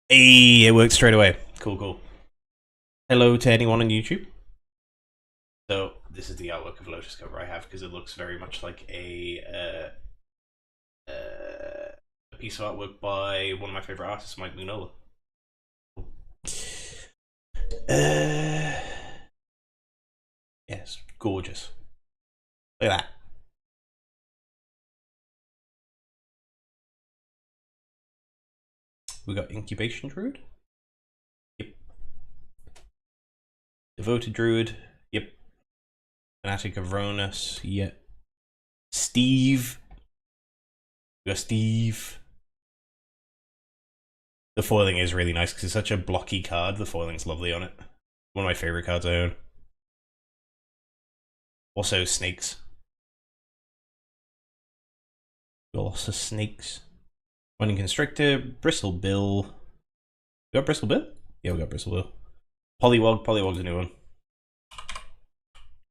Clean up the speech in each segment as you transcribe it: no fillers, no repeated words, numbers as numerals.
Hey, it worked straight away. Cool, cool. Hello to anyone on YouTube. So this is the outlook of Lotus cover I have because it looks very much like a piece of artwork by one of my favorite artists, Mike Mignola. Yes, gorgeous. Look at that. We got Incubation Druid. Yep. Devoted Druid. Yep. Fanatic of Ronus. Yep. Steve. We got Steve. The foiling is really nice because it's such a blocky card. The foiling's lovely on it. One of my favorite cards I own. Also, snakes. Lots of snakes. Running Constrictor, Bristle Bill. We got Bristle Bill? Yeah, we got Bristle Bill. Polywog. Polywog's a new one.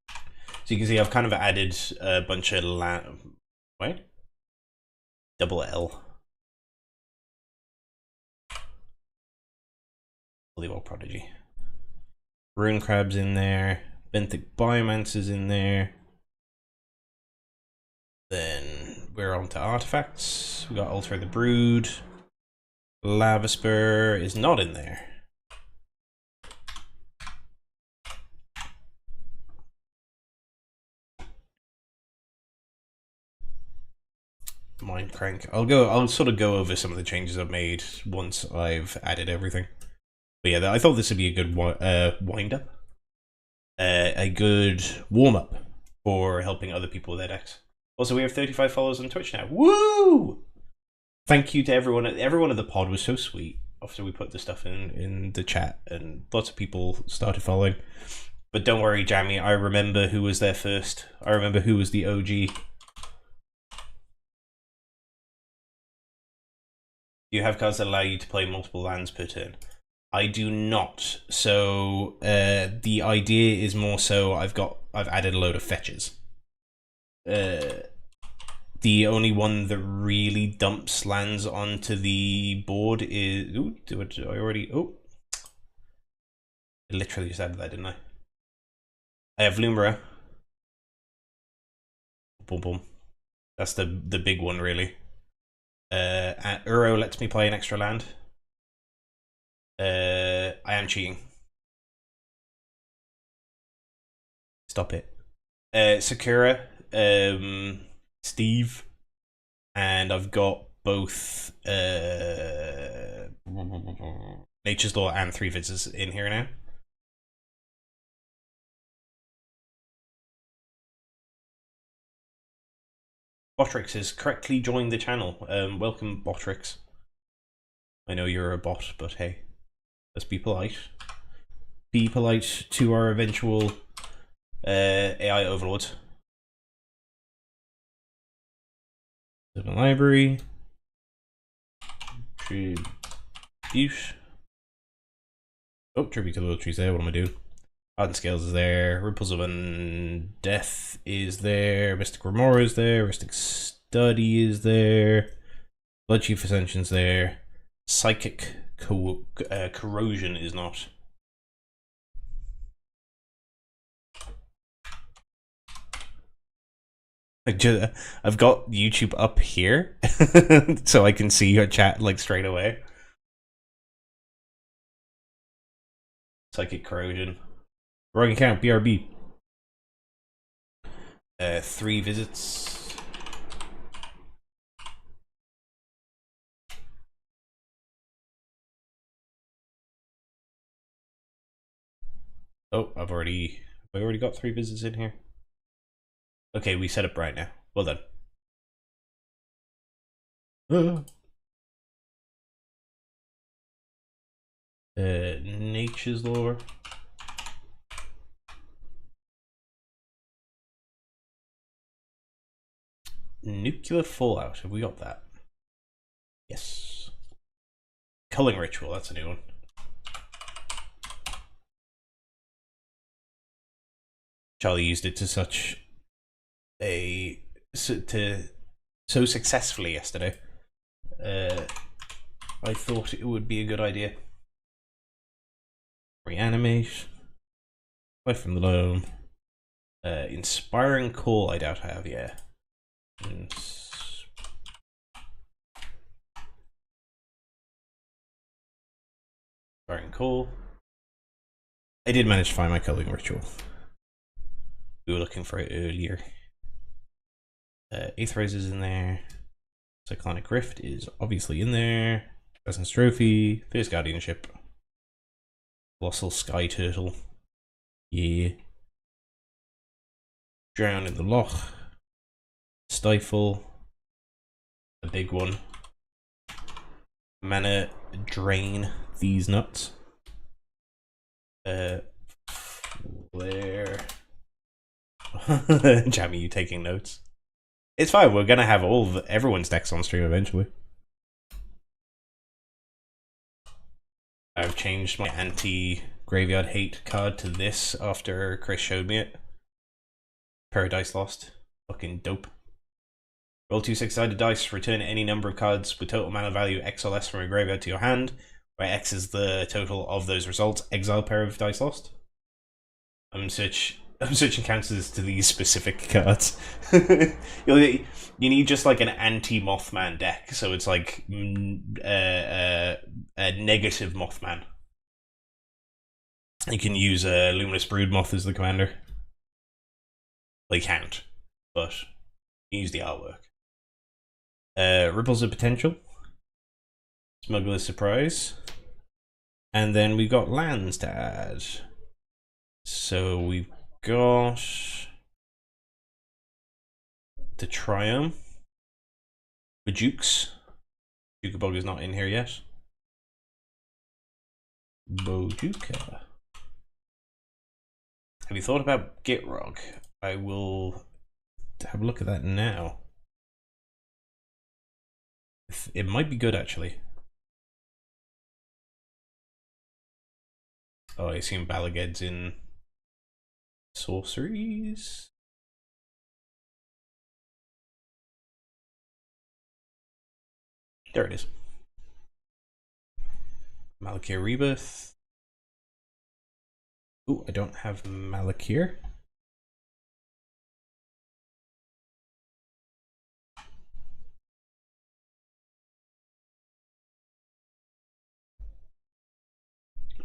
So you can see I've kind of added a bunch of Wait? Double L. Polywog Prodigy. Rune Crab's in there. Benthic Biomancer's in there. Then we're on to artifacts. We got Altar the Brood. Lava Spur is not in there. Mind Crank. I'll sort of go over some of the changes I've made once I've added everything. But yeah, I thought this would be a good wind up. A good warm up for helping other people with their decks. Also, we have 35 followers on Twitch now. Woo! Thank you to everyone. Everyone at the pod was so sweet after we put the stuff in the chat, and lots of people started following. But don't worry, Jammy. I remember who was there first. I remember who was the OG. You have cards that allow you to play multiple lands per turn. I do not. So the idea is more so I've added a load of fetches. The only one that really dumps lands onto the board is did I already I literally just added that, didn't I? I have Lumera. Boom boom. That's the big one really. Uro lets me play an extra land. I am cheating. Stop it. Sakura, Steve, and I've got both Nature's Law and 3 Visitors in here now. Botrix has correctly joined the channel. Welcome, Botrix. I know you're a bot, but hey, let's be polite. Be polite to our eventual AI overlords. Live library. Tribute. Oh, tribute to the little trees there. What am I doing? Ardent Scales is there. Ripples of Death is there. Mystic Remora is there. Mystic Study is there. Blood Chief Ascension's there. Psychic Corrosion is not. I've got YouTube up here so I can see your chat like straight away. Psychic Corrosion. Wrong account, BRB. 3 visits. Oh, I've already got 3 visits in here. Okay, we set up right now. Well done. Nature's Lore. Nuclear Fallout. Have we got that? Yes. Culling Ritual. That's a new one. Charlie used it to so successfully yesterday. I thought it would be a good idea. Reanimate. Life from the loam. Inspiring call, I doubt I have, yeah. Inspiring call. I did manage to find my culling ritual. We were looking for it earlier. Aetherize is in there. Cyclonic Rift is obviously in there. Presence Trophy. Fierce Guardianship. Colossal Sky Turtle. Yeah. Drown in the Loch. Stifle. A big one. Mana Drain these nuts. Flare. Jammy, you taking notes? It's fine, we're gonna have everyone's decks on stream eventually. I've changed my anti-graveyard hate card to this after Chris showed me it. Paradise Lost. Fucking dope. Roll 2 6-sided dice, return any number of cards with total mana value X or less from your graveyard to your hand, where X is the total of those results. Exile pair of Dice Lost. I'm switching counters to these specific cards. You need just like an anti-Mothman deck, so it's like a negative Mothman. You can use Luminous Broodmoth as the commander. They can't, but you use the artwork. Ripples of Potential. Smuggler's Surprise. And then we got lands to add. So we've got the Triumph. The Jukes. Jukabog is not in here yet. Bojuka. Have you thought about Gitrog? I will have a look at that now. It might be good, actually. Oh, I assume Balaged's in sorceries. There it is. Malakir Rebirth. Ooh, I don't have Malakir.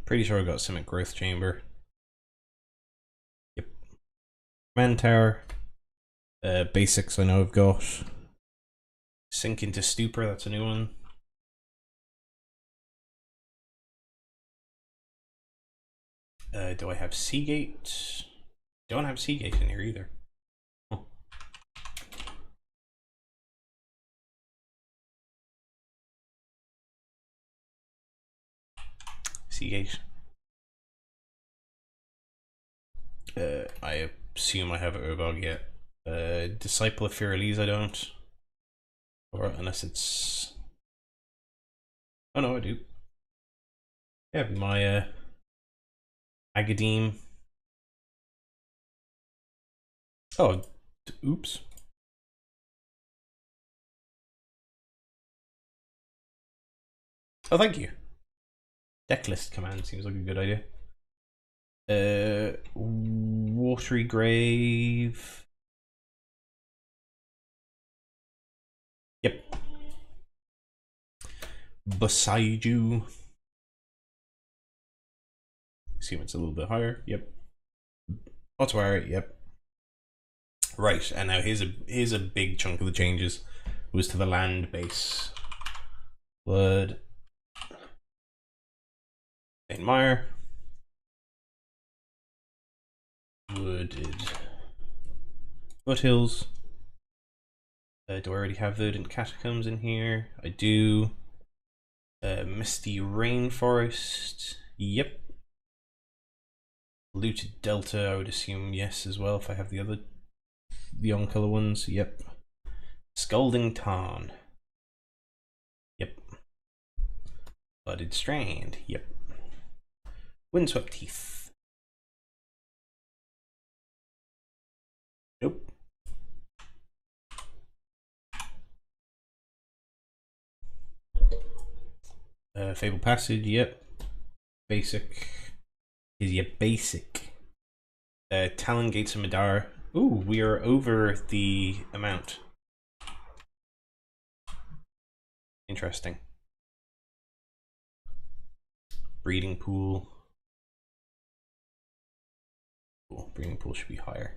Pretty sure I got Simic Growth Chamber. Yep. Man Tower. Basics I know I've got. Sink into Stupor, that's a new one. Do I have Seagate? Don't have Seagate in here either. Oh. Seagate. I assume I have Urbog yet. Disciple of Firalise I don't. Or unless it's... Oh no, I do. Yeah, my Agadeem. Oh, oops. Oh, thank you. Decklist command seems like a good idea. Watery Grave. Yep. Beside you. Assume it's a little bit higher. Yep. Otwari, yep. Right, and now here's a big chunk of the changes. Was to the land base. Blood. St. Meyer. Wooded. Foothills. Do I already have Verdant Catacombs in here? I do. Misty Rainforest. Yep. Looted Delta, I would assume yes as well if I have the on-color ones. Yep. Scalding Tarn. Yep. Budded Strand. Yep. Windswept Heath. Nope. Fable Passage, yep. Basic. Is your basic. Talon Gates of Madara. Ooh, we are over the amount. Interesting. Breeding pool. Cool. Breeding pool should be higher.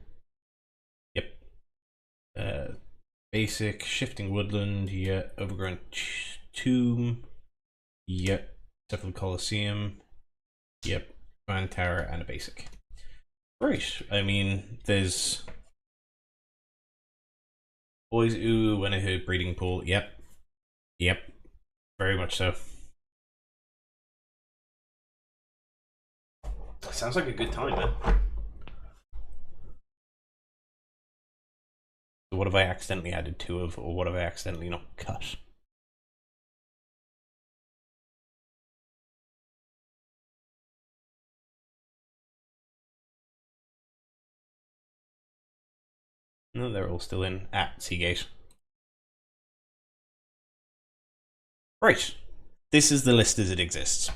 Yep. Basic. Shifting Woodland. Yeah. Overgrown Tomb. Yep. Sepulchre Coliseum. Yep. Command Tower and a basic. Right. I mean, there's always ooh when I heard breeding pool. Yep. Yep. Very much so. Sounds like a good time, man. So what have I accidentally added 2 of, or what have I accidentally not cut? No, they're all still in at Seagate. Right. This is the list as it exists.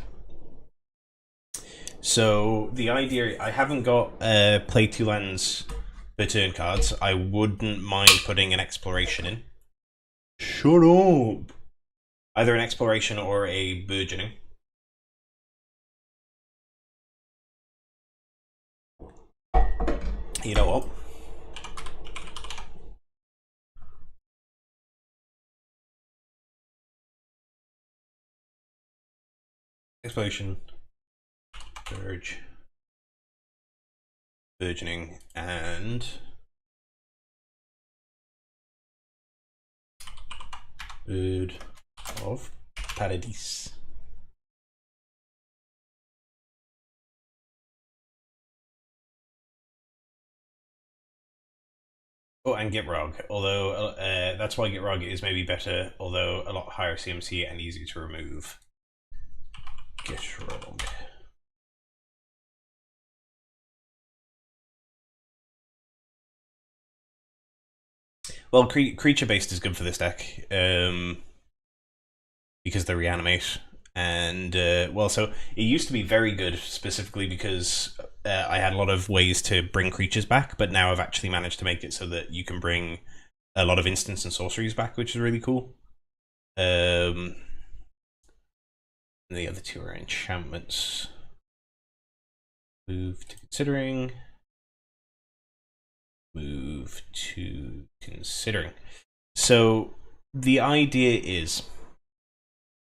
So the idea, I haven't got play 2 lands per turn cards. I wouldn't mind putting an exploration in. Shut up. Either an exploration or a burgeoning. You know what? Exploration, burgeoning, and Bird of Paradise. Oh, and Gitrog. Although that's why Gitrog is maybe better, although a lot higher CMC and easier to remove. Gitrog. Well, creature based is good for this deck because they reanimate. And well, so it used to be very good specifically because I had a lot of ways to bring creatures back, but now I've actually managed to make it so that you can bring a lot of instants and sorceries back, which is really cool. And the other 2 are enchantments. Move to considering. Move to considering. So the idea is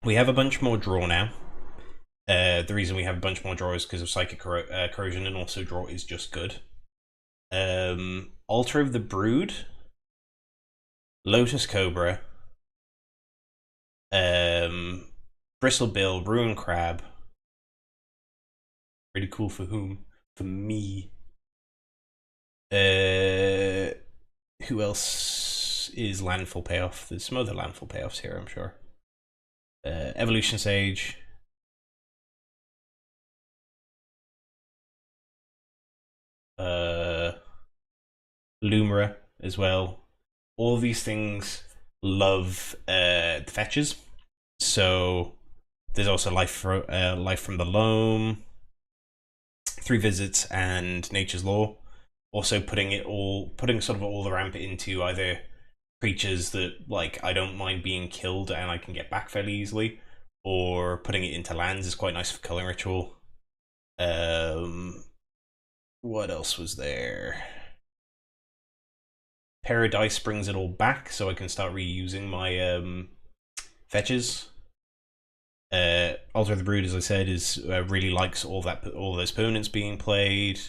we have a bunch more draw now. The reason we have a bunch more draw is because of Psychic Corrosion, and also draw is just good. Altar of the Brood, Lotus Cobra, Bristlebill, Ruin Crab. Pretty cool for whom? For me. Who else is landfall payoff? There's some other landfall payoffs here, I'm sure. Evolution Sage. Lumera as well. All these things love the fetches. So there's also life from the loam, 3 visits, and Nature's Law. Also putting sort of all the ramp into either creatures that like I don't mind being killed and I can get back fairly easily, or putting it into lands is quite nice for Culling Ritual. What else was there? Paradise brings it all back, so I can start reusing my fetches. Altar of the Brood, as I said, is really likes all those permanents being played.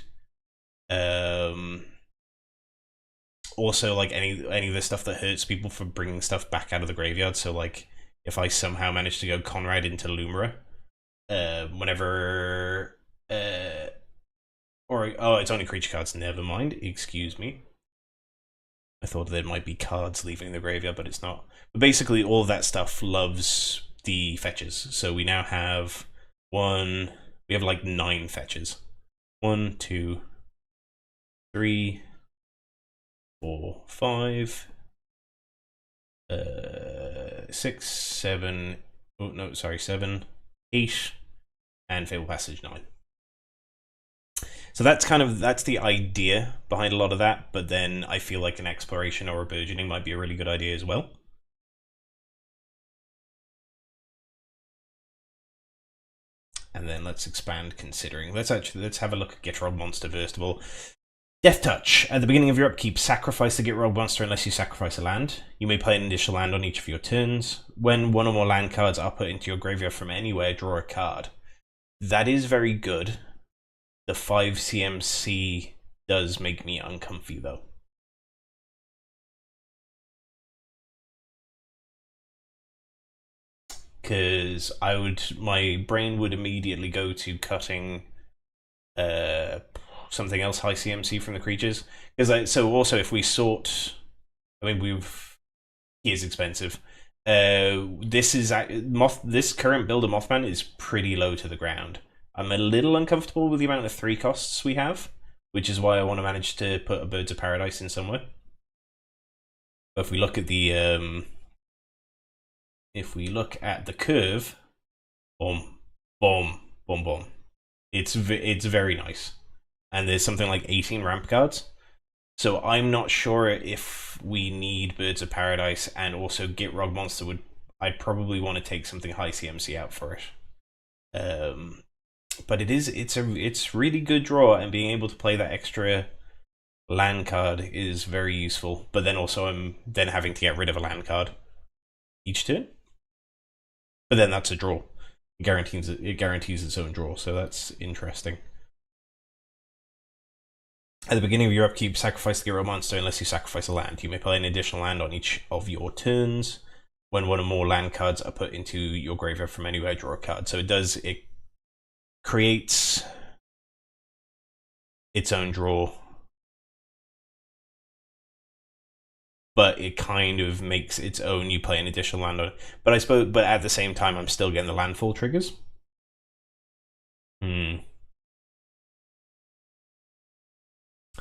Also, like any of the stuff that hurts people for bringing stuff back out of the graveyard. So, like, if I somehow manage to go Conrad into Lumera, whenever, or oh, it's only creature cards. Never mind. Excuse me. I thought there might be cards leaving the graveyard, but it's not. But basically, all of that stuff loves the fetches. So we now have one. We have like 9 fetches. 1, 2, 3, 4, 5, 6, 7, Oh no, sorry, 7, 8, and Fabled Passage 9. So that's the idea behind a lot of that, but then I feel like an exploration or a burgeoning might be a really good idea as well. And then let's expand considering. Let's have a look at Gitrog Monster first of all. Death Touch. At the beginning of your upkeep, sacrifice the Gitrog monster unless you sacrifice a land. You may play an additional land on each of your turns. When one or more land cards are put into your graveyard from anywhere, draw a card. That is very good. The 5 CMC does make me uncomfy though. Because my brain would immediately go to cutting something else high CMC from the creatures. Because so also if we sort, I mean he is expensive. This current build of Mothman is pretty low to the ground. I'm a little uncomfortable with the amount of 3 costs we have, which is why I want to manage to put a Birds of Paradise in somewhere. But if we look at the curve, boom, boom, boom, boom. It's very nice, and there's something like 18 ramp cards. So I'm not sure if we need Birds of Paradise and also Gitrog Monster would. I'd probably want to take something high CMC out for it. But it's really good draw, and being able to play that extra land card is very useful. But then also I'm then having to get rid of a land card each turn. But then that's a draw. It guarantees its own draw, so that's interesting. At the beginning of your upkeep, sacrifice the Gitrog monster unless you sacrifice a land. You may play an additional land on each of your turns. When one or more land cards are put into your graveyard from anywhere, draw a card. So it creates its own draw, but it kind of makes its own. You play an additional land on it. But at the same time, I'm still getting the landfall triggers.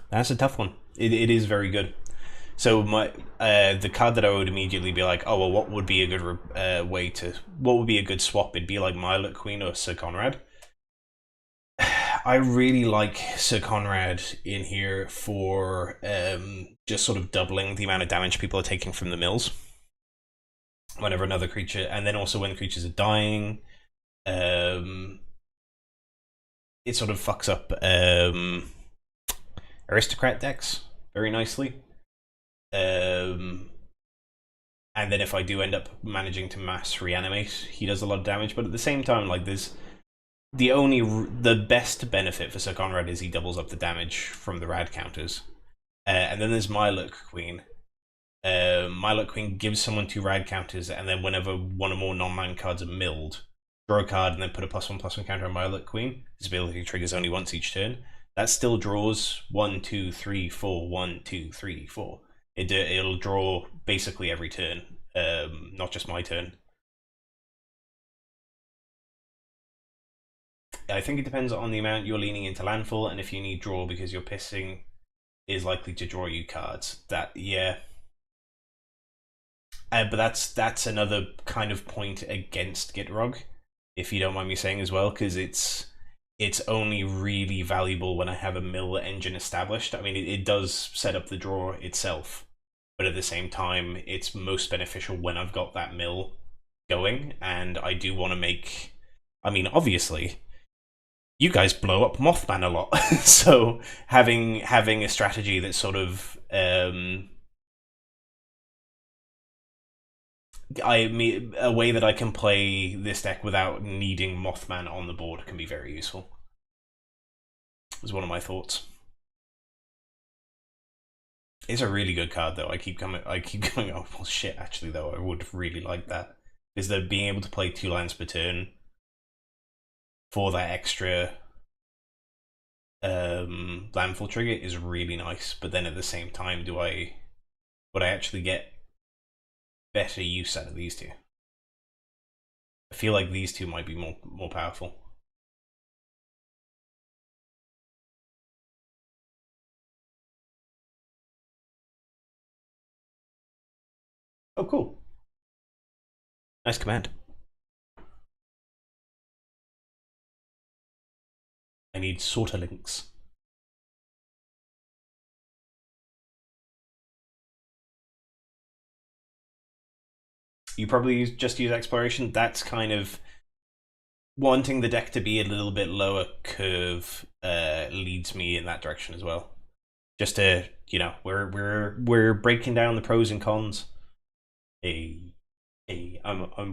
That's a tough one. It is very good. So the card that I would immediately be like, oh well, what would be a good what would be a good swap? It'd be like Milet Queen or Sir Conrad. I really like Sir Conrad in here for just sort of doubling the amount of damage people are taking from the mills whenever another creature, and then also when creatures are dying, it sort of fucks up aristocrat decks very nicely. And then if I do end up managing to mass reanimate, he does a lot of damage. But at the same time, like the best benefit for Sir Conrad is he doubles up the damage from the rad counters. And then there's Milet Queen. Milet Queen gives someone 2 rad counters, and then whenever one or more non-land cards are milled, draw a card and then put a +1/+1 counter on Milet Queen. This ability triggers only once each turn. That still draws 1, 2, 3, 4, 1, 2, 3, 4. It'll draw basically every turn, not just my turn. I think it depends on the amount you're leaning into landfall, and if you need draw because your pissing is likely to draw you cards. But that's another kind of point against Gitrog, if you don't mind me saying as well, because it's only really valuable when I have a mill engine established. I mean, it does set up the draw itself, but at the same time, it's most beneficial when I've got that mill going, and I do want to make. I mean, obviously, you guys blow up Mothman a lot, so having a strategy that's sort of a way that I can play this deck without needing Mothman on the board can be very useful. Is one of my thoughts. It's a really good card though. I keep going. Oh well, shit. Actually, though, I would really like that. Is that being able to play 2 lands per turn for that extra landfall trigger is really nice. But then at the same time, would I actually get better use out of these 2? I feel like these 2 might be more powerful. Oh, cool. Nice command. need sorter links. You probably just use exploration. That's kind of wanting the deck to be a little bit lower curve leads me in that direction as well. Just to, you know, we're breaking down the pros and cons. I'm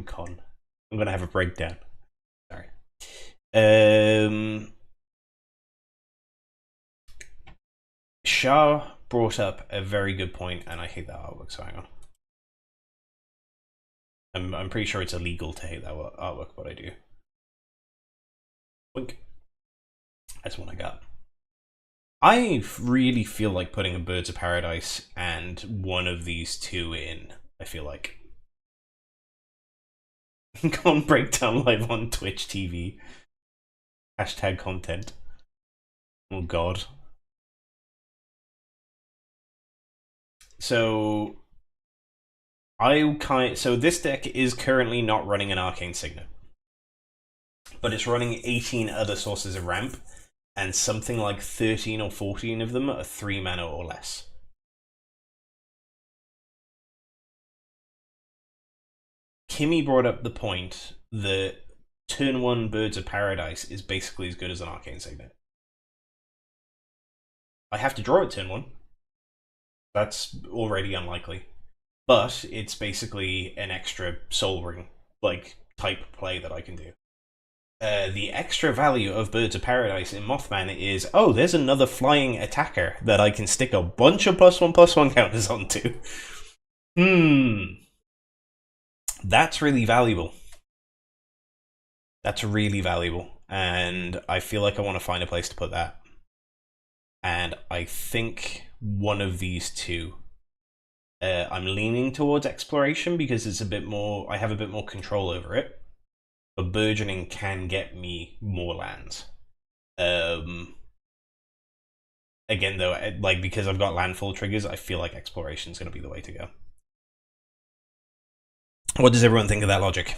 con. I'm gonna have a breakdown. Sorry. Shah brought up a very good point, and I hate that artwork. So hang on. I'm pretty sure it's illegal to hate that artwork, but I do. Wink. That's one I got. I really feel like putting a Birds of Paradise and one of these two in. I feel like. Go on Breakdown live on Twitch TV. Hashtag content. Oh god. So so this deck is currently not running an Arcane Signet, but it's running 18 other sources of ramp, and something like 13 or 14 of them are 3 mana or less. Kimmy brought up the point that turn 1 Birds of Paradise is basically as good as an Arcane Signet. I have to draw it turn 1. That's already unlikely. But it's basically an extra Soul Ring, like, type play that I can do. The extra value of Birds of Paradise in Mothman is, oh, there's another flying attacker that I can stick a bunch of +1/+1 counters onto. That's really valuable. That's really valuable. And I feel like I want to find a place to put that. And I think one of these two. I'm leaning towards Exploration because it's a bit more. I have a bit more control over it. But Burgeoning can get me more lands. Again, though, like because I've got landfall triggers, I feel like Exploration is going to be the way to go. What does everyone think of that logic?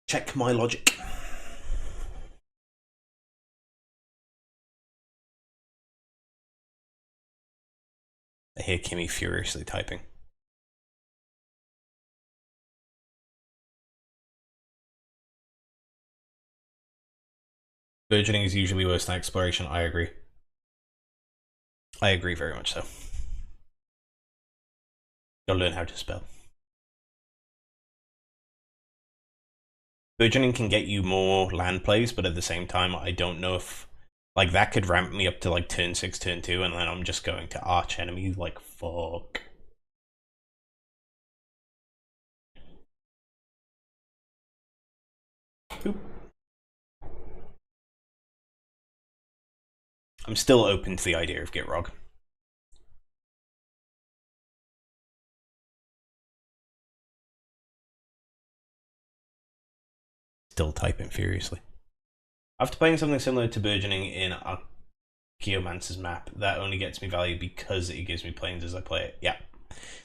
Check my logic. I hear Kimmy furiously typing. Burgeoning is usually worse than Exploration. I agree. I agree very much so. Gotta learn how to spell. Burgeoning can get you more land plays, but at the same time, I don't know if like that could ramp me up to like turn 6, turn 2, and then I'm just going to arch enemies like fuck. Boop. I'm still open to the idea of Gitrog. Still typing furiously. After playing something similar to Burgeoning in Archaeomancer's map, that only gets me value because it gives me planes as I play it. Yeah.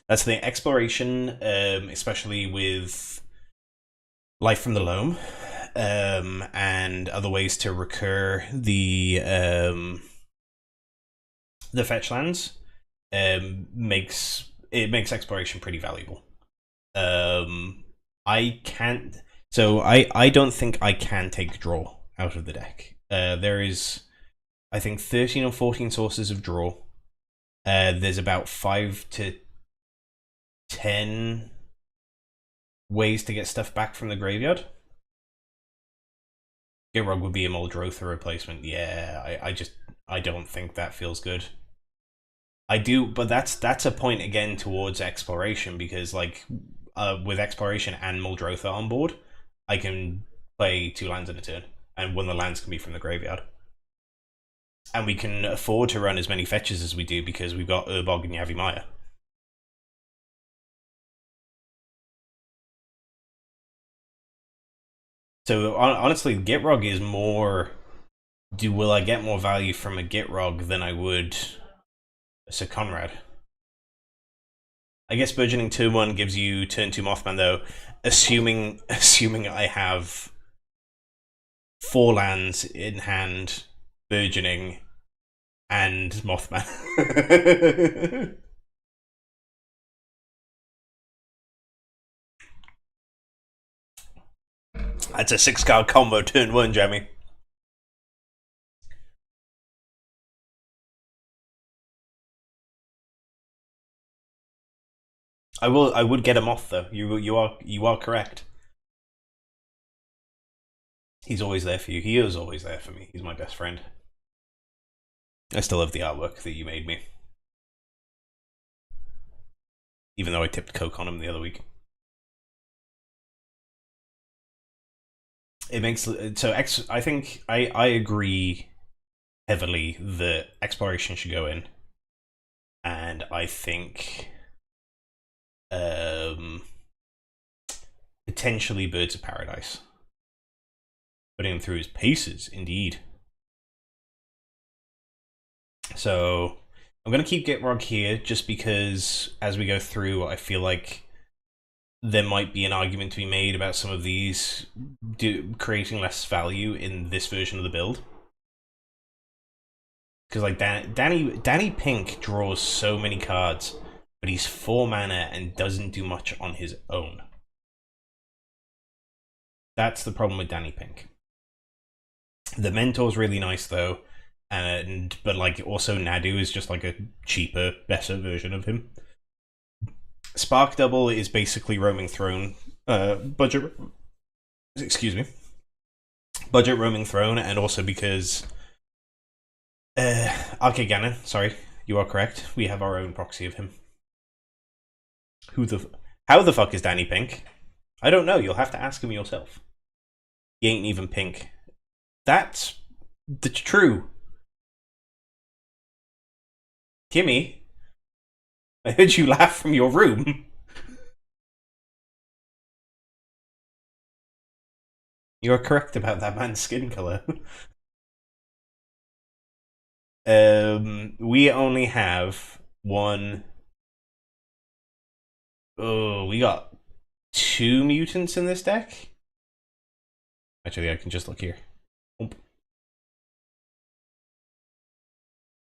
That's the Exploration, especially with Life from the Loam, and other ways to recur the fetch lands, makes Exploration pretty valuable. I can't. So I don't think I can take draw out of the deck. There is, I think, 13 or 14 sources of draw. There's about 5 to 10 ways to get stuff back from the graveyard. Gitrog would be a Muldrotha replacement. Yeah, I don't think that feels good. I do, but that's a point again towards Exploration because like with Exploration and Muldrotha on board, I can play 2 lands in a turn, and one of the lands can be from the graveyard. And we can afford to run as many fetches as we do because we've got Urbog and Yavimaya. So honestly, Gitrog is more. Will I get more value from a Gitrog than I would a Sir Conrad? I guess Burgeoning turn 1 gives you turn 2 Mothman though, assuming I have 4 lands in hand, burgeoning, and Mothman. That's a 6-card combo turn 1, Jamie. I would get him off though. You are correct. He's always there for you. He is always there for me. He's my best friend. I still have the artwork that you made me. Even though I tipped Coke on him the other week. It makes so I think I agree heavily that exploration should go in, and I think potentially Birds of Paradise. Putting him through his paces, indeed. So I'm gonna keep Gitrog here just because as we go through, I feel like there might be an argument to be made about some of these creating less value in this version of the build. Because like Danny Pink draws so many cards, but he's 4 mana and doesn't do much on his own. That's the problem with Danny Pink. The Mentor's really nice though, but like also Nadu is just like a cheaper, better version of him. Spark Double is basically Roaming Throne budget. Excuse me, budget Roaming Throne, and also because Arcade Ganon. Sorry, you are correct. We have our own proxy of him. How the fuck is Danny Pink? I don't know. You'll have to ask him yourself. He ain't even pink. That's true. Kimmy, I heard you laugh from your room. You are correct about that man's skin color. We only have one. Oh, we got 2 mutants in this deck. Actually, I can just look here.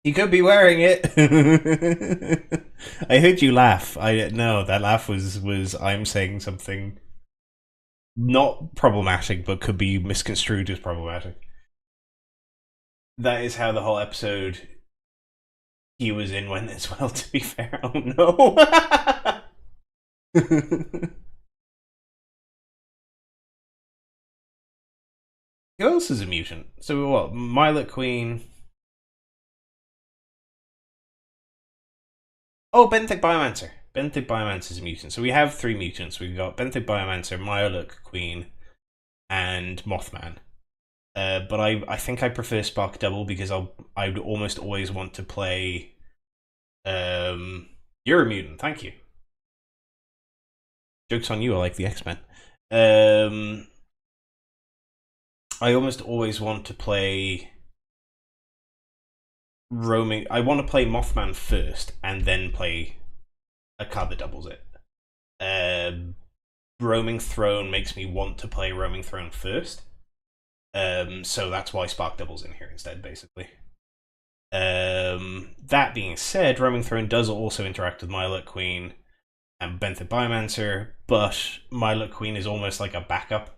He could be wearing it. I heard you laugh. No, that laugh was I'm saying something not problematic, but could be misconstrued as problematic. That is how the whole episode he was in went as well, to be fair. Oh no. Who else is a mutant? So what? Milet Queen. Oh, Benthic Biomancer. Benthic Biomancer is a mutant. So we have 3 mutants. We've got Benthic Biomancer, Milet Queen, and Mothman. But I think I prefer Spark Double because I would almost always want to play. You're a mutant. Thank you. Joke's on you. I like the X-Men. I almost always want to play roaming. I want to play Mothman first, and then play a card that doubles it. Roaming Throne makes me want to play Roaming Throne first. So that's why Spark Double's in here instead, basically. That being said, Roaming Throne does also interact with Milet Queen and Benthic Biomancer, but Milet Queen is almost like a backup.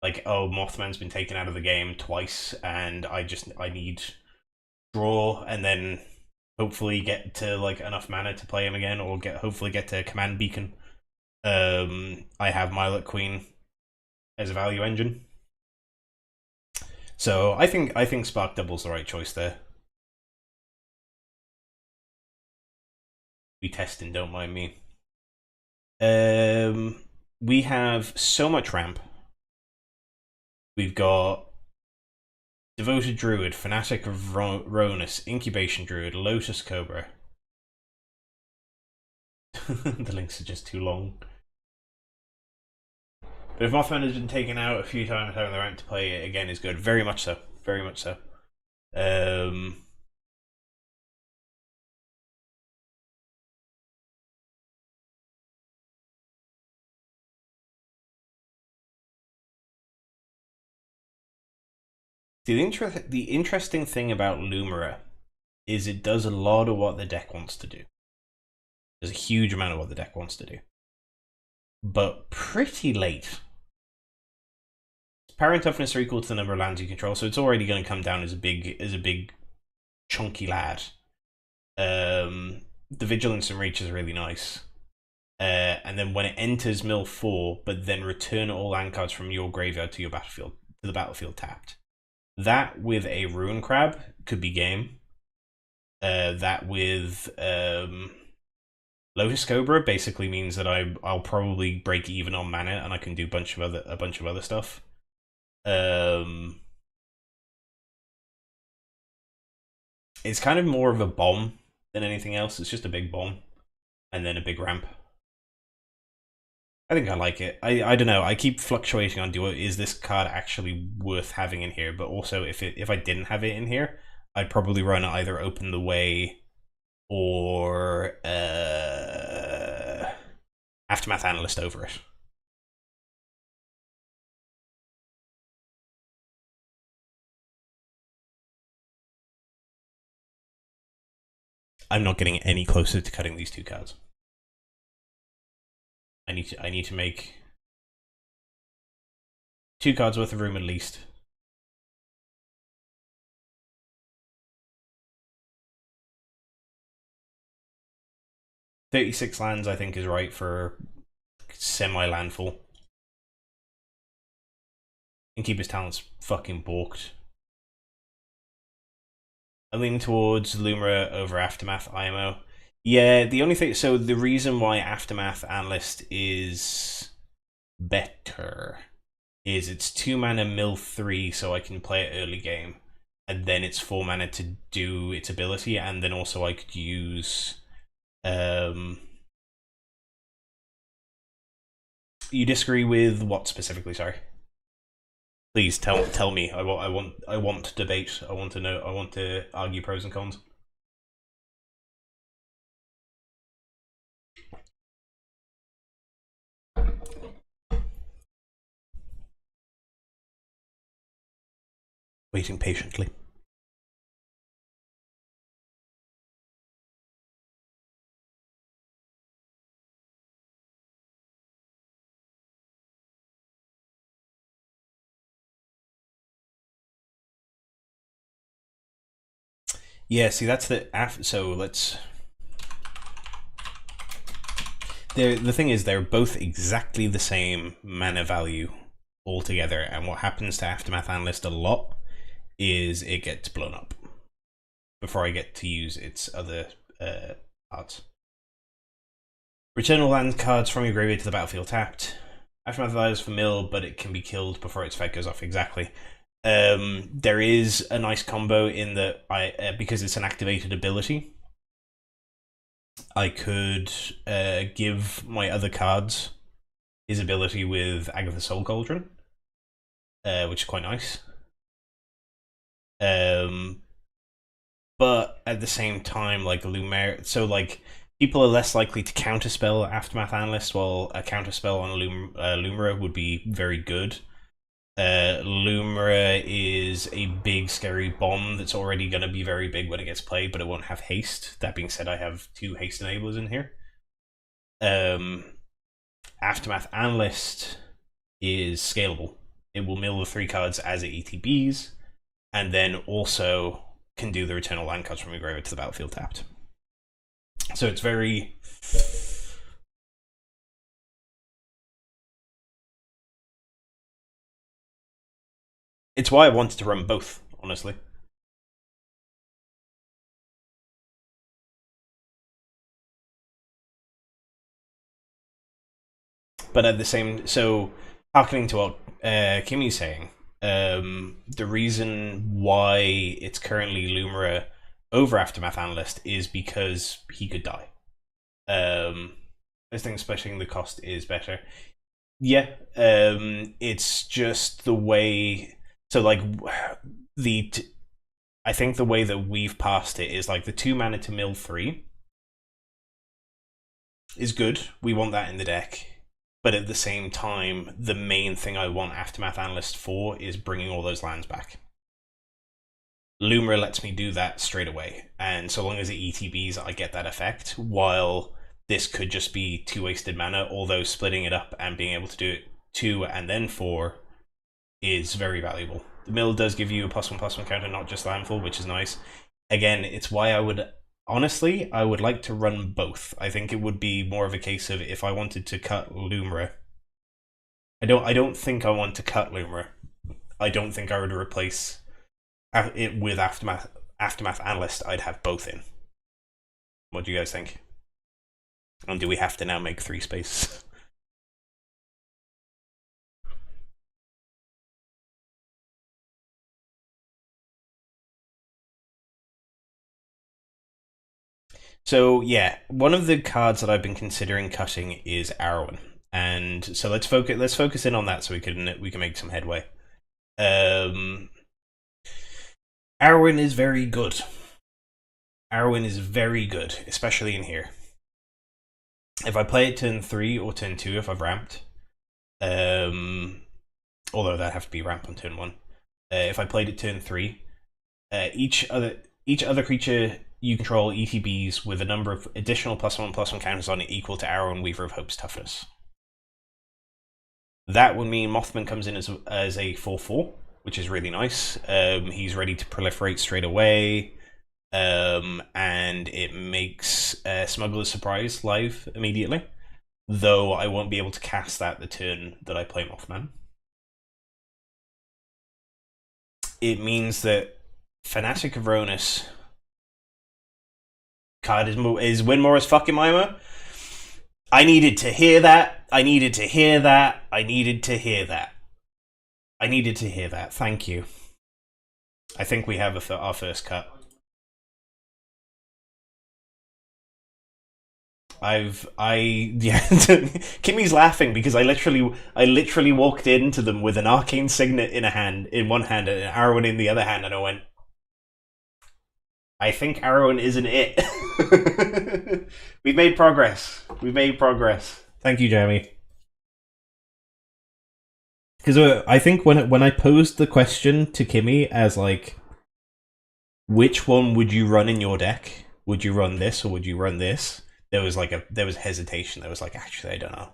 Like, oh, Mothman's been taken out of the game twice, and I need draw, and then hopefully get to like enough mana to play him again, or hopefully get to Command Beacon. I have Milet Queen as a value engine. So I think Spark Double's the right choice there. We testing, don't mind me. We have so much ramp. We've got Devoted Druid, Fanatic of Ronus, Incubation Druid, Lotus Cobra. The links are just too long. But if Mothman has been taken out a few times, having the rank to play it again is good. Very much so. Very much so. The interesting thing about Lumira is it does a lot of what the deck wants to do. There's a huge amount of what the deck wants to do. But pretty late. Power and toughness are equal to the number of lands you control, so it's already going to come down as a big chunky lad. The vigilance and reach is really nice. And then when it enters mill 4, but then return all land cards from your graveyard to your battlefield, to the battlefield tapped. That with a Ruin Crab could be game. That with Lotus Cobra basically means that I'll probably break even on mana and I can do a bunch of other stuff. It's kind of more of a bomb than anything else. It's just a big bomb and then a big ramp. I think I like it. I don't know. I keep fluctuating on is this card actually worth having in here? But also, if I didn't have it in here, I'd probably run either Open the Way or Aftermath Analyst over it. I'm not getting any closer to cutting these two cards. I need to make 2 cards worth of room at least. $36 lands, I think, is right for semi-landfall. And Keeper's Talent's fucking balked. I'm leaning towards Lumira over Aftermath IMO. Yeah, the only thing... So the reason why Aftermath Analyst is better is it's 2 mana mill 3, so I can play it early game. And then it's 4 mana to do its ability, and then also I could use... You disagree with what specifically, sorry? Please tell me. I want debate. I want to know. I want to argue pros and cons. Waiting patiently. Yeah, see, that's the so let's. The thing is, they're both exactly the same mana value altogether, and what happens to Aftermath Analyst a lot is it gets blown up before I get to use its other cards. Return all land cards from your graveyard to the battlefield tapped. Aftermath allows for mill, but it can be killed before its effect goes off. Exactly. There is a nice combo in that because it's an activated ability, I could give my other cards his ability with Agatha Soul Cauldron, which is quite nice. But at the same time, like Lumer, so like people are less likely to counterspell Aftermath Analyst, while a counterspell on Lumira would be very good. Lumira is a big scary bomb that's already going to be very big when it gets played, but it won't have haste. That being said, I have 2 haste enablers in here. Aftermath Analyst is scalable. It will mill the 3 cards as it ETBs, and then also can do the return all land cards from your graveyard to the battlefield tapped. So it's very... It's why I wanted to run both, honestly. But at the same... So, harkening to what Kimmy's saying, the reason why it's currently Lumira over Aftermath Analyst is because he could die. I think especially the cost is better. Yeah, it's just the way... So, like, I think the way that we've passed it is, like, the 2 mana to mill 3 is good. We want that in the deck. But at the same time, the main thing I want Aftermath Analyst for is bringing all those lands back. Lumra lets me do that straight away, and so long as it ETBs, I get that effect, while this could just be 2 wasted mana, although splitting it up and being able to do it 2 and then 4 is very valuable. The mill does give you a +1/+1 counter, not just landfall, which is nice. Again, it's why I would honestly I would like to run both. I think it would be more of a case of if I wanted to cut Lumra. I don't think I want to cut Lumra. I don't think I would replace it with Aftermath Analyst. I'd have both in. What do you guys think? And do we have to now make 3 spaces? So yeah, one of the cards that I've been considering cutting is Arwen, and so let's focus in on that so we can make some headway. Um, Arwen is very good. Arwen is very good, especially in here. If I play it turn 3 or turn 2, if I've ramped, although that have to be ramp on turn 1. If I played it turn 3, each other creature you control ETBs with a number of additional +1/+1 counters on it equal to Arwen Weaver of Hope's toughness. That would mean Mothman comes in as a 4/4, which is really nice. He's ready to proliferate straight away, and it makes Smuggler's Surprise live immediately. Though I won't be able to cast that the turn that I play Mothman. It means that Fanatic of Ronus card is Winmore's fucking Mimer. I needed to hear that. I needed to hear that. I needed to hear that. I needed to hear that. Thank you. I think we have our first cut. Yeah. Kimmy's laughing because I literally walked into them with an arcane signet in one hand, and an Arwen in the other hand, and I went, I think Arwen isn't it. We've made progress. We've made progress. Thank you, Jeremy. Because I think when I posed the question to Kimmy as like, which one would you run in your deck? Would you run this or would you run this? There was hesitation. There was like, actually, I don't know.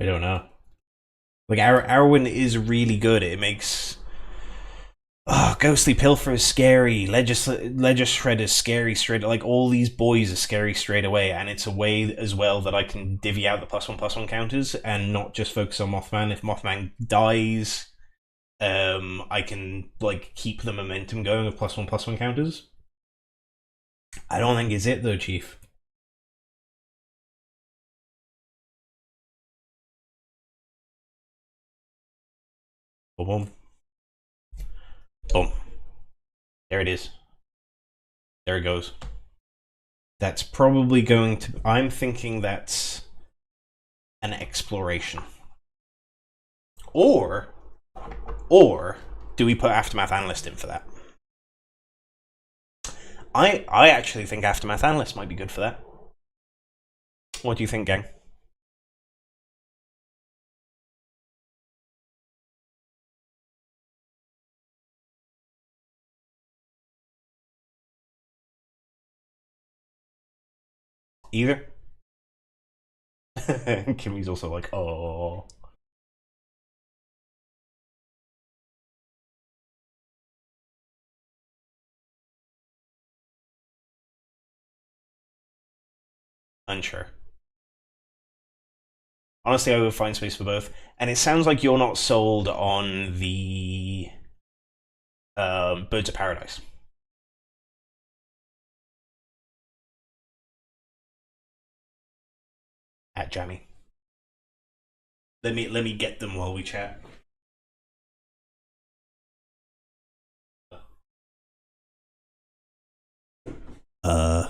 I don't know. Like Arwen is really good. It makes Ghostly Pilfer is scary. Ledger Shred is scary straight. Like all these boys are scary straight away, and it's a way as well that I can divvy out the +1/+1 counters and not just focus on Mothman. If Mothman dies, I can like keep the momentum going of +1/+1 counters. I don't think it's it though, Chief. Boom, boom. There it is. There it goes. That's probably going to. I'm thinking that's an exploration. Or do we put Aftermath Analyst in for that? I actually think Aftermath Analyst might be good for that. What do you think, gang? Either? Kimmy's also like, oh. Unsure. Honestly, I would find space for both. And it sounds like you're not sold on the Birds of Paradise. At Jammy. Let me get them while we chat. Uh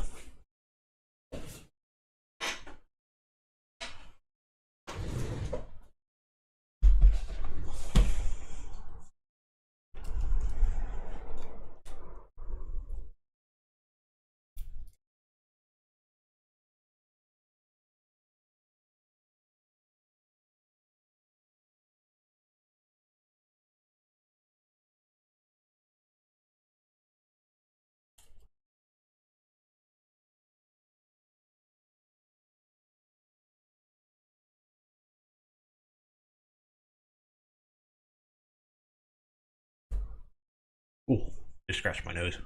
Just scratch my nose.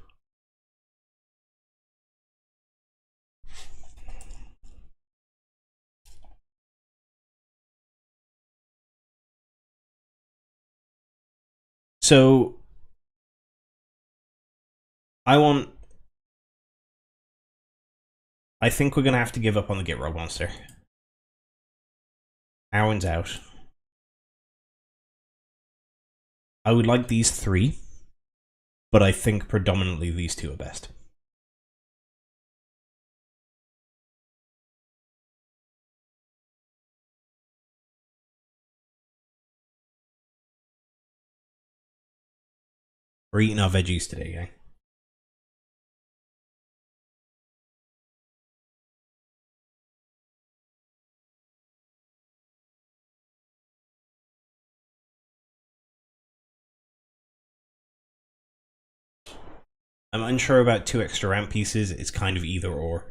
So I want. I think we're gonna have to give up on the Git Rob monster. Aaron's out. I would like these three, but I think predominantly these two are best. We're eating our veggies today, gang. I'm unsure about 2 extra ramp pieces. It's kind of either or.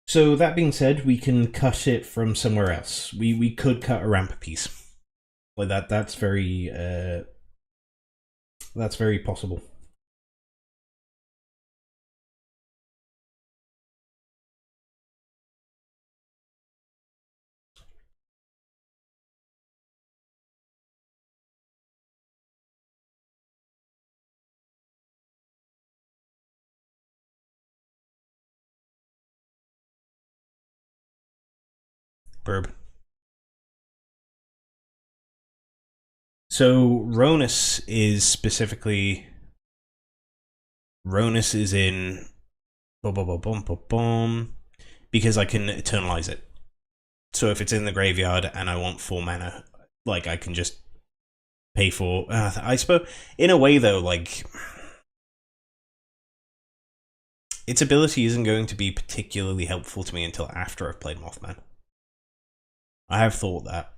So that being said, we can cut it from somewhere else. We could cut a ramp piece like that. That's very possible. Burb. So Ronus is specifically. Ronus is in. Because I can eternalize it. So if it's in the graveyard and I want 4 mana, like I can just pay for. I suppose in a way though, like its ability isn't going to be particularly helpful to me until after I've played Mothman. I have thought that.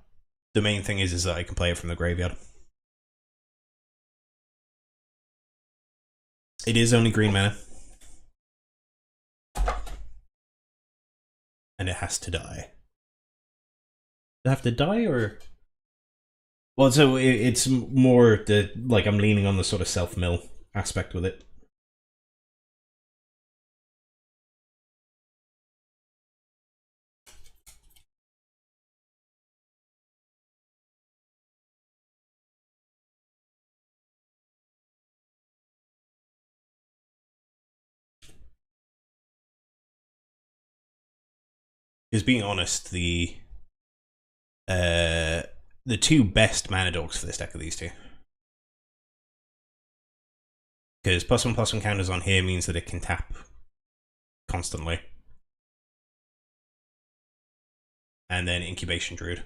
The main thing is that I can play it from the graveyard. It is only green mana. And it has to die. Does it have to die or? Well, so it's more the like I'm leaning on the sort of self-mill aspect with it. Because being honest, the 2 best mana dogs for this deck are these 2. Because +1/+1 counters on here means that it can tap constantly. And then Incubation Druid.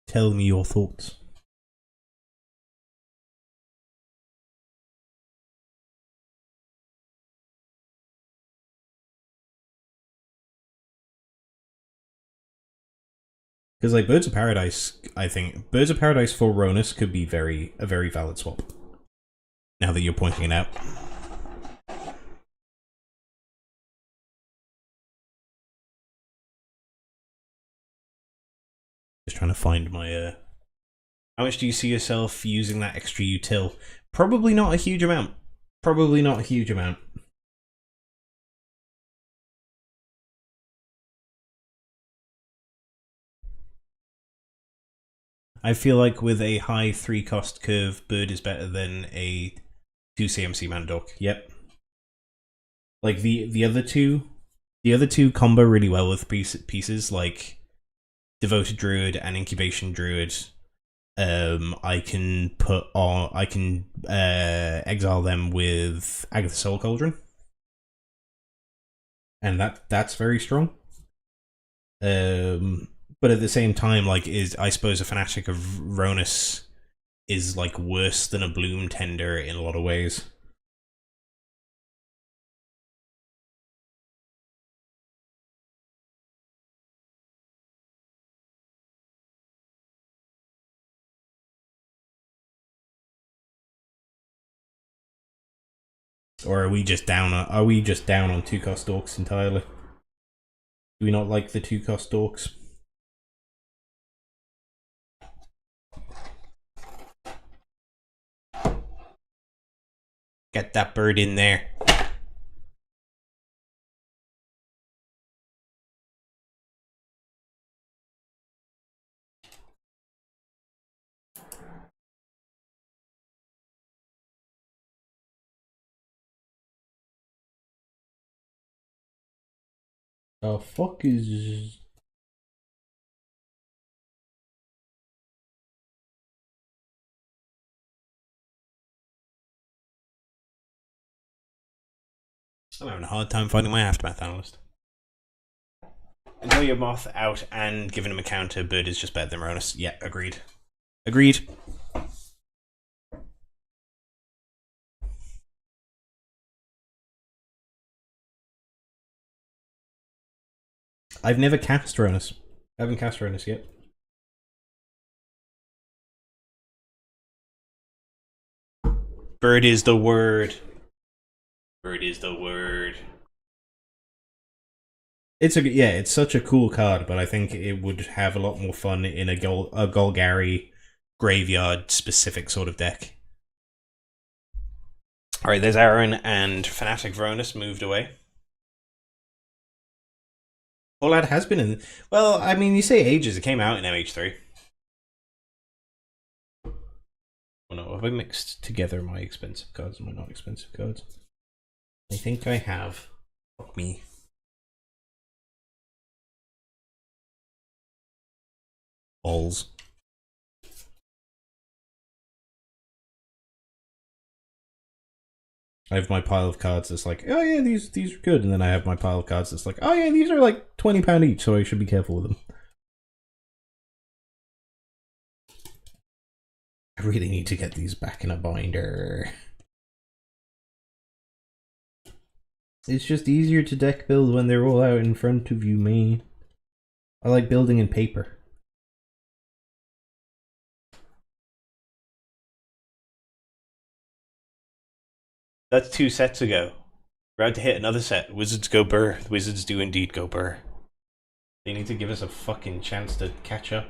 Tell me your thoughts. Because like Birds of Paradise, I think Birds of Paradise for Ronus could be a very valid swap. Now that you're pointing it out. Just trying to find my how much do you see yourself using that extra util? Probably not a huge amount. Probably not a huge amount. I feel like with a high 3 cost curve, Bird is better than a 2 CMC mana dog. Yep. Like the other two combo really well with pieces like Devoted Druid and Incubation Druid. I can exile them with Agatha Soul Cauldron, and that's very strong. But at the same time, like I suppose a Fanatic of Ronus is like worse than a Bloom Tender in a lot of ways. Or are we just down on 2-cost orcs entirely? Do we not like the 2-cost orcs? Get that bird in there. The fuck is... I'm having a hard time finding my aftermath analyst. Until your moth out and giving him a counter, bird is just better than Ronus. Yeah, agreed. Agreed. I've never cast Ronus. I haven't cast Ronus yet. Bird is the word. Bird is the word. It's such a cool card, but I think it would have a lot more fun in a Golgari graveyard specific sort of deck. Alright, there's Aaron and Fnatic Vronus moved away. Polad has been in... Well, I mean, you say ages. It came out in MH3. Oh no, have I mixed together my expensive cards and my not expensive cards? I think I have. Fuck me. Balls. I have my pile of cards that's like, oh yeah, these are good, and then I have my pile of cards that's like, oh yeah, these are like £20 each, so I should be careful with them. I really need to get these back in a binder. It's just easier to deck build when they're all out in front of you, man. I like building in paper. That's 2 sets ago. We're about to hit another set. Wizards go burr. The Wizards do indeed go burr. They need to give us a fucking chance to catch up.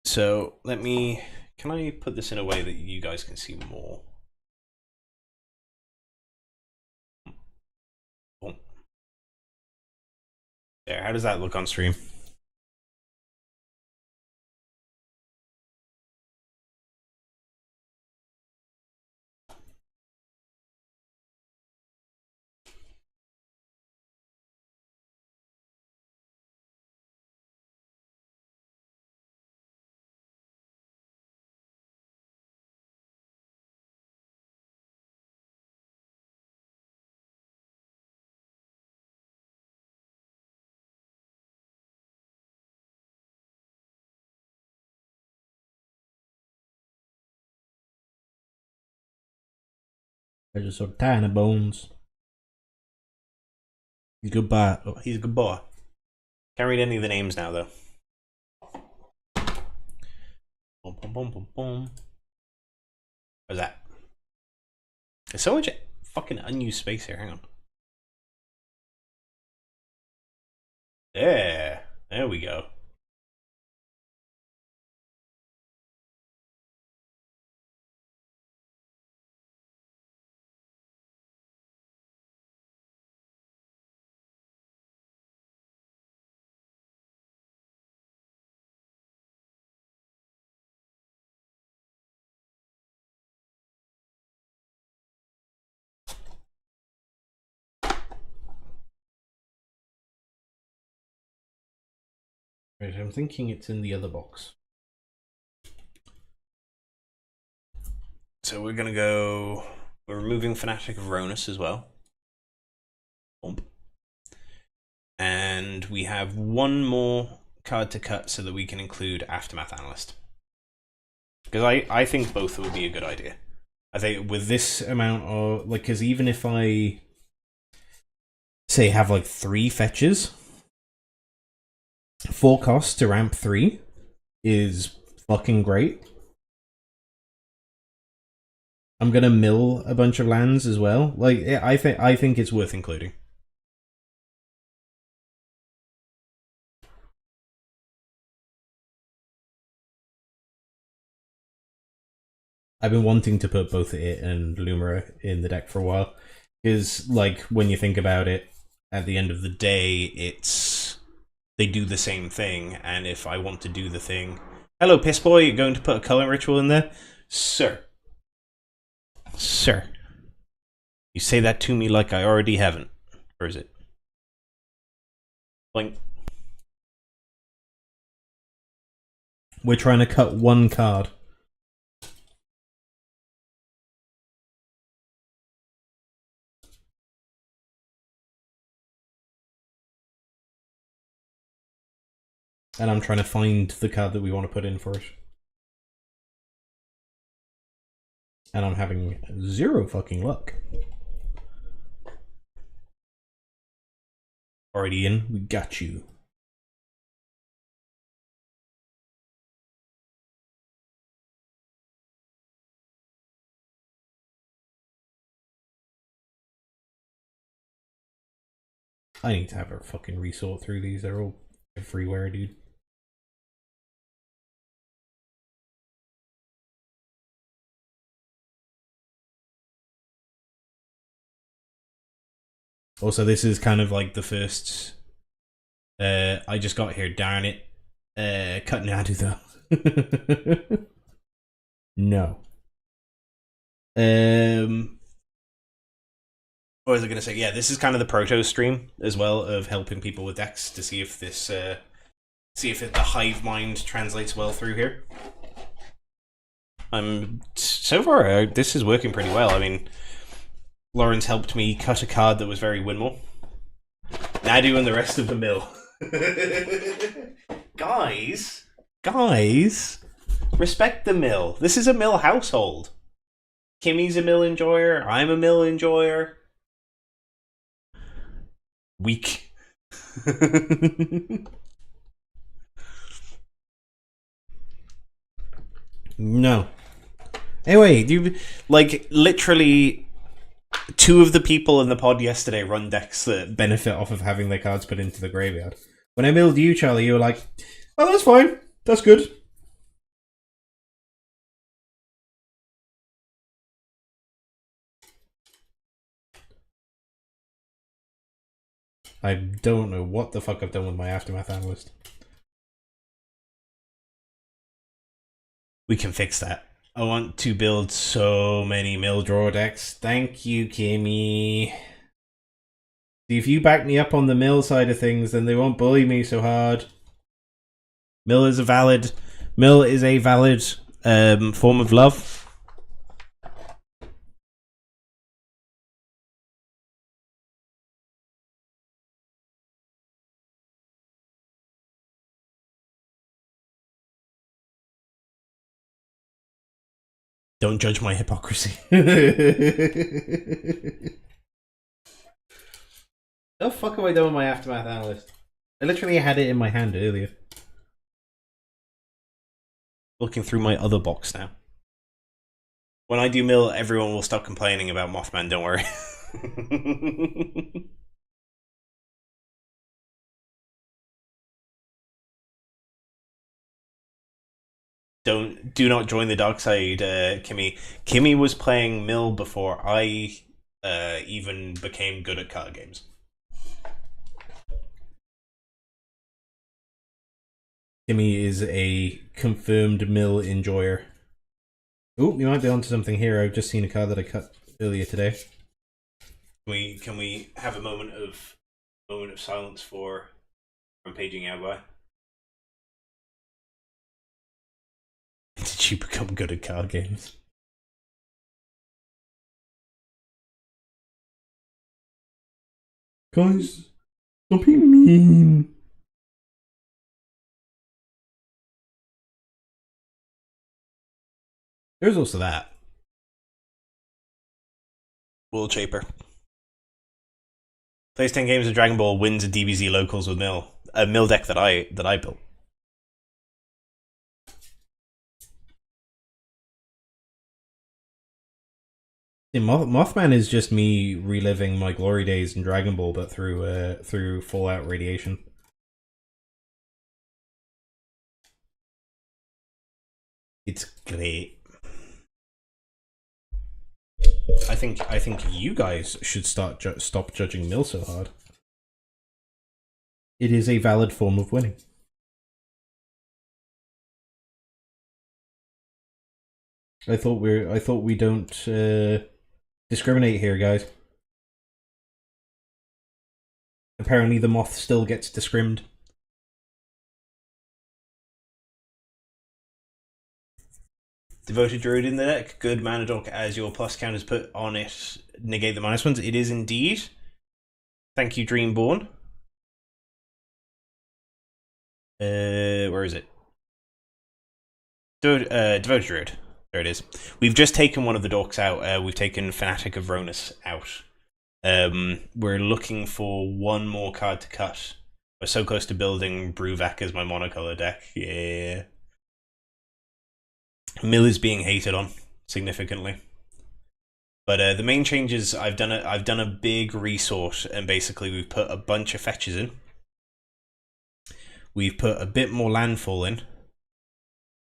So, let me... Can I put this in a way that you guys can see more? Oh. There, how does that look on stream? There's just sort of tiny bones. He's a good boy. Oh, he's a good boy. Can't read any of the names now, though. Boom, boom, boom, boom, boom. What's that? There's so much fucking unused space here. Hang on. There we go. Right, I'm thinking it's in the other box. So we're gonna go... We're removing Fnatic Vronus as well. Boom. And we have one more card to cut so that we can include Aftermath Analyst. Because I think both would be a good idea. I think with this amount of... Like, because even if I... Say have like 3 fetches... 4 costs to ramp 3... is fucking great. I'm gonna mill a bunch of lands as well. Like, I think it's worth including. I've been wanting to put both it and Lumera in the deck for a while. Because, like, when you think about it, at the end of the day, it's... They do the same thing, and if I want to do the thing... Hello, Piss Boy, you're going to put a Culling Ritual in there? Sir. Sir. You say that to me like I already haven't. Or is it? Like... We're trying to cut one card. And I'm trying to find the card that we want to put in for it. And I'm having zero fucking luck. Alright, Ian, we got you. I need to have a fucking resort through these. They're all everywhere, dude. Also, this is kind of like the first... I just got here, darn it. Cutting out though. No. What was I going to say? Yeah, this is kind of the proto stream as well of helping people with decks to see if this... see if the hive mind translates well through here. So far, this is working pretty well. I mean... Lawrence helped me cut a card that was very windmill. Nadu and the rest of the mill. Guys, respect the mill. This is a mill household. Kimmy's a mill enjoyer. I'm a mill enjoyer. Weak. No. Anyway, you like literally. Two of the people in the pod yesterday run decks that benefit off of having their cards put into the graveyard. When I milled you, Charlie, you were like, oh, that's fine. That's good. I don't know what the fuck I've done with my Aftermath Analyst. We can fix that. I want to build so many mill draw decks. Thank you, Kimmy. See, if you back me up on the mill side of things, then they won't bully me so hard. Mill is a valid form of love. Don't judge my hypocrisy. The fuck have I done with my Aftermath Analyst? I literally had it in my hand earlier. Looking through my other box now. When I do mill, everyone will stop complaining about Mothman, don't worry. Do not join the dark side, Kimmy. Kimmy was playing mill before I even became good at card games. Kimmy is a confirmed mill enjoyer. Oh, you might be onto something here. I've just seen a card that I cut earlier today. Can we have a moment of silence for Rampaging Outby? Did you become good at card games? Guys, stop being mean. There's also that. Wool Chaper. Plays 10 games of Dragon Ball, wins a DBZ locals with Mill. A Mill deck that I built. Mothman is just me reliving my glory days in Dragon Ball, but through Fallout radiation. It's great. I think you guys should stop judging Mill so hard. It is a valid form of winning. I thought we don't discriminate here, guys. Apparently, the moth still gets discrimed. Devoted Druid in the deck. Good mana dock as your plus counters put on it negate the minus ones. It is indeed. Thank you, Dreamborn. Where is it? Devoted Druid. There it is. We've just taken one of the dorks out. We've taken Fanatic of Ronus out. We're looking for one more card to cut. We're so close to building Bruvak as my monocolor deck. Yeah. Mill is being hated on significantly. But the main changes, I've done a big resort, and basically we've put a bunch of fetches in. We've put a bit more landfall in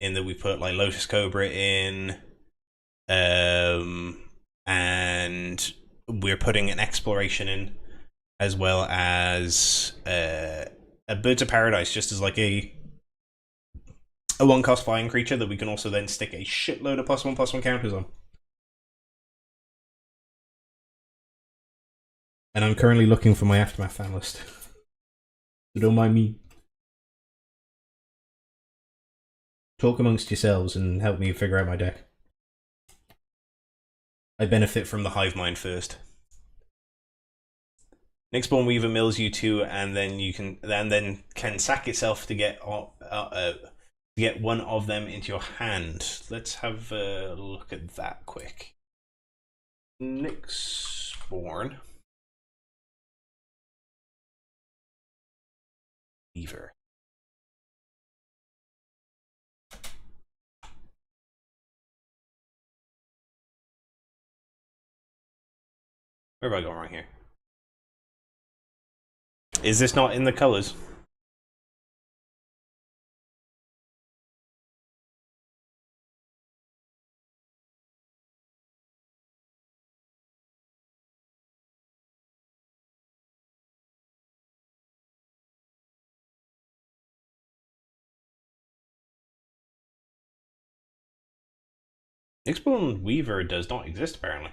that we put like Lotus Cobra in, and we're putting an exploration in, as well as a Birds of Paradise, just as like a 1-cost flying creature that we can also then stick a shitload of +1/+1 counters on. And I'm currently looking for my Aftermath fan list. So don't mind me. Talk amongst yourselves and help me figure out my deck. I benefit from the hive mind first. Nyxborn Weaver mills you two, and then you can sack itself to get one of them into your hand. Let's have a look at that quick. Nyxborn Weaver. Where have I gone wrong here? Is this not in the colors? Nyxborn Weaver does not exist, apparently.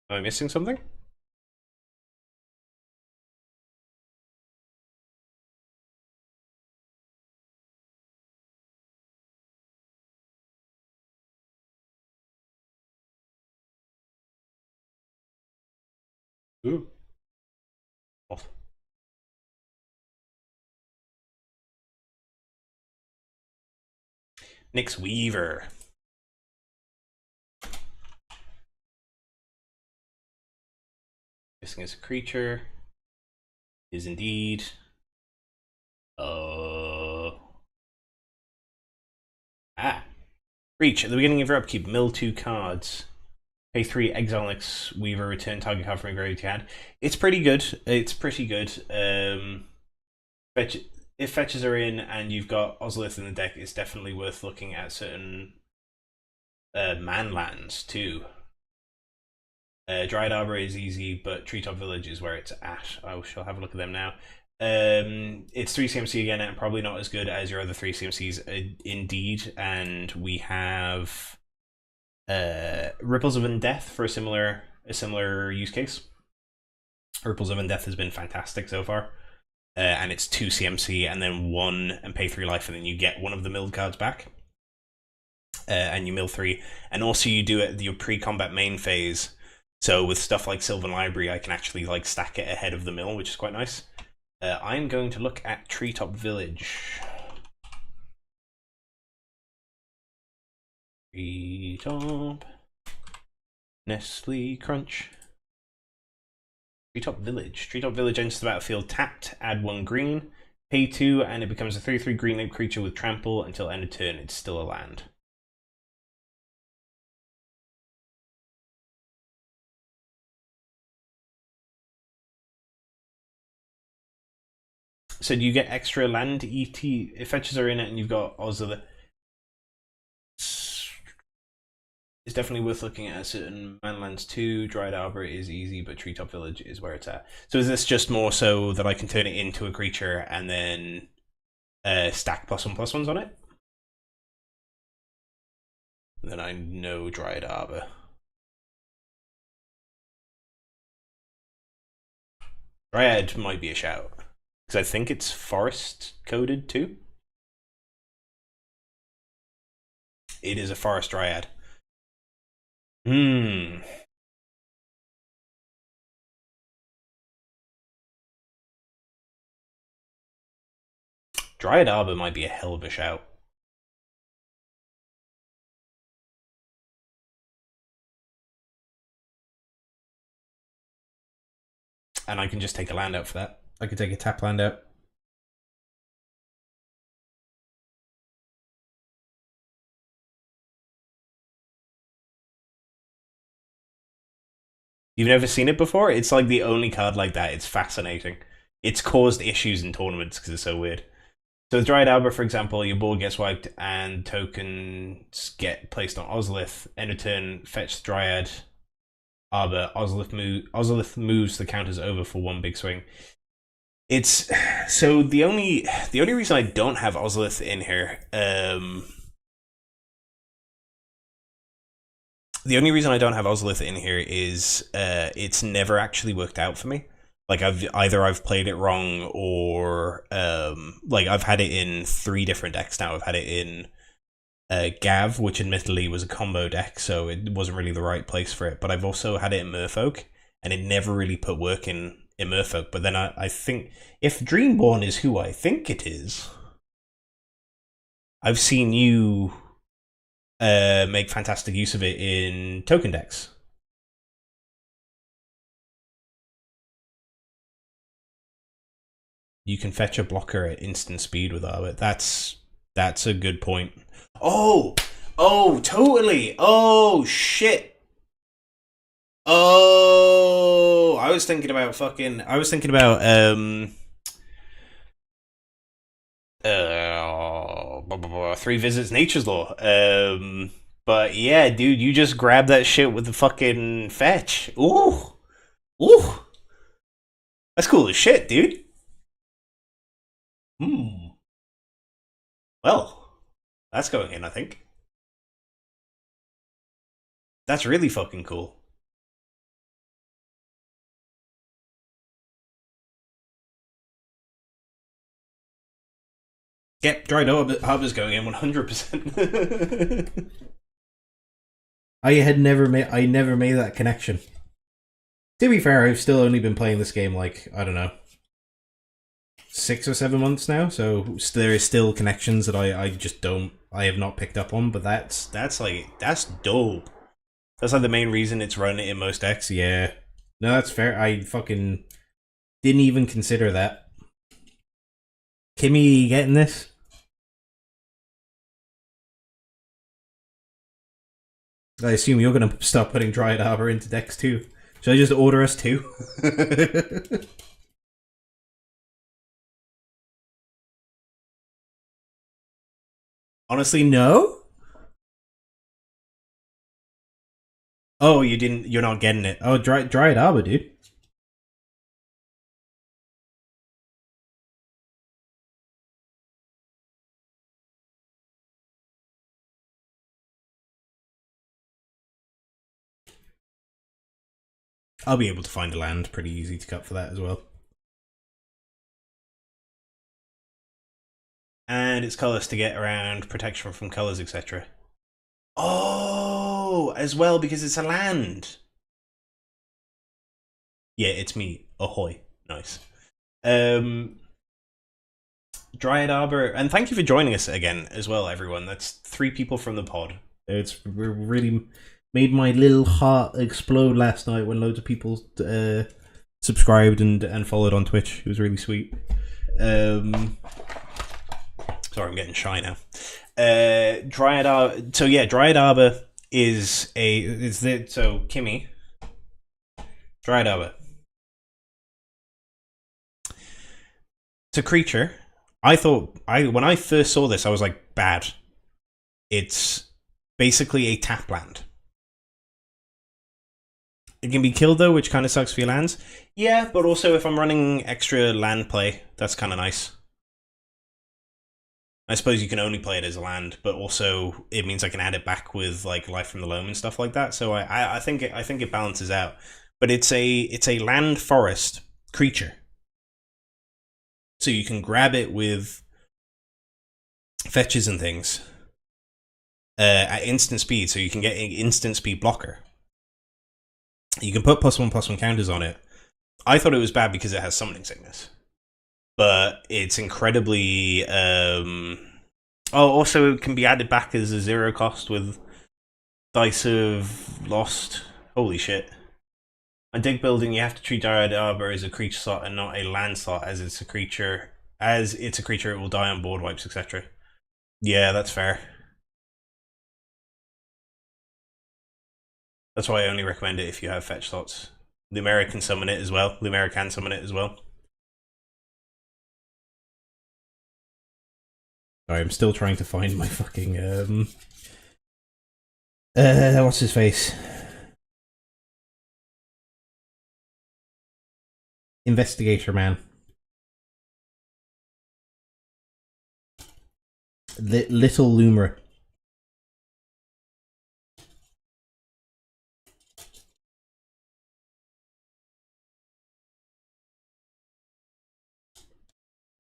Am I missing something? Ooh. Off. Nyx Weaver. Missing as a creature. Is indeed. Reach. At the beginning of your upkeep, mill 2 cards. Pay 3, exile Nyx Weaver, return target card from your graveyard to your hand. It's pretty good. It's pretty good. If fetches are in and you've got Ozolith in the deck, it's definitely worth looking at certain manlands too. Dryad Arbor is easy, but Treetop Village is where it's at. I shall have a look at them now. It's 3 CMC again, and probably not as good as your other 3 CMCs, indeed. And we have Ripples of Undeath for a similar use case. Ripples of Undeath has been fantastic so far. And it's 2 CMC and then 1 and pay 3 life, and then you get one of the milled cards back. And you mill 3. And also you do it your pre-combat main phase. So with stuff like Sylvan Library, I can actually like stack it ahead of the mill, which is quite nice. I'm going to look at Treetop Village. Treetop. Nestle Crunch. Treetop Village. Treetop Village enters the battlefield tapped, add 1 green. Pay 2, and it becomes a 3/3 green creature with trample until end of turn. It's still a land. So do you get extra land? If fetches are in it and you've got Ozil, it's definitely worth looking at. Certain Manlands 2, Dryad Arbor is easy, but Treetop Village is where it's at. So is this just more so that I can turn it into a creature and then stack +1/+1s on it? Then I know Dryad Arbor. Dryad might be a shout. Because I think it's forest coded too. It is a forest Dryad. Dryad Arbor might be a hell of a shout. And I can just take a land out for that. I could take a tap land out. You've never seen it before? It's like the only card like that. It's fascinating. It's caused issues in tournaments because it's so weird. So with Dryad Arbor, for example, your board gets wiped and tokens get placed on Ozolith. End of turn, fetch Dryad Arbor. Ozolith moves the counters over for one big swing. It's so the only reason I don't have Ozolith in here, the only reason I don't have Ozolith in here is it's never actually worked out for me. Like I've played it wrong, or like I've had it in 3 different decks now. I've had it in Gav, which admittedly was a combo deck, so it wasn't really the right place for it. But I've also had it in Merfolk, and it never really put work in Merfolk. But then I think if Dreamborn is who I think it is, I've seen you make fantastic use of it in token decks. You can fetch a blocker at instant speed with Arbor. That's a good point. Oh, totally. Oh, shit. Oh, I was thinking about 3 visits Nature's Law. But yeah, dude, you just grab that shit with the fucking fetch. Ooh. That's cool as shit, dude. Well, that's going in, I think. That's really fucking cool. Yep, Dryad Harbor's going in 100%. I never made that connection. To be fair, I've still only been playing this game like, I don't know, 6 or 7 months now, so there is still connections that I have not picked up on, but that's dope. That's like the main reason it's run in most decks. Yeah. No, that's fair. I fucking didn't even consider that. Kimmy getting this? I assume you're going to start putting Dryad Arbor into decks too. Should I just order us 2? Honestly, no? Oh, you're not getting it. Oh, Dryad Arbor, dude. I'll be able to find a land pretty easy to cut for that as well. And it's colors to get around protection from colors, etc. Oh, as well, because it's a land. Yeah, it's me. Ahoy. Nice. Dryad Arbor, and thank you for joining us again as well, everyone. That's 3 people from the pod. It's really made my little heart explode last night when loads of people subscribed and followed on Twitch. It was really sweet. Sorry, I'm getting shy now. Dryad Arbor. So yeah, Dryad Arbor is so Kimmy. Dryad Arbor. It's a creature. When I first saw this, I was like, bad. It's basically a tap land. It can be killed though, which kind of sucks for your lands. Yeah, but also if I'm running extra land play, that's kind of nice. I suppose you can only play it as a land, but also it means I can add it back with like Life from the Loam and stuff like that. So I think it balances out. But it's a land forest creature, so you can grab it with fetches and things at instant speed. So you can get an instant speed blocker. You can put +1/+1 counters on it. I thought it was bad because it has summoning sickness, but it's incredibly. Also it can be added back as a 0 cost with Dice of Lost. Holy shit! On deck building, you have to treat Dryad Arbor as a creature slot and not a land slot, as it's a creature. As it's a creature, it will die on board wipes, etc. Yeah, that's fair. That's why I only recommend it if you have fetch slots. Lumera can summon it as well. Lumera can summon it as well. Sorry, I'm still trying to find my fucking what's his face? Investigator man. Little Lumera.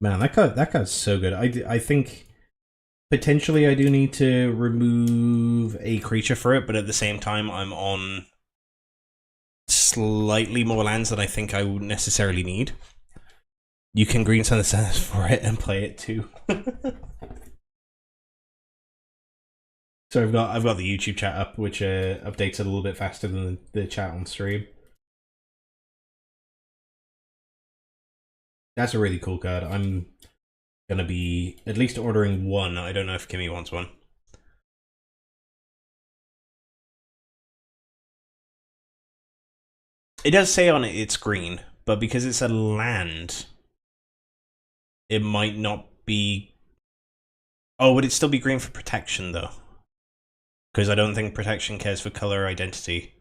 Man, that card's so good. I think potentially I do need to remove a creature for it, but at the same time I'm on slightly more lands than I think I would necessarily need. You can green sun the sands for it and play it too. So I've got the YouTube chat up, which updates it a little bit faster than the chat on stream. That's a really cool card. I'm gonna be at least ordering one. I don't know if Kimmy wants one. It does say on it it's green, but because it's a land, it might not be. Oh, would it still be green for protection though? Because I don't think protection cares for color identity.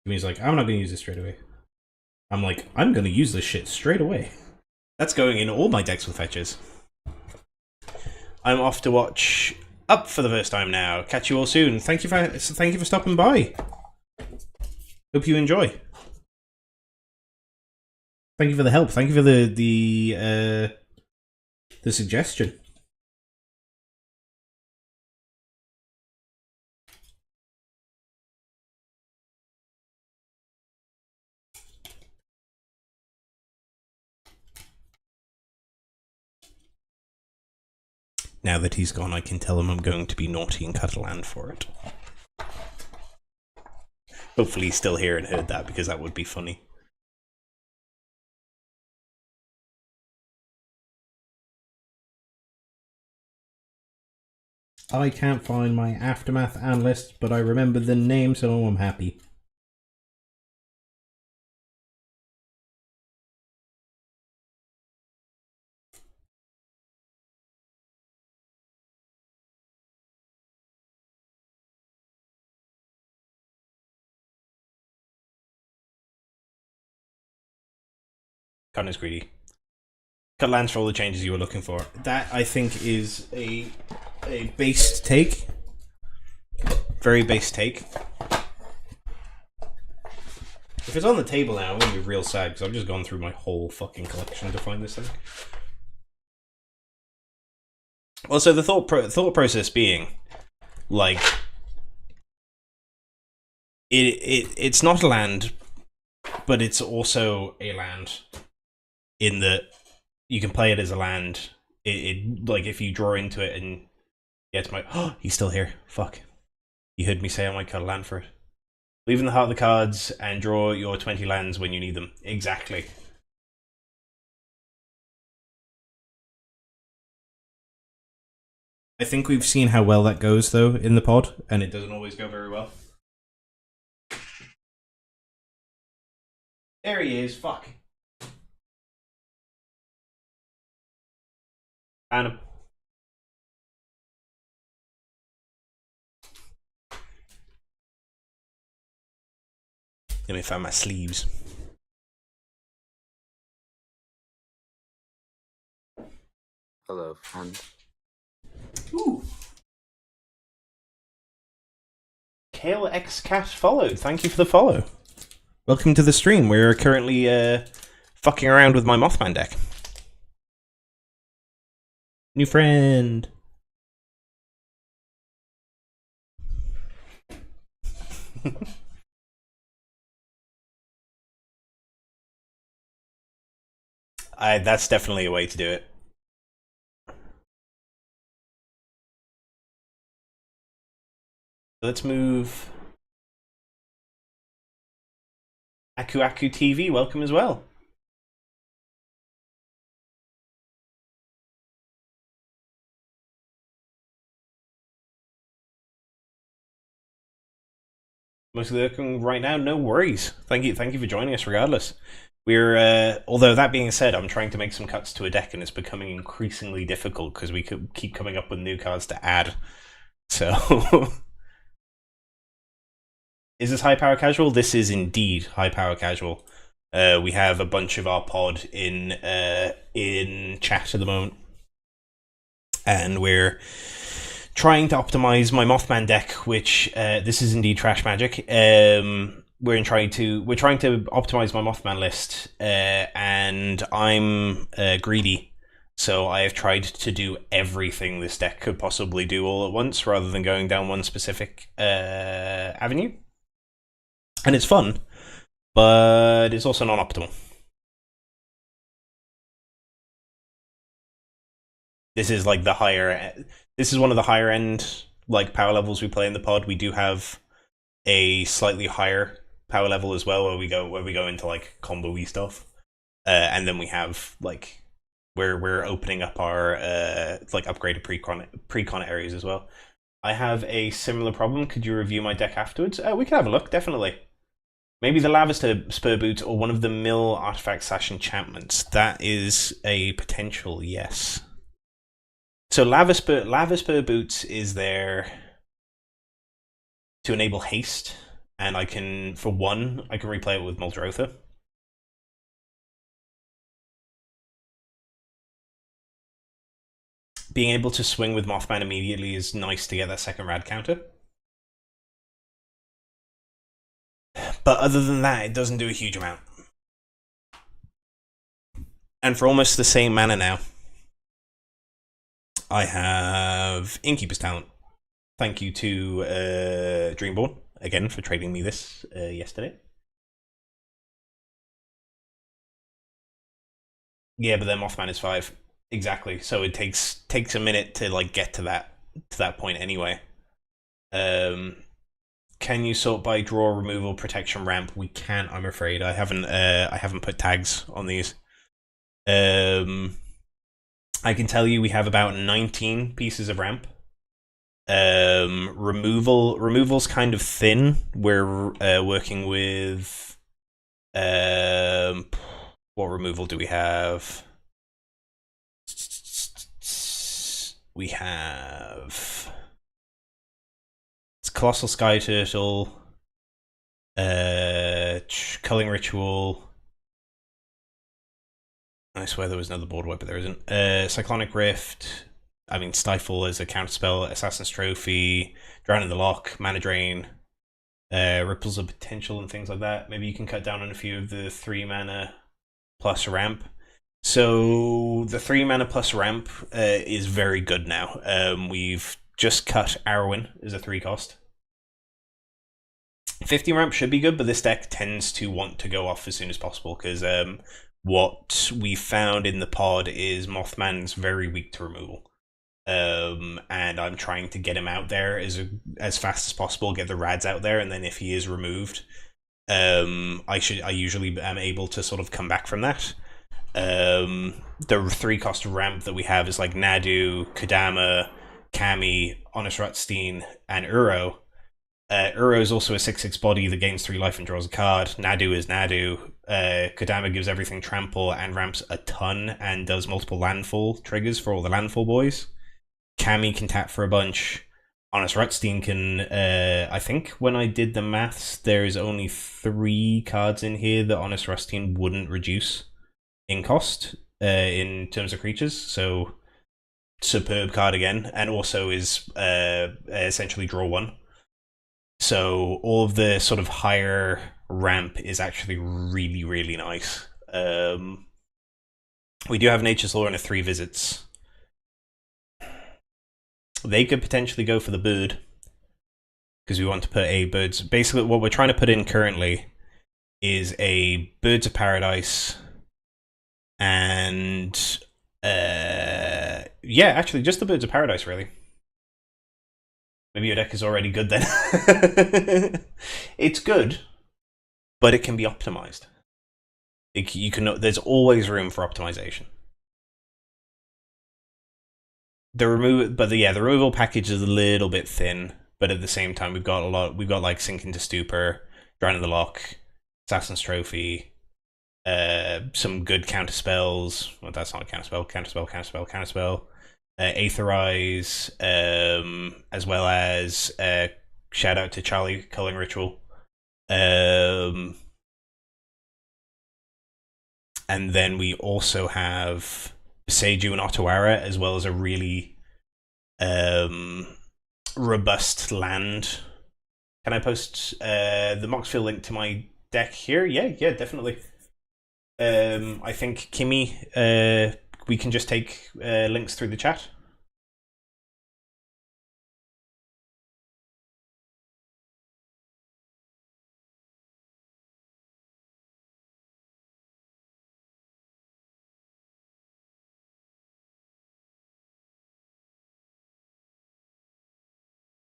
Kimmy's like, I'm not gonna use this straight away. I'm like, I'm gonna use this shit straight away. That's going in all my decks with fetches. I'm off to watch Up for the first time now. Catch you all soon. Thank you for stopping by. Hope you enjoy. Thank you for the help. Thank you for the suggestion. Now that he's gone, I can tell him I'm going to be naughty and cut a land for it. Hopefully he's still here and heard that, because that would be funny. I can't find my Aftermath analyst, but I remember the name, so I'm happy. Kinda greedy. Cut lands for all the changes you were looking for. That, I think, is a based take. Very base take. If it's on the table now, I'm going to be real sad, because I've just gone through my whole fucking collection to find this thing. Also, the thought process being, like, it's not a land, but it's also a land, in that you can play it as a land. It like, if you draw into it and get my... Oh, he's still here. Fuck. You heard me say I might cut a land for it. Leave in the heart of the cards and draw your 20 lands when you need them. Exactly. I think we've seen how well that goes, though, in the pod, and it doesn't always go very well. There he is, fuck. Found him. Let me find my sleeves. Hello, friend. Ooh. Kale X Cat followed. Thank you for the follow. Welcome to the stream. We're currently fucking around with my Mothman deck. New friend. That's definitely a way to do it. Let's move. Aku Aku TV, welcome as well. Mostly looking right now, no worries. Thank you for joining us regardless. We're although that being said, I'm trying to make some cuts to a deck and it's becoming increasingly difficult because we could keep coming up with new cards to add. So is this high power casual? This is indeed high power casual. We have a bunch of our pod in chat at the moment, and we're trying to optimize my Mothman deck, which this is indeed trash magic. We're trying to optimize my Mothman list, and I'm greedy, so I have tried to do everything this deck could possibly do all at once, rather than going down one specific avenue. And it's fun, but it's also non-optimal. This is like the higher. This is one of the higher end like power levels we play in the pod. We do have a slightly higher power level as well, where we go into like combo-y stuff, and then we have like we're opening up our like upgraded precon areas as well. I have a similar problem. Could you review my deck afterwards? We can have a look, definitely. Maybe the Lava Spur Boot or one of the Mill Artifact / Enchantments. That is a potential yes. So Lava Spur Boots is there to enable haste, and I can, for one, I can replay it with Muldrotha. Being able to swing with Mothman immediately is nice to get that second rad counter. But other than that, it doesn't do a huge amount. And for almost the same mana now, I have Innkeeper's Talent. Thank you to Dreamborn, again, for trading me this yesterday. Yeah, but then Mothman is 5. Exactly. So it takes a minute to like get to that point anyway. Can you sort by draw, removal, protection, ramp? We can't, I'm afraid. I haven't put tags on these. I can tell you we have about 19 pieces of ramp. Removal's kind of thin. We're working with what removal do we have? We have it's Colossal Sky Turtle, Culling Ritual. I swear there was another board wipe, but there isn't. Cyclonic Rift. I mean, Stifle as a counterspell. Assassin's Trophy. Drown in the Lock. Mana Drain. Ripples of Potential and things like that. Maybe you can cut down on a few of the 3 mana plus ramp. So the 3 mana plus ramp is very good now. We've just cut Arwen as a 3 cost. 50 ramp should be good, but this deck tends to want to go off as soon as possible because what we found in the pod is Mothman's very weak to removal. And I'm trying to get him out there as fast as possible, get the rads out there, and then if he is removed, I usually am able to sort of come back from that. The 3 cost ramp that we have is like Nadu, Kodama, Kami, Honest Rutstein, and Uro. Uro is also a 6/6 body that gains 3 life and draws a card. Nadu is Nadu. Kodama gives everything trample and ramps a ton and does multiple landfall triggers for all the landfall boys. Kami can tap for a bunch. Honest Rutstein can, I think when I did the maths, there's only 3 cards in here that Honest Rutstein wouldn't reduce in cost in terms of creatures. So, superb card again, and also is essentially draw 1. So, all of the sort of higher ramp is actually really, really nice. We do have Nature's Law and a 3 visits. They could potentially go for the bird, because we want to put a birds. Basically, what we're trying to put in currently is a Birds of Paradise, and yeah, actually, just the Birds of Paradise, really. Maybe your deck is already good then. It's good, but it can be optimized. You can. There's always room for optimization. The removal package is a little bit thin, but at the same time we've got a lot. We've got like Sink into Stupor, Drown in the Loch, Assassin's Trophy, some good counter spells. Well, that's not a counterspell. Aetherize, as well as shout out to Charlie Culling Ritual. And then we also have Seiju and Otawara, as well as a really robust land. Can I post the Moxfield link to my deck here? Yeah, definitely. I think Kimmy, we can just take links through the chat.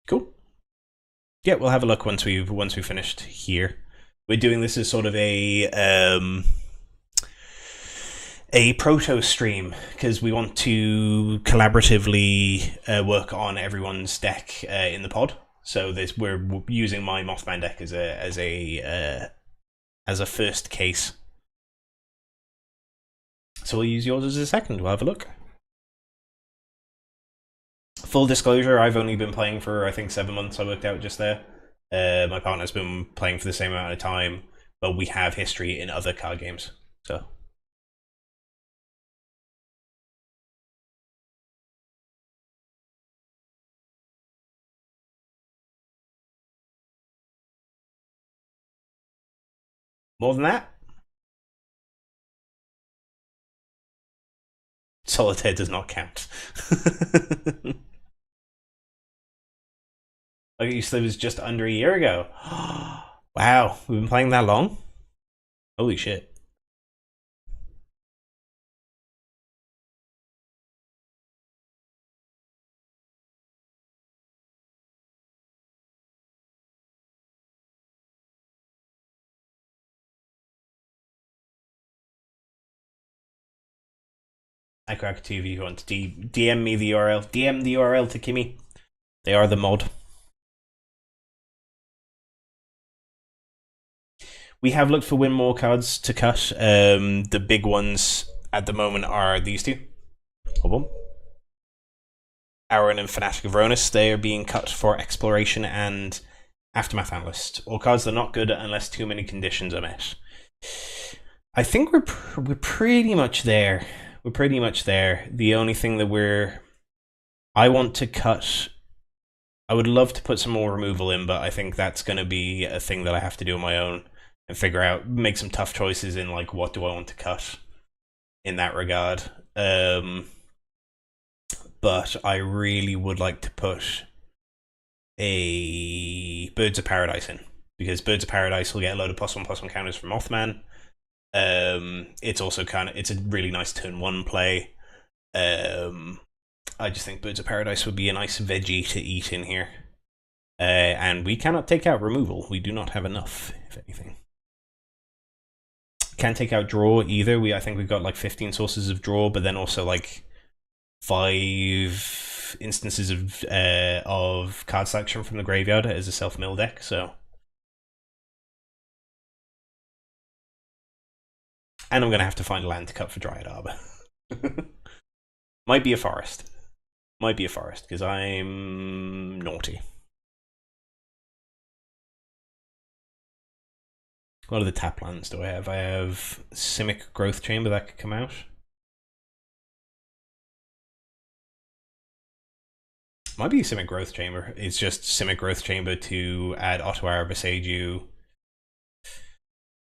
Cool. Yeah, we'll have a look once we've finished here. We're doing this as sort of a proto stream because we want to collaboratively work on everyone's deck in the pod. So we're using my Mothman deck as a first case. So we'll use yours as a second. We'll have a look. Full disclosure, I've only been playing for, I think, 7 months. I worked out just there. My partner's been playing for the same amount of time, but we have history in other card games. So. More than that? Solitaire does not count. Like you said, it was just under a year ago. Wow, we've been playing that long? Holy shit. iCracker TV, if you want to DM me the URL. DM the URL to Kimmy. They are the mod. We have looked for win more cards to cut. The big ones at the moment are these two. Aaron and Fanatic of Ronus. They are being cut for Exploration and Aftermath Analyst. All cards are not good unless too many conditions are met. I think we're pretty much there. We're pretty much there. The only thing that I want to cut. I would love to put some more removal in, but I think that's going to be a thing that I have to do on my own and figure out, make some tough choices in like what do I want to cut in that regard. But I really would like to put a Birds of Paradise in, because Birds of Paradise will get a load of +1/+1 counters from Mothman. It's also it's a really nice turn 1 play. I just think Birds of Paradise would be a nice veggie to eat in here. And we cannot take out removal. We do not have enough, if anything. Can't take out draw either. I think we've got like 15 sources of draw, but then also like 5 of instances of card selection from the graveyard as a self-mill deck, so... And I'm going to have to find a land to cut for Dryad Arbor. Might be a forest. Might be a forest, because I'm naughty. What are the tap lands do I have? I have Simic Growth Chamber that could come out. Might be Simic Growth Chamber. It's just Simic Growth Chamber to add Ottawa, Beseiju,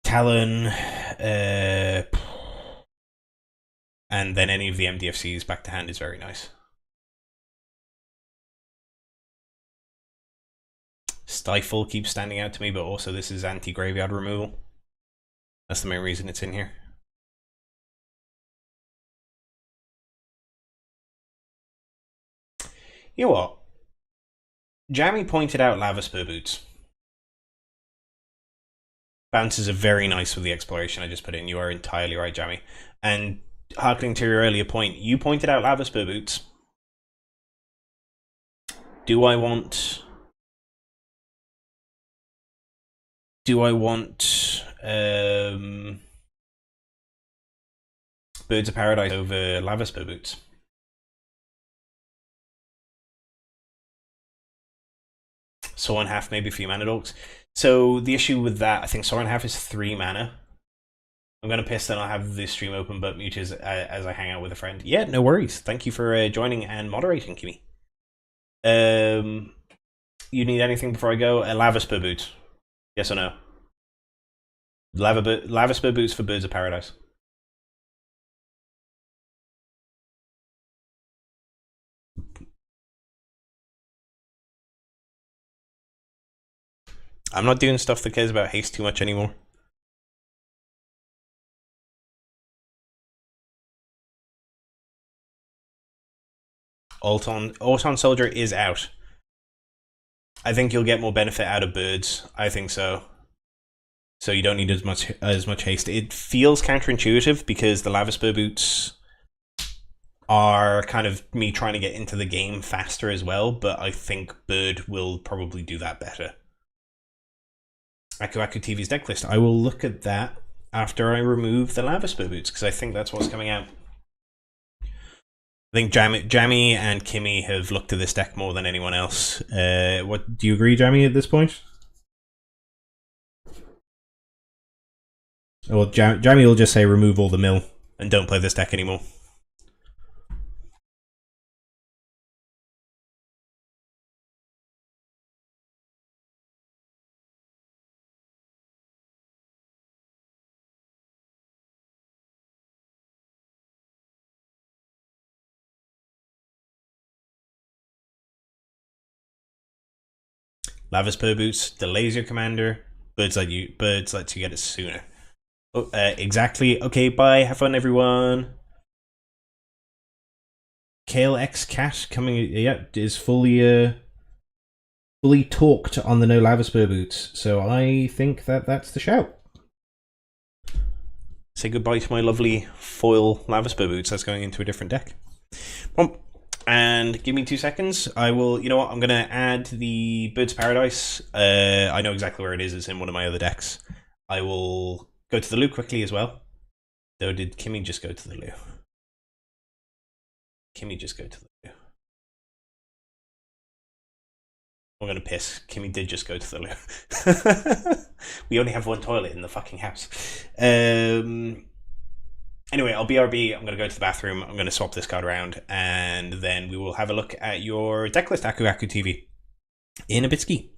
Talon, and then any of the MDFCs back to hand is very nice. Stifle keeps standing out to me, but also this is anti-graveyard removal. That's the main reason it's in here. You know what? Jammy pointed out Lava Spur Boots. Bounces are very nice with the exploration I just put in. You are entirely right, Jammy. And harkening to your earlier point, you pointed out Lava Spur Boots. Do I want Birds of Paradise over Lava Spur Boots? Soren Half maybe for your mana dorks. So the issue with that, I think Soren Half is 3 mana. I'm gonna piss, then I'll have the stream open but mute as I hang out with a friend. Yeah, no worries. Thank you for joining and moderating, Kimmy. You need anything before I go? A Lava Spur Boot. Yes or no? Lava Spur Boots for Birds of Paradise. I'm not doing stuff that cares about haste too much anymore. Auton Soldier is out. I think you'll get more benefit out of birds. I think so. So you don't need as much haste. It feels counterintuitive because the Lava Spur Boots are kind of me trying to get into the game faster as well, but I think Bird will probably do that better. Aku Aku TV's deck list. I will look at that after I remove the Lava Spur Boots, because I think that's what's coming out. I think Jammy and Kimmy have looked at this deck more than anyone else. What do you agree, Jammy, at this point? Well, Jammy will just say remove all the mill and don't play this deck anymore. Lava Spur Boots delays your commander. Birds lets you get it sooner. Oh, exactly. Okay, bye. Have fun, everyone. Kale X Cat coming. Yeah, is fully talked on the no Lava Spur Boots. So I think that's the shout. Say goodbye to my lovely foil Lava Spur Boots. That's going into a different deck. And give me 2 seconds. I will. You know what? I'm going to add the Birds of Paradise. I know exactly where it is. It's in one of my other decks. I will go to the loo quickly as well. Though, did Kimmy just go to the loo? Kimmy just go to the loo. I'm going to piss. Kimmy did just go to the loo. We only have one toilet in the fucking house. Anyway, I'll BRB. I'm going to go to the bathroom. I'm going to swap this card around, and then we will have a look at your deck list, Aku Aku TV, in a bit ski.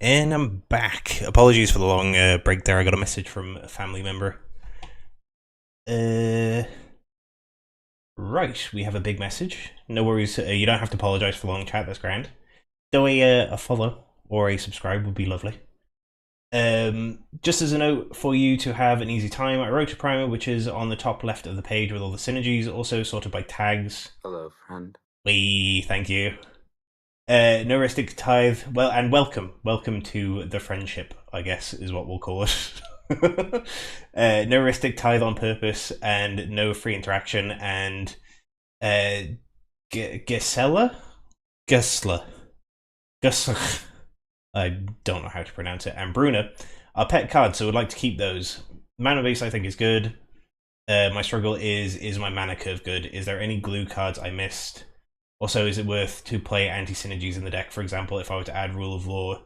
And I'm back. Apologies for the long break there. I got a message from a family member. Right, we have a big message. No worries, you don't have to apologise for the long chat, that's grand. Though a follow or a subscribe would be lovely. Just as a note for you to have an easy time, I wrote a primer which is on the top left of the page with all the synergies, also sorted by tags. Hello, friend. Thank you. Neuristic Tithe, well, and welcome to the friendship, I guess is what we'll call it. Neuristic Tithe on purpose and no free interaction, and Gessler, I don't know how to pronounce it, and Bruna are pet cards, so we'd like to keep those. Mana base I think is good. My struggle is my mana curve good? Is there any glue cards I missed? Also, is it worth to play anti-synergies in the deck? For example, if I were to add Rule of Law,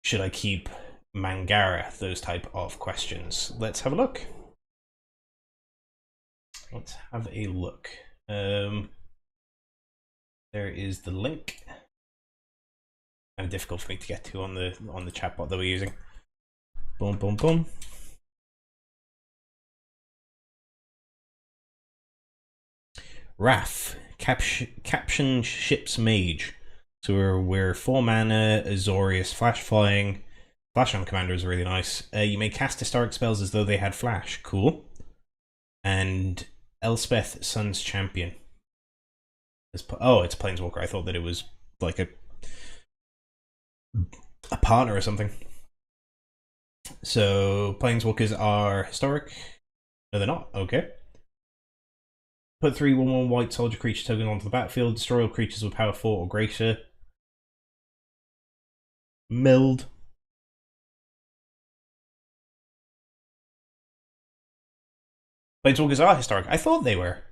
should I keep Mangara? Those type of questions. Let's have a look. There is the link. Kind of difficult for me to get to on the chat bot that we're using. Boom, boom, boom. Raf, caption ship's mage. So we're 4 mana, Azorius, flash flying. Flash on commander is really nice. You may cast historic spells as though they had flash. Cool. And Elspeth, Sun's champion. It's a planeswalker. I thought that it was like a partner or something. So planeswalkers are historic. No, they're not. Okay. Put 3/1/1 white soldier creature token onto the battlefield. Destroy all creatures with power 4 or greater. Milled. Planeswalkers are historic. I thought they were.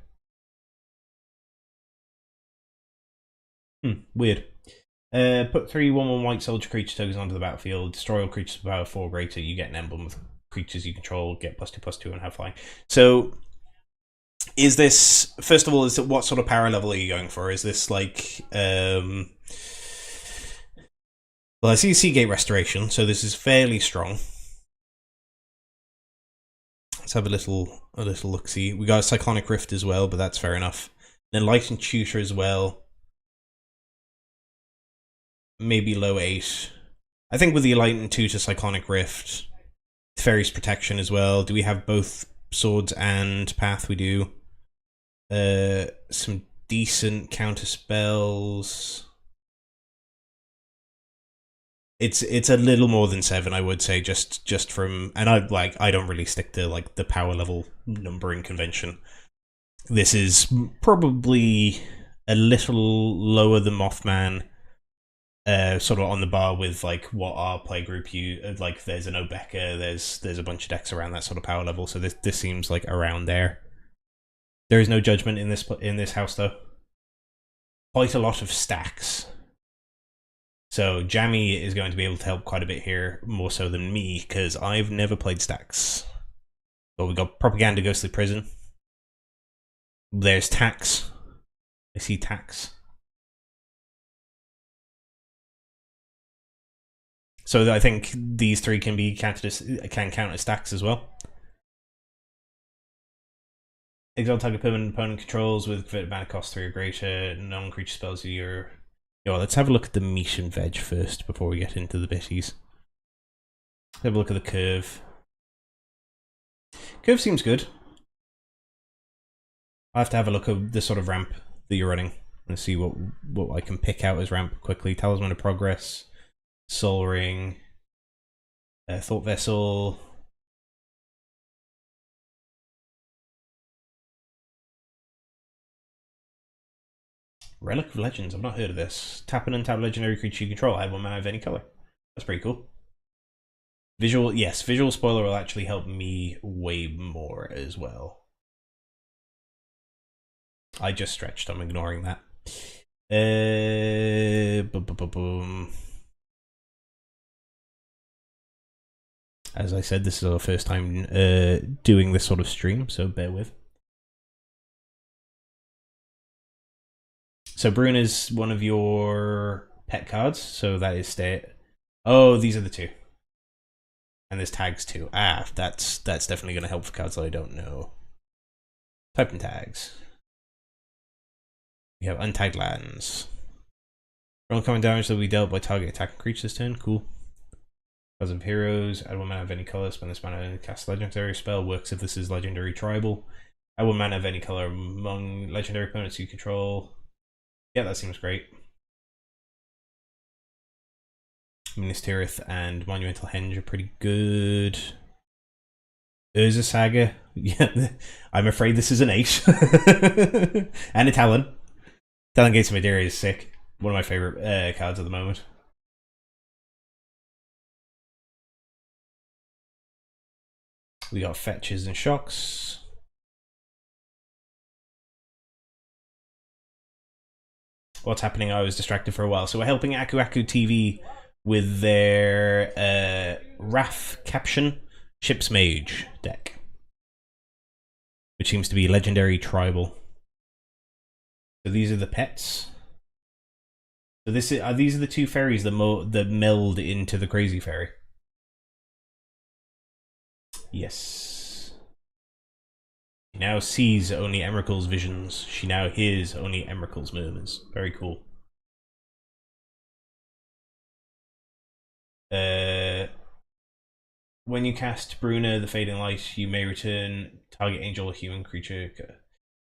Weird. Put 3/1/1 white soldier creature tokens onto the battlefield. Destroy all creatures with power 4 or greater. You get an emblem with creatures you control. Get +2/+2 and have flying. So, is this, first of all, what sort of power level are you going for? Is this like well, I see Seagate Restoration, so this is fairly strong. Let's have a little look see. We got a Cyclonic Rift as well, but that's fair enough. Then Enlightened Tutor as well. Maybe low 8. I think with the Enlightened Tutor, Cyclonic Rift, Fairy's Protection as well. Do we have both Swords and Path? We do. Some decent counter spells. It's a little more than 7, I would say, just from, and I don't really stick to like the power level numbering convention. This is probably a little lower than Mothman, sort of on the bar with like what our playgroup like. There's an Obeka, there's a bunch of decks around that sort of power level, so this seems like around there. There is no judgment in this house though. Quite a lot of stacks. So Jammy is going to be able to help quite a bit here, more so than me, because I've never played stacks. But we've got Propaganda, Ghostly Prison. There's Tax. I see Tax. So I think these 3 can be count as stacks as well. Exile target permanent opponent controls with converted mana cost 3 or greater. Non-creature spells your... Yo, let's have a look at the meat and veg first before we get into the bitties. Let's have a look at the curve. Curve seems good. I have to have a look at the sort of ramp that you're running and see what I can pick out as ramp quickly. Talisman of Progress, Soul Ring, Thought Vessel. Relic of Legends, I've not heard of this. Tap and untap legendary creature you control. Add 1 mana of any color. That's pretty cool. Visual, yes, Visual Spoiler will actually help me way more as well. I just stretched, I'm ignoring that. As I said, this is our first time doing this sort of stream, so bear with. So Brune is one of your pet cards, so that is Oh, these are the two. And there's tags too. Ah, that's definitely going to help for cards that I don't know. Type in tags. We have untagged lands. Roll common damage that will be dealt by target attacking creatures this turn. Cool. Cards of heroes. Add 1 mana of any color. Spend this mana to cast legendary spell. Works if this is legendary tribal. Add 1 mana of any color among legendary opponents you control. Yeah, that seems great. Minas Tirith and Monumental Henge are pretty good. Urza Saga. Yeah, I'm afraid this is an 8. And a Talon. Talon Gates of Madeira is sick. One of my favorite cards at the moment. We got fetches and shocks. What's happening? I was distracted for a while. So we're helping Aku Aku TV with their Wrath Caption Ship's Mage deck, which seems to be legendary tribal. So these are the pets. So these are the two fairies that meld into the crazy fairy. Yes. She now sees only Emrakul's visions. She now hears only Emrakul's murmurs. Very cool. When you cast Bruna, the Fading Light, you may return target angel or human creature.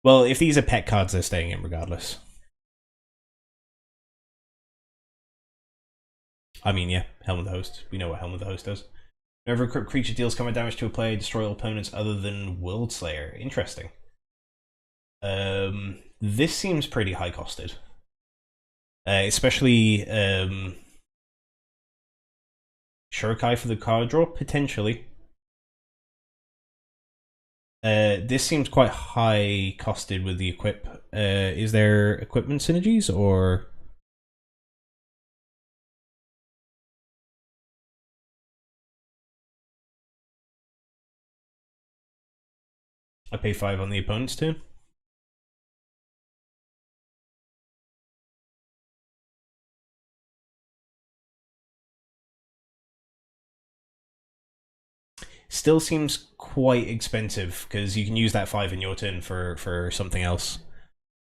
Well, if these are pet cards, they're staying in regardless. I mean, yeah, Helm of the Host. We know what Helm of the Host does. Whenever a creature deals combat damage to a player, destroy all opponents other than World Slayer. Interesting. This seems pretty high costed. Especially Shurikai for the card draw, potentially. This seems quite high costed with the equip. Is there equipment synergies or? I pay 5 on the opponent's turn. Still seems quite expensive because you can use that 5 in your turn for something else.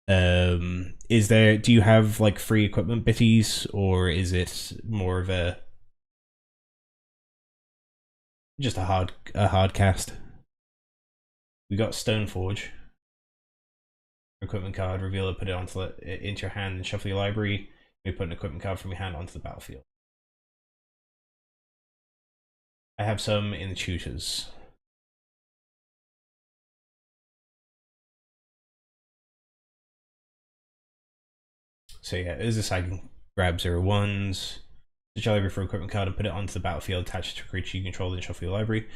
Do you have like free equipment bitties, or is it more of a just a hard cast? We got Stoneforge. Equipment card, reveal it, put it into your hand, and shuffle your library. You put an equipment card from your hand onto the battlefield. I have some in the tutors. So yeah, Urzasag grab 0/1s. Search your library for equipment card and put it onto the battlefield, attach it to a creature you control, then shuffle your library.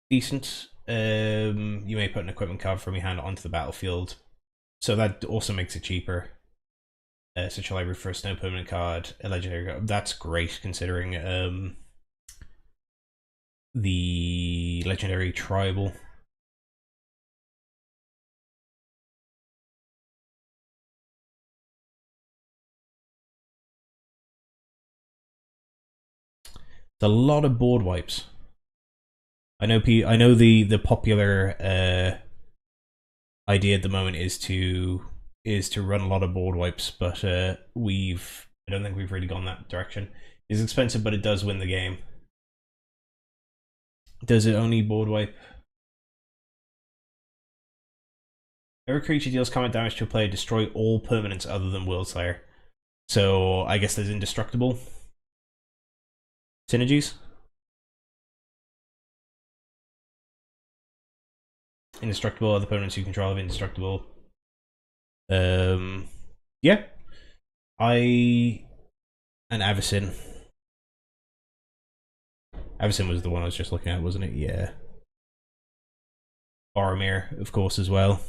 Decent. You may put an equipment card from your hand onto the battlefield. So that also makes it cheaper. Search your library for a snow permanent card, a legendary card. That's great considering the legendary tribal. It's a lot of board wipes. I know the popular idea at the moment is to run a lot of board wipes, but I don't think we've really gone that direction. It's expensive, but it does win the game. Does it only board wipe? Every creature deals combat damage to a player, destroy all permanents other than World Slayer. So I guess there's indestructible synergies. Indestructible, other opponents you control have indestructible. Yeah. And Avacyn. Avacyn was the one I was just looking at, wasn't it? Yeah. Boromir, of course, as well.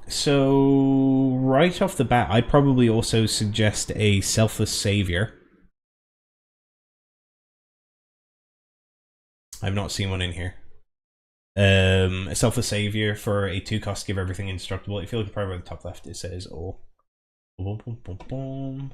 So right off the bat, I'd probably also suggest a Selfless Savior. I've not seen one in here. A Selfless Savior for a 2-cost, give everything indestructible. If you look at probably at the top left, it says all. Boom, boom, boom, boom.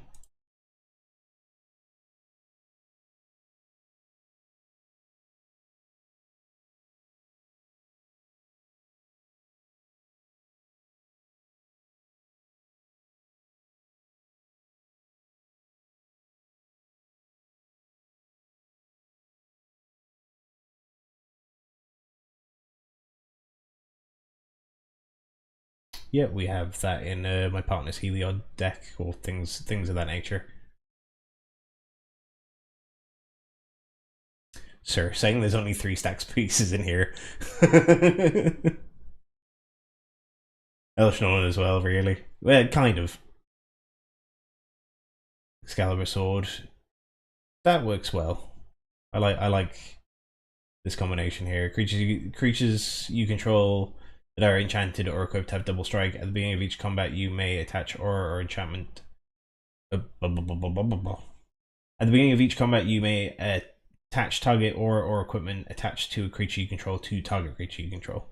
yeah, we have that in my partner's Heliod deck, or things of that nature. Sir, saying there's only 3 stacks pieces in here. Elshnorn as well, really. Well, kind of. Excalibur Sword. That works well. I like this combination here. Creatures you control that are enchanted or equipped have double strike. At the beginning of each combat, you may attach aura or enchantment. At the beginning of each combat, you may attach target aura or equipment attached to a creature you control to target creature you control.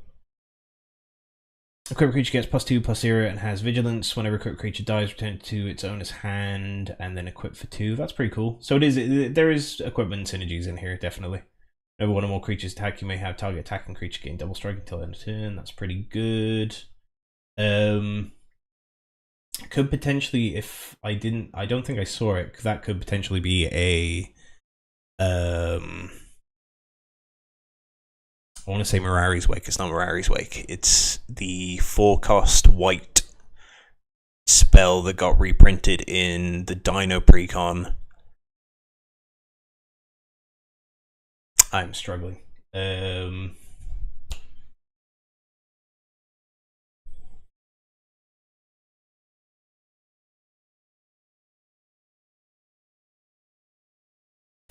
Equipped creature gets +2/+0 and has vigilance. Whenever equipped creature dies, return it to its owner's hand and then equip for 2. That's pretty cool. So there is equipment synergies in here, definitely. Whenever one or more creatures attack, you may have target attacking creature gain double strike until end of turn. That's pretty good. Could potentially, if I don't think I saw it. That could potentially be a I want to say Mirari's Wake. It's not Mirari's Wake. It's the 4-cost white spell that got reprinted in the Dino Precon. I'm struggling.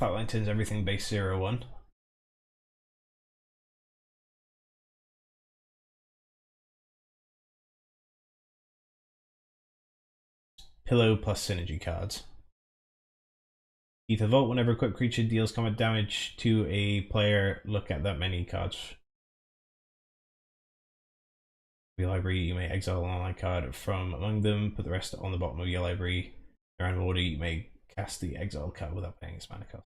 Flatline turns everything base 0/1. Pillow plus synergy cards. Ether Vault, whenever equipped creature deals combat damage to a player, look at that many cards. Your library, you may exile an online card from among them, put the rest on the bottom of your library. In random order, you may cast the exiled card without paying its mana cost.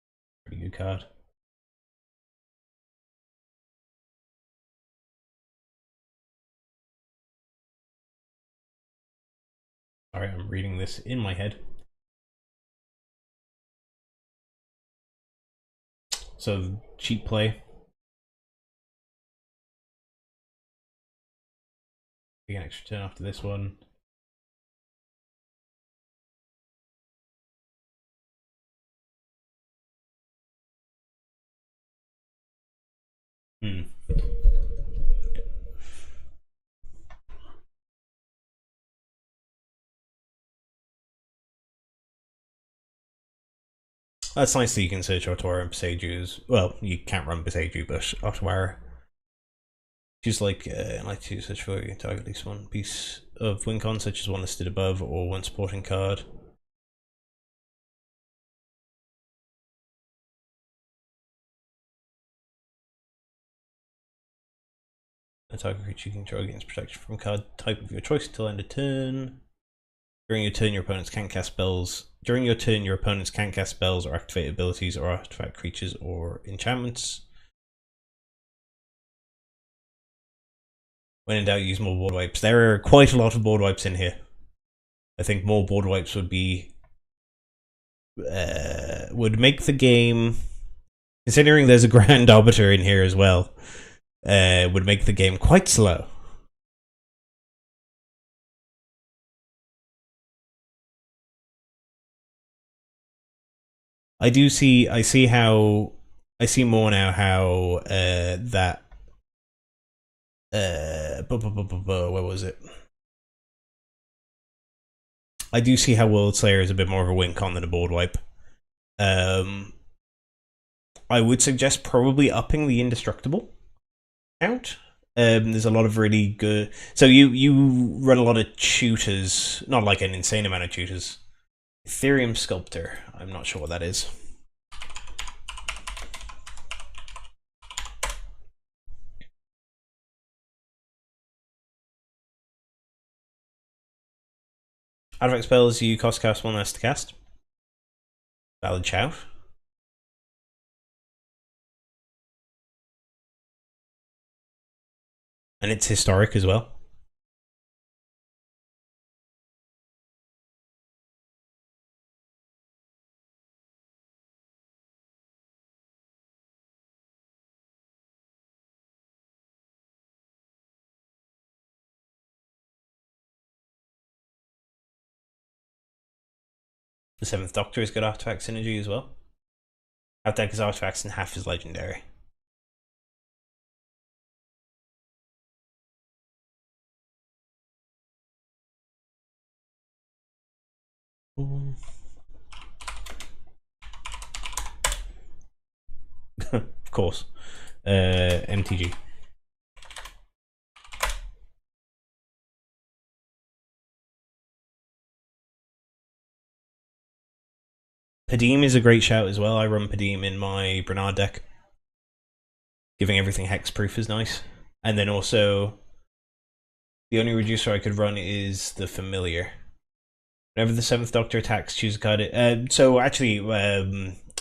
Pretty good card. Sorry, I'm reading this in my head. So, cheap play. Take an extra turn after this one. That's nice that you can search Otawara and Beseju's. Well, you can't run Beseju, but Otawara. Just like to search for you target at least one piece of Wincon, such as one listed above, or one supporting card. A target creature you control gains protection from card type of your choice until end of turn. During your turn, your opponents can't cast spells. During your turn, your opponents can't cast spells or activate abilities or artifact creatures or enchantments. When in doubt, use more board wipes. There are quite a lot of board wipes in here. I think more board wipes would be would make the game, considering there's a Grand Arbiter in here as well, would make the game quite slow. I see more now how that where was it? I do see how World Slayer is a bit more of a win con than a board wipe. I would suggest probably upping the indestructible count. There's a lot of really good. So you run a lot of tutors, not like an insane amount of tutors. Ethereum Sculptor. I'm not sure what that is. Artifact spells you cost cast 1 less to cast. Valid shout. And it's historic as well. The 7th Doctor has got artifact synergy as well. Half deck is artifacts and half is legendary. Of course. MTG. Padim is a great shout as well. I run Padim in my Bernard deck. Giving everything hexproof is nice. And then also, the only reducer I could run is the Familiar. Whenever the 7th Doctor attacks, choose a card. So actually,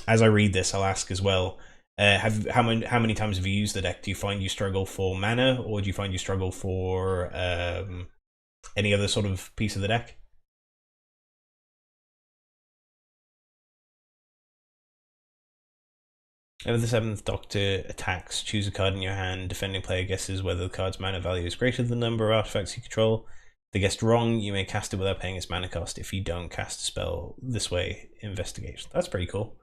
as I read this, I'll ask as well. How many times have you used the deck? Do you find you struggle for mana, or do you find you struggle for any other sort of piece of the deck? Whenever the 7th Doctor attacks, choose a card in your hand. Defending player guesses whether the card's mana value is greater than the number of artifacts you control. If they guessed wrong, you may cast it without paying its mana cost. If you don't cast a spell this way, investigate. That's pretty cool.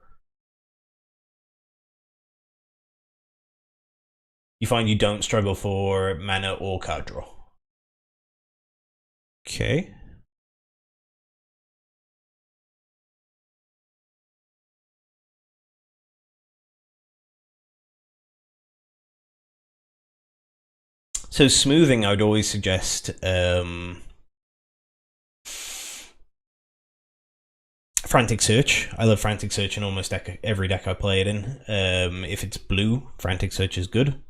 You find you don't struggle for mana or card draw. Okay. So smoothing, I would always suggest Frantic Search. I love Frantic Search in almost every deck I play it in. If it's blue, Frantic Search is good.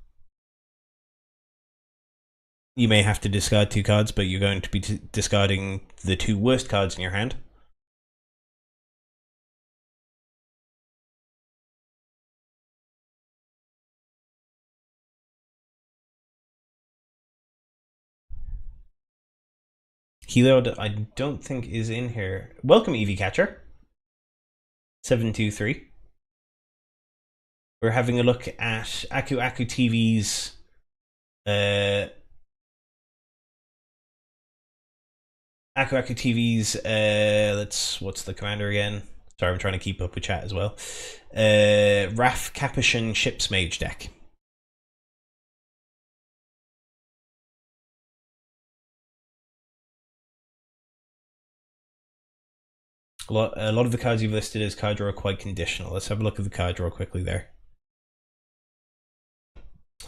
You may have to discard 2 cards, but you're going to be discarding the 2 worst cards in your hand. Heliod, I don't think is in here. Welcome, Eevee Catcher. 723. We're having a look at Aku Aku TV's Aku Aku TV's what's the commander again? Sorry, I'm trying to keep up with chat as well. Raf Capuchin Ship's Mage deck. A lot of the cards you've listed as card draw are quite conditional. Let's have a look at the card draw quickly there.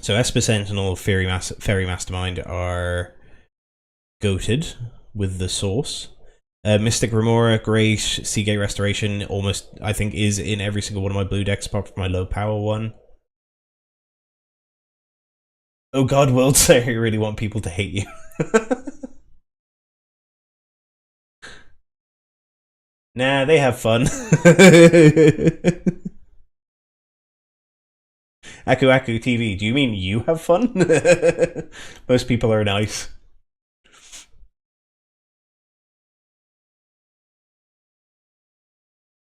So Esper Sentinel, Fairy Mastermind are goated with the source. Mystic Remora, great. Seagate Restoration, almost, I think, is in every single one of my blue decks apart from my low power one. Oh god, World Slayer, you really want people to hate you. Nah, they have fun. Aku Aku TV, do you mean you have fun? Most people are nice.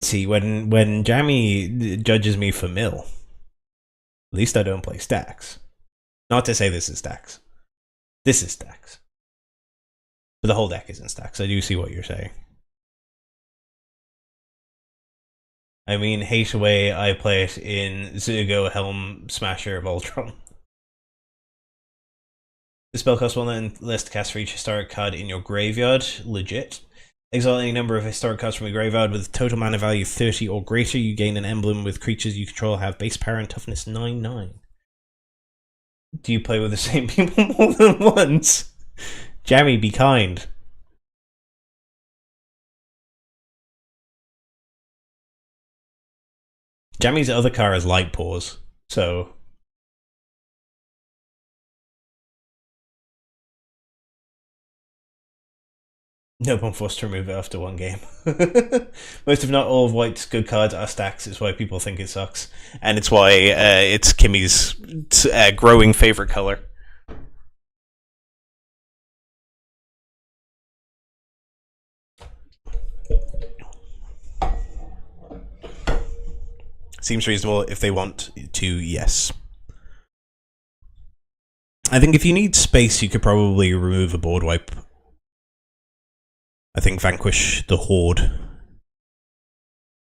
See, when Jammy judges me for mill, at least I don't play stacks. Not to say this is stacks. This is stacks. But the whole deck isn't stacks. I do see what you're saying. I mean, hate away, I play it in Zergo Helm Smasher of Ultron. The spell costs 1 less to cast for each historic card in your graveyard. Legit. Exile any number of historic cards from your graveyard with total mana value 30 or greater. You gain an emblem with creatures you control have base power and toughness 9/9. Do you play with the same people more than once? Jammy, be kind. Jammy's other car is Light Paws, so... No one forced to remove it after 1 game. Most, if not all, of White's good cards are stacks. It's why people think it sucks. And it's why it's Kimmy's growing favorite color. Seems reasonable if they want to, yes. I think if you need space, you could probably remove a board wipe. I think Vanquish the Horde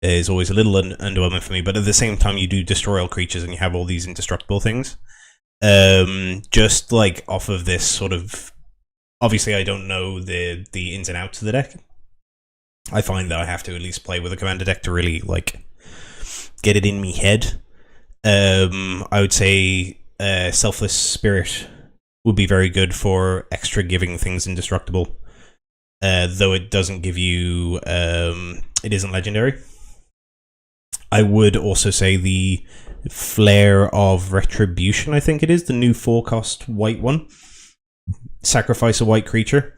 is always a little underwhelming for me. But at the same time, you do destroy all creatures and you have all these indestructible things. Just like off of this sort of, obviously I don't know the ins and outs of the deck. I find that I have to at least play with a commander deck to really like get it in me head. I would say Selfless Spirit would be very good for extra giving things indestructible. Though it doesn't give you, it isn't legendary. I would also say the Flare of Retribution, I think it is, the new 4-cost white one. Sacrifice a white creature.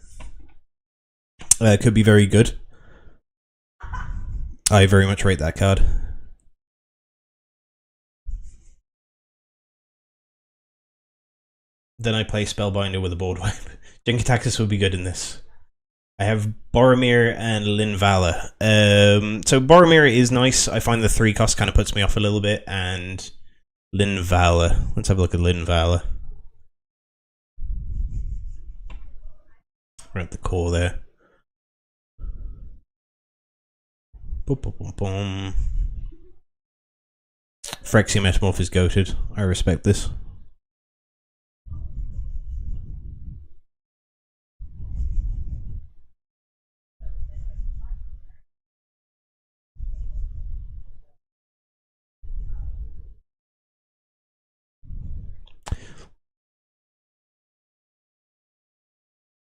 Could be very good. I very much rate that card. Then I play Spellbinder with a board wipe. Jinkataxis would be good in this. I have Boromir and Linvala. So Boromir is nice. I find the 3-cost kind of puts me off a little bit. And Linvala. Let's have a look at Linvala. We're at the core there. Boom, boom, boom, boom. Phyrexia Metamorph is goated. I respect this.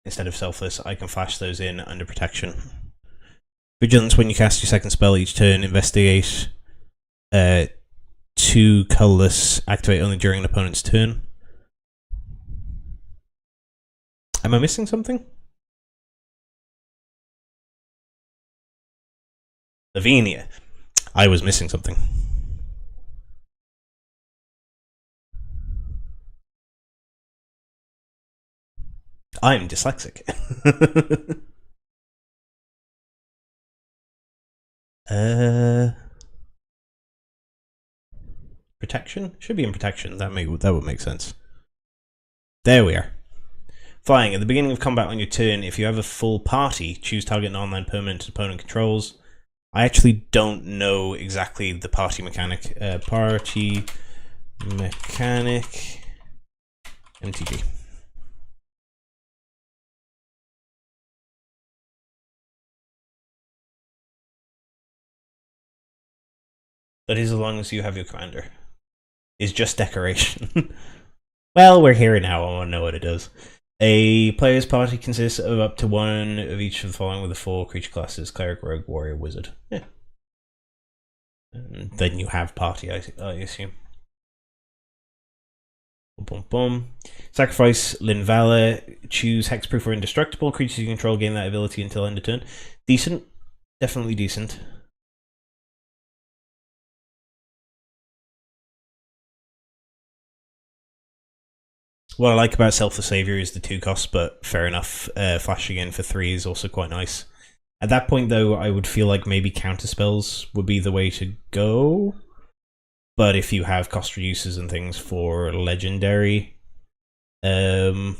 Instead of Selfless, I can flash those in under protection. Vigilance, when you cast your second spell each turn, investigate 2 colorless, activate only during an opponent's turn. Am I missing something? Lavinia. I was missing something. I'm dyslexic. Protection? Should be in protection. That would make sense. There we are. Flying. At the beginning of combat on your turn, if you have a full party, choose target non-land permanent opponent controls. I actually don't know exactly the party mechanic. Party mechanic MTG. That is as long as you have your commander. Is just decoration. Well, we're here now. I want to know what it does. A player's party consists of up to one of each of the following with the 4 creature classes: Cleric, Rogue, Warrior, Wizard. Yeah. And then you have party, I assume. Boom, boom, boom. Sacrifice Linvala. Choose Hexproof or Indestructible. Creatures you control gain that ability until end of turn. Decent. Definitely decent. What I like about Selfless Savior is the 2-cost, but fair enough. Flashing in for 3 is also quite nice. At that point, though, I would feel like maybe counterspells would be the way to go. But if you have cost reducers and things for legendary, yeah,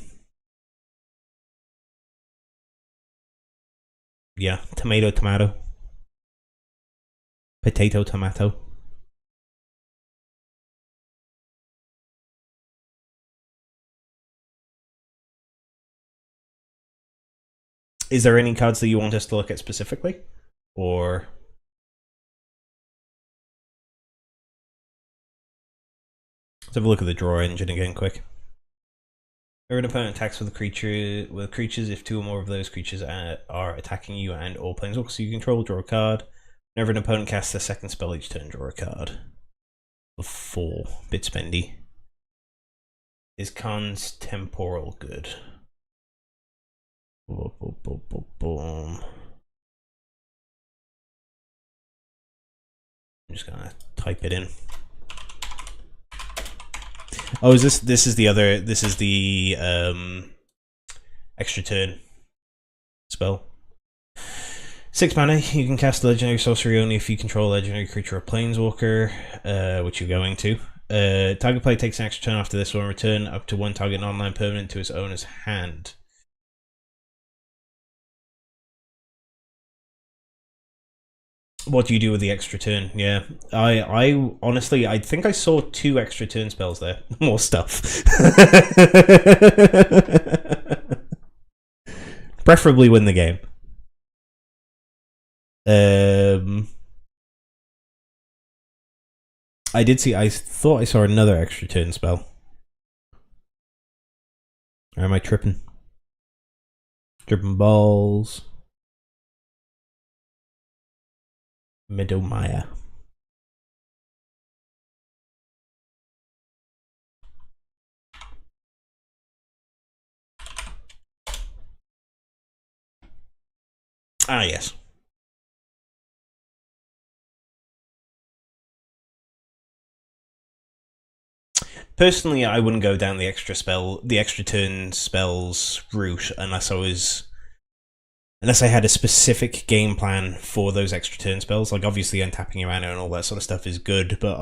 tomato, tomato, potato, tomato. Is there any cards that you want us to look at specifically? Or let's have a look at the draw engine again quick. Whenever an opponent attacks with creatures, if 2 or more of those creatures are attacking you and all planeswalkers you control, draw a card. Whenever an opponent casts their second spell each turn, draw a card. 4. Bit spendy. Is Khan's Temporal good? Boom, boom, boom, boom, boom. I'm just gonna type it in. Oh, is this is the other, this is the extra turn spell. 6 mana, you can cast legendary sorcery only if you control a legendary creature or planeswalker, which you're going to. Target player takes an extra turn after this one, return up to 1 target non-land permanent to its owner's hand. What do you do with the extra turn? Yeah, I honestly, I think I saw 2 extra turn spells there. More stuff. Preferably win the game. I did see. I thought I saw another extra turn spell. Or am I tripping? Tripping balls. Midomaya. Ah, yes. Personally, I wouldn't go down the extra turn spells route unless I had a specific game plan for those extra turn spells. Like, obviously, untapping your mana and all that sort of stuff is good, but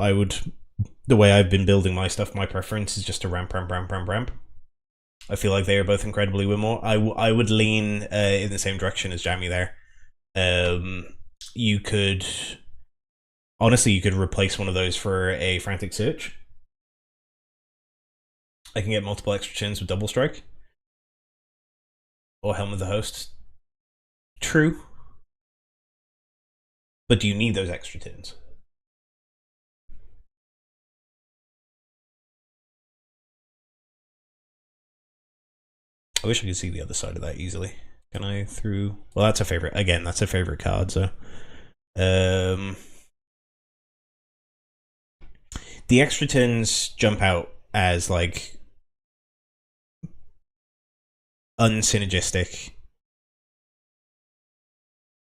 the way I've been building my stuff, my preference is just to ramp. I feel like they are both incredibly win more. I would lean in the same direction as Jamie there. You could replace one of those for a frantic search. I can get multiple extra turns with double strike or Helm of the Host. True, but do you need those extra turns? I wish I could see the other side of that easily. Can I through? Well, that's a favorite. Again, that's a favorite card. So, the extra turns jump out as like unsynergistic.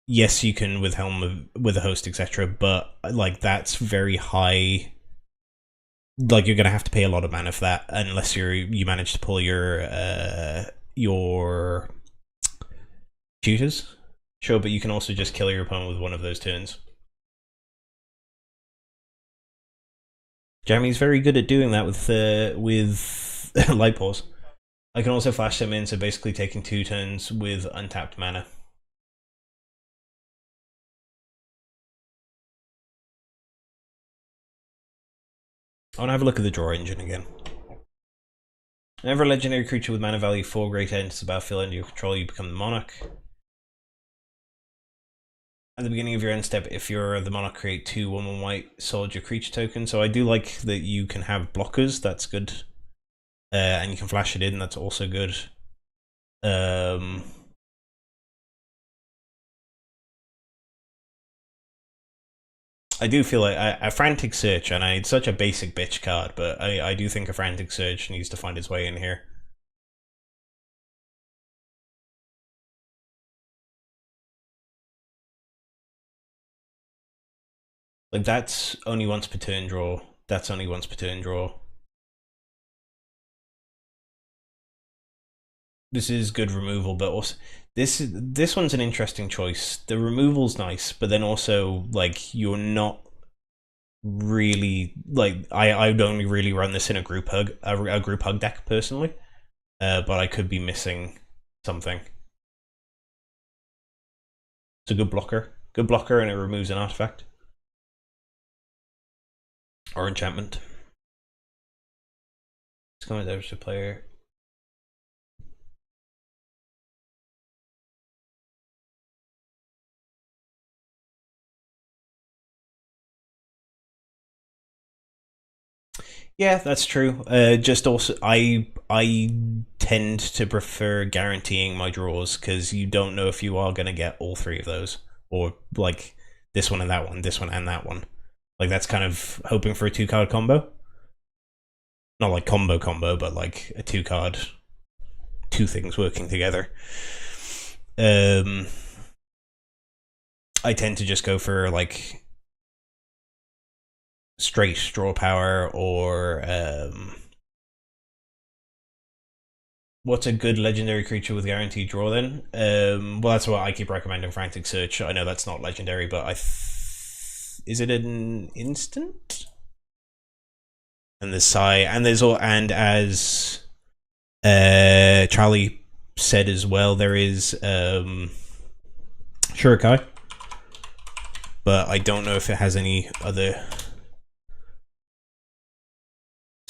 Yes, you can with Helm with a host, etc. But like that's very high. Like you're gonna have to pay a lot of mana for that unless you manage to pull your tutors. Sure, but you can also just kill your opponent with one of those turns. Jamie's very good at doing that with light pause. I can also flash them in, so basically taking 2 turns with untapped mana. I want to have a look at the draw engine again. Whenever a legendary creature with mana value 4 greater enters the battlefield under your control, you become the monarch. At the beginning of your end step, if you're the monarch, create 2 1/1 white soldier creature tokens. So I do like that you can have blockers. That's good, and you can flash it in. That's also good. I do feel like a frantic search, and it's such a basic bitch card, but I do think a frantic search needs to find its way in here. Like that's only once per turn draw. That's only once per turn draw. This is good removal, but also this one's an interesting choice. The removal's nice, but then also like you're not really like I'd only really run this in a group hug deck personally, but I could be missing something. It's a good blocker, and it removes an artifact or enchantment. It's coming out to player. Yeah, that's true. Just also, I tend to prefer guaranteeing my draws because you don't know if you are going to get all 3 of those, or like this one and that one, this one and that one. Like that's kind of hoping for a 2-card combo. Not like combo, but like a 2-card, 2 things working together. I tend to just go for like straight draw power or what's a good legendary creature with guaranteed draw then? Well, that's what I keep recommending, Frantic Search. I know that's not legendary, but is it an instant? And there's and as Charlie said as well, there is Shurikai. but I don't know if it has any other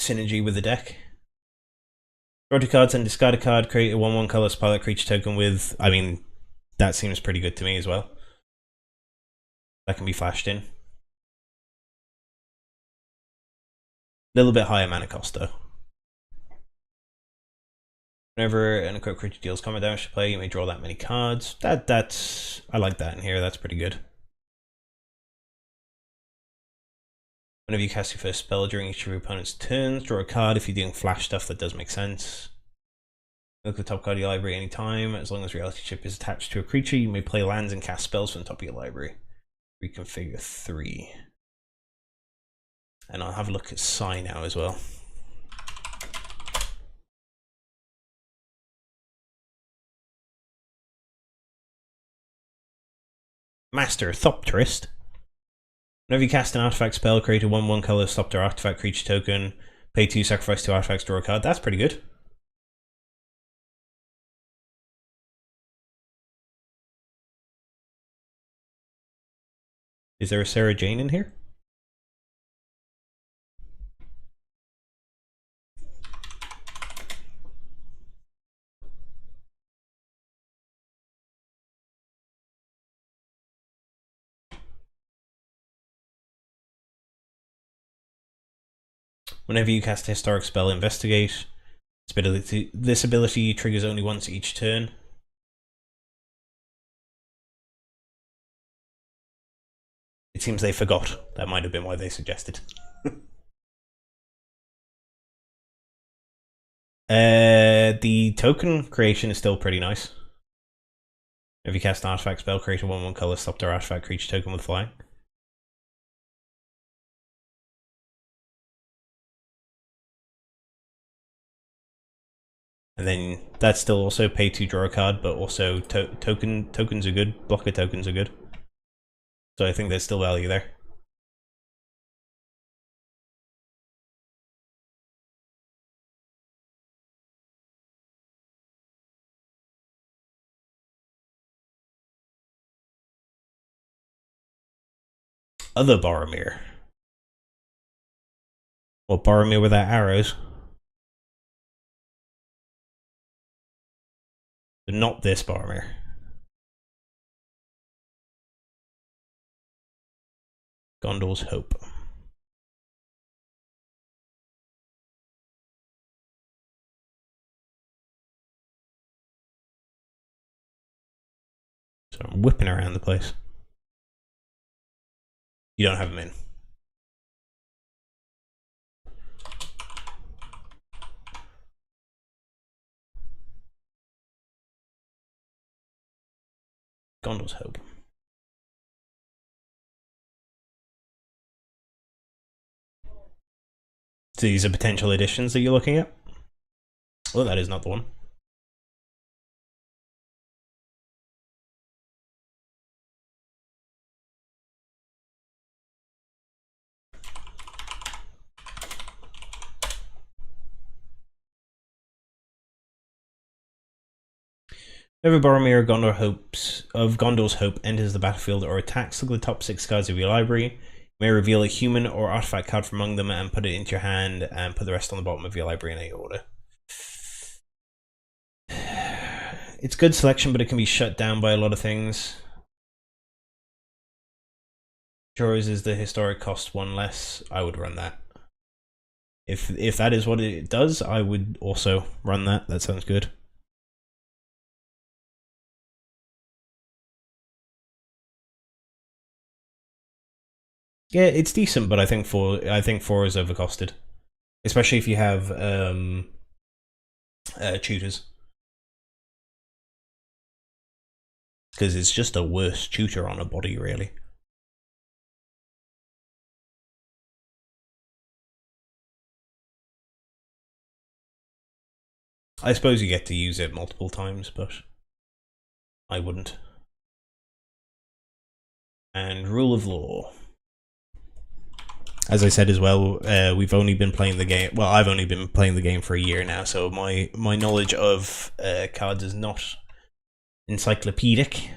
synergy with the deck. Draw 2 cards and discard a card, create a 1/1 colorless pilot creature token with... I mean, that seems pretty good to me as well. That can be flashed in. A little bit higher mana cost though. Whenever an equipped creature deals combat damage to play, you may draw that many cards. That's I like that in here. That's pretty good. Whenever you cast your first spell during each of your opponent's turns, draw a card. If you're doing flash stuff, that does make sense. Look at the top card of your library anytime. As long as reality chip is attached to a creature, you may play lands and cast spells from the top of your library. Reconfigure 3. And I'll have a look at Psi now as well. Master Thopterist. Whenever you cast an artifact spell, create a 1/1 color Thopter artifact creature token. Pay 2, sacrifice 2 artifacts, draw a card. That's pretty good. Is there a Sarah Jane in here? Whenever you cast a historic spell, investigate. This ability triggers only once each turn. It seems they forgot. That might have been why they suggested. The token creation is still pretty nice. If you cast an artifact spell, create a 1/1 color Thopter artifact creature token with flying. And then that's still also pay 2, draw a card, but also tokens are good. Blocker tokens are good. So I think there's still value there. Other Boromir. Or Boromir without arrows. But not this Boromir. Gondor's Hope. So I'm whipping around the place. You don't have him in. Gondor's Hope. So these are potential additions that you're looking at? Oh, that is not the one. Whenever Boromir of Gondor's Hope enters the battlefield or attacks, look at the top 6 cards of your library. You may reveal a human or artifact card from among them and put it into your hand, and put the rest on the bottom of your library in any order. It's good selection, but it can be shut down by a lot of things. Chores is the historic cost 1 less. I would run that. If that is what it does, I would also run that. That sounds good. Yeah, it's decent, but I think 4 is overcosted, especially if you have tutors, because it's just a worse tutor on a body, really. I suppose you get to use it multiple times, but I wouldn't. And rule of law. As I said as well, we've only been playing the game. Well, I've only been playing the game for a year now, so my knowledge of cards is not encyclopedic.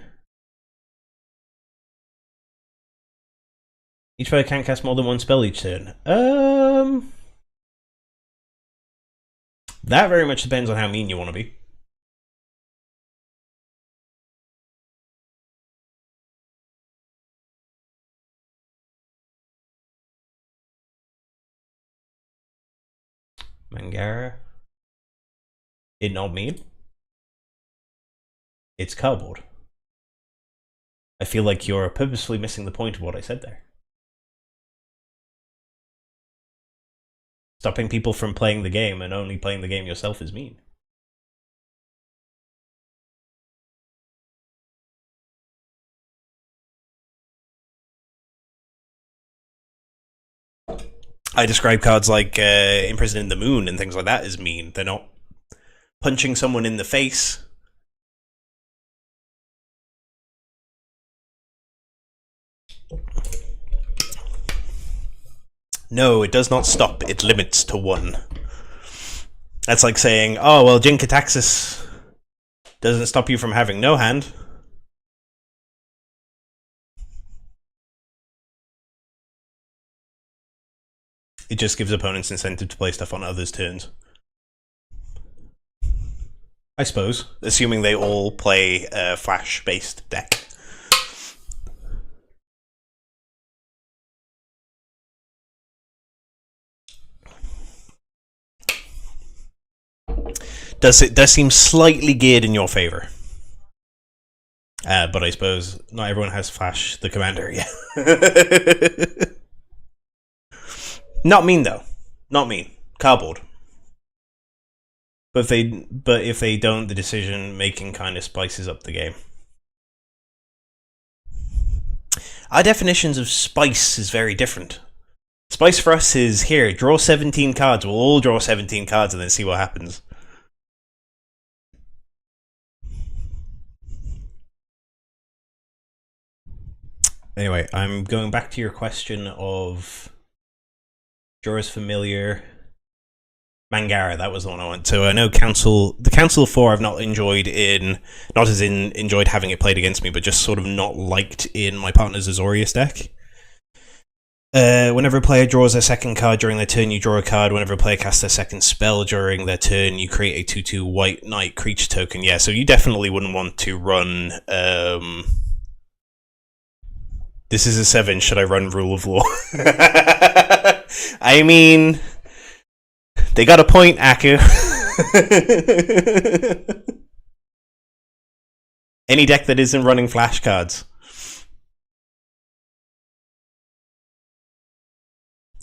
Each player can't cast more than one spell each turn. That very much depends on how mean you want to be. Mangara. It not mean? It's cardboard. I feel like you're purposefully missing the point of what I said there. Stopping people from playing the game and only playing the game yourself is mean. I describe cards like Imprisoned in the Moon and things like that as mean. They're not punching someone in the face. No, it does not stop. It limits to 1. That's like saying, oh, well, Jinkataxis doesn't stop you from having no hand. It just gives opponents incentive to play stuff on others' turns. I suppose, assuming they all play a flash-based deck. It does seem slightly geared in your favor. But I suppose not everyone has Flash the Commander yet. Not mean though. Not mean. Cardboard. But if they don't, the decision making kind of spices up the game. Our definitions of spice is very different. Spice for us is, here, draw 17 cards. We'll all draw 17 cards and then see what happens. Anyway, I'm going back to your question of Jorah's Familiar. Mangara, that was the one I went to. I know the Council of Four I've not enjoyed not as in enjoyed having it played against me, but just sort of not liked in my partner's Azorius deck. Whenever a player draws a second card during their turn, you draw a card. Whenever a player casts their second spell during their turn, you create a 2/2 white knight creature token. Yeah, so you definitely wouldn't want to run... This is a 7, should I run Rule of Law? I mean... They got a point, Aku. Any deck that isn't running flashcards.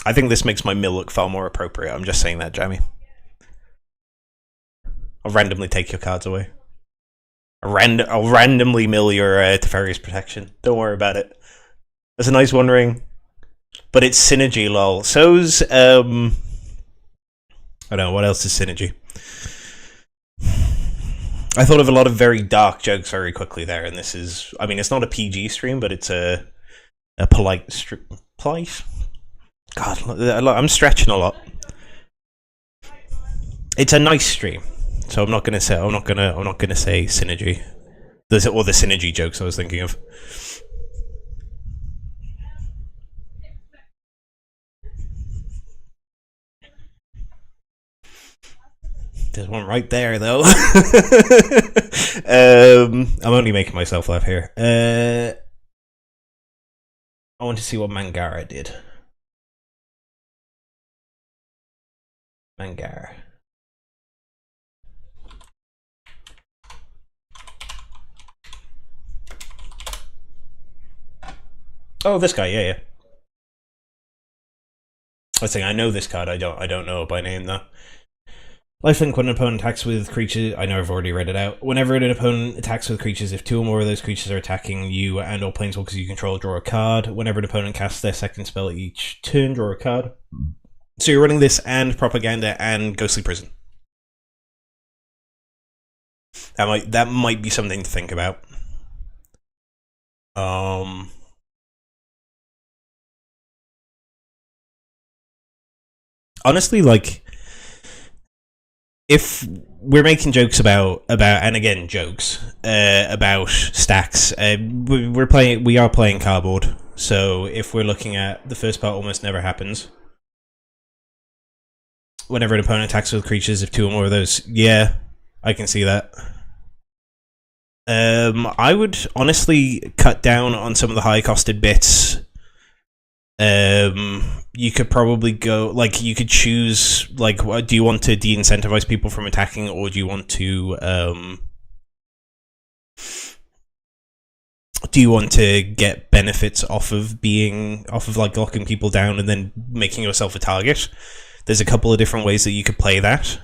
I think this makes my mill look far more appropriate. I'm just saying that, Jamie. I'll randomly take your cards away. I'll randomly mill your Teferi's Protection. Don't worry about it. That's a nice One Ring. But it's Synergy, lol. So's, I don't know, what else is Synergy? I thought of a lot of very dark jokes very quickly there, and this is... I mean, it's not a PG stream, but it's a polite stream. Polite? God, I'm stretching a lot. It's a nice stream, so I'm not gonna say Synergy. Or the Synergy jokes I was thinking of. There's one right there, though. I'm only making myself laugh here. I want to see what Mangara did. Mangara. Oh, this guy, yeah. I was saying I know this card. I don't know it by name though. Lifelink, when an opponent attacks with creatures... I know I've already read it out. Whenever an opponent attacks with creatures, if 2 or more of those creatures are attacking you and or planeswalkers you control, draw a card. Whenever an opponent casts their second spell each turn, draw a card. So you're running this and Propaganda and Ghostly Prison. That might be something to think about. Honestly, like... If we're making jokes about and again jokes about stacks, we are playing cardboard. So if we're looking at the first part, almost never happens. Whenever an opponent attacks with creatures, if two or more of those, yeah, I can see that. I would honestly cut down on some of the high-costed bits. You could probably go, like, you could choose, like, do you want to de-incentivize people from attacking, or do you want to, get benefits off of like locking people down and then making yourself a target? There's a couple of different ways that you could play that.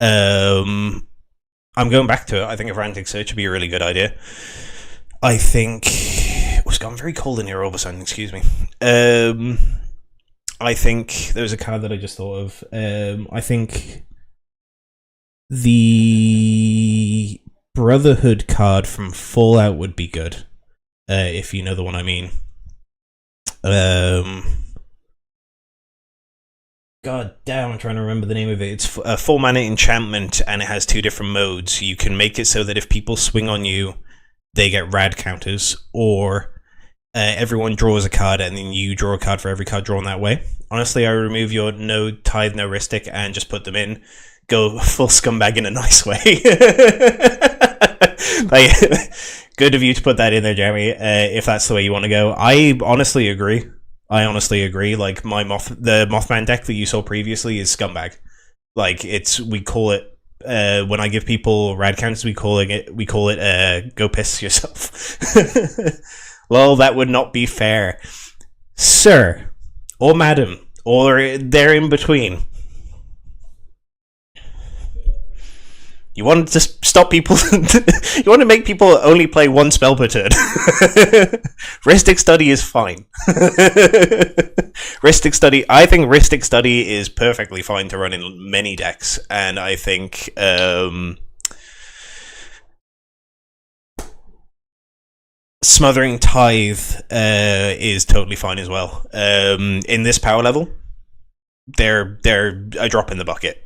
I'm going back to it. I think a frantic search would be a really good idea. I think it's gone very cold in here all of a sudden. Excuse me. I think there's a card that I just thought of. I think the Brotherhood card from Fallout would be good, if you know the one I mean. God damn, I'm trying to remember the name of it. It's a 4-mana enchantment, and it has 2 different modes. You can make it so that if people swing on you, they get rad counters, or everyone draws a card, and then you draw a card for every card drawn that way. Honestly, I would remove your no tithe, no ristic, and just put them in. Go full scumbag in a nice way. Like, good of you to put that in there, Jeremy, if that's the way you want to go. I honestly agree. Like, the Mothman deck that you saw previously is scumbag. Like, we call it, when I give people rad counters, we call it go piss yourself. Well, that would not be fair. Sir, or madam, or they're in between. You want to stop people... you want to make people only play one spell per turn. Rhystic Study is fine. I think Rhystic Study is perfectly fine to run in many decks, and I think... Smothering Tithe is totally fine as well. In this power level, they're a drop in the bucket.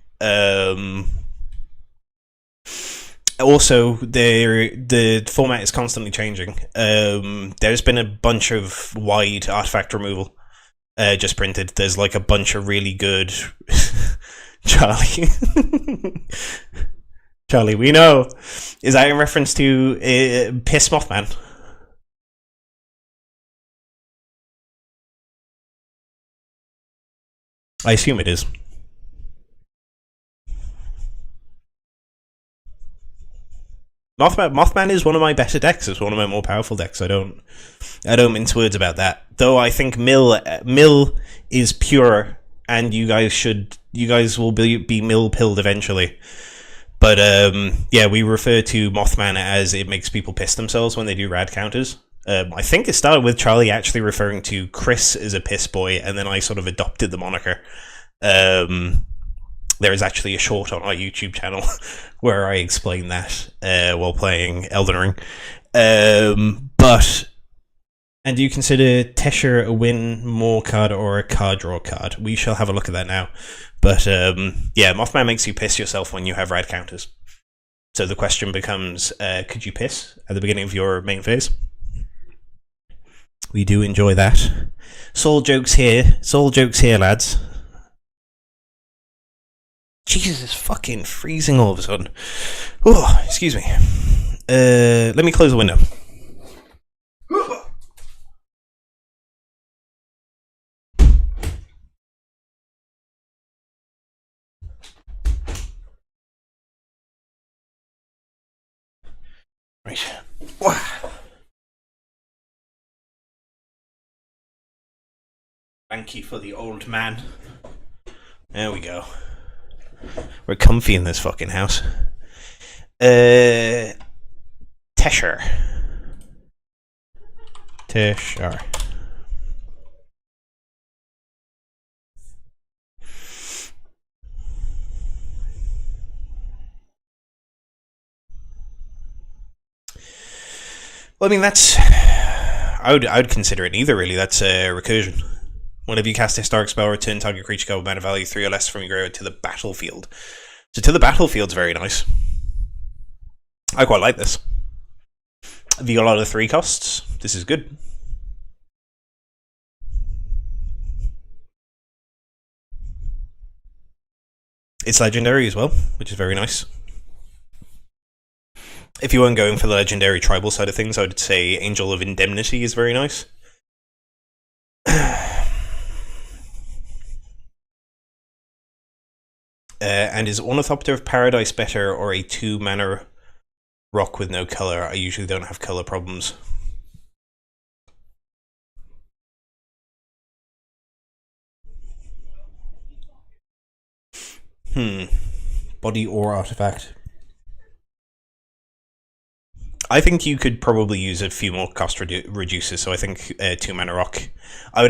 Also, the format is constantly changing. There's been a bunch of wide artifact removal just printed. There's like a bunch of really good... Charlie. Charlie, we know. Is that in reference to Piss Mothman? I assume it is. Mothman is one of my better decks. It's one of my more powerful decks. I don't mince words about that. Though I think Mill is pure, and you guys will be Mill pilled eventually. But yeah, we refer to Mothman as it makes people piss themselves when they do rad counters. I think it started with Charlie actually referring to Chris as a piss boy, and then I sort of adopted the moniker. There is actually a short on our YouTube channel where I explain that while playing Elden Ring. And do you consider Tesher a win more card or a card draw card? We shall have a look at that now. But yeah, Mothman makes you piss yourself when you have rad counters. So the question becomes, could you piss at the beginning of your main phase? We do enjoy that. It's all jokes here. It's all jokes here, lads. Jesus, it's fucking freezing all of a sudden. Oh, excuse me. Let me close the window. Right. Thank you for the old man. There we go. We're comfy in this fucking house. Tesher. Well, I mean, that's... I would consider it neither, really. That's recursion. Whenever you cast a Historic Spell, return target creature card with mana value 3 or less from your graveyard to the battlefield. So to the battlefield's very nice. I quite like this. Have you got a lot of 3 costs? This is good. It's legendary as well, which is very nice. If you weren't going for the legendary tribal side of things, I would say Angel of Indemnity is very nice. And is Ornithopter of Paradise better, or a 2-mana rock with no color? I usually don't have color problems. Body or artifact? I think you could probably use a few more cost reducers, so I think 2-mana rock. I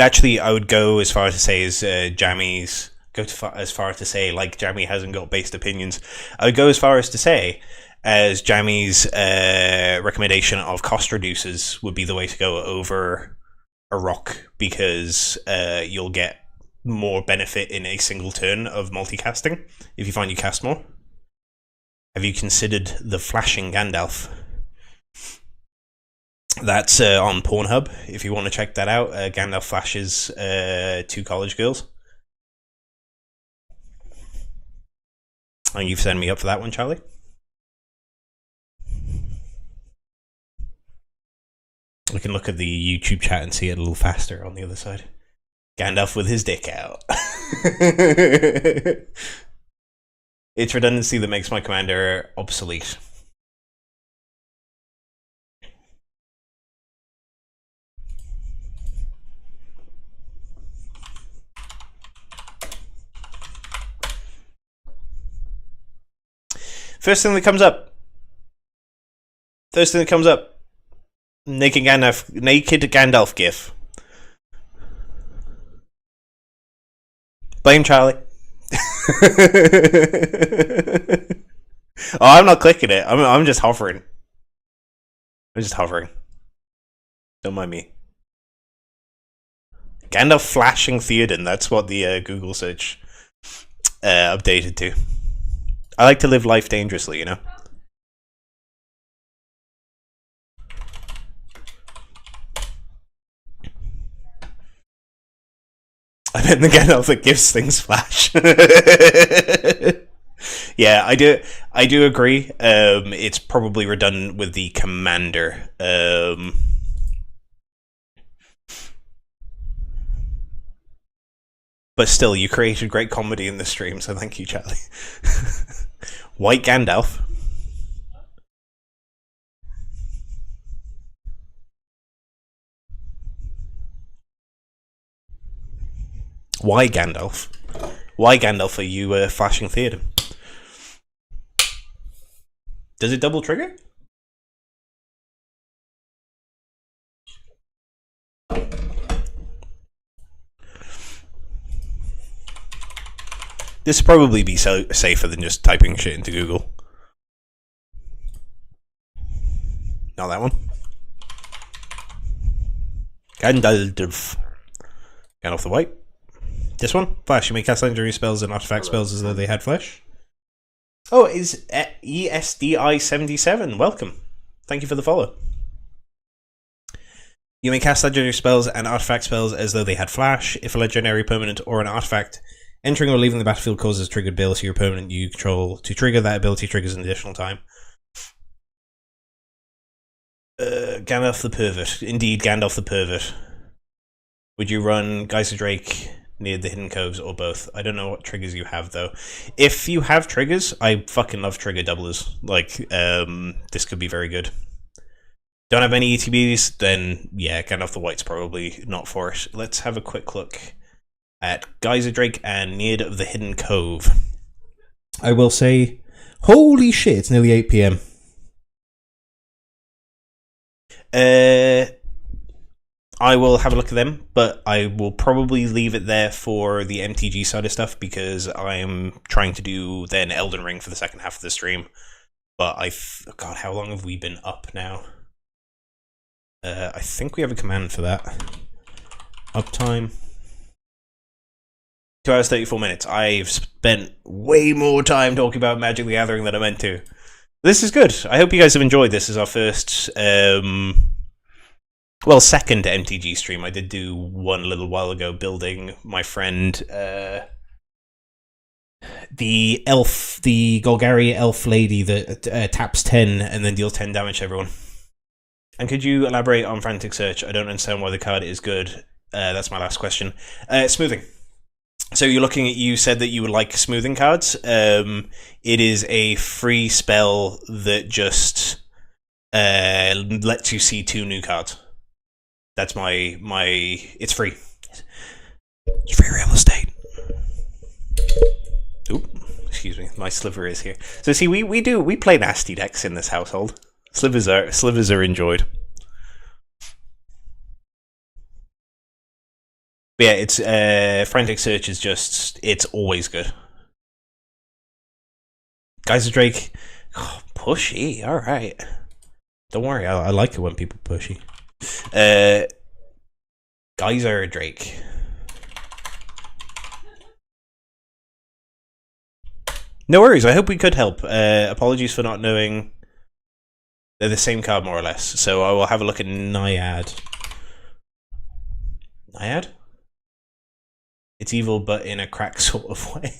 would go as far as to say as Jammy's as far as to say, like, Jammy hasn't got based opinions. I would go as far as to say as Jammy's recommendation of cost reducers would be the way to go over a rock, because you'll get more benefit in a single turn of multicasting if you find you cast more. Have you considered the flashing Gandalf? That's on Pornhub, if you want to check that out. Gandalf flashes 2 college girls. And you've sent me up for that one, Charlie. We can look at the YouTube chat and see it a little faster on the other side. Gandalf with his dick out. It's redundancy that makes my commander obsolete. First thing that comes up. Naked Gandalf gif. Blame Charlie. Oh, I'm not clicking it. I'm just hovering. Don't mind me. Gandalf flashing Theoden. That's what the Google search updated to. I like to live life dangerously, you know? I meant the Gandalf that gives things flash. Yeah, I do agree. It's probably redundant with the commander. But still, you created great comedy in the stream, so thank you, Charlie. White Gandalf. Why Gandalf? Why Gandalf are you flashing Theoden? Does it double trigger? This would probably be safer than just typing shit into Google. Not that one. Gandalf. Gandalf the White. This one? Flash. You may cast legendary spells and artifact spells as though they had flesh. Oh, it is ESDI77. Welcome. Thank you for the follow. You may cast legendary spells and artifact spells as though they had flash. If a legendary permanent or an artifact entering or leaving the battlefield causes triggered ability or permanent you control to trigger, that ability triggers an additional time. Gandalf the Pervert. Indeed, Gandalf the Pervert. Would you run Geyser Drake near the Hidden Coves or both? I don't know what triggers you have, though. If you have triggers, I fucking love trigger doublers. Like, this could be very good. Don't have any ETBs? Then, yeah, Gandalf the White's probably not for it. Let's have a quick look at Geyser Drake and Near of the Hidden Cove. I will say, holy shit, it's nearly 8 PM. I will have a look at them, but I will probably leave it there for the MTG side of stuff, because I'm trying to do then Elden Ring for the second half of the stream. But God, how long have we been up now? I think we have a command for that. Uptime. 2 hours, 34 minutes. I've spent way more time talking about Magic the Gathering than I meant to. This is good. I hope you guys have enjoyed this as our first, second MTG stream. I did do one a little while ago, building my friend the elf, the Golgari elf lady that taps 10 and then deals 10 damage to everyone. And could you elaborate on Frantic Search? I don't understand why the card is good. That's my last question. Smoothing. So you said that you would like smoothing cards. It is a free spell that just lets you see 2 new cards. That's it's free. It's free real estate. Oop, excuse me, my sliver is here. So see, we play nasty decks in this household. Slivers are enjoyed. But yeah, it's Frantic Search is just, it's always good. Geyser Drake, pushy. All right, don't worry, I like it when people pushy. Geyser Drake. No worries. I hope we could help. Apologies for not knowing. They're the same card, more or less. So I will have a look at Naiad. Naiad? It's evil, but in a crack sort of way.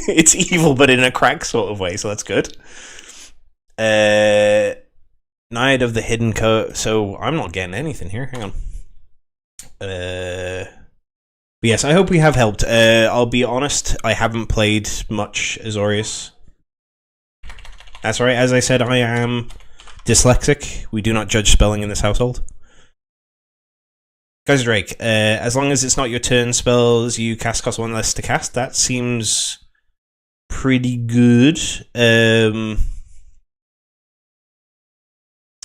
It's evil, but in a crack sort of way, so that's good. Naiad of the Hidden Code. So I'm not getting anything here. Hang on. But yes, I hope we have helped. I'll be honest, I haven't played much Azorius. That's right, as I said, I am dyslexic. We do not judge spelling in this household. Geyser Drake, as long as it's not your turn spells, you cost 1 less to cast. That seems pretty good.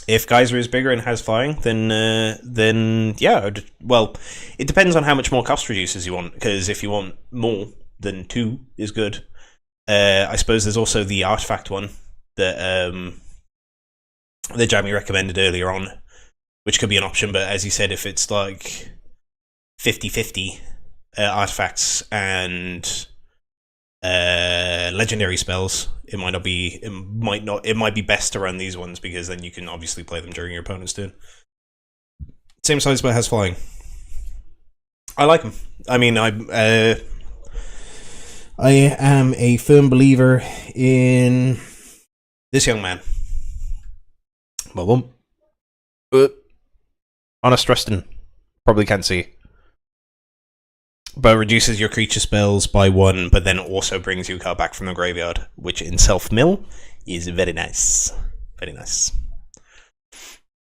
If Geyser is bigger and has flying, then yeah. Well, it depends on how much more cost reduces you want. Because if you want more, then 2 is good. I suppose there's also the artifact one that Jamie recommended earlier on, which could be an option. But as you said, if it's like 50-50 artifacts and legendary spells, it might be best to run these ones, because then you can obviously play them during your opponent's turn. Same size but has flying. I like them. I mean, I am a firm believer in this young man. Honest Rustin. Probably can't see. But reduces your creature spells by 1, but then also brings you a card back from the graveyard, which in self-mill is very nice. Very nice.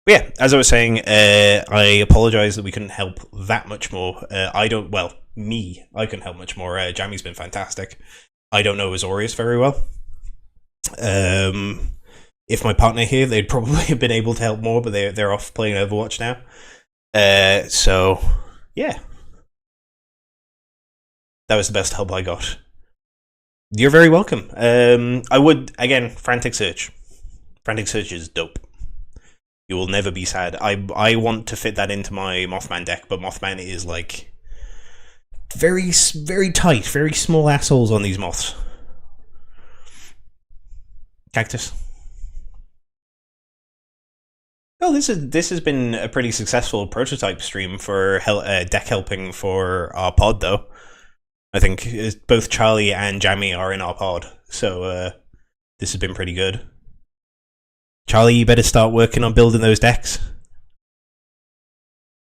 But yeah, as I was saying, I apologise that we couldn't help that much more. I couldn't help much more. Jamie's been fantastic. I don't know Azorius very well. If my partner here, they'd probably have been able to help more, but they're off playing Overwatch now. So, yeah. That was the best help I got. You're very welcome. I would, again, Frantic Search. Frantic Search is dope. You will never be sad. I want to fit that into my Mothman deck, but Mothman is like very, very tight, very small assholes on these moths. Cactus. Well, this has been a pretty successful prototype stream for deck helping for our pod, though. I think both Charlie and Jamie are in our pod, so this has been pretty good. Charlie, you better start working on building those decks.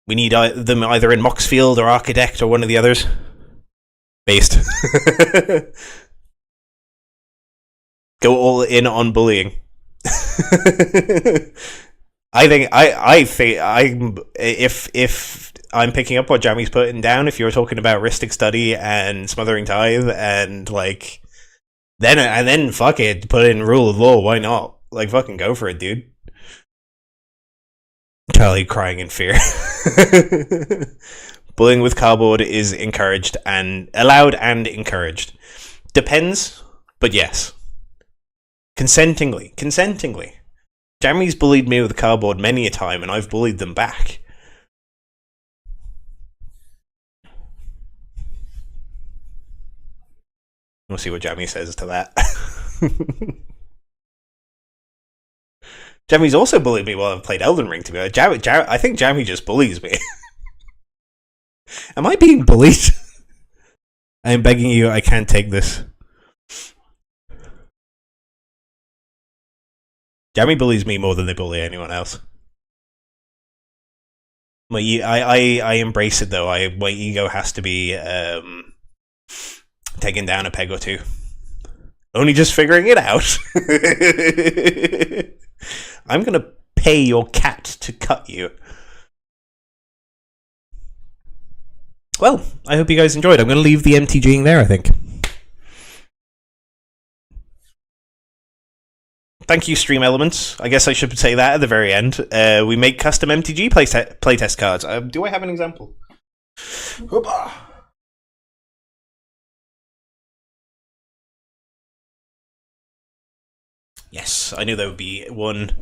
We need them either in Moxfield or Architect or one of the others. Based. Go all in on bullying. I think if I'm picking up what Jamie's putting down, if you're talking about Ristic Study and Smothering Tithe and like then fuck it, put in Rule of Law, why not? Like, fucking go for it, dude. Charlie crying in fear. Bullying with cardboard is encouraged and allowed and encouraged. Depends, but yes. Consentingly. Jamie's bullied me with cardboard many a time, and I've bullied them back. We'll see what Jamie says to that. Jamie's also bullied me while I've played Elden Ring, to be honest. I think Jamie just bullies me. Am I being bullied? I'm begging you, I can't take this. Jammy bullies me more than they bully anyone else. I embrace it though. My ego has to be taken down a peg or two. Only just figuring it out. I'm gonna pay your cat to cut you. Well, I hope you guys enjoyed. I'm gonna leave the MTGing there, I think. Thank you, Stream Elements. I guess I should say that at the very end. We make custom MTG playtest cards. Do I have an example? Hoopa! Yes, I knew there would be one.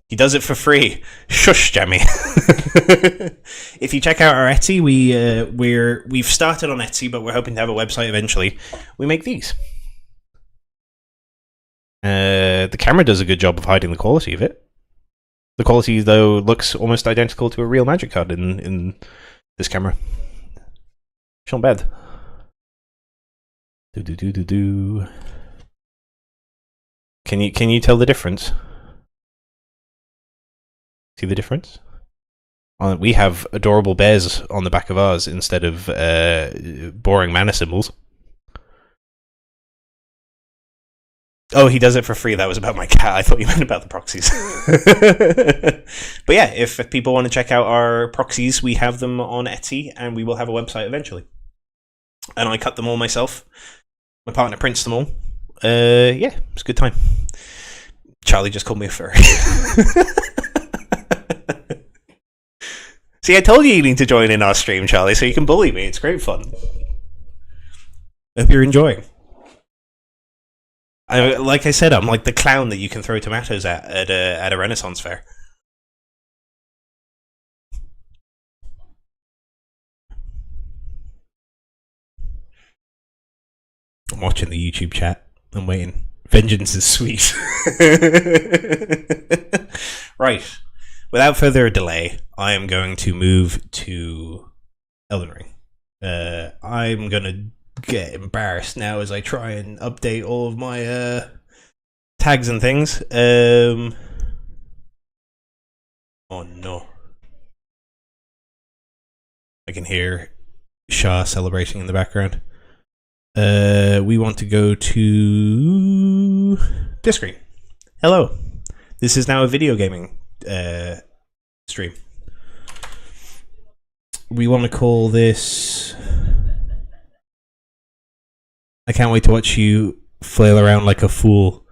He does it for free. Shush, Jammy. If you check out our Etsy, we've started on Etsy, but we're hoping to have a website eventually. We make these. The camera does a good job of hiding the quality of it. The quality, though, looks almost identical to a real Magic card in this camera. Not bad. Do. Can you tell the difference? See the difference? We have adorable bears on the back of ours instead of boring mana symbols. Oh, he does it for free. That was about my cat. I thought you meant about the proxies. But yeah, if people want to check out our proxies, we have them on Etsy, and we will have a website eventually. And I cut them all myself. My partner prints them all. Yeah, it's a good time. Charlie just called me a furry. See, I told you need to join in our stream, Charlie, so you can bully me. It's great fun. Hope you're enjoying. Like I said, I'm like the clown that you can throw tomatoes at a Renaissance fair. I'm watching the YouTube chat. I'm waiting. Vengeance is sweet. Right. Without further delay, I am going to move to Elden Ring. I'm going to get embarrassed now as I try and update all of my tags and things. Oh no. I can hear Shah celebrating in the background. We want to go to this screen. Hello. This is now a video gaming stream. We want to call this... I can't wait to watch you flail around like a fool.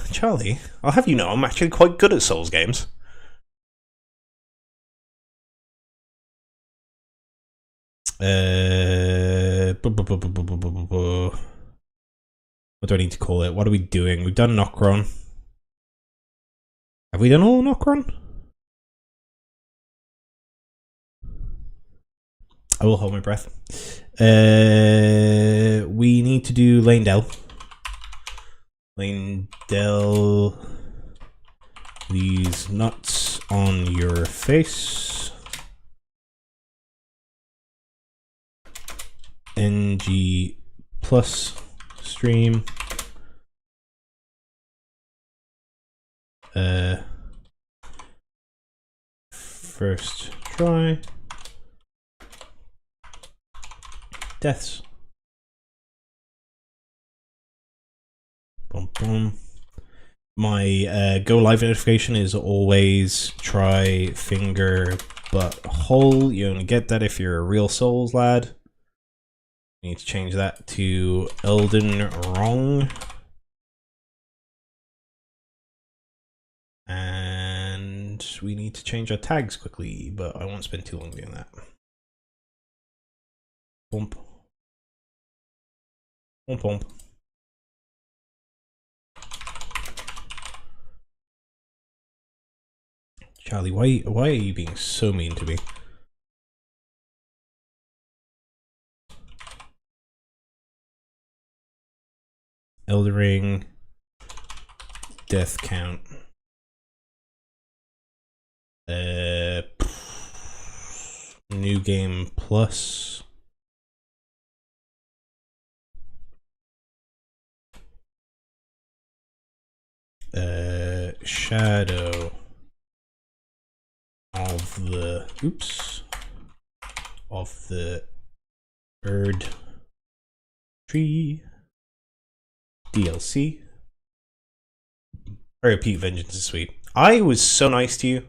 Charlie, I'll have you know I'm actually quite good at Souls games. What do I need to call it? What are we doing? We've done Nokron. Have we done all Nokron? I will hold my breath. We need to do Lane-Del. Lane-Del. These nuts on your face. NG plus stream. First try. Deaths. Boom, boom. My go live notification is always try finger butt hole. You only get that if you're a real Souls lad. We need to change that to Elden Wrong. And we need to change our tags quickly, but I won't spend too long doing that. Bump. Bump, bump. Charlie, why are you being so mean to me? Elden Ring. Death count. New game plus. Shadow of the of the Erd Tree DLC. I repeat, vengeance is sweet. I was so nice to you.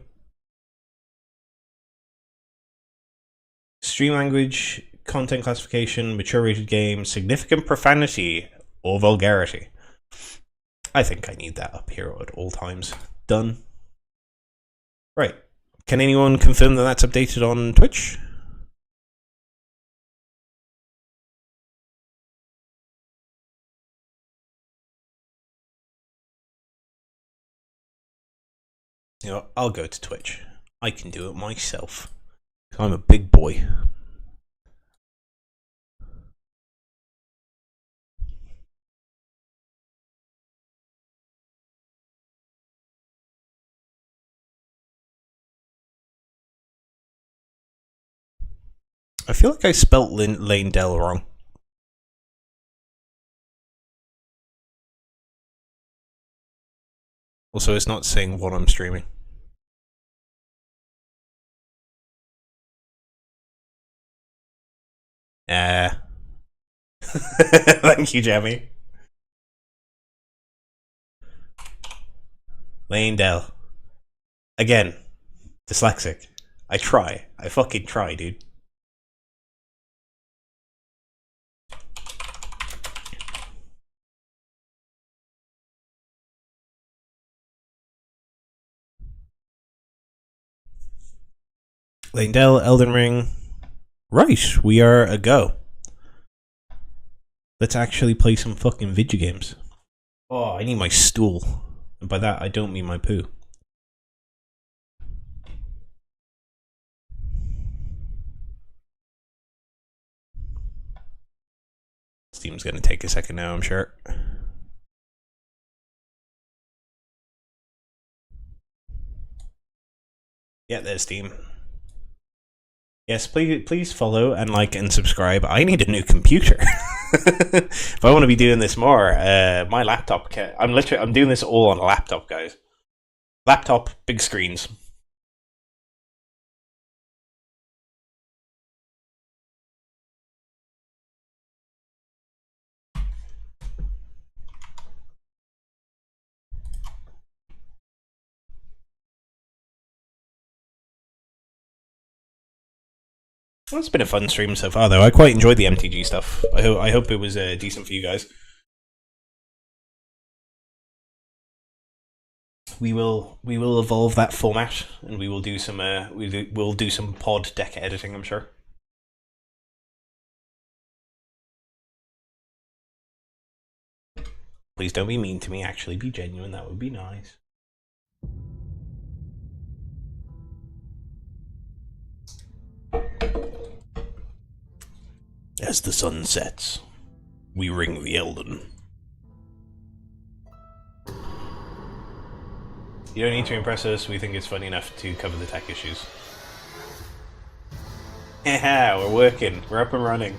Stream language, content classification, mature rated game, significant profanity or vulgarity. I think I need that up here at all times. Done. Right. Can anyone confirm that that's updated on Twitch? You know, I'll go to Twitch. I can do it myself. I'm a big boy. I feel like I spelt Lane Dell wrong. Also, it's not saying what I'm streaming. Thank you, Jamie. Lane Dell. Again, dyslexic. I try. I fucking try, dude. Lane Dell, Elden Ring. Right, we are a go. Let's actually play some fucking video games. Oh, I need my stool. And by that, I don't mean my poo. Steam's gonna take a second now, I'm sure. Yeah, there's Steam. Yes, please follow and like and subscribe. I need a new computer. If I want to be doing this more, my laptop I'm doing this all on a laptop, guys. Laptop, big screens. Well, it's been a fun stream so far, though. I quite enjoyed the MTG stuff. I hope it was decent for you guys. We will evolve that format, and we will do some we'll do some pod deck editing, I'm sure. Please don't be mean to me. Actually, be genuine. That would be nice. As the sun sets, we ring the Elden. You don't need to impress us, we think it's funny enough to cover the tech issues. Haha, we're working, we're up and running.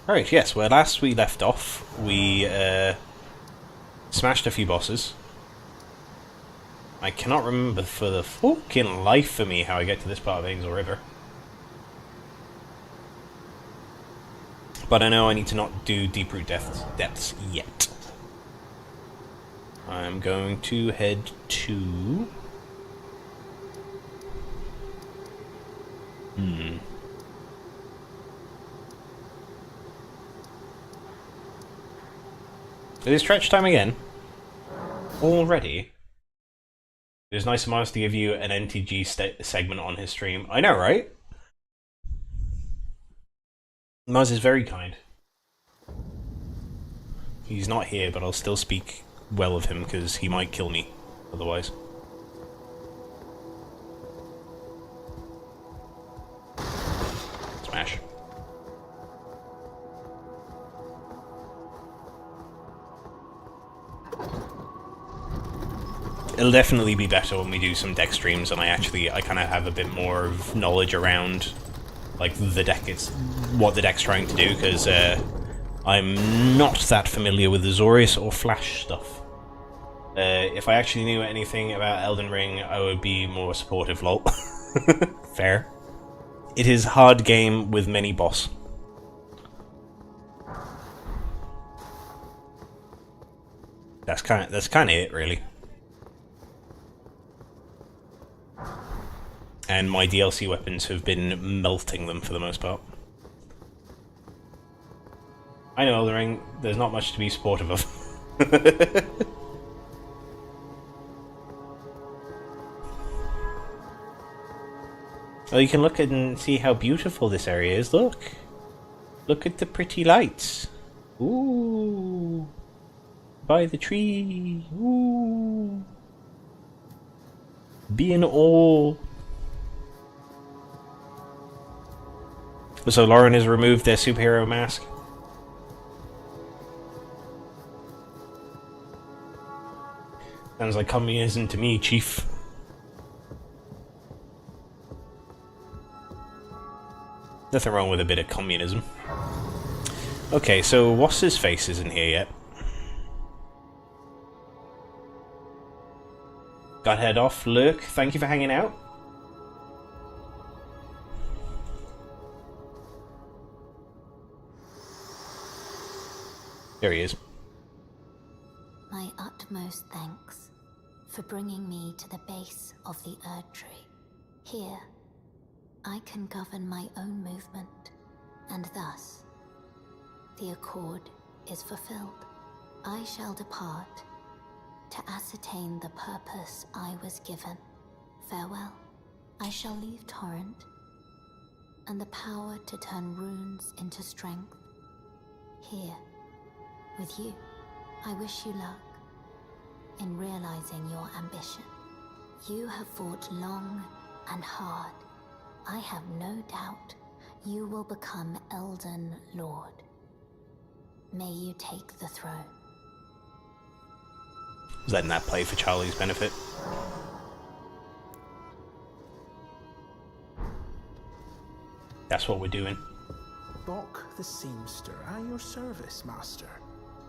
Alright, yes, well, last we left off, we smashed a few bosses. I cannot remember for the fucking life of me how I get to this part of Angel River. But I know I need to not do deep root depths yet. I'm going to head to... It is stretch time again. Already? It was nice of Miles to give you an NTG segment on his stream. I know, right? Miles is very kind. He's not here, but I'll still speak well of him because he might kill me otherwise. Smash. It'll definitely be better when we do some deck streams and I kind of have a bit more of knowledge around, like, what the deck's trying to do, because I'm not that familiar with the Zorius or Flash stuff. If I actually knew anything about Elden Ring, I would be more supportive, lol. Fair. It is hard game with many boss. That's kind of it, really. And my DLC weapons have been melting them for the most part. I know Elden Ring, there's not much to be supportive of. Oh, you can look at and see how beautiful this area is. Look at the pretty lights. Ooh, by the tree. Ooh, be in awe. So Lauren has removed their superhero mask. Sounds like communism to me, Chief. Nothing wrong with a bit of communism. Okay, so what's his face isn't here yet. Got head off, Lurk. Thank you for hanging out. There he is. My utmost thanks for bringing me to the base of the Erd Tree. Here, I can govern my own movement, and thus, the accord is fulfilled. I shall depart to ascertain the purpose I was given. Farewell. I shall leave Torrent, and the power to turn runes into strength. Here, with you, I wish you luck in realizing your ambition. You have fought long and hard. I have no doubt you will become Elden Lord. May you take the throne. Was letting that play for Charlie's benefit. That's what we're doing. Bok the seamster at your service, master.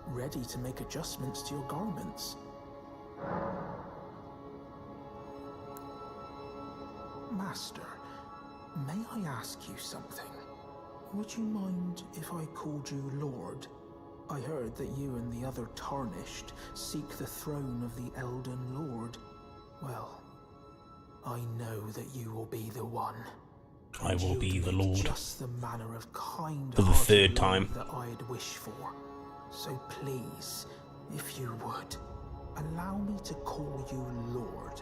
Ready to make adjustments to your garments. Master, may I ask you something? Would you mind if I called you Lord? I heard that you and the other Tarnished seek the throne of the Elden Lord. Well, I know that you will be the one. I will be the Lord. Just the manner of kind for the third time that I'd wish for. So please, if you would, allow me to call you Lord.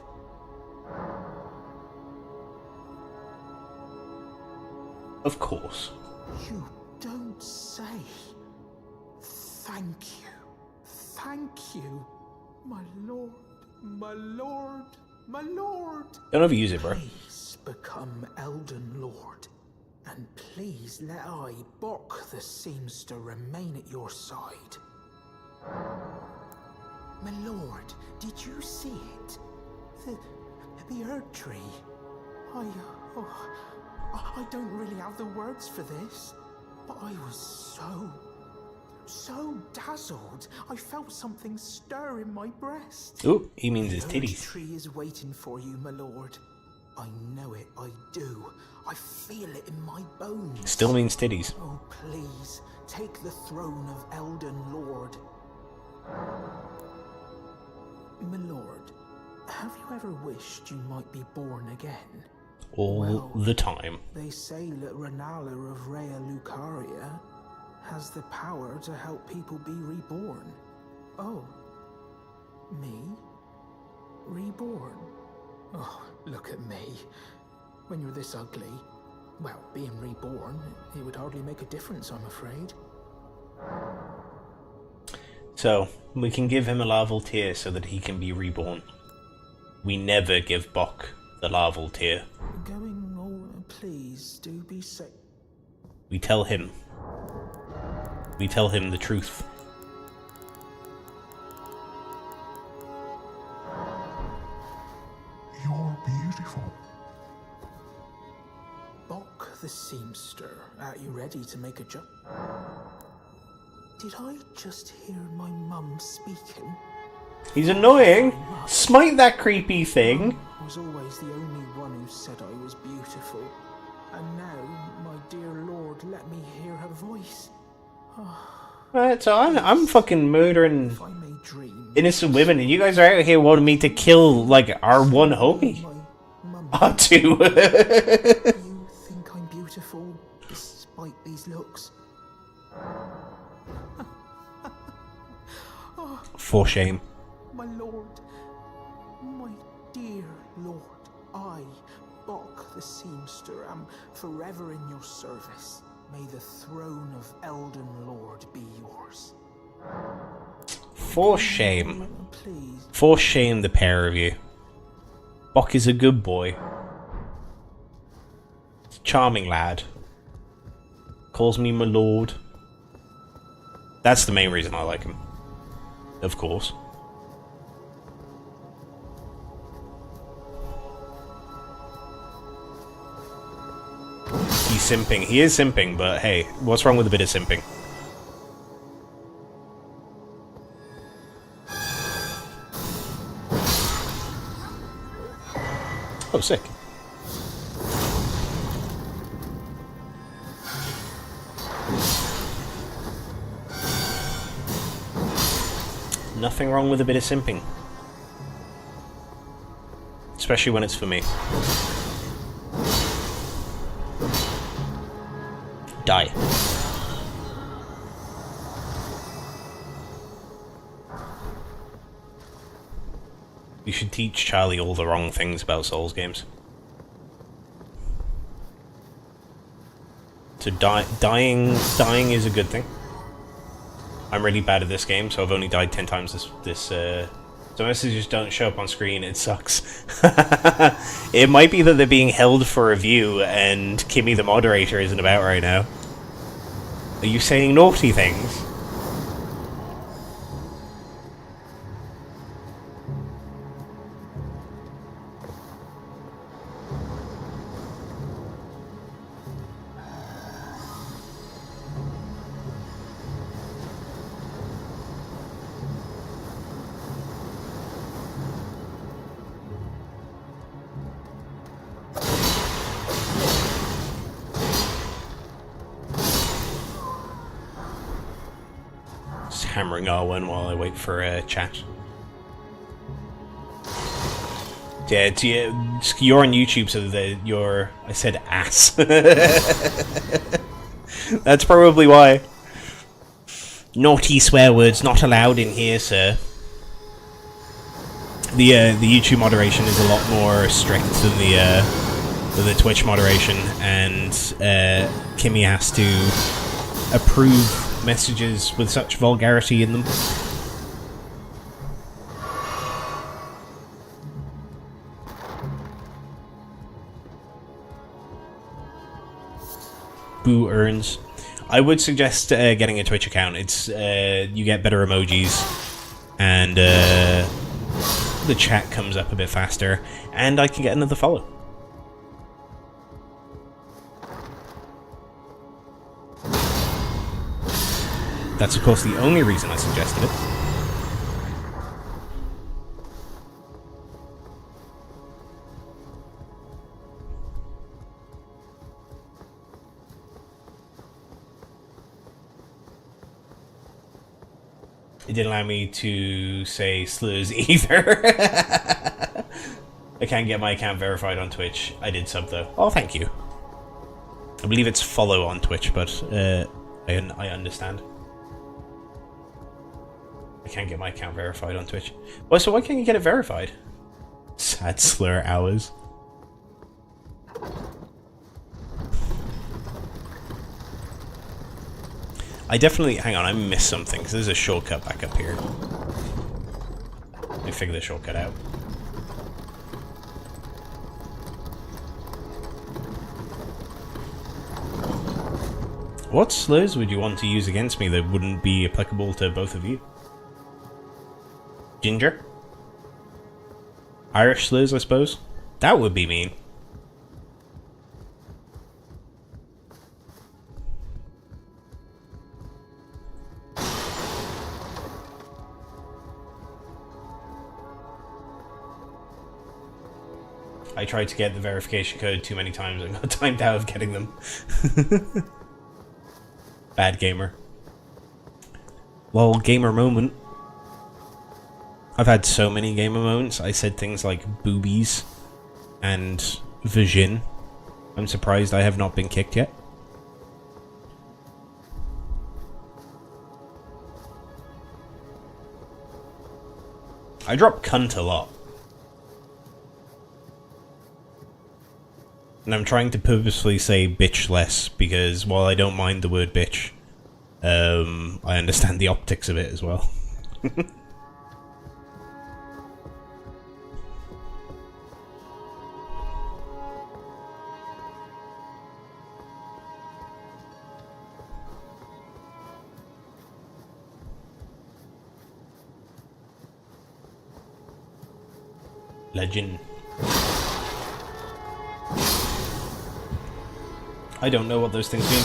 Of course. You don't say. Thank you. Thank you. My lord, my lord, my lord. Don't overuse it, bro. Please become Elden Lord. And please let I, Bok the seamster, remain at your side. My lord, did you see it? The Erd Tree. I don't really have the words for this, but I was so dazzled. I felt something stir in my breast. Ooh, he means his The Erd titties. Tree is waiting for you, my lord. I know it, I do. I feel it in my bones. Still means titties. Oh, please, take the throne of Elden Lord. My lord, have you ever wished you might be born again? All the time. They say that Renala of Rea Lucaria has the power to help people be reborn. Oh, me? Reborn? Oh, look at me. When you're this ugly, well, being reborn, it would hardly make a difference, I'm afraid. So, we can give him a larval tear so that he can be reborn. We never give Bok the larval tear. Going on, please, do be safe. We tell him. We tell him the truth. beautiful. Bock the seamster, are you ready to make a jump? Did I just hear my mum speaking? He's annoying. Smite that creepy thing. Was always the only one who said I was beautiful. And now, my dear Lord, let me hear her voice. Right, so I'm fucking murdering If I may dream, innocent women, and you guys are out here wanting me to kill, like, our one homie. my mum, R2. you think I'm beautiful despite these looks? For shame. My lord, my dear lord, I, Bock the seamster, am forever in your service. May the throne of Elden Lord be yours. For shame. Please. For shame, the pair of you. Bock is a good boy. Charming lad. Calls me my lord. That's the main reason I like him. Of course. He's simping. He is simping, but hey, what's wrong with a bit of simping? Oh, sick. Nothing wrong with a bit of simping. Especially when it's for me. Die. You should teach Charlie all the wrong things about Souls games. So dying is a good thing. I'm really bad at this game, so I've only died 10 times so messages don't show up on screen, it sucks. It might be that they're being held for review and Kimmy the moderator isn't about right now. Are you saying naughty things? Hammering R1 while I wait for chat. Yeah, you're on YouTube, so that you're... I said ass. That's probably why. Naughty swear words not allowed in here, sir. The YouTube moderation is a lot more strict than the Twitch moderation, and Kimmy has to approve messages with such vulgarity in them. Boo earns. I would suggest getting a Twitch account. It's you get better emojis, and the chat comes up a bit faster, and I can get another follow. That's, of course, the only reason I suggested it. It didn't allow me to say slurs either. I can't get my account verified on Twitch. I did sub, though. Oh, thank you. I believe it's follow on Twitch, but I understand. I can't get my account verified on Twitch. Well, so why can't you get it verified? Sad slur hours. I definitely... Hang on, I missed something, because there's a shortcut back up here. Let me figure the shortcut out. What slurs would you want to use against me that wouldn't be applicable to both of you? Ginger? Irish slurs, I suppose? That would be mean. I tried to get the verification code too many times and got timed out of getting them. Bad gamer. Well, gamer moment. I've had so many gamer moments. I said things like boobies and vagin. I'm surprised I have not been kicked yet. I drop cunt a lot. And I'm trying to purposefully say bitch less, because while I don't mind the word bitch, I understand the optics of it as well. Legend. I don't know what those things mean.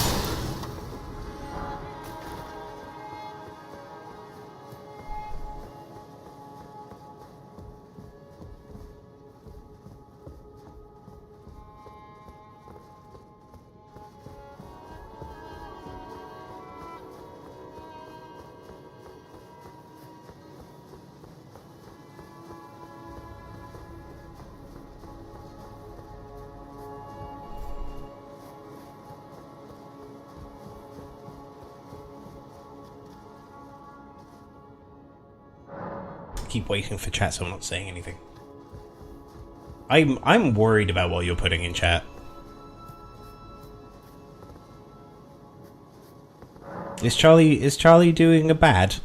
Keep waiting for chat, so I'm not saying anything. I'm worried about what you're putting in chat. Is Charlie doing a bad?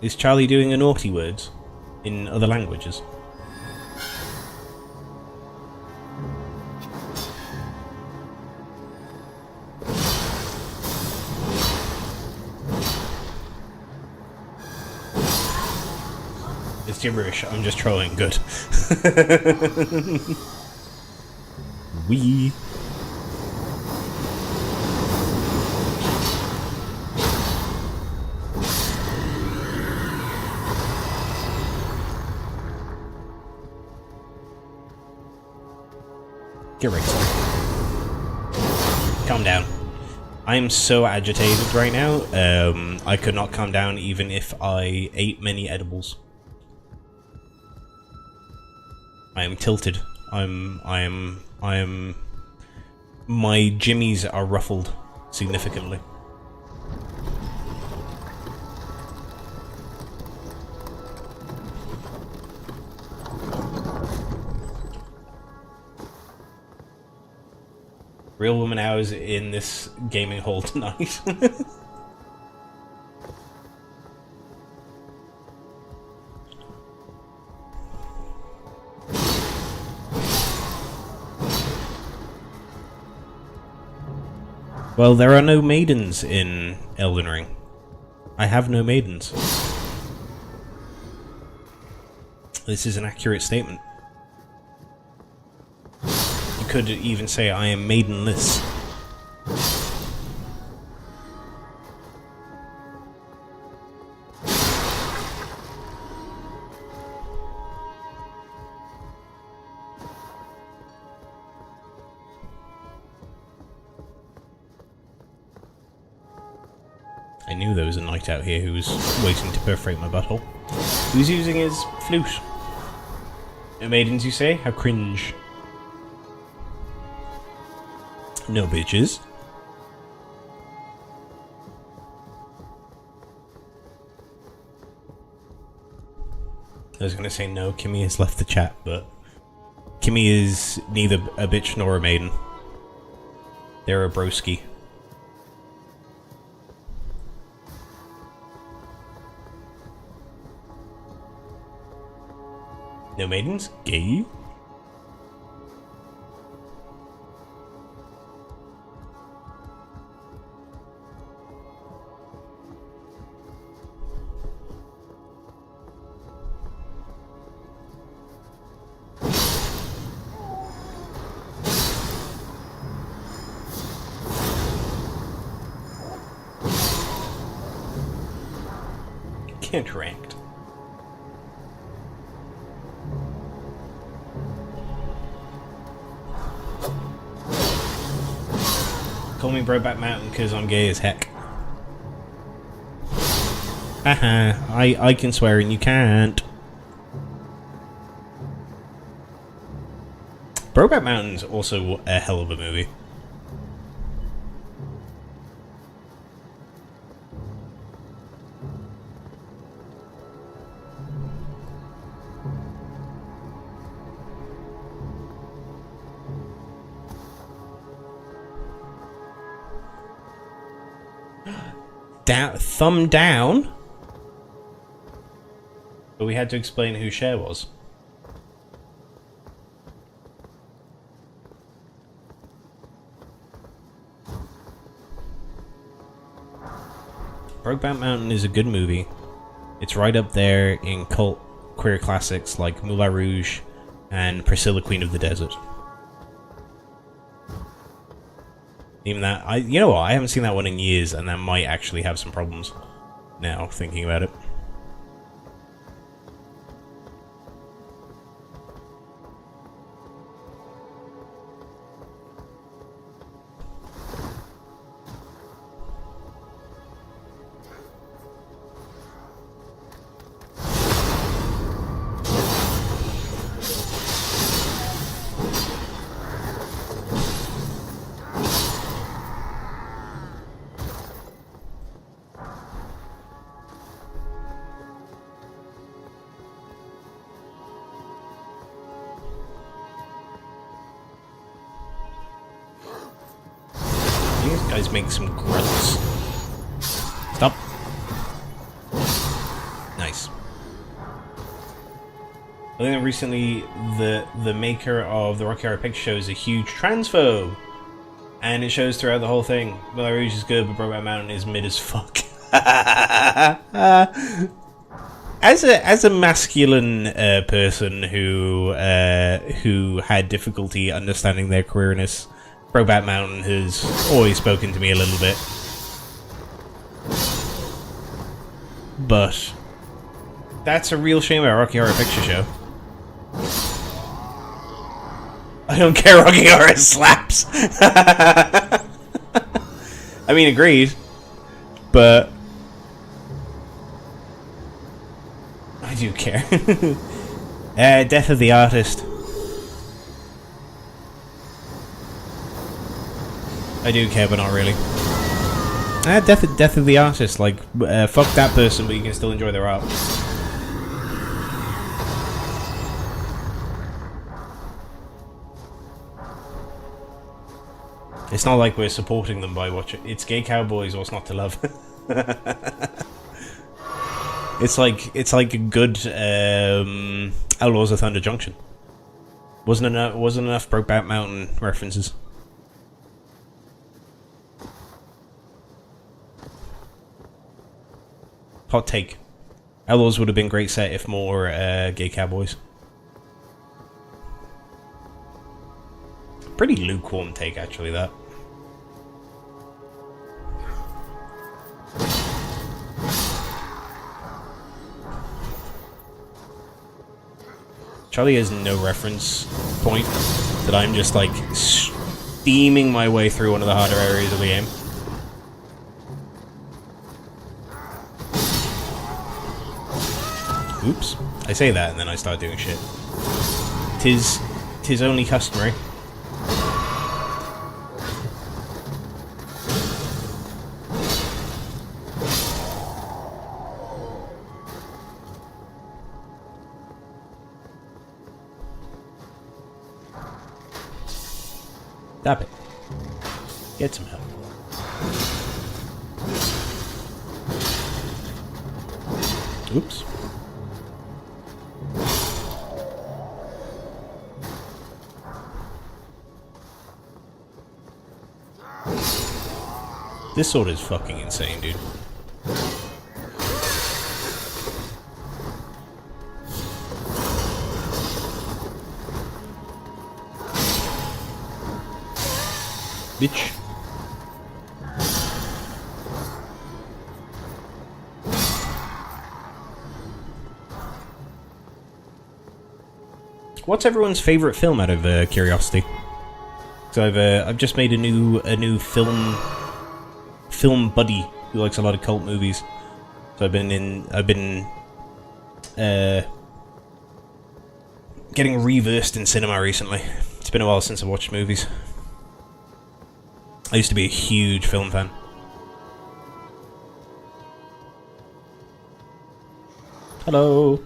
Is Charlie doing a naughty words in other languages? It's gibberish. I'm just trolling. Good. Wee. Get right. Calm down. I am so agitated right now. I could not calm down even if I ate many edibles. I am tilted. I am. My jimmies are ruffled significantly. Real woman hours in this gaming hall tonight. Well, there are no maidens in Elden Ring. I have no maidens. This is an accurate statement. You could even say I am maidenless. I knew there was a knight out here who was waiting to perforate my butthole. Who's using his flute? No maidens, you say? How cringe. No bitches. I was gonna say no, Kimmy has left the chat, but Kimmy is neither a bitch nor a maiden. They're a broski. No maidens? Gay? counteract. Call me Brokeback Mountain because I'm gay as heck. Haha, I can swear and you can't. Brokeback Mountain's also a hell of a movie. Thumb down? But we had to explain who Cher was. Brokeback Mountain is a good movie. It's right up there in cult queer classics like Moulin Rouge and Priscilla, Queen of the Desert. Even that, you know what, I haven't seen that one in years, and that might actually have some problems now, thinking about it. These guys make some grunts. Stop. Nice. I think that recently the maker of the Rocky Horror Picture Show is a huge transphobe. And it shows throughout the whole thing. Moulin Rouge is good, but Brokeback Mountain is mid as fuck. As a masculine person who had difficulty understanding their queerness, Brokeback Mountain has always spoken to me a little bit. But that's a real shame about Rocky Horror Picture Show. I don't care, Rocky Horror slaps! I mean, agreed. But I do care. Death of the Artist. I do care, but not really. Death of the Artist. Like, fuck that person, but you can still enjoy their art. It's not like we're supporting them by watching. It's gay cowboys, what's not to love? It's like a good Outlaws of Thunder Junction. Wasn't enough Brokeback Mountain references. Hot take. Outlaws would have been great set if more gay cowboys. Pretty lukewarm take, actually, that. Charlie has no reference point that I'm just, like, steaming my way through one of the harder areas of the game. Oops. I say that and then I start doing shit. Tis only customary. Stop it. Get some help. Oops. This sword is fucking insane, dude. Bitch. What's everyone's favorite film out of curiosity? So I've just made a new film buddy who likes a lot of cult movies. So I've been getting reversed in cinema recently. It's been a while since I watched movies. I used to be a huge film fan. Hello.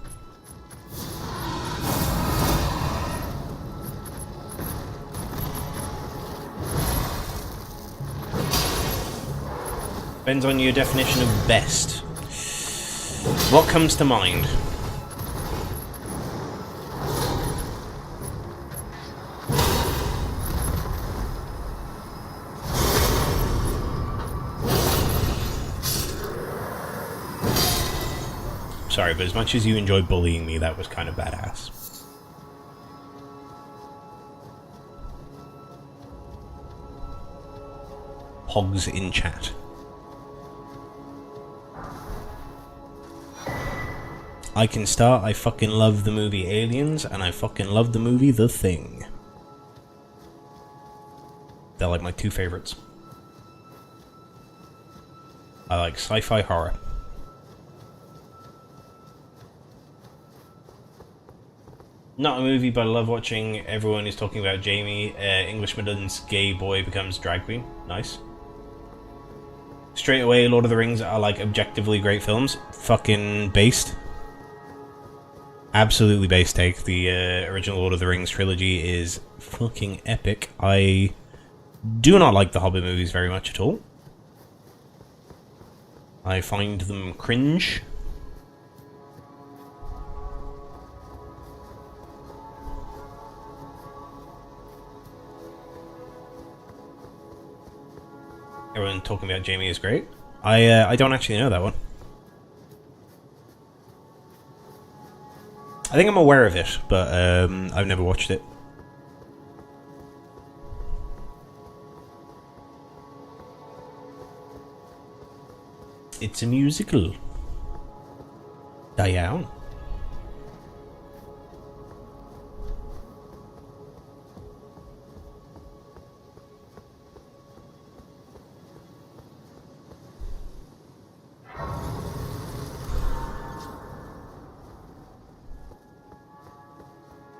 Depends on your definition of best. What comes to mind? Sorry, but as much as you enjoy bullying me, that was kind of badass. Hogs in chat. I can start. I fucking love the movie Aliens, and I fucking love the movie The Thing. They're like my two favorites. I like sci-fi horror. Not a movie, but I love watching everyone is talking about Jamie. Englishman's gay boy becomes drag queen. Nice. Straight away, Lord of the Rings are like objectively great films. Fucking based. Absolutely based take. The original Lord of the Rings trilogy is fucking epic. I do not like the Hobbit movies very much at all. I find them cringe. Everyone talking about Jamie is great. I don't actually know that one. I think I'm aware of it, but I've never watched it. It's a musical. Diane.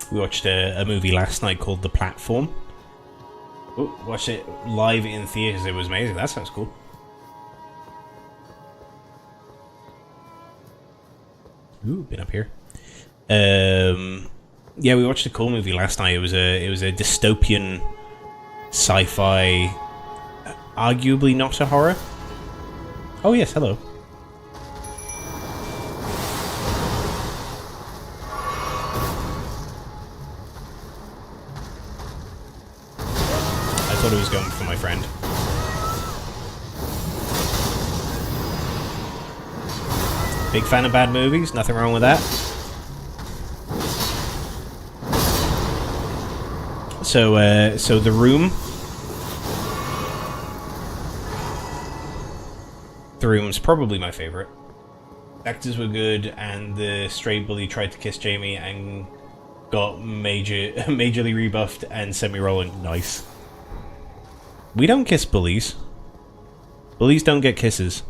We watched a movie last night called The Platform. Ooh, watched it live in theaters. It was amazing. That sounds cool. Ooh, been up here. Yeah, we watched a cool movie last night. It was a dystopian sci-fi, arguably not a horror. Oh yes, hello. I thought it was going for my friend. Big fan of bad movies, nothing wrong with that. So The Room. The Room's probably my favorite. Actors were good, and the stray bully tried to kiss Jamie and got majorly rebuffed and semi-rolling. Nice. We don't kiss bullies. Bullies don't get kisses.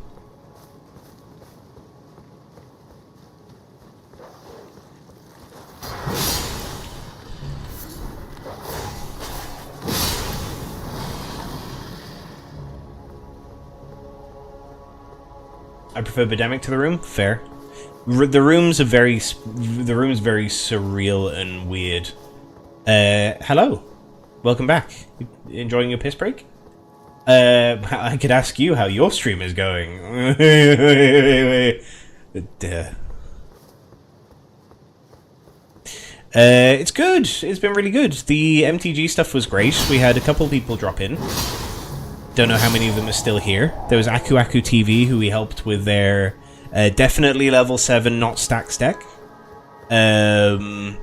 I prefer Birdemic to The Room. Fair. The Room's very surreal and weird. Hello. Welcome back. Enjoying your piss break? I could ask you how your stream is going. It's good. It's been really good. The MTG stuff was great. We had a couple people drop in. Don't know how many of them are still here. There was Aku Aku TV, who we helped with their definitely level 7 not stacks deck. That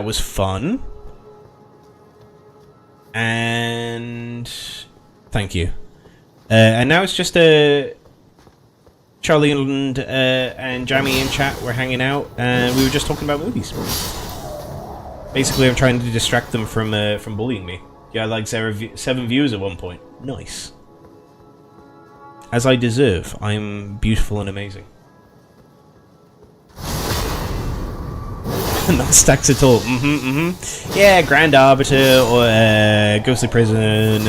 was fun. And thank you. And now it's just Charlie and Jamie in chat. We're hanging out, and we were just talking about movies. Basically, I'm trying to distract them from bullying me. Yeah, like 7 views at one point. Nice. As I deserve. I'm beautiful and amazing. Not stacks at all. Yeah, Grand Arbiter, or Ghostly Prison,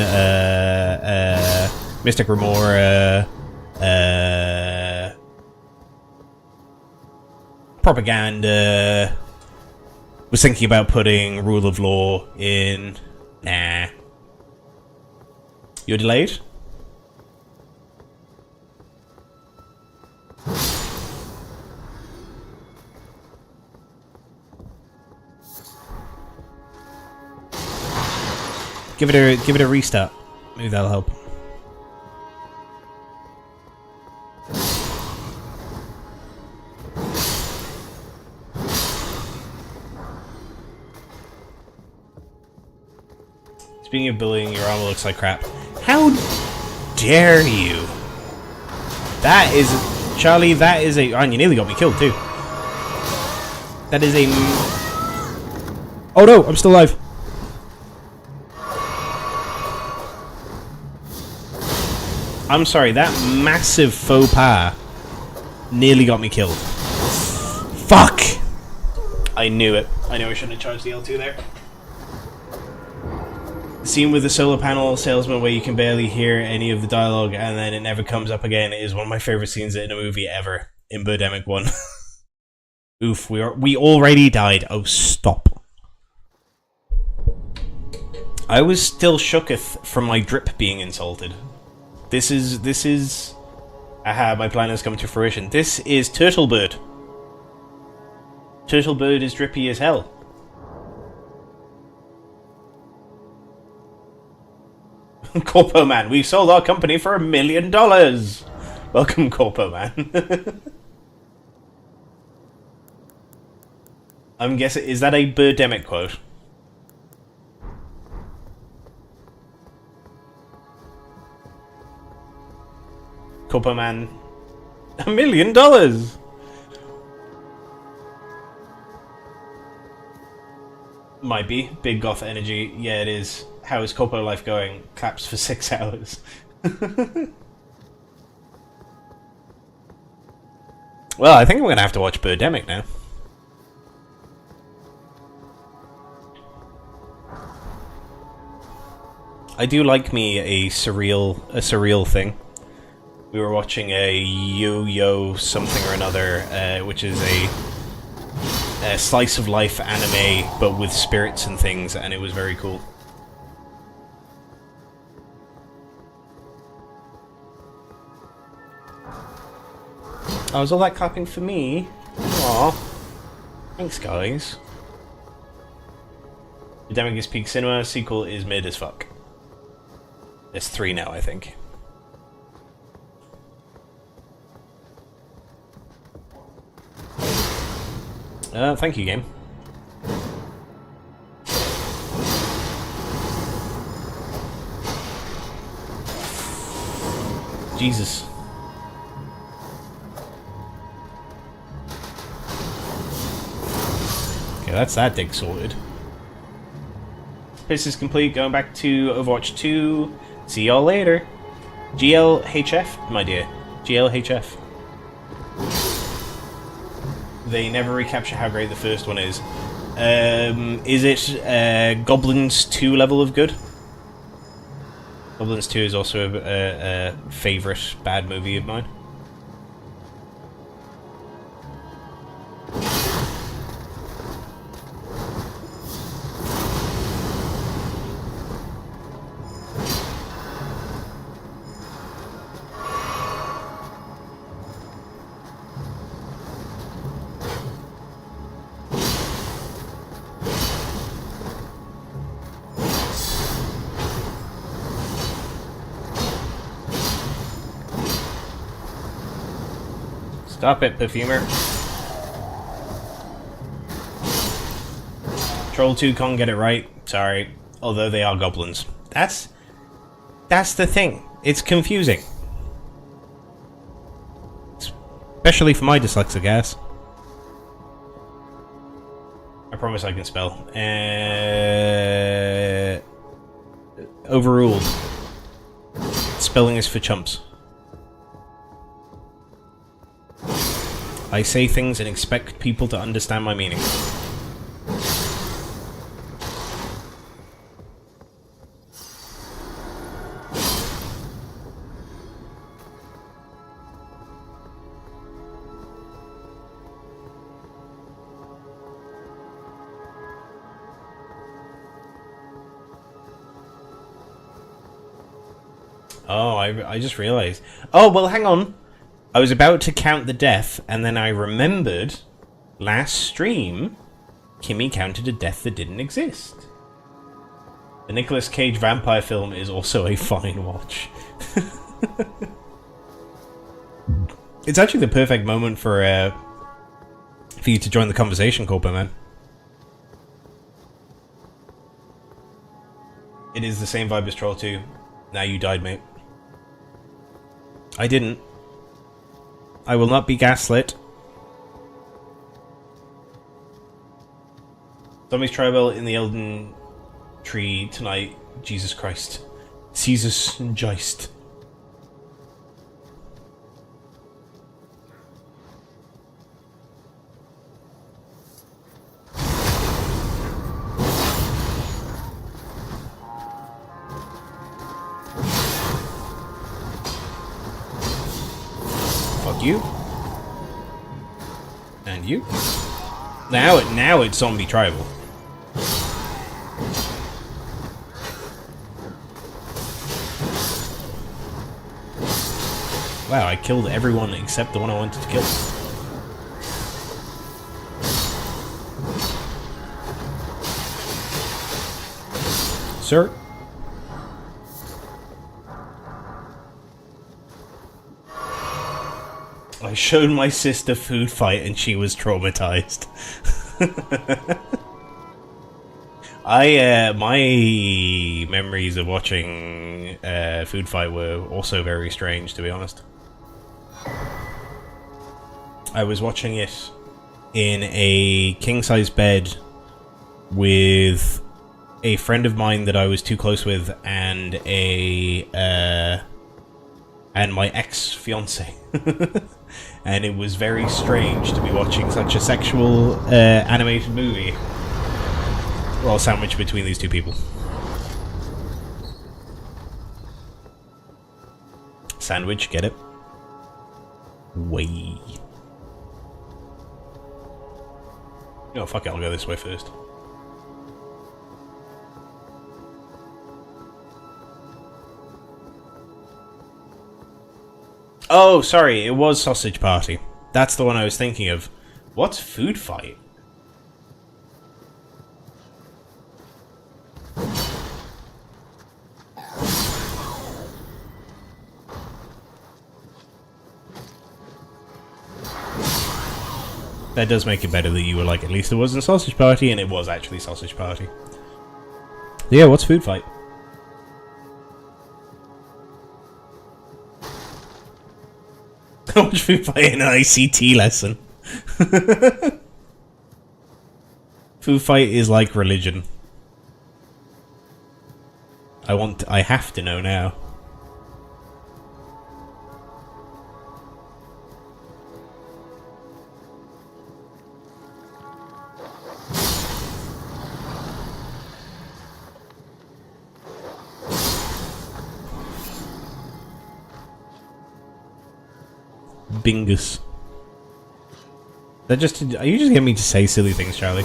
Mystic Remora, Propaganda. Was thinking about putting Rule of Law in. Nah. You're delayed? Give it a restart. Maybe that'll help. Speaking of bullying, your armor looks like crap. How dare you? That is... Charlie, that is a... Oh, you nearly got me killed, too. That is a... Oh no, I'm still alive. I'm sorry, that massive faux pas nearly got me killed. Fuck! I knew it. I knew I shouldn't have charged the L2 there. The scene with the solar panel salesman where you can barely hear any of the dialogue and then it never comes up again is one of my favorite scenes in a movie ever. In Birdemic 1. Oof, we already died. Oh, stop. I was still shooketh from my drip being insulted. This is... Aha, my plan has come to fruition. This is Turtlebird. Turtlebird is drippy as hell. Corpo Man, we sold our company for $1 million. Welcome, Corpo Man. I'm guessing, is that a Birdemic quote? Corpo Man, $1 million. Might be. Big goth energy. Yeah, it is. How is Corpo life going? Claps for 6 hours. Well, I think I'm going to have to watch Birdemic now. I do like me a surreal thing. We were watching a Yo-Yo something or another, which is a slice of life anime, but with spirits and things, and it was very cool. Oh, was all that clapping for me? Aw. Thanks, guys. Birdemic is peak cinema, sequel is mid as fuck. There's 3 now, I think. Thank you, game. Jesus. Okay, that's that dig sorted. This is complete, going back to Overwatch 2. See y'all later. GLHF, my dear. GLHF. They never recapture how great the first one is. Is it Goblins 2 level of good? Goblins 2 is also a favourite bad movie of mine. Stop it, Perfumer. Troll 2 can't get it right. Sorry. Although they are goblins. That's the thing. It's confusing. Especially for my dyslexic ass. I promise I can spell. Overruled. Spelling is for chumps. I say things and expect people to understand my meaning. Oh, I just realised. Oh, well, hang on. I was about to count the death, and then I remembered last stream, Kimmy counted a death that didn't exist. The Nicolas Cage vampire film is also a fine watch. It's actually the perfect moment for you to join the conversation, Corpo Man. It is the same vibe as Troll 2. Now you died, mate. I didn't. I will not be gaslit. Zombies tribal in the Elden Tree tonight. Jesus Christ. Jesus Geist. You and you. Now it's zombie tribal. Wow, I killed everyone except the one I wanted to kill. Sir. I showed my sister Food Fight and she was traumatized. My memories of watching Food Fight were also very strange, to be honest. I was watching it in a king-size bed with a friend of mine that I was too close with and and my ex-fiance. And it was very strange to be watching such a sexual animated movie while sandwiched between these two people. Sandwich, get it? Way. Oh, fuck it, I'll go this way first. Oh, sorry, it was Sausage Party. That's the one I was thinking of. What's Food Fight? That does make it better that you were like, at least it wasn't Sausage Party, and it was actually Sausage Party. Yeah, what's Food Fight? How much Food Fight in an ICT lesson? Food Fight is like religion. I have to know now. Bingus. Are you just getting me to say silly things, Charlie?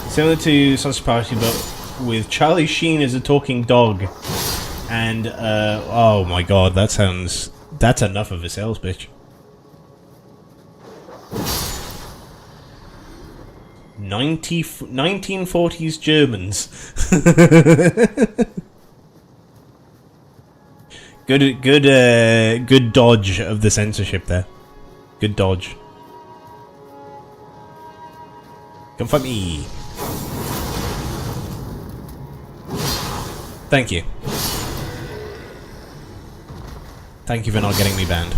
Similar to Sausage Party, but with Charlie Sheen as a talking dog. And, oh my god, that's enough of a sales pitch. 1940s Germans. Good dodge of the censorship there. Good dodge. Come fight me. Thank you. Thank you for not getting me banned.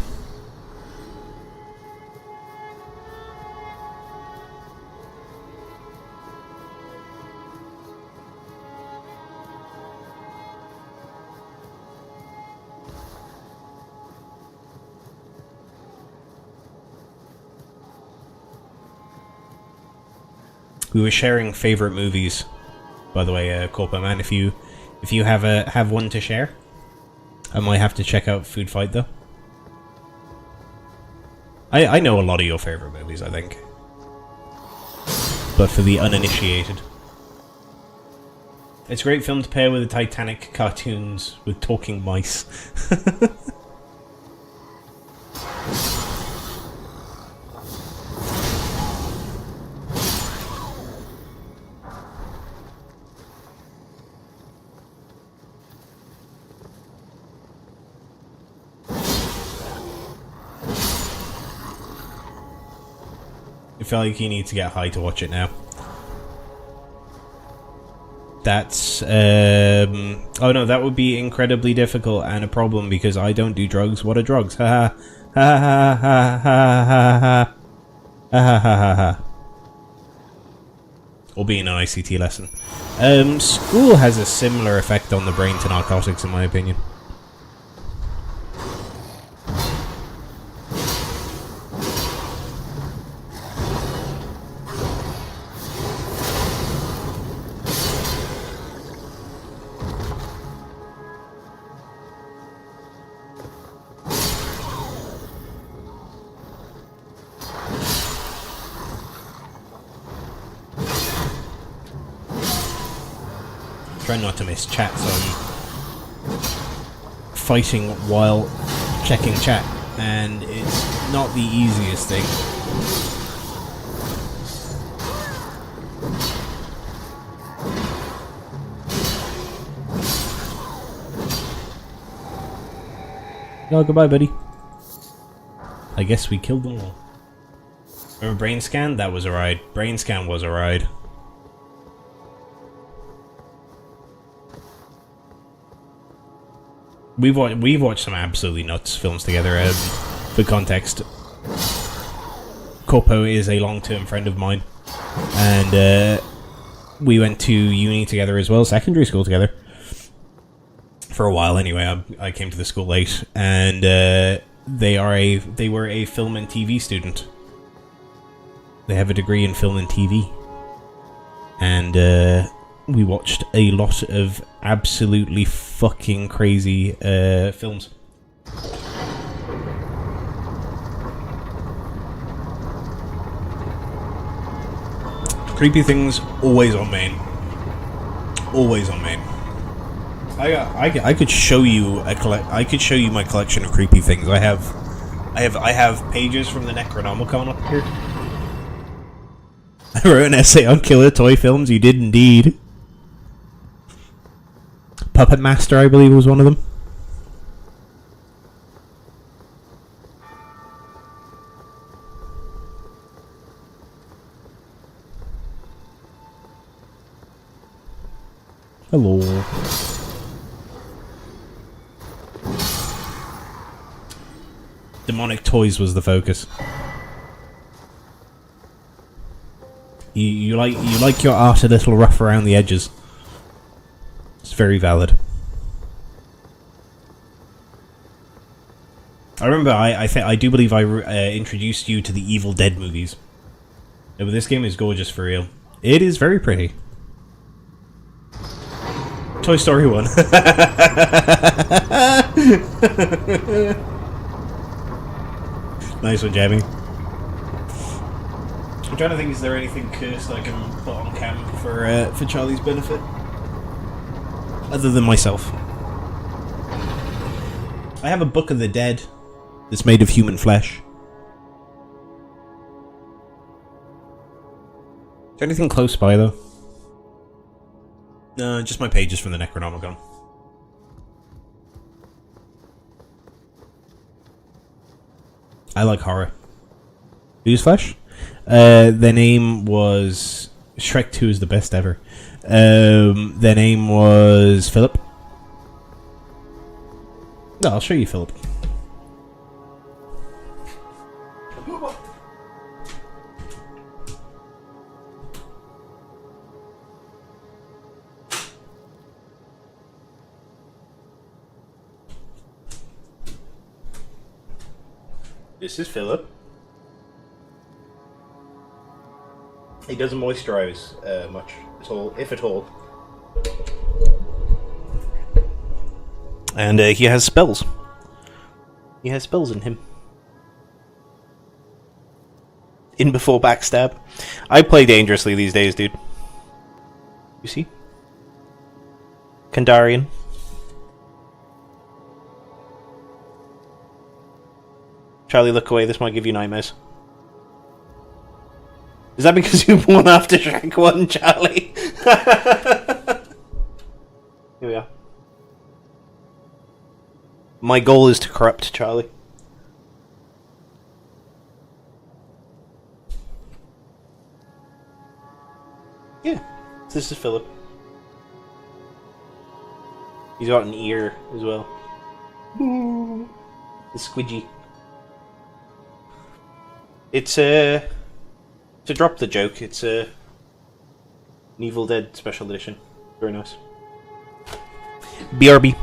We were sharing favorite movies, by the way, Corpo Man. If you have one to share, I might have to check out Food Fight though. I know a lot of your favorite movies, I think, but for the uninitiated, it's a great film to pair with the Titanic cartoons with talking mice. I feel like you need to get high to watch it now. That's, oh no, that would be incredibly difficult and a problem because I don't do drugs. What are drugs? Ha ha ha ha ha ha ha ha ha ha ha. Or being an ICT lesson. School has a similar effect on the brain to narcotics, in my opinion. Try not to miss chat, so I'm fighting while checking chat, and it's not the easiest thing. Oh, goodbye, buddy. I guess we killed them all. Remember Brain Scan? That was a ride. Brain Scan was a ride. We've watched some absolutely nuts films together. For context, Corpo is a long-term friend of mine, and we went to uni together as well, secondary school together. For a while, anyway. I came to the school late, and they were a film and TV student. They have a degree in film and TV, and we watched a lot of absolutely fucking crazy films. Creepy things always on main. Always on main. I could show you I could show you my collection of creepy things. I have pages from the Necronomicon up here. I wrote an essay on killer toy films. You did indeed. Puppet Master, I believe, was one of them. Hello. Demonic toys was the focus. You like your art a little rough around the edges. It's very valid. I remember I do believe I introduced you to the Evil Dead movies. Yeah, but this game is gorgeous for real. It is very pretty. Toy Story 1. Nice one, Jamie. I'm trying to think, is there anything cursed I can put on cam for Charlie's benefit? Other than myself. I have a Book of the Dead that's made of human flesh. Is there anything close by, though? No, just my pages from the Necronomicon. I like horror. Whose flesh? Their name was... Shrek 2 is the best ever. Their name was Philip. No, I'll show you Philip. This is Philip. He doesn't moisturize much at all, if at all. And he has spells. He has spells in him. In before backstab. I play dangerously these days, dude. You see? Kandarian. Charlie, look away. This might give you nightmares. Is that because you won after Shrek 1, Charlie? Here we are. My goal is to corrupt Charlie. Yeah, this is Philip. He's got an ear as well. The squidgy. It's to drop the joke. It's an Evil Dead special edition. Very nice. BRB.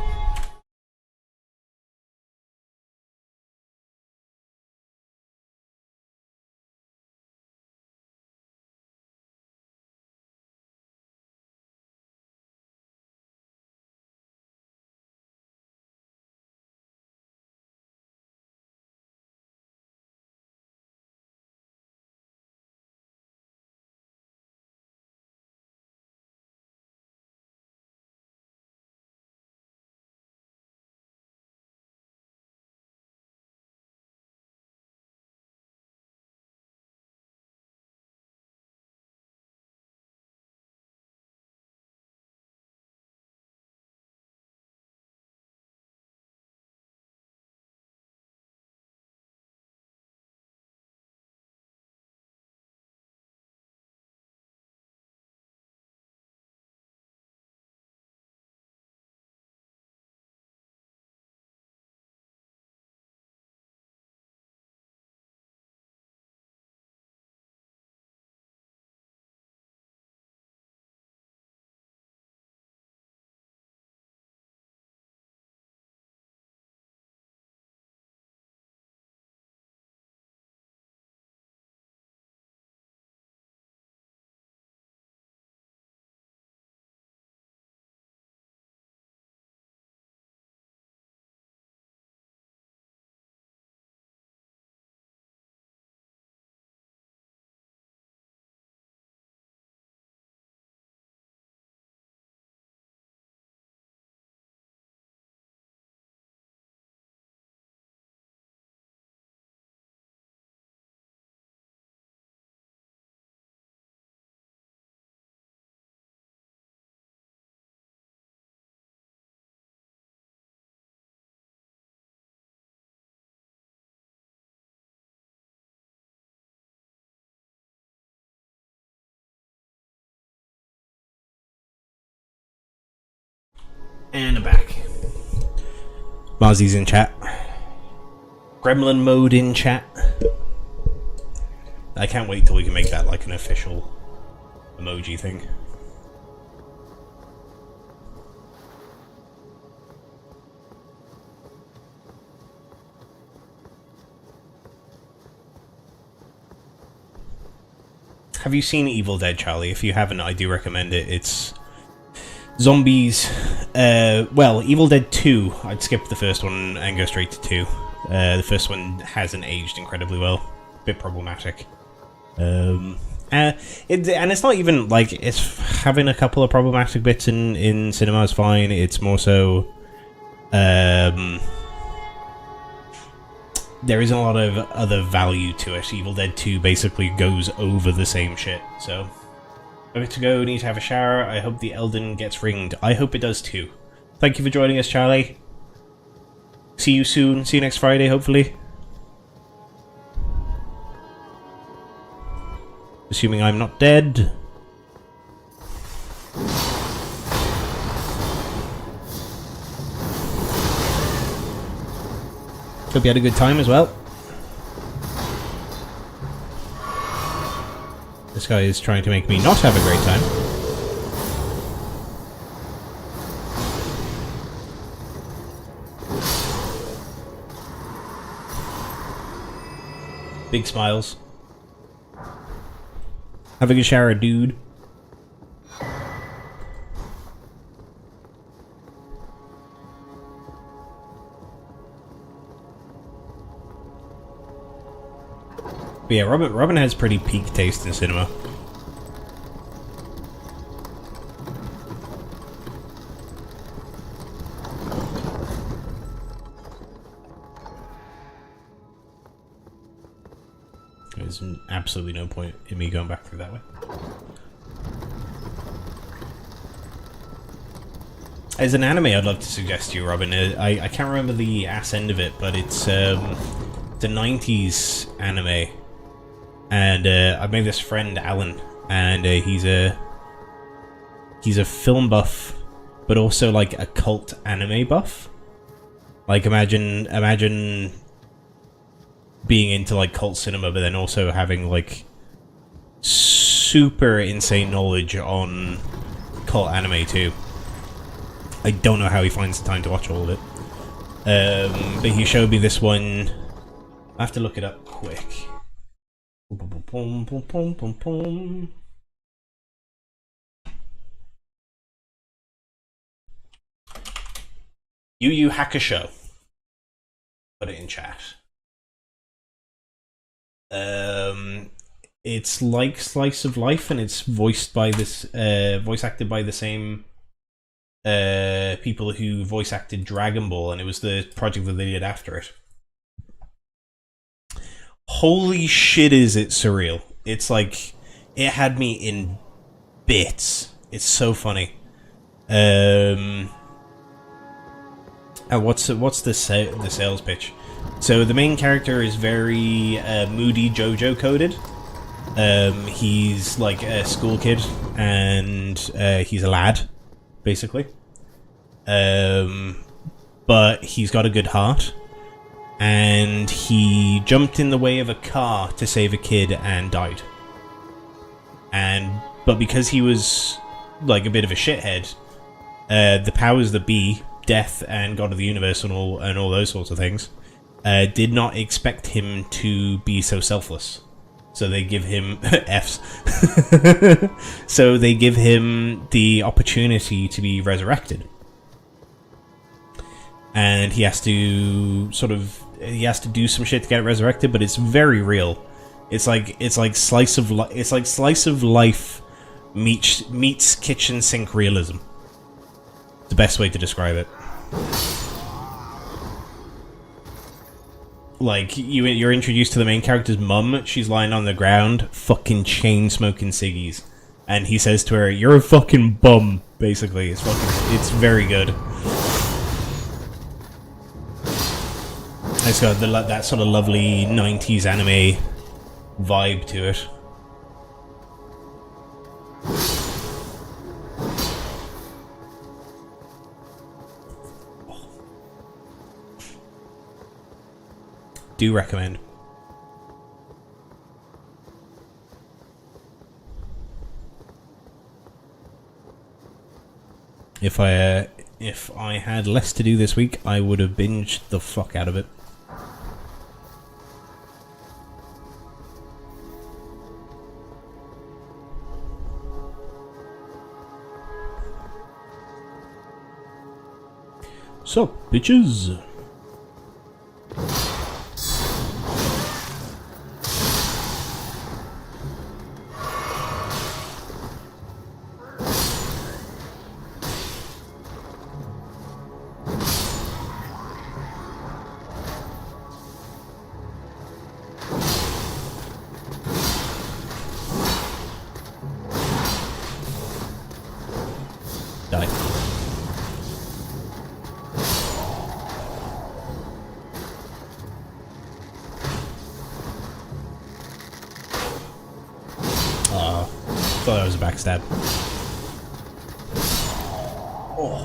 And I'm back. Mozzie's in chat. Gremlin mode in chat. I can't wait till we can make that like an official emoji thing. Have you seen Evil Dead, Charlie? If you haven't, I do recommend it. It's zombies. Well, Evil Dead 2. I'd skip the first one and go straight to 2. The first one hasn't aged incredibly well. A bit problematic. And it's not even like it's having a couple of problematic bits in cinema is fine. It's more so there isn't a lot of other value to it. Evil Dead 2 basically goes over the same shit. So, over to go. Need to have a shower. I hope the Elden gets ringed. I hope it does too. Thank you for joining us, Charlie. See you soon. See you next Friday, hopefully. Assuming I'm not dead. Hope you had a good time as well. This guy is trying to make me not have a great time. Big smiles. Having a shower, dude. But yeah, Robin has pretty peak taste in cinema. There's absolutely no point in me going back through that way. As an anime, I'd love to suggest to you, Robin. I can't remember the ass end of it, but it's a 90s anime. And I made this friend, Alan, and he's a film buff, but also like a cult anime buff. Like imagine being into like cult cinema, but then also having like super insane knowledge on cult anime too. I don't know how he finds the time to watch all of it. But he showed me this one. I have to look it up quick. Yu Yu Hakusho. Put it in chat. It's like Slice of Life, and it's voiced by this, voice acted by the same people who voice acted Dragon Ball, and it was the project that they did after it. Holy shit, is it surreal? It's like, it had me in bits. It's so funny. And what's the sales pitch? So the main character is very moody JoJo coded. He's like a school kid, and he's a lad, basically. But he's got a good heart, and he jumped in the way of a car to save a kid and died. But because he was like a bit of a shithead, the powers that be, Death and God of the Universe and all those sorts of things, did not expect him to be so selfless. So they give him Fs. So they give him the opportunity to be resurrected, and he has to do some shit to get it resurrected. But it's very real. It's like slice of life meets kitchen sink realism. The best way to describe it. Like, you're introduced to the main character's mum. She's lying on the ground, fucking chain smoking ciggies, and he says to her, "You're a fucking bum." Basically, it's very good. It's got that sort of lovely 90s anime vibe to it. Do recommend. If I had less to do this week, I would have binged the fuck out of it. So, bitches. Die. Thought that was a backstab. Oh.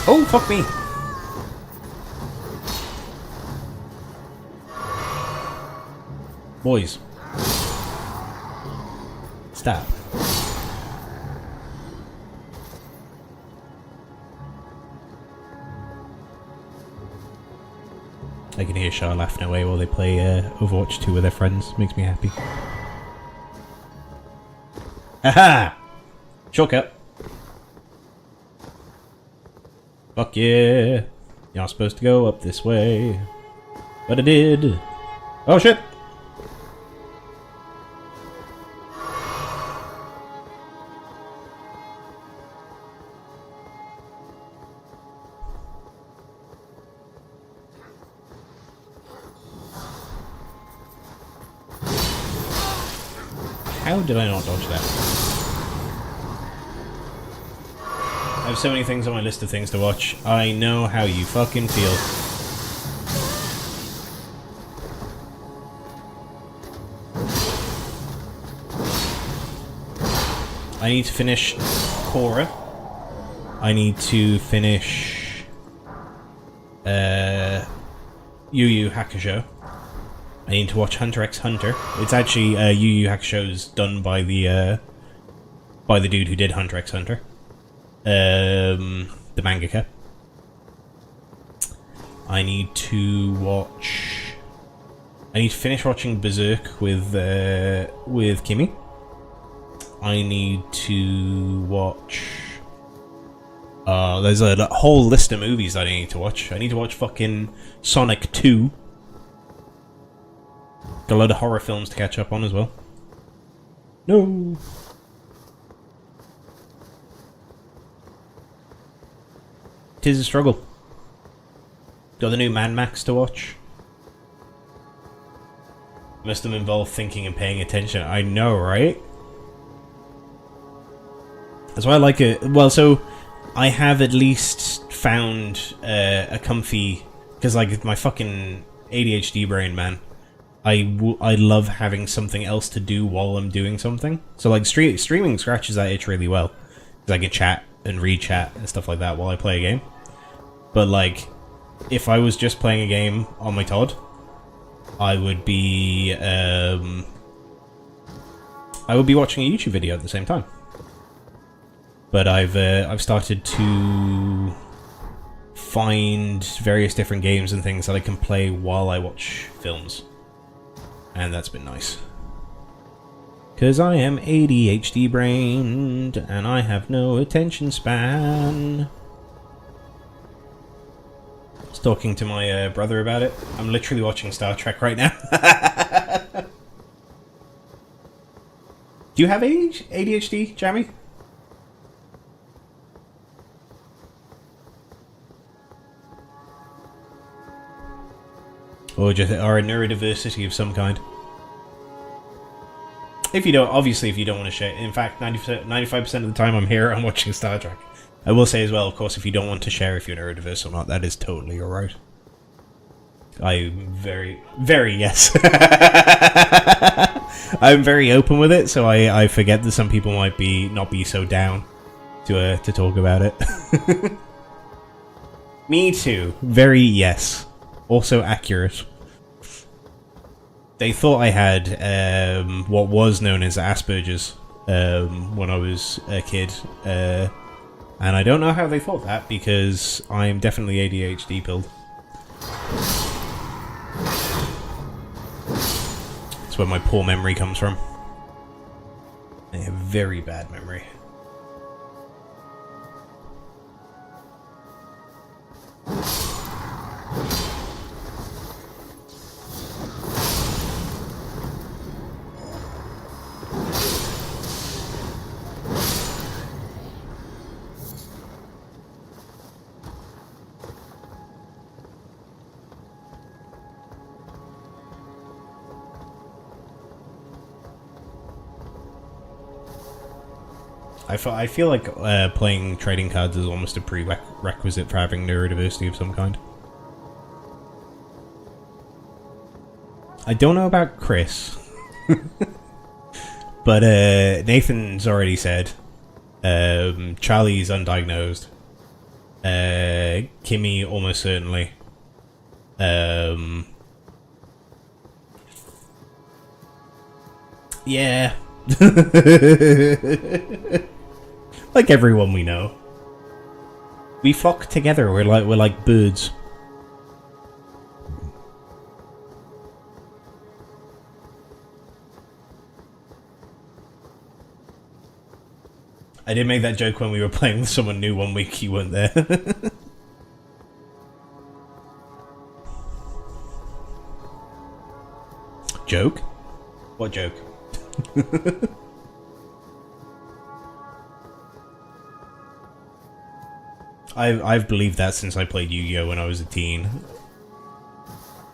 Oh, fuck me. Boys. Stop. I can hear Shah laughing away while they play Overwatch 2 with their friends. Makes me happy. Haha! Shortcut. Fuck yeah. You're supposed to go up this way. But I did. Oh shit! How did I not dodge that? I have so many things on my list of things to watch. I know how you fucking feel. I need to finish Korra. I need to finish Yu Yu Hakusho. I need to watch Hunter x Hunter. It's actually Yu Yu Hakusho's done by the dude who did Hunter x Hunter. The mangaka. I need to watch. I need to finish watching Berserk with Kimmy. I need to watch. There's a whole list of movies that I need to watch. I need to watch fucking Sonic 2. Got a load of horror films to catch up on as well. No. Tis a struggle. Got the new Mad Max to watch. Must have involved thinking and paying attention. I know, right? That's why I like it. Well, so I have at least found a comfy, because like my fucking ADHD brain, man. I love having something else to do while I'm doing something. So like streaming scratches that itch really well, because I can chat and read chat and stuff like that while I play a game. But like, if I was just playing a game on my Todd, I would be watching a YouTube video at the same time. But I've started to find various different games and things that I can play while I watch films. And that's been nice. Because I am ADHD brained and I have no attention span. I was talking to my brother about it. I'm literally watching Star Trek right now. Do you have ADHD, Jamie? Or a neurodiversity of some kind. If you don't, obviously, if you don't want to share. In fact, 95% of the time I'm here, I'm watching Star Trek. I will say as well, of course, if you don't want to share if you're neurodiverse or not, that is totally alright. I'm very, very yes. I'm very open with it, so I forget that some people might not be so down to talk about it. Me too. Very yes. Also accurate. They thought I had what was known as Asperger's when I was a kid, and I don't know how they thought that because I'm definitely ADHD pilled. That's where my poor memory comes from. I have very bad memory. I feel like playing trading cards is almost a prerequisite for having neurodiversity of some kind. I don't know about Chris. But Nathan's already said. Charlie's undiagnosed. Kimmy almost certainly. Yeah. Like everyone we know. We flock together, we're like birds. I did make that joke when we were playing with someone new one week. You weren't there. Joke? What joke? I've believed that since I played Yu-Gi-Oh when I was a teen.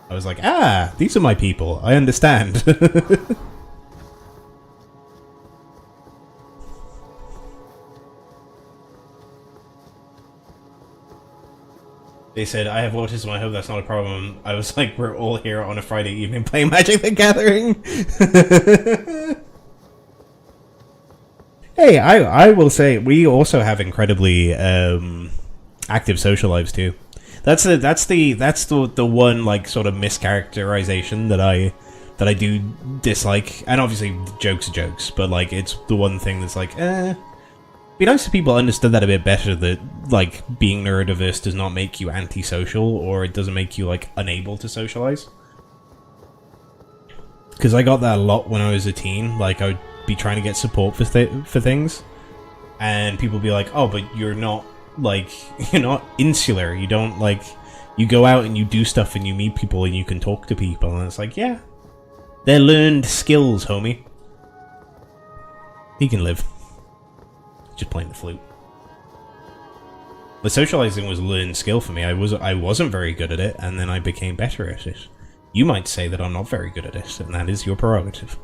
I was like, ah, these are my people. I understand. They said, I have autism, I hope that's not a problem. I was like, we're all here on a Friday evening playing Magic the Gathering. Hey, I will say, we also have incredibly active social lives too. That's the one like sort of mischaracterization that I do dislike. And obviously jokes are jokes, but like it's the one thing that's like, be nice if people understood that a bit better, that like being neurodiverse does not make you antisocial, or it doesn't make you like unable to socialize. Because I got that a lot when I was a teen. Like I would be trying to get support for things, and people would be like, oh, but you're not like, you're not insular, you don't like, you go out and you do stuff and you meet people and you can talk to people, and it's like, yeah, they're learned skills, homie. He can live. Just playing the flute. But socializing was a learned skill for me. I wasn't very good at it, and then I became better at it. You might say that I'm not very good at it, and that is your prerogative.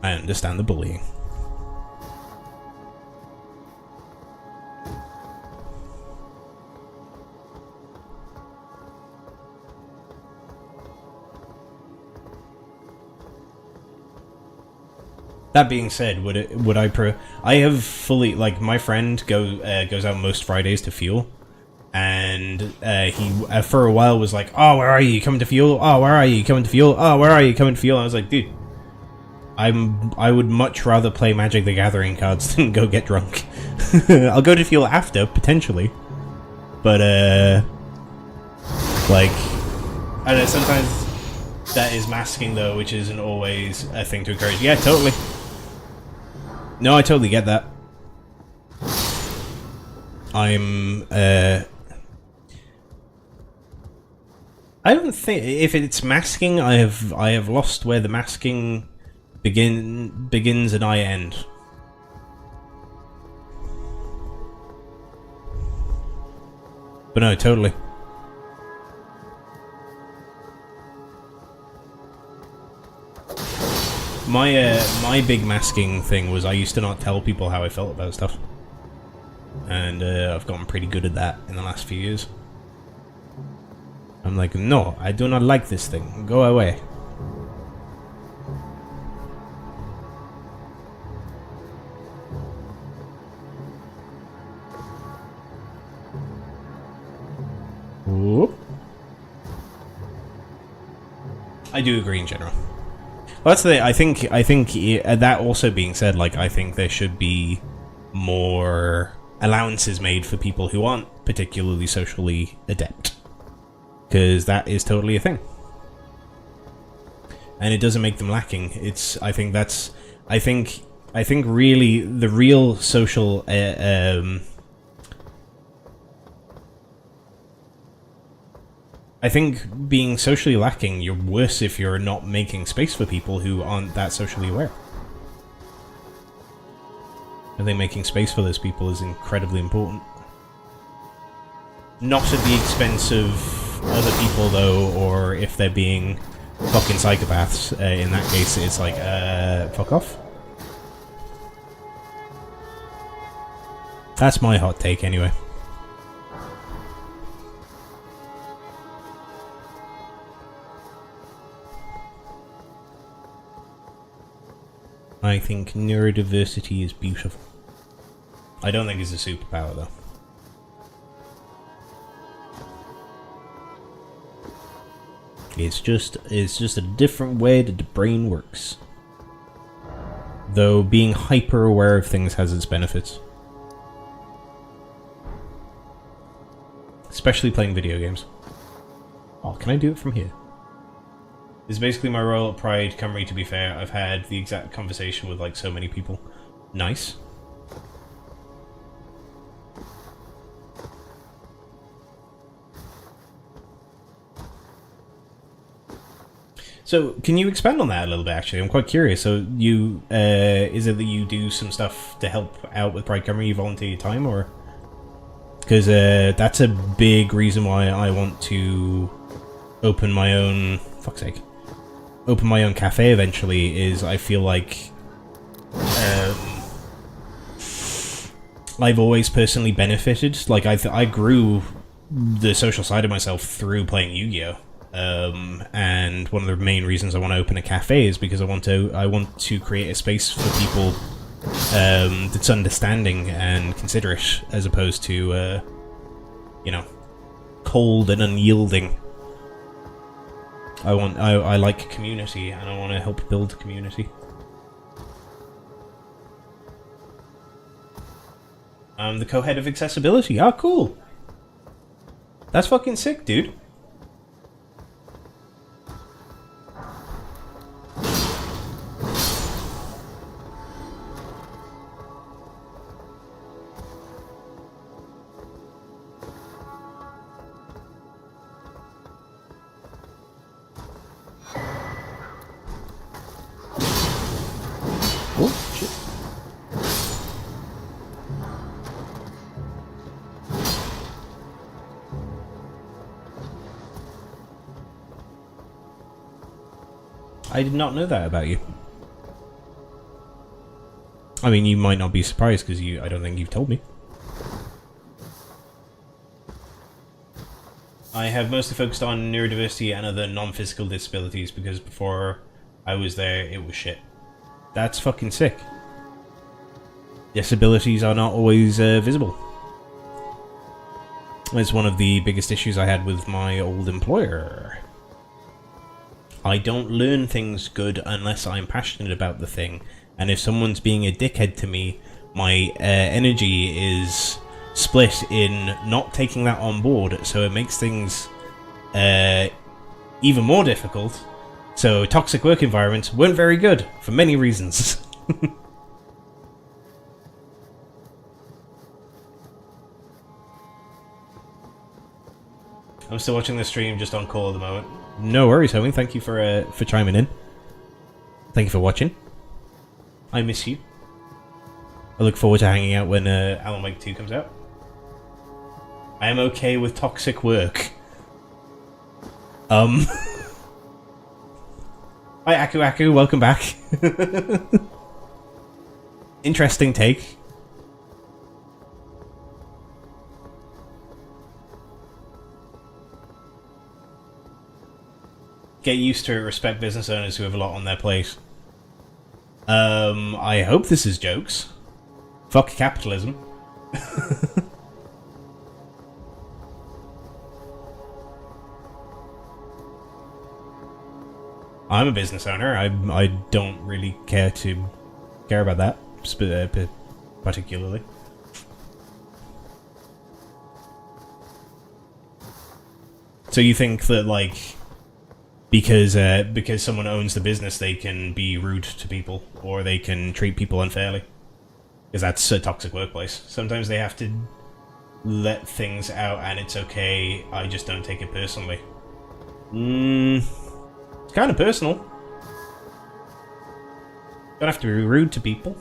I understand the bullying. That being said, I have fully, like, my friend goes out most Fridays to fuel, and he for a while was like, oh, where are you coming to fuel? Oh, where are you coming to fuel? Oh, where are you coming to fuel? And I was like, dude, I would much rather play Magic the Gathering cards than go get drunk. I'll go to fuel after, potentially, but like, I don't know, sometimes that is masking though, which isn't always a thing to encourage. Yeah, totally. No, I totally get that. I'm, I don't think, if it's masking, I have lost where the masking begins and I end. But no, totally. My big masking thing was I used to not tell people how I felt about stuff, and I've gotten pretty good at that in the last few years. I'm like, no, I do not like this thing. Go away. Whoop. I do agree in general. Well, that's the. I think that also being said, like, I think there should be more allowances made for people who aren't particularly socially adept, because that is totally a thing, and it doesn't make them lacking. It's. I think that's. I think really the real social. I think being socially lacking, you're worse if you're not making space for people who aren't that socially aware. I think making space for those people is incredibly important. Not at the expense of other people, though, or if they're being fucking psychopaths. In that case, it's like, fuck off. That's my hot take, anyway. I think neurodiversity is beautiful. I don't think it's a superpower, though. It's just a different way that the brain works. Though being hyper aware of things has its benefits. Especially playing video games. Oh, can I do it from here? This is basically my royal pride, Cymru, to be fair. I've had the exact conversation with, like, so many people. Nice. So, can you expand on that a little bit? Actually, I'm quite curious. So, you is it that you do some stuff to help out with Pride Camera? You volunteer your time, or because that's a big reason why I want to open my own. Fuck's sake, open my own cafe eventually. Is I feel like I've always personally benefited. Like I grew the social side of myself through playing Yu-Gi-Oh. And one of the main reasons I want to open a cafe is because I want to create a space for people that's understanding and considerate, as opposed to you know, cold and unyielding. I like community, and I want to help build community. I'm the co-head of accessibility. Ah, cool. That's fucking sick, dude. Oh, shit. I did not know that about you. I mean, you might not be surprised because I don't think you've told me. I have mostly focused on neurodiversity and other non-physical disabilities because before I was there, it was shit. That's fucking sick. Disabilities are not always visible. It's one of the biggest issues I had with my old employer. I don't learn things good unless I'm passionate about the thing, and if someone's being a dickhead to me, my energy is split in not taking that on board, so it makes things even more difficult. So toxic work environments weren't very good, for many reasons. I'm still watching the stream, just on call at the moment. No worries, homie. Thank you for chiming in. Thank you for watching. I miss you. I look forward to hanging out when Alan Wake 2 comes out. I am okay with toxic work. Hi Aku Aku, welcome back. Interesting take. Get used to it, respect business owners who have a lot on their plate. I hope this is jokes. Fuck capitalism. I'm a business owner. I don't really care about that particularly. So you think that like because someone owns the business, they can be rude to people or they can treat people unfairly? Because that's a toxic workplace. Sometimes they have to let things out, and it's okay. I just don't take it personally. It's kind of personal. Don't have to be rude to people.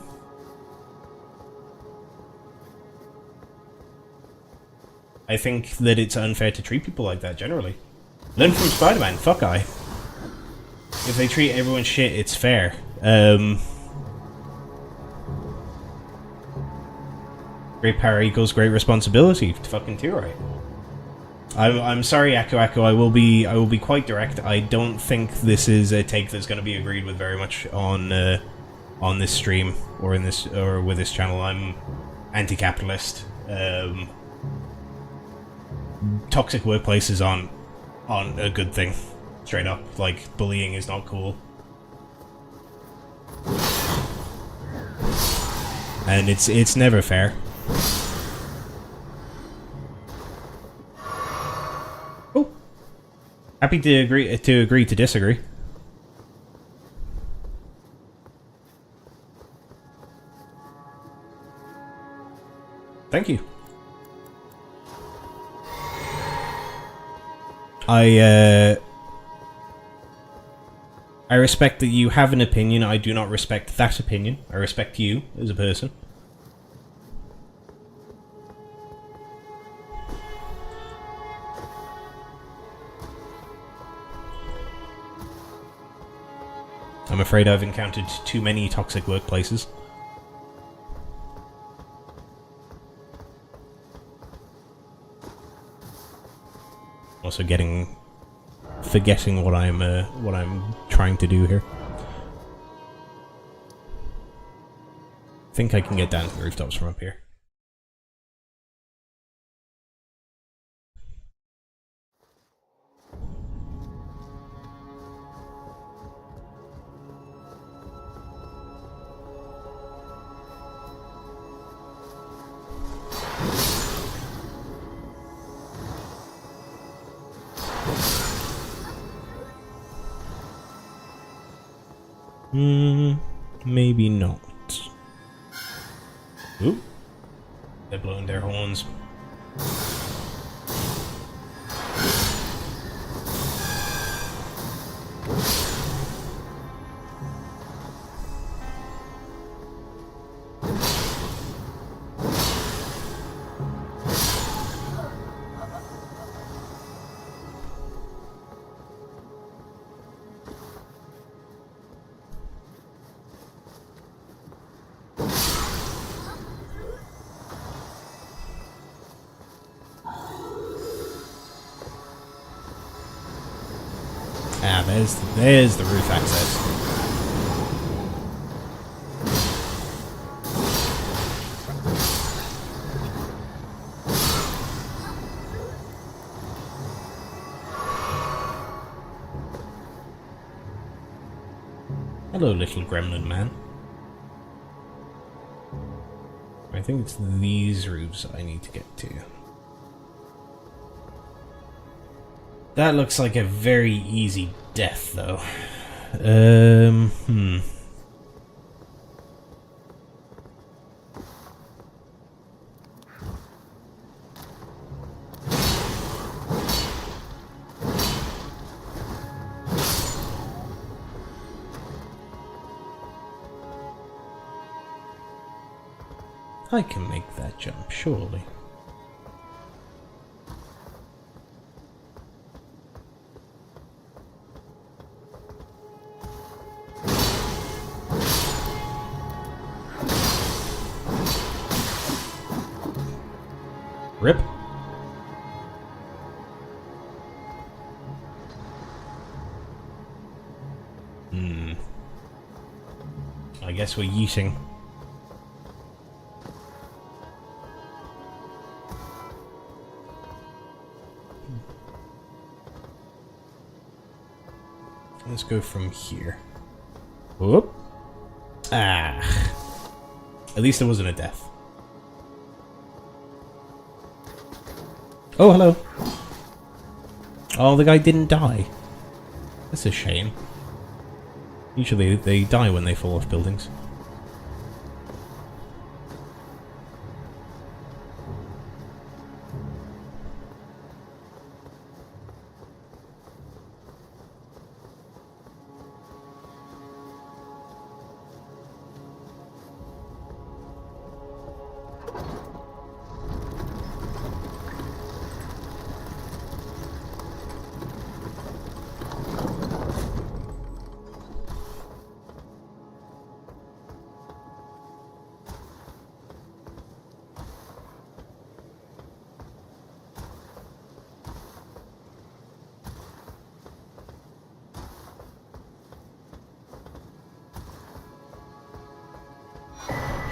I think that it's unfair to treat people like that, generally. Learn from Spider-Man, fuck I. If they treat everyone shit, it's fair. Great power equals great responsibility. Fucking too right. I'm sorry, Aku Aku. I will be quite direct. I don't think this is a take that's going to be agreed with very much on this stream or with this channel. I'm anti-capitalist. Toxic workplaces aren't a good thing. Straight up, like bullying is not cool, and it's never fair. Oh, happy to agree to disagree. Thank you. I respect that you have an opinion. I do not respect that opinion. I respect you as a person. I'm afraid I've encountered too many toxic workplaces. Also forgetting what I'm trying to do here. I think I can get down to the rooftops from up here. Maybe not. Ooh. They're blowing their horns. Ah, there's the roof access. Hello, little gremlin man. I think it's these roofs I need to get to. That looks like a very easy death, though. I can make that jump, surely. Rip. I guess we're yeeting. Let's go from here. Whoop. Ah. At least it wasn't a death. Oh, hello. Oh, the guy didn't die. That's a shame. Usually they die when they fall off buildings.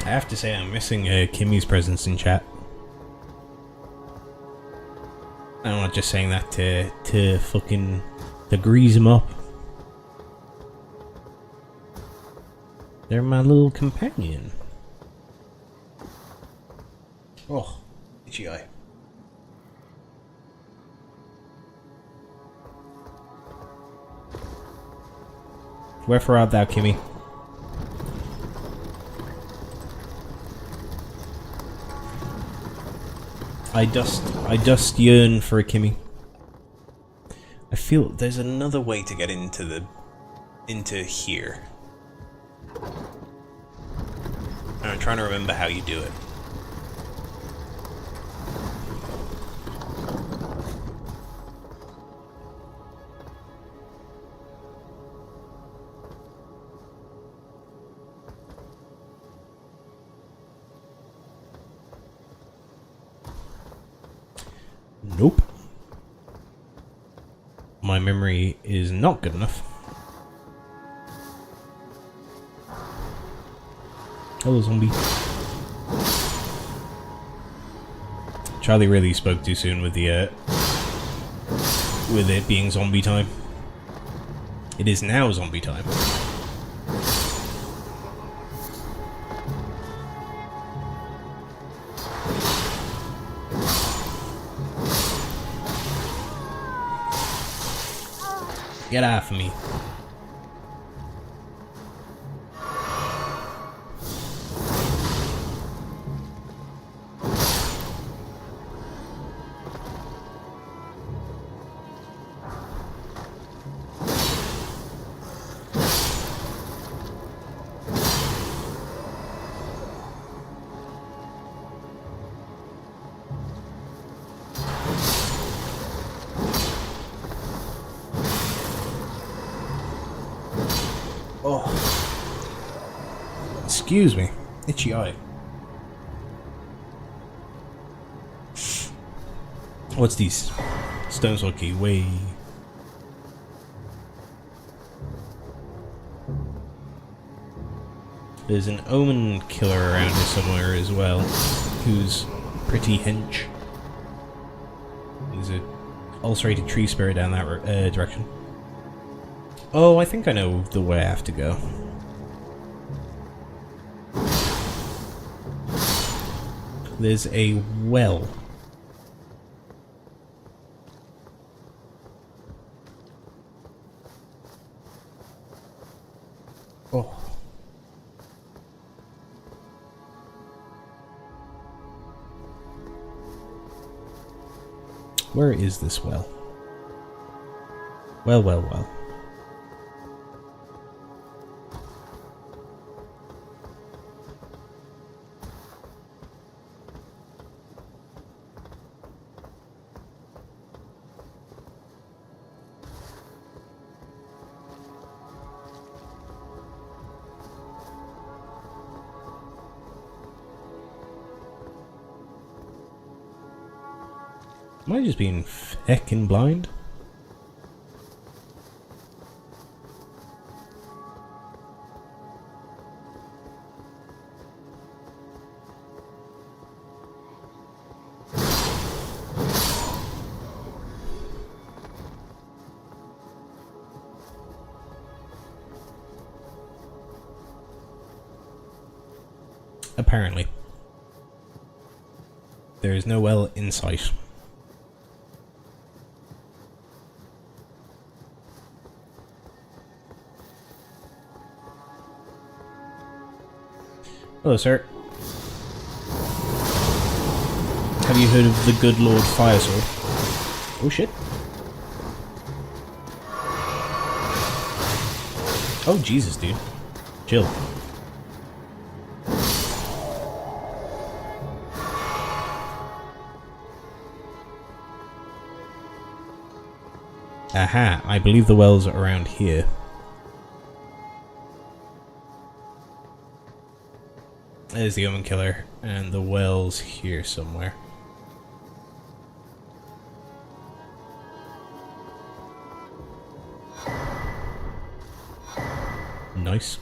I have to say I'm missing Kimmy's presence in chat. I'm not just saying that to fucking to grease him up. They're my little companion. Oh, itchy eye. Wherefore art thou, Kimmy? I just yearn for a Kimmy. I feel there's another way to get into into here. I'm trying to remember how you do it. Nope. My memory is not good enough. Hello, zombie. Charlie really spoke too soon with the with it being zombie time. It is now zombie time. Get off of me. Oh. Excuse me. Itchy eye. What's these? Stonesword key. Way. There's an omen killer around here somewhere as well, who's pretty hench. There's a ulcerated tree spirit down that direction. Oh, I think I know the way I have to go. There's a well. Oh. Where is this well? Well, well, well. Am I just being feckin' blind? Apparently. There is no well in sight. Hello, sir. Have you heard of the good Lord Firesword? Oh shit. Oh Jesus, dude. Chill. Aha, I believe the wells are around here. There's the Omen Killer, and the well's here somewhere. Nice.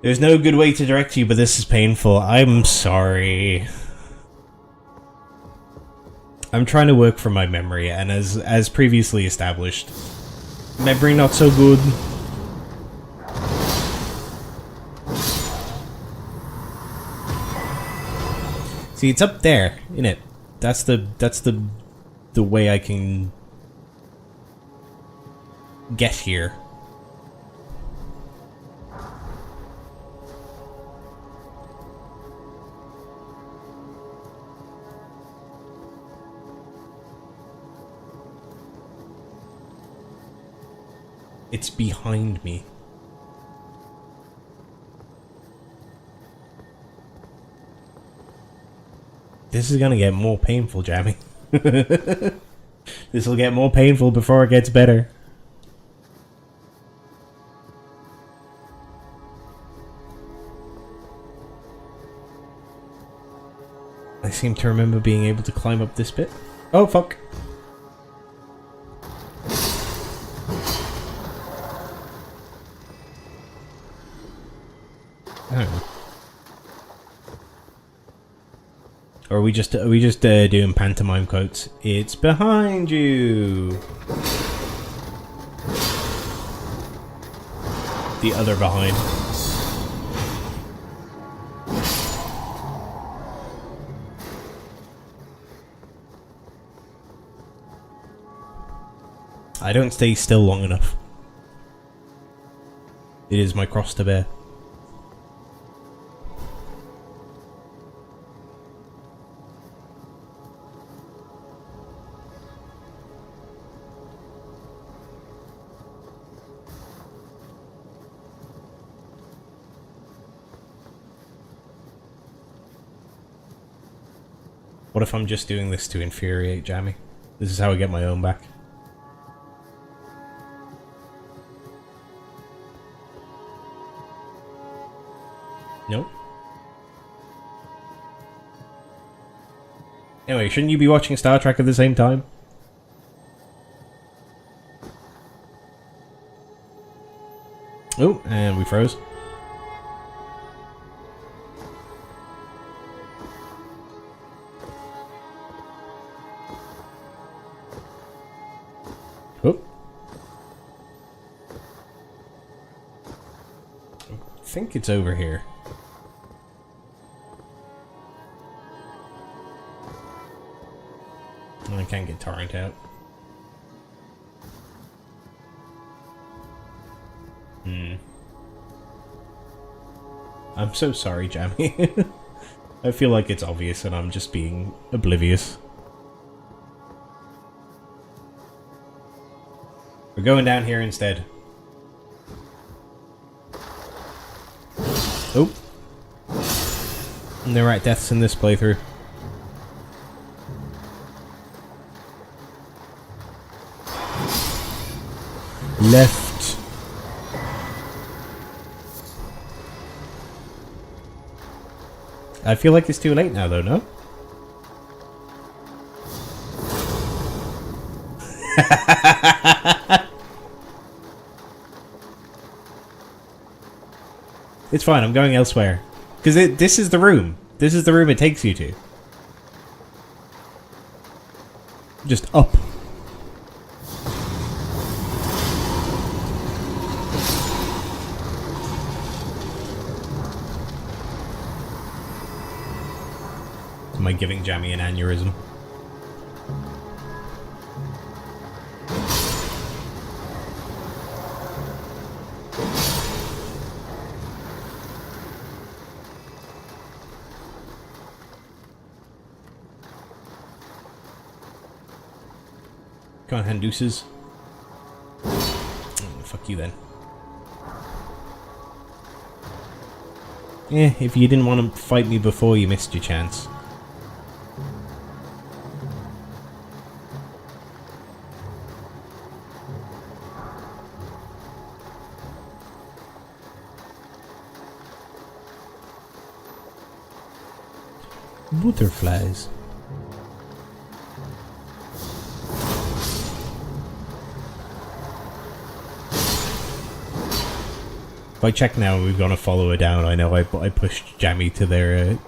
There's no good way to direct you, but this is painful. I'm sorry. I'm trying to work from my memory, and as previously established, memory not so good. See, it's up there, isn't it? That's the way I can get here. It's behind me. This is gonna get more painful, Jammy. This will get more painful before it gets better. I seem to remember being able to climb up this bit. Oh, fuck. I don't know. Or are we just doing pantomime quotes? It's behind you. The other behind. I don't stay still long enough. It is my cross to bear. What if I'm just doing this to infuriate Jammy? This is how I get my own back. Nope. Anyway, shouldn't you be watching Star Trek at the same time? Oh, and we froze. Oh. I think it's over here. I can't get Torrent out. I'm so sorry, Jammy. I feel like it's obvious and I'm just being oblivious. We're going down here instead. Oh. And there are deaths in this playthrough. Left. I feel like it's too late now though, no? It's fine, I'm going elsewhere. Because this is the room. This is the room it takes you to. Just up. Am I giving Jammy an aneurysm? Come on, hand deuces. Fuck you then. If you didn't want to fight me before, you missed your chance. Butterflies. If I check now, we're gonna follow her down. I know I pushed Jammy to their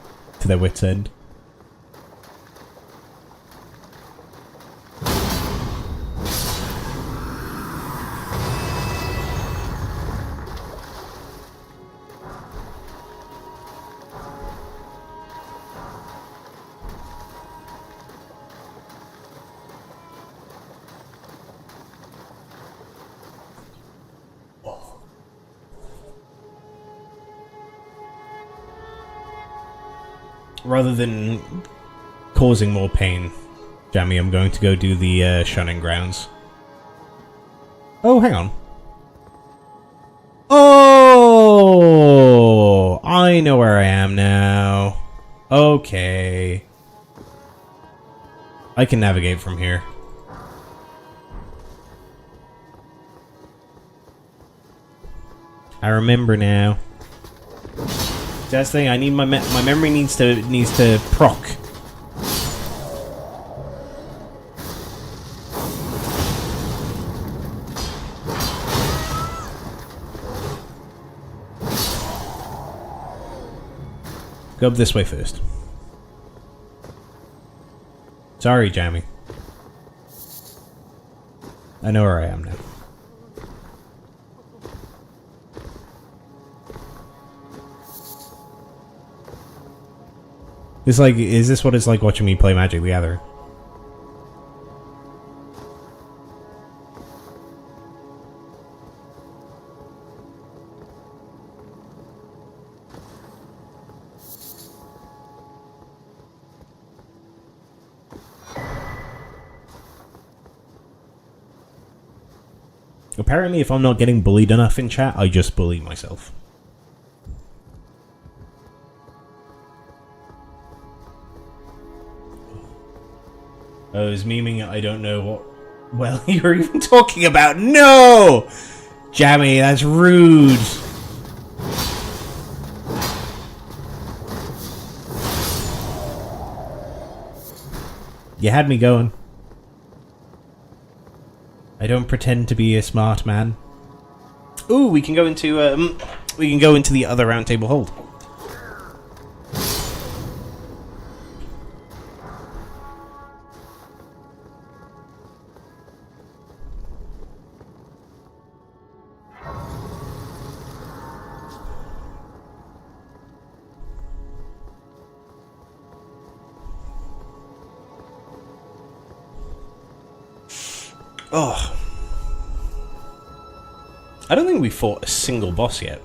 wits' end. Rather than causing more pain, Jammy, I'm going to go do the shunning grounds. Oh, hang on. Oh, I know where I am now. Okay. I can navigate from here. I remember now. That's the thing. I need my memory needs to proc. Go up this way first. Sorry, Jamie. I know where I am now. It's like, is this what it's like watching me play Magic the Gathering? Apparently, if I'm not getting bullied enough in chat, I just bully myself. I was memeing I don't know what... Well, you're even talking about... No! Jammy, that's rude. You had me going. I don't pretend to be a smart man. Ooh, we can go into the other round table hold. Oh. I don't think we fought a single boss yet.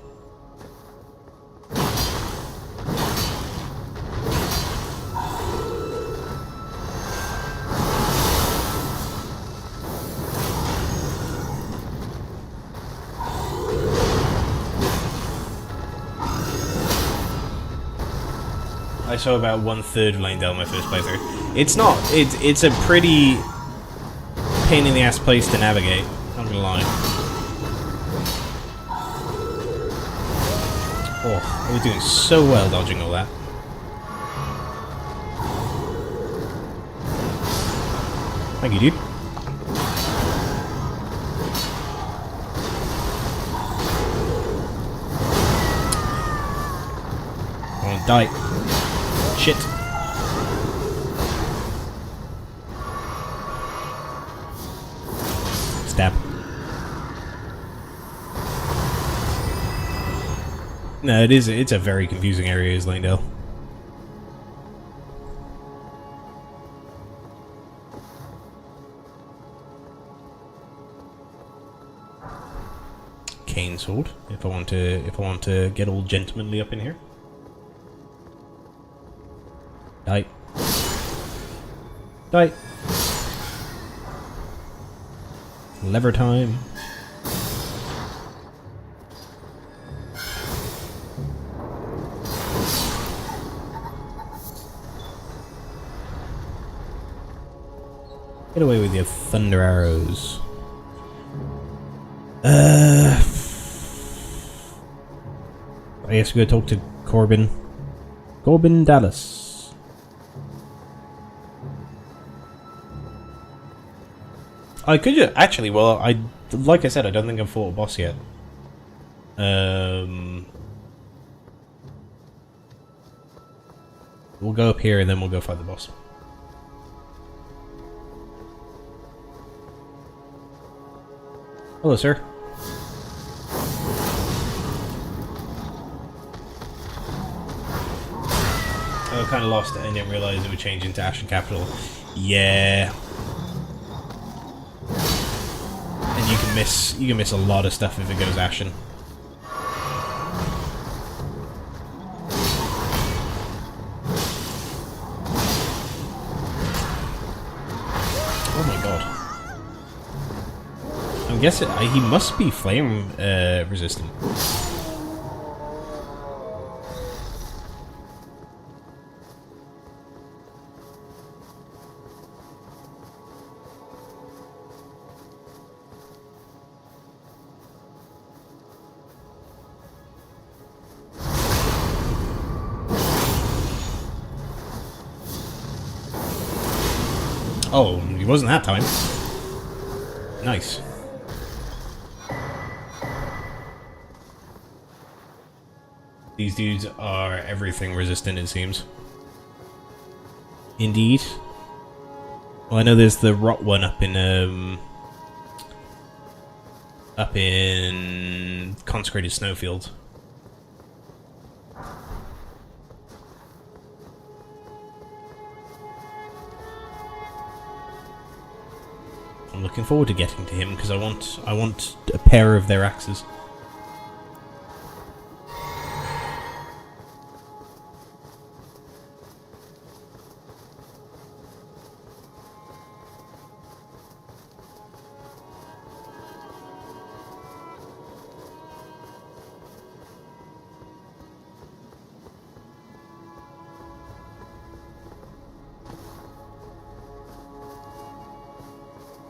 I saw about 1/3 of Lanedale in my first playthrough. It's a pretty pain in the ass place to navigate, not gonna lie. Oh, I was doing so well dodging all that. Thank you, dude. I wanna die. Shit. Stab. No, it's a very confusing area, is Lanedale. Cane sword, if I want to get all gentlemanly up in here. Die. Die. Lever time. Get away with your thunder arrows. I guess we gotta talk to Corbin. Corbin Dallas. I could just, actually, well, like I said, I don't think I've fought a boss yet. We'll go up here and then we'll go fight the boss. Hello, sir. I kind of lost it and didn't realize it would change into Ashen Capital. Yeah. And you can miss a lot of stuff if it goes Ashen. Oh my god. I'm guessing he must be flame resistant. Oh, he wasn't that time. Nice. These dudes are everything resistant, it seems. Indeed. Well, I know there's the rot one up in Consecrated Snowfield. I'm looking forward to getting to him because I want a pair of their axes.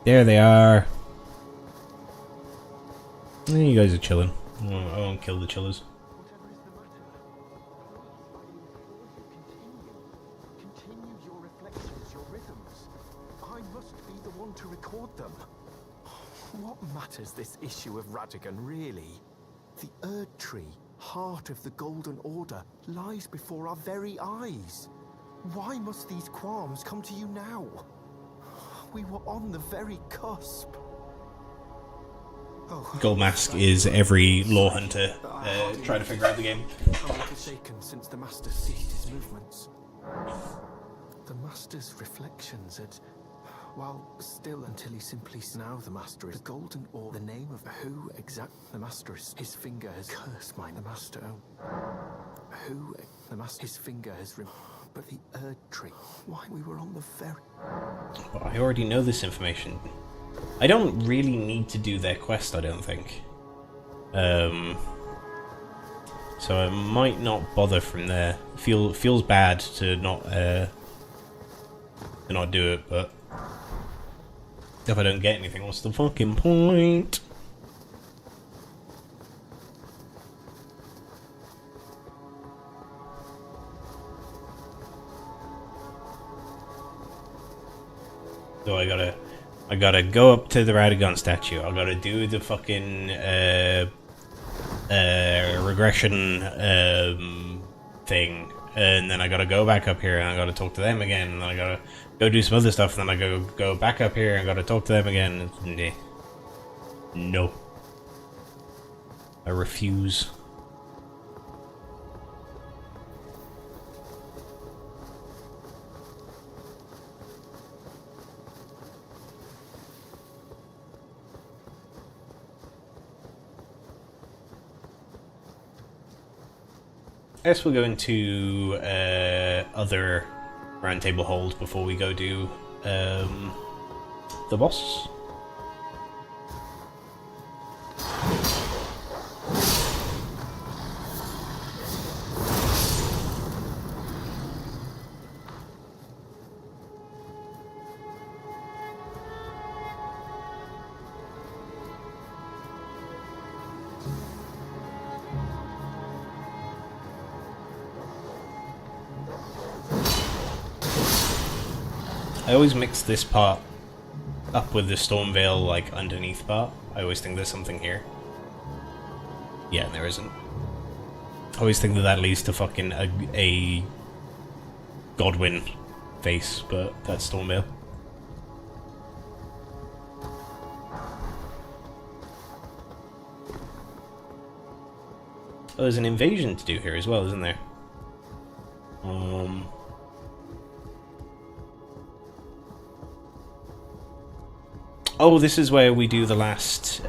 There they are. You guys are chilling. I won't kill the chillers. Continue your reflections, your rhythms. I must be the one to record them. What matters this issue of Radigan, really? The Erd Tree, heart of the Golden Order, lies before our very eyes. Why must these qualms come to you now? We were on the very cusp. Gold Mask is every lore hunter trying to figure out the game. I'm little shaken since the Master ceased his movements. The Master's reflections had, while still until he simply now the Master is the Golden Orb, the name of who exact the Master is. His finger has cursed the Master. Who the Master? His finger has but the Erd Tree. Why we were on the very. Well, I already know this information. I don't really need to do their quest, I don't think. So I might not bother from there. Feels bad to not do it, but if I don't get anything, what's the fucking point? So I gotta go up to the Radagon statue. I gotta do the fucking regression thing, and then I gotta go back up here and I gotta talk to them again, and then I gotta go do some other stuff, and then I go back up here and I gotta talk to them again. No. I refuse. I guess we'll go into other roundtable holds before we go do the boss. I always mix this part up with the Stormveil, like, underneath part. I always think there's something here. Yeah, there isn't. I always think that leads to fucking a Godwin face, but that's Stormveil. Oh, there's an invasion to do here as well, isn't there? Oh, this is where we do the last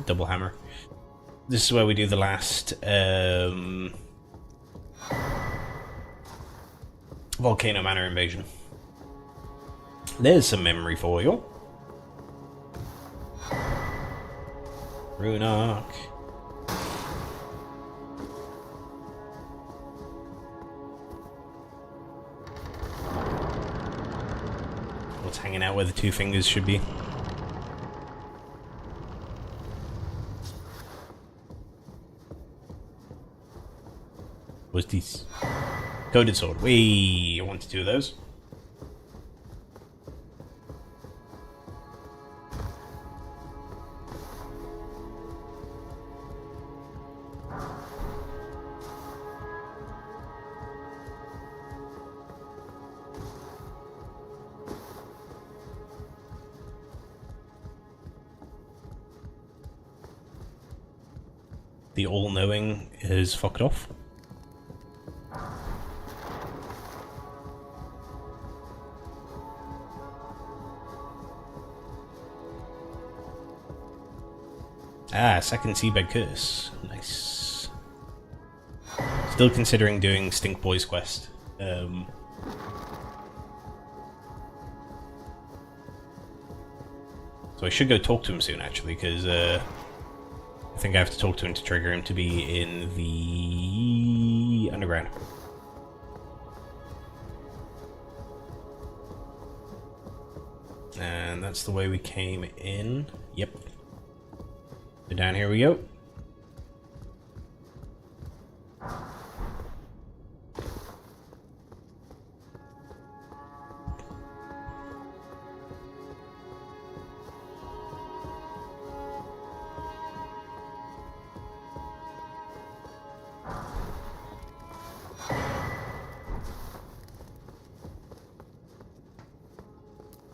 double hammer. This is where we do the last Volcano Manor invasion. There's some memory for you. Rune arc. What's hanging out where the two fingers should be? What's this? Coded sword. Wee! I want two of those. The all-knowing is fucked off. Ah, second seabed curse. Nice. Still considering doing Stink Boy's quest. So I should go talk to him soon, actually, because I think I have to talk to him to trigger him to be in the underground. And that's the way we came in. Yep. So down here we go.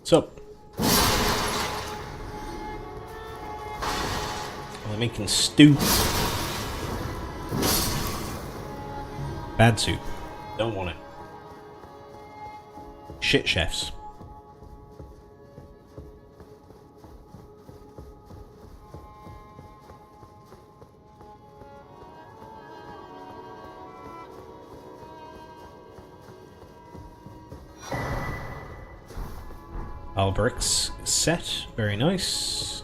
So, we're making stew. Bad soup. Don't want it. Shit chefs. Albricks set, very nice.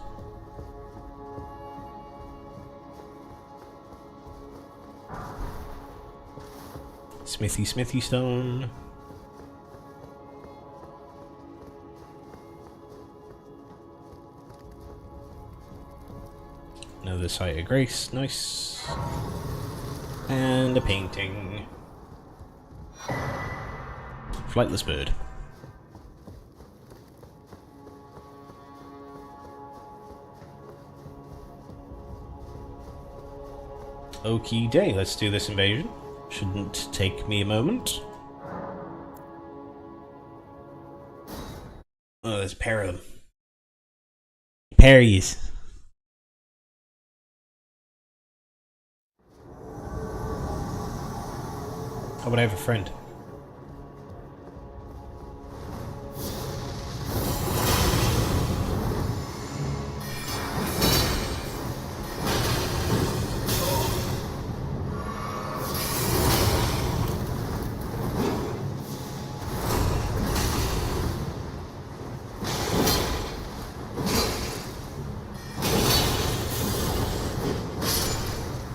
Smithy stone. Another site of grace, nice. And a painting. Flightless bird. Okie day, let's do this invasion. Shouldn't take me a moment. Oh, there's a pair of them. Parries. How about I have a friend?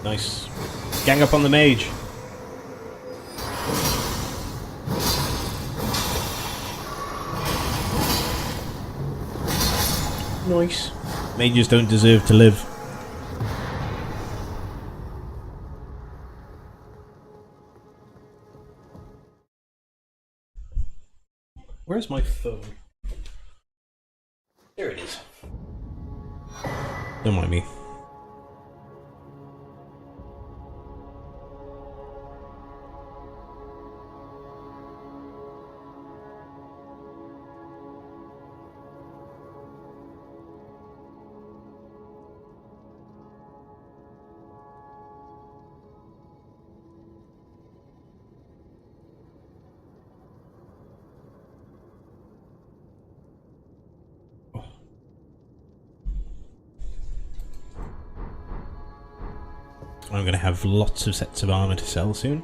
Nice. Gang up on the mage. Nice. Mages don't deserve to live. Where's my phone? There it is. Don't mind me. I'm going to have lots of sets of armor to sell soon.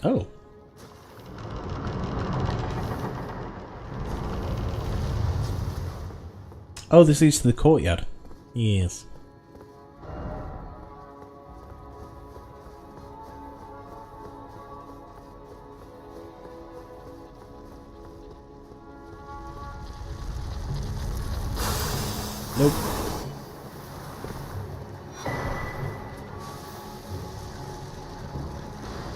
Oh. Oh, this leads to the courtyard. Yes. Nope.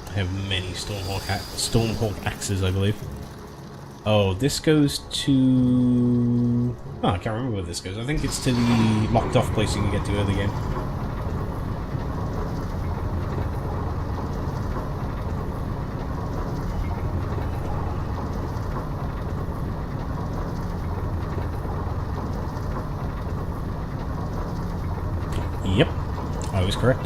I have many Stormhawk axes, I believe. Oh, this goes to... Oh, I can't remember where this goes. I think it's to the locked off place you can get to early game. Yep, I was correct.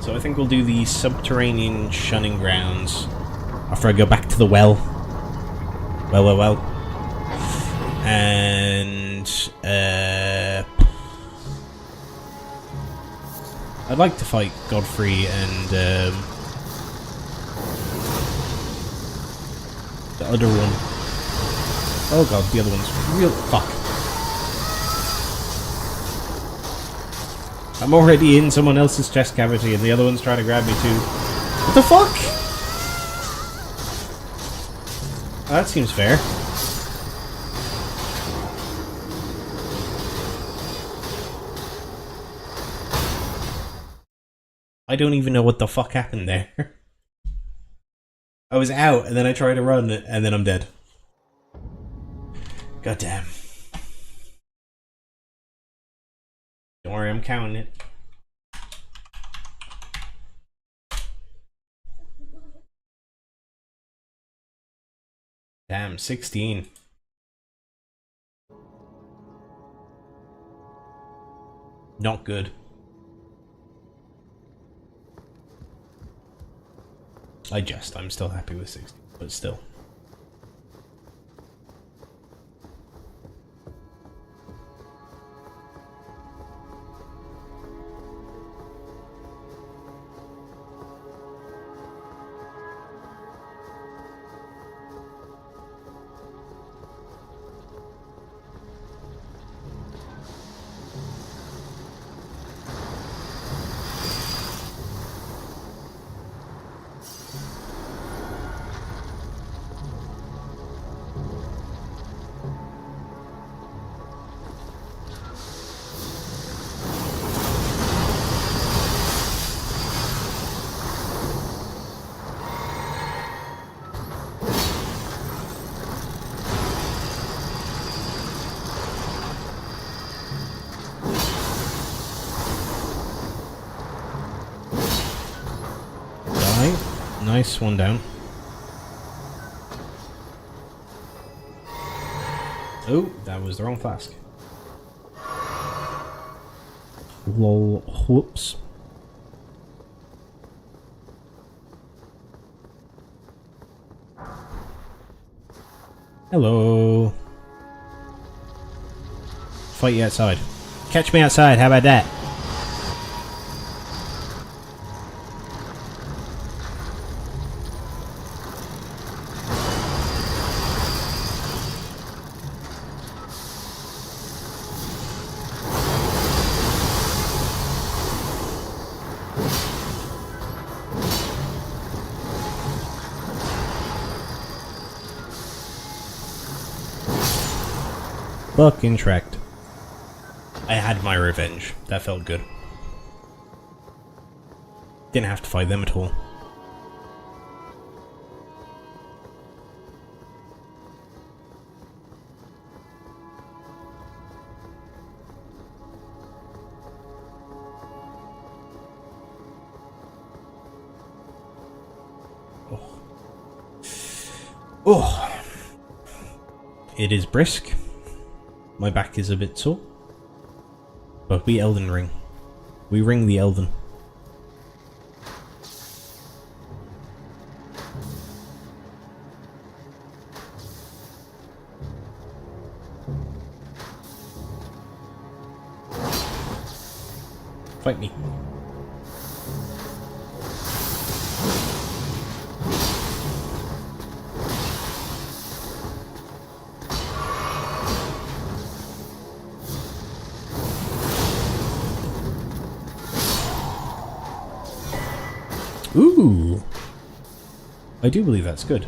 So I think we'll do the subterranean shunning grounds after I go back to the well. Well. And I'd like to fight Godfrey and the other one. Oh god, the other one's real fuck. I'm already in someone else's chest cavity and the other one's trying to grab me too. What the fuck? Oh, that seems fair. I don't even know what the fuck happened there. I was out and then I tried to run and then I'm dead. God damn. Don't worry, I'm counting it. Damn, 16. Not good. I'm still happy with 60, but still. Nice, one down. Oh, that was the wrong flask. Lol, whoops. Hello. Fight you outside. Catch me outside, how about that? Fucking tracked. I had my revenge. That felt good. Didn't have to fight them at all. Oh. It is brisk. My back is a bit sore. But we Elden Ring. We ring the Elden. Fight me. Ooh! I do believe that's good.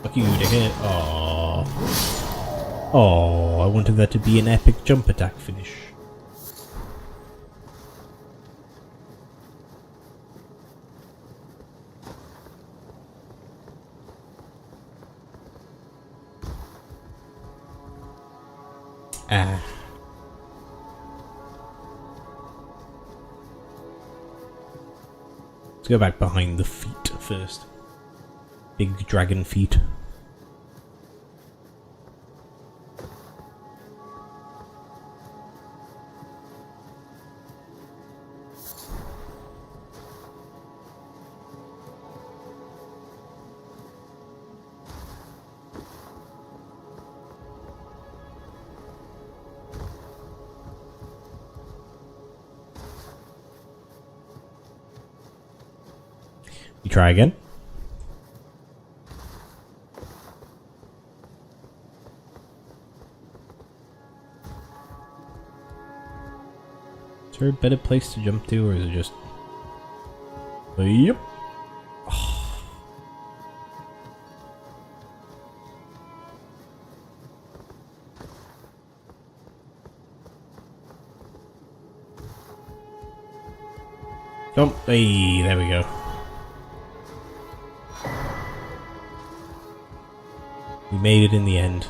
Fuck you to hit. Aww. Oh, I wanted that to be an epic jump attack finish. Ah. Let's go back behind the feet first. Big dragon feet. You try again. Is there a better place to jump to, or is it just... Yep. Jump. Hey, there we go. We made it in the end.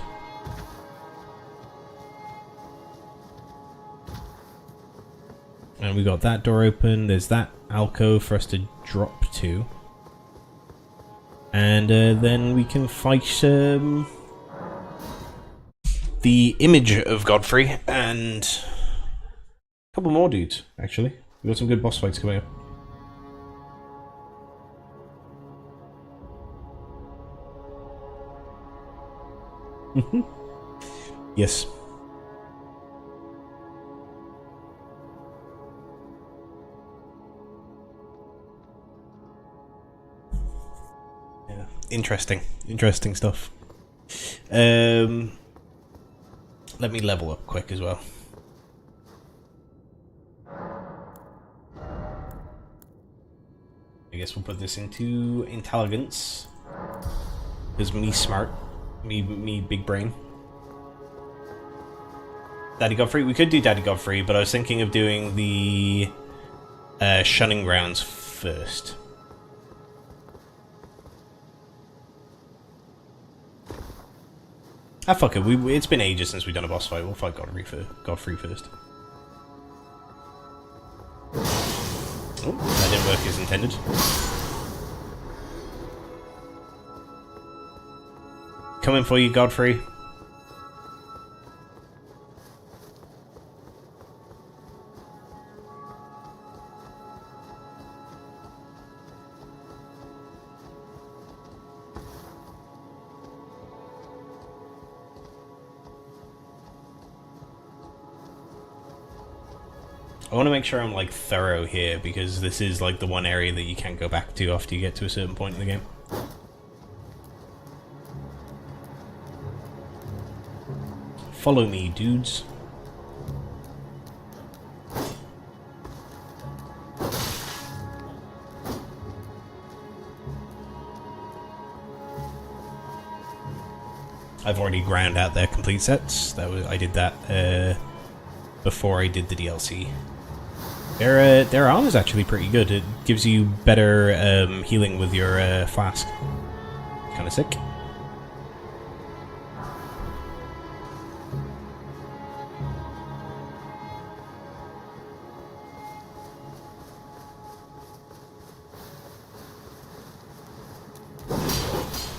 And we got that door open. There's that alcove for us to drop to. And then we can fight the image of Godfrey and a couple more dudes, actually. We've got some good boss fights coming up. Yes. Yeah. Interesting stuff. Let me level up quick as well. I guess we'll put this into intelligence. Because me smart. Me big brain. Daddy Godfrey? We could do Daddy Godfrey, but I was thinking of doing the shunning grounds first. Ah, fuck it. It's been ages since we've done a boss fight. We'll fight Godfrey first. Oh, that didn't work as intended. Coming for you, Godfrey. I want to make sure I'm like thorough here, because this is like the one area that you can't go back to after you get to a certain point in the game. Follow me, dudes. I've already ground out their complete sets. I did that before I did the DLC. Their armor is actually pretty good. It gives you better healing with your flask. Kind of sick.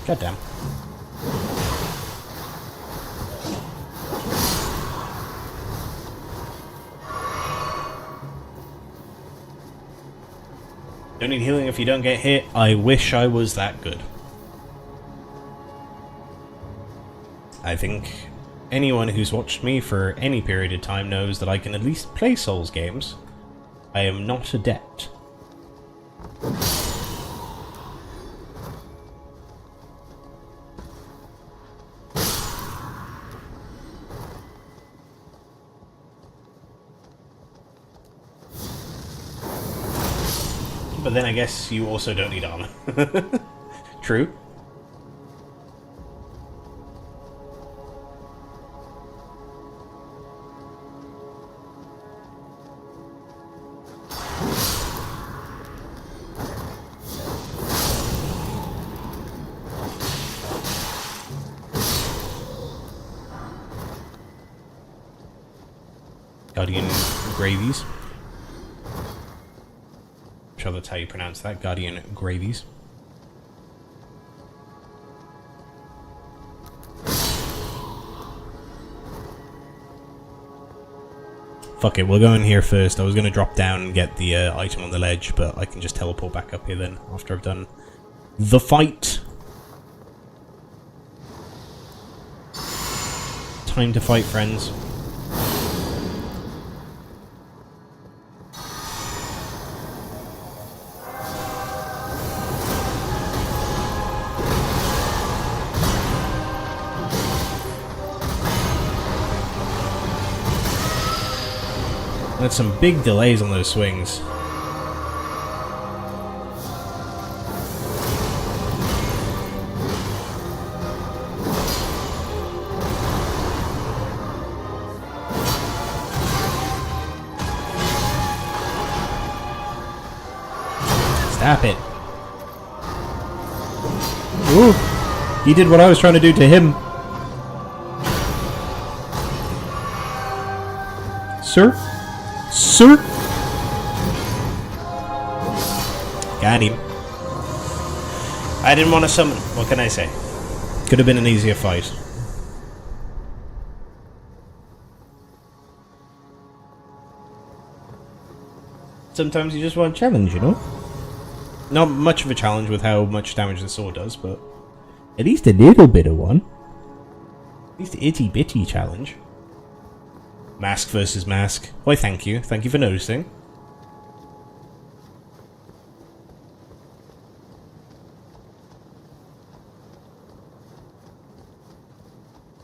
God damn. Don't need healing if you don't get hit. I wish I was that good. I think anyone who's watched me for any period of time knows that I can at least play Souls games. I am not adept. But then I guess you also don't need armor. True. Guardian Gravies. I'm sure that's how you pronounce that. Guardian Gravies. Fuck it, we'll go in here first. I was going to drop down and get the item on the ledge, but I can just teleport back up here then after I've done the fight. Time to fight, friends. That's some big delays on those swings. Stop it. Ooh, he did what I was trying to do to him. Sir? Sir? Got him. I didn't want to summon. What can I say? Could have been an easier fight. Sometimes you just want a challenge, you know? Not much of a challenge with how much damage the sword does, but at least a little bit of one. At least an itty bitty challenge. Mask versus mask. Why, thank you. Thank you for noticing.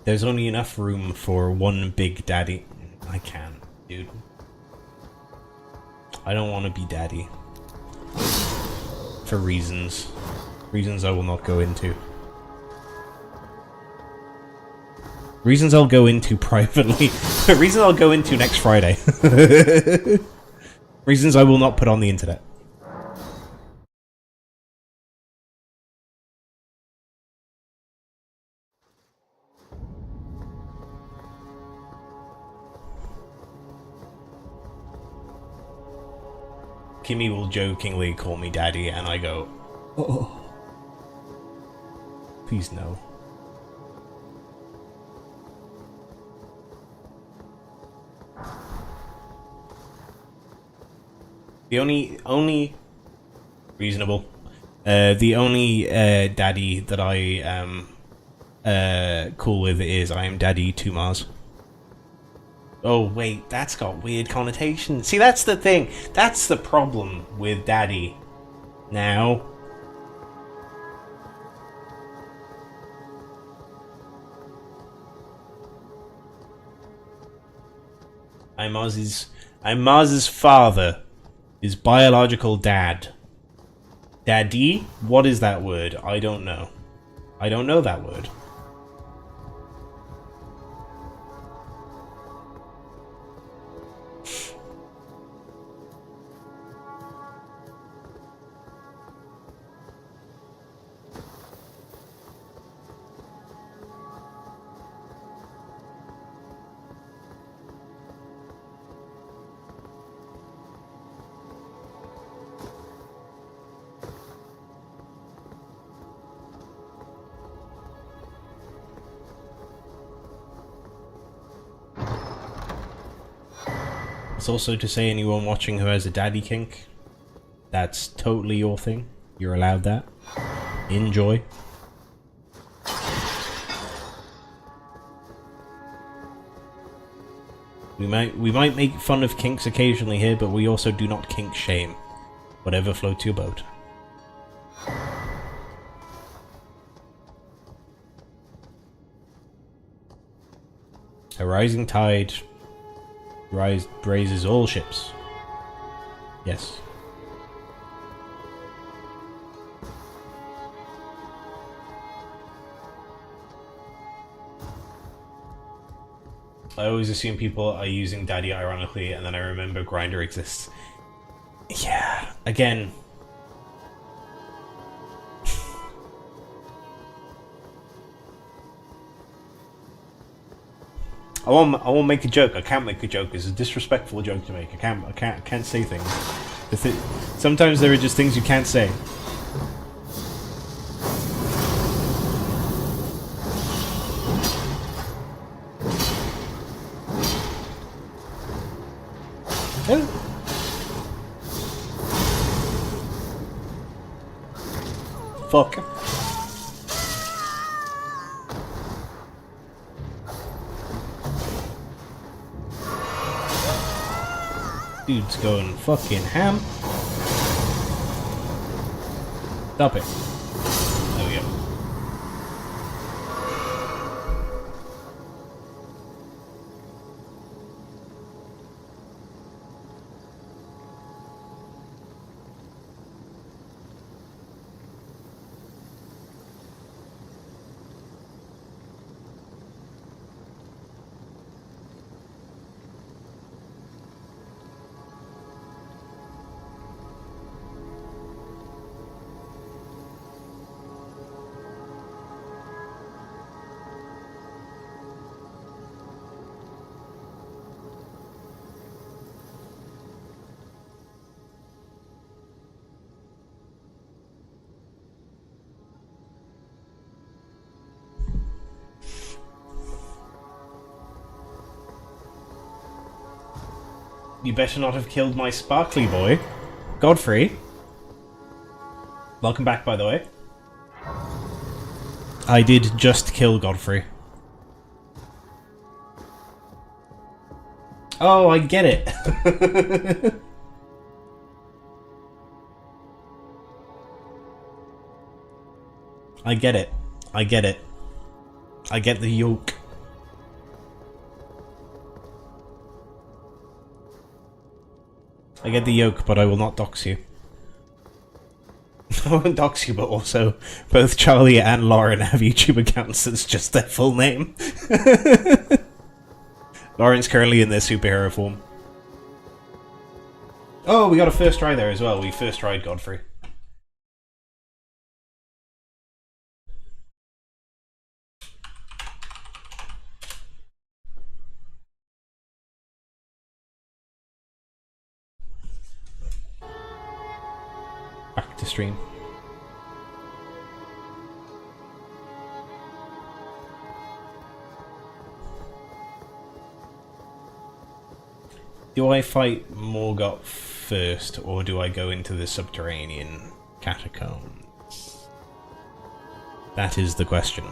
There's only enough room for one big daddy. I can, dude. I don't want to be daddy. For reasons. Reasons I will not go into. Reasons I'll go into privately. Reasons I'll go into next Friday. Reasons I will not put on the internet. Kimmy will jokingly call me daddy, and I go, oh. Please no. The only reasonable, the only daddy that I am cool with is I am daddy to Mars. Oh wait, that's got weird connotations. See, that's the thing. That's the problem with daddy. Now. I'm Mars's father. His biological dad. Daddy? What is that word? I don't know. I don't know that word. It's also to say anyone watching who has a daddy kink, That's totally your thing. You're allowed that. Enjoy. We might make fun of kinks occasionally here, but we also do not kink shame. Whatever floats your boat. A rising tide raises all ships. Yes. I always assume people are using Daddy ironically, and then I remember Grindr exists. Yeah, again. I won't make a joke. I can't make a joke. It's a disrespectful joke to make. I can't say things. Sometimes there are just things you can't say. Oh. Fuck. Dude's going fucking ham. Stop it. There we go. You better not have killed my sparkly boy. Godfrey. Welcome back, by the way. I did just kill Godfrey. Oh, I get it. I get it. I get it. I get the yoke. I get the yoke, but I will not dox you. I won't dox you, but also, both Charlie and Lauren have YouTube accounts that's just their full name. Lauren's currently in their superhero form. Oh, we got a first try there as well. We first tried Godfrey. Back to stream. Do I fight Morgoth first, or do I go into the subterranean catacombs? That is the question.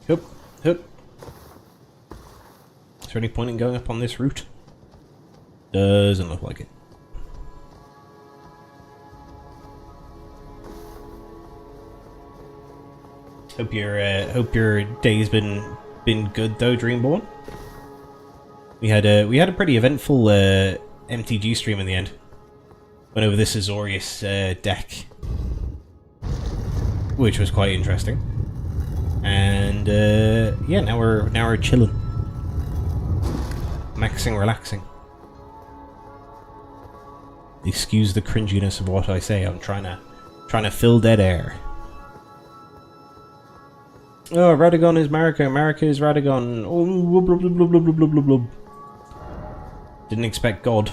Hup, hup. Is there any point in going up on this route? Doesn't look like it. Hope your day's been good though, Dreamborn. We had a pretty eventful MTG stream in the end. Went over this Azorius deck, which was quite interesting. And yeah, now we're chilling. Maxing relaxing. Excuse the cringiness of what I say. I'm trying to fill dead air. Oh, Radagon is Marika. Marika is Radagon. Oh, blub, blub, blub, blub, blub, blub, blub, blub. Didn't expect God.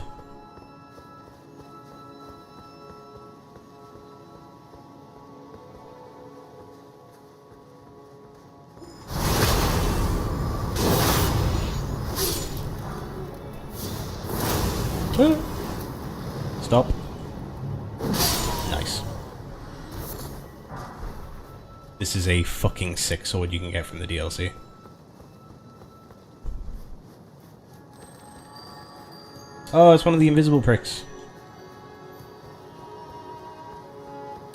Stop. Nice. This is a fucking sick sword you can get from the DLC. Oh, it's one of the invisible pricks.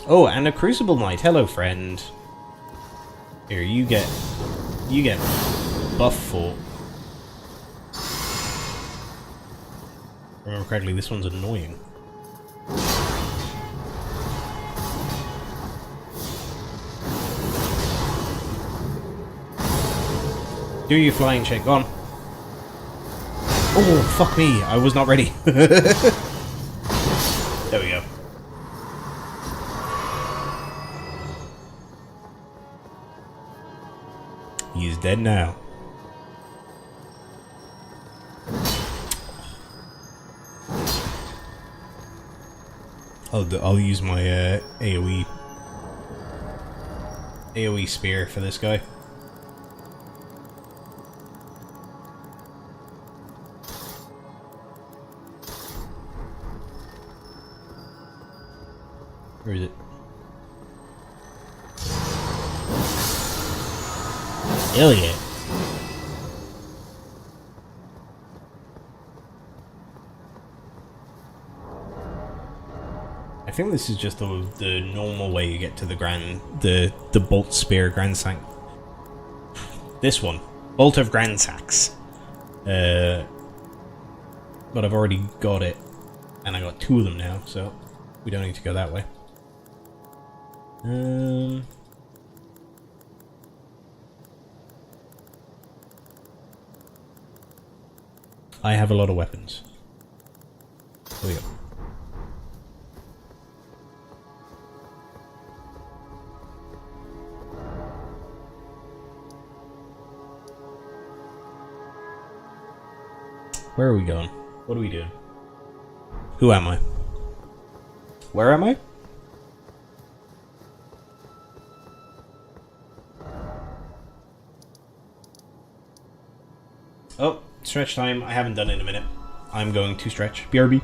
Oh, and a Crucible Knight. Hello, friend. Here, you get buff for. Remember correctly, this one's annoying. Do your flying check, go on. Oh, fuck me, I was not ready. There we go. He is dead now. I'll use my AoE spear for this guy. Where is it? Hell yeah. I think this is just the normal way you get to the Bolt Spear Grand Sack. This one. Bolt of Grand Sacks. But I've already got it. And I got 2 of them now, so we don't need to go that way. I have a lot of weapons. Here we go. Where are we going? What are we doing? Who am I? Where am I? Oh, stretch time. I haven't done it in a minute. I'm going to stretch. BRB.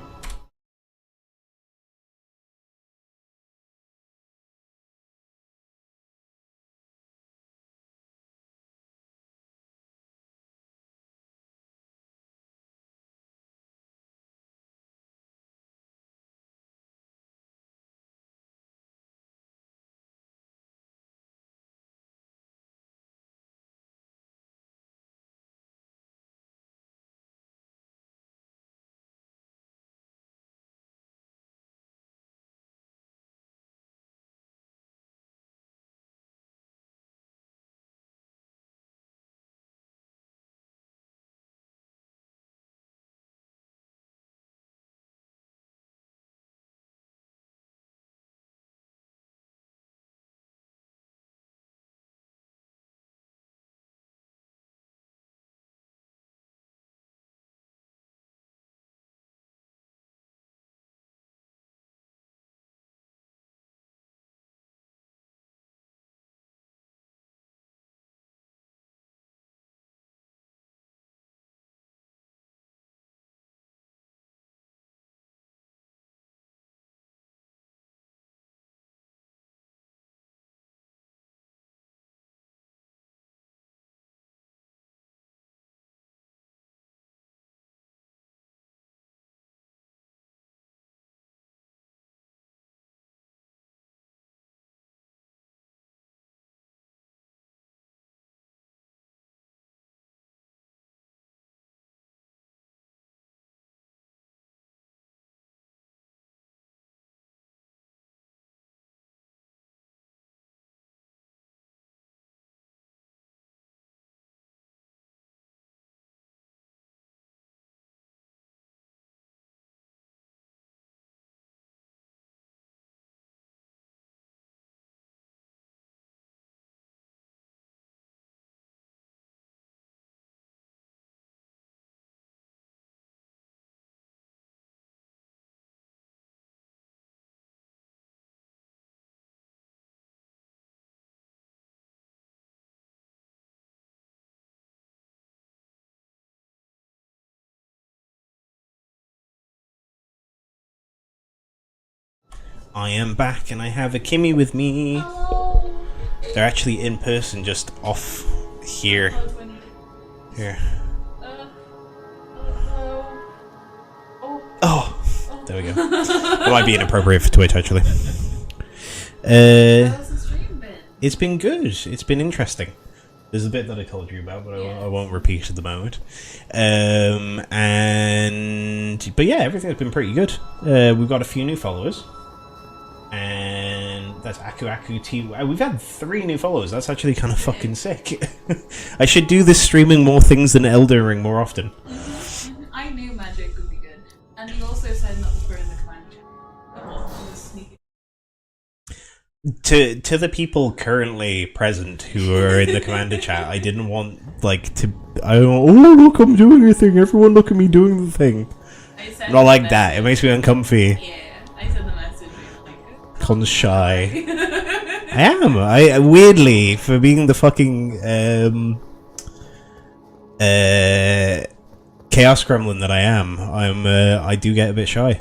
I am back, and I have a Kimmy with me. Hello. They're actually in person, just off here. Here. Hello. Oh, there we go. That might be inappropriate for Twitch, actually. How's the stream been? It's been good. It's been interesting. There's a bit that I told you about, but I won't repeat at the moment. But yeah, everything's been pretty good. We've got a few new followers, and that's Aku Aku T. We've had 3 new followers. That's actually kind of fucking sick. I should do this streaming more things than Elden Ring more often. I knew magic would be good, and you also said not to put in the command chat. To the people currently present who are in the commander chat, I didn't want oh look, I'm doing a thing. Everyone look at me doing the thing. Not like that. It makes me uncomfy. Yeah, I said the message. Con's shy. I am. I weirdly, for being the fucking chaos gremlin that I am, I do get a bit shy.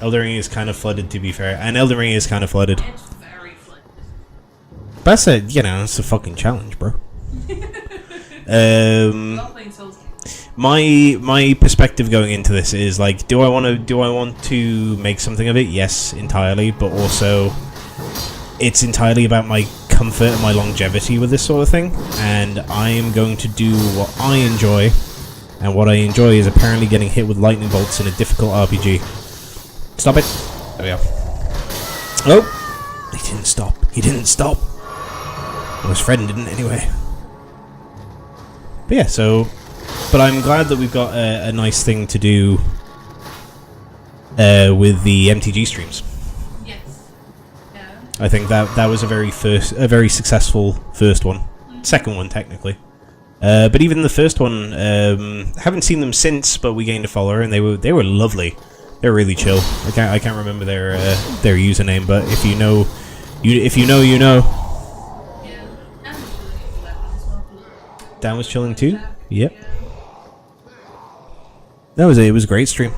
Elden Ring is kind of flooded, to be fair, and Elden Ring is kind of flooded. It's very flooded. But that's it's a fucking challenge, bro. Not playing Souls. My perspective going into this is like, do I want to make something of it? Yes, entirely, but also it's entirely about my comfort and my longevity with this sort of thing, and I am going to do what I enjoy, and what I enjoy is apparently getting hit with lightning bolts in a difficult RPG. Stop it. There we go. Oh! He didn't stop. He didn't stop. Well, his friend didn't anyway. But yeah, so... But I'm glad that we've got a nice thing to do with the MTG streams. Yes. Yeah. I think that was a very successful first one. Second one, technically. But even the first one, haven't seen them since, but we gained a follower, and they were lovely. They're really chill. I can't remember their username, but if you know, you know. Yeah. And chilling 11 as well. Dan was chilling too. Yep. It was a great stream.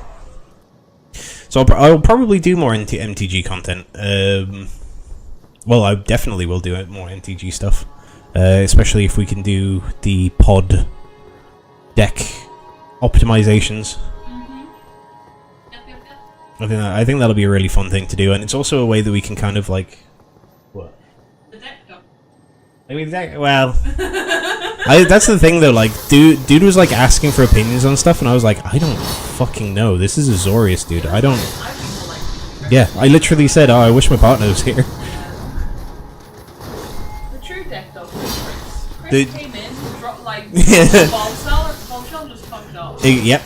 So I'll probably do more MTG content. Well, I definitely will do more MTG stuff, especially if we can do the pod deck optimizations. I think that'll be a really fun thing to do, and it's also a way that we can kind of like... What? The deck go. I mean, well... that's the thing though, like, dude was like asking for opinions on stuff, and I was like, I don't fucking know. This is Azorius, dude. I don't... Yeah, I literally said, oh, I wish my partner was here. The true deck though, Chris came in, dropped like bombshell just fucked off. Yep.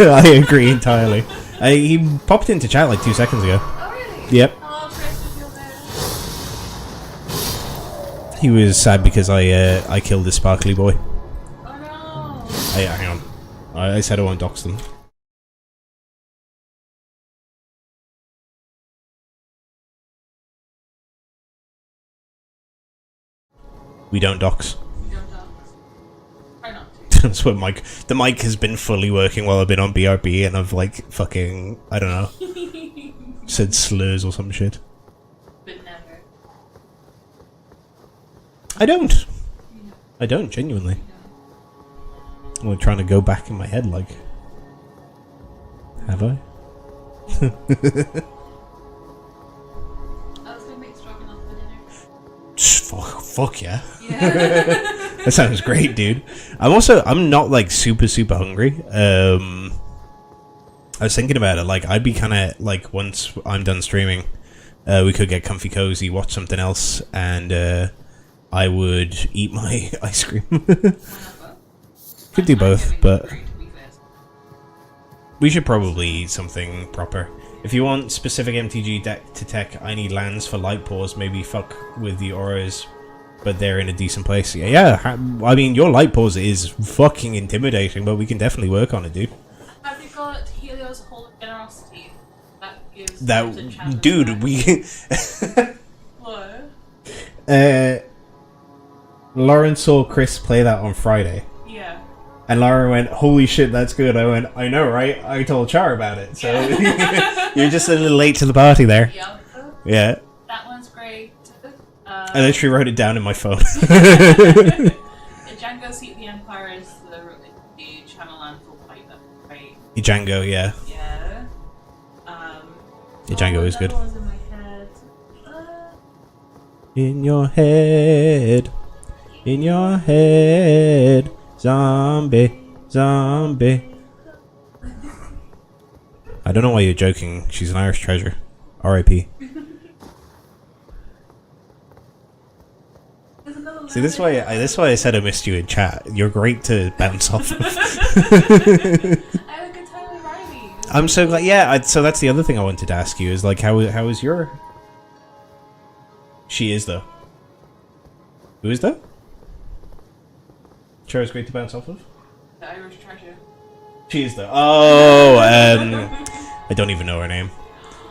I agree entirely. He popped into chat like 2 seconds ago. Oh really? Yep. Oh, Chris, you feel there? He was sad because I killed this sparkly boy. Oh no. Hang on. I said I won't dox them. We don't dox. You don't know. Try not to. That's what the mic has been fully working while I've been on BRB, and I've like fucking, I don't know, said slurs or some shit. But never. I don't. I don't, genuinely. I'm like trying to go back in my head, like, have I? I was gonna make stroganoff for dinner. Fuck yeah. Yeah. That sounds great, dude. I'm not like super hungry. I was thinking about it, like I'd be kind of like, once I'm done streaming, we could get comfy cozy, watch something else, and I would eat my ice cream. Could do both, but we should probably eat something proper. If you want specific MTG deck to tech, I need lands for light pause. Maybe fuck with the auras, but they're in a decent place. Yeah, I mean, your light pause is fucking intimidating, but we can definitely work on it, dude. Have you got Helios Hall of Generosity? That gives That, dude, we... What? Lauren saw Chris play that on Friday. Yeah. And Laura went, holy shit, that's good. I went, I know, right? I told Char about it. So you're just a little late to the party there. Yep. Yeah. That one's great. I literally wrote it down in my phone. Django Seat the Empire is the channel anthem fight, right? Django, yeah. Yeah. Django is good. One's in my head. In your head. In your head. Zombie. Zombie. I don't know why you're joking. She's an Irish treasure. R.I.P. See, this is why I said I missed you in chat. You're great to bounce off of. I had a good time with Riley. I'm so glad. Yeah, so that's the other thing I wanted to ask you is like, how is your? She is though. Who is that? Chara's great to bounce off of. The Irish treasure. She is though. Oh, I don't even know her name.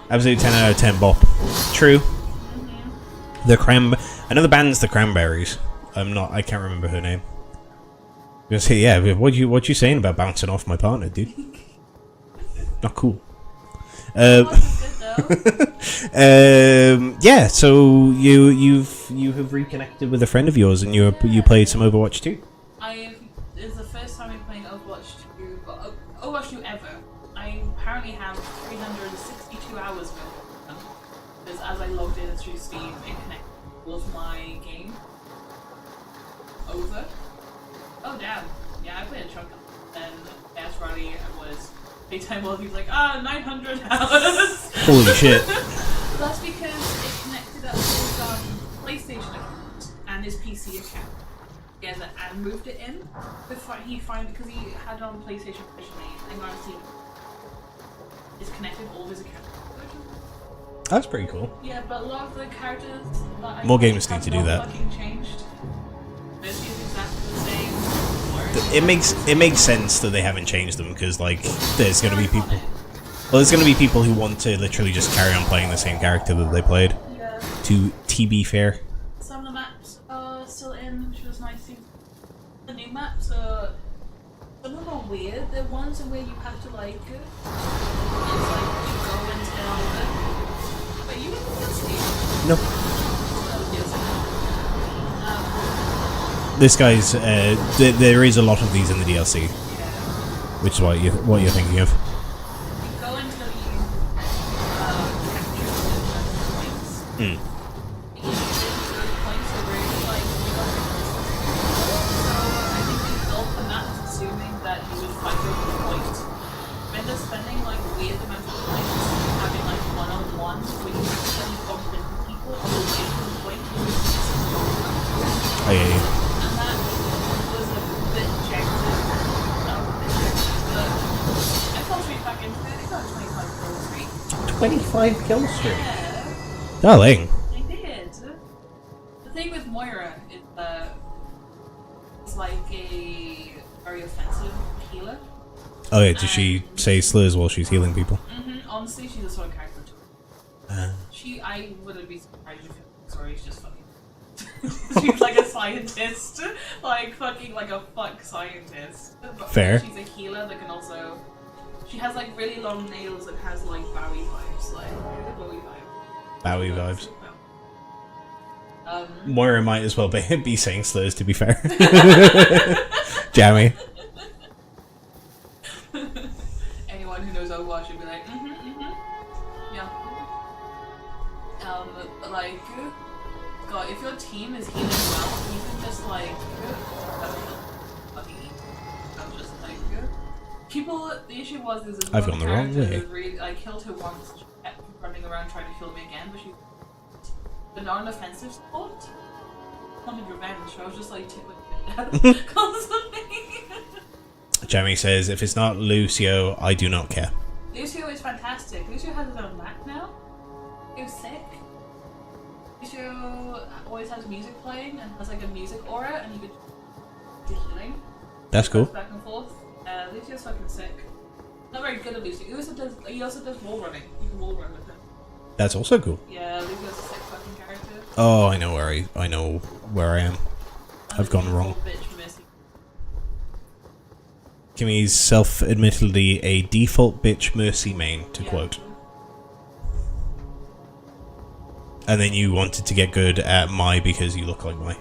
Absolute 10 out of 10 bop. True. I know the band's the Cranberries. I can't remember her name. I'm gonna say, yeah, what you saying about bouncing off my partner, dude? Not cool. Yeah, so you have reconnected with a friend of yours and you played some Overwatch 2. It's the first time I'm playing Overwatch 2, but Overwatch 2 ever. I apparently have 362 hours with them. Because as I logged in through Steam, it connected with my game. Over. Oh damn. Yeah, I played a chunk. And as Riley was daytime while he was like, 900 hours. Holy shit. That's because it connected up his PlayStation account and his PC account together and moved it in before he because he had it on PlayStation originally and got to see disconnected all his accounts. That's pretty cool. Yeah, but a lot of the characters that More games need to do that. Fucking changed. This is exactly the same. It makes sense that they haven't changed them because like there's gonna be people. Well, there's gonna be people who want to literally just carry on playing the same character that they played. Yeah. To be fair. Some of the maps are still in, which was nice. The new maps are some of them are weird. They're ones where you have to like it's like you go and tell them. But you can see. No. This guy's there is a lot of these in the DLC, Yeah. which is what you're thinking of. You go until you capture the points. Mm. You use those points to really like so I think they built the maps assuming that you would fight over the point. When they're spending like weird amounts of points having like one-on-one when you actually bump into people on the way to the point you would see Oh yeah. and that was a bit jagged. But I fell straight back into it. I got 25 kills straight. 25 kill streak. Yeah, Darling. I did. The thing with Moira is that it's like a very offensive healer. Oh yeah, does she say slurs while she's healing people? Honestly, she's a sort of character too. I wouldn't be surprised if she's just fucking. She's like a scientist, like fucking like a fuck scientist. But Fair. She's a healer that can also. She has like really long nails and has like Bowie vibes, like Bowie vibes. Bowie vibes. Um, Moira might as well be saying slurs, to be fair. Jammy. Anyone who knows Overwatch would be like, yeah. But like, God, if your team is healing well, you can just like, I'm just like, people. The issue was there's this I've one gone the wrong character way. that really, I killed her once. She kept running around trying to kill me again, but the non-offensive support wanted revenge. So I was just like tickling death constantly. Jamie says, if it's not Lucio, I do not care. Lucio is fantastic. Lucio has his own map now. It was sick. Lucio always has music playing and has like a music aura, and you could do healing. That's cool. Back and forth. Lucio's fucking sick. Not very good at Lucio. He also does wall running. You can wall run with him. That's also cool. Yeah, Lucio's a sick fucking character. Oh, I know where I am. I've gone wrong. Bitch, Missy. Kimmy's self-admittedly a default bitch Mercy main, to quote. And then you wanted to get good at Mai because you look like Mai.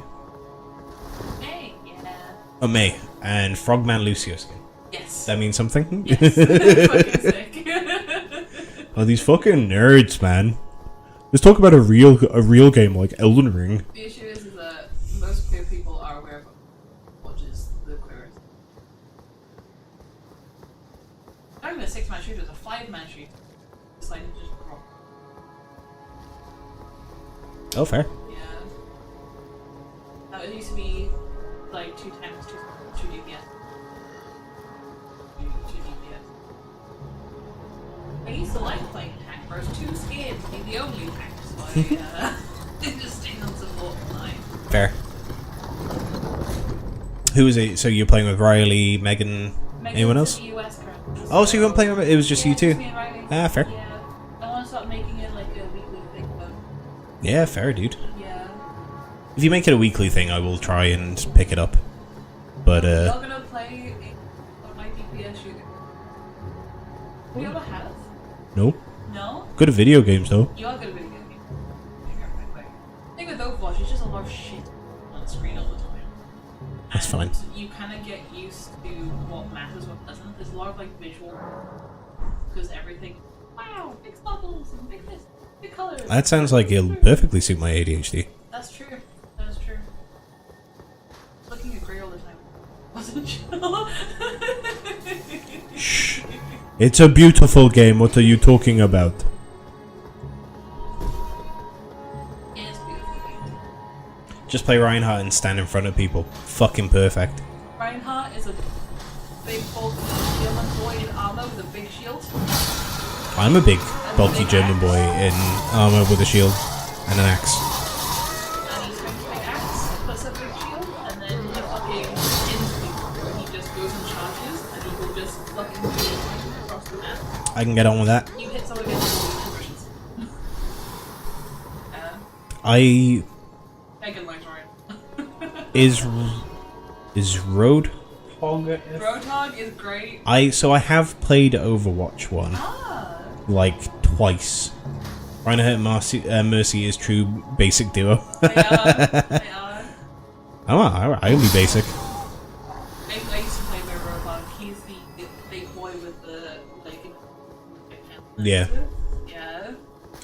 Hey, yeah. Oh, May. And Frogman Lucio skin. Yes. That means something? Yes. Fucking sick. Oh, these fucking nerds, man. Let's talk about a real game like Elden Ring. The issue is that most queer people are aware of what is the queerest. Not even a 6-man shooter, it's a 5-man shooter. It's like just rock. Oh, fair. Yeah. Now it used to be like 2 times 2 DPS. 2 DPS. I used to like playing tank, but I was too scared to be the only tank, so I just stayed on support all night. Fair. Who was it? So you're playing with Riley, Megan, anyone else? US currently. Oh, so you weren't playing with it? It was just you two? Me and Riley. Ah, fair. Yeah. I want to start making it like a weekly thing, though. Yeah, fair, dude. Yeah. If you make it a weekly thing, I will try and pick it up. But, You're gonna play on my DPS shooter. You ever have? no. No? Good at video games, though. You are good at video games. The thing with Overwatch, it's just a lot of shit on the screen all the time. That's fine. You kind of get used to what matters, what doesn't. There's a lot of like visual, because everything. Wow, big bubbles and big this, big colors. That sounds like it'll perfectly suit my ADHD. That's true. That's true. Looking at grey all the time. Wasn't sure. Shh. It's a beautiful game, what are you talking about? It is beautiful. Just play Reinhardt and stand in front of people. Fucking perfect. Reinhardt is a big bulky German boy in armor with a big shield. I'm a big, bulky German boy in armor with a shield and an axe. And he swings a big axe, plus a big shield, and then he fucking instantly he just goes and charges, and he will just fucking be across the map. I can get on with that. You hit someone against the conversions. I... Megan likes Ryan. Is Roadhog? Roadhog is great. I have played Overwatch 1. Ah. Like, twice. Reinhardt and Mercy is true basic duo. They are. I can be basic. I used to play with Roadhog. He's the big boy with the like. Yeah. Yeah.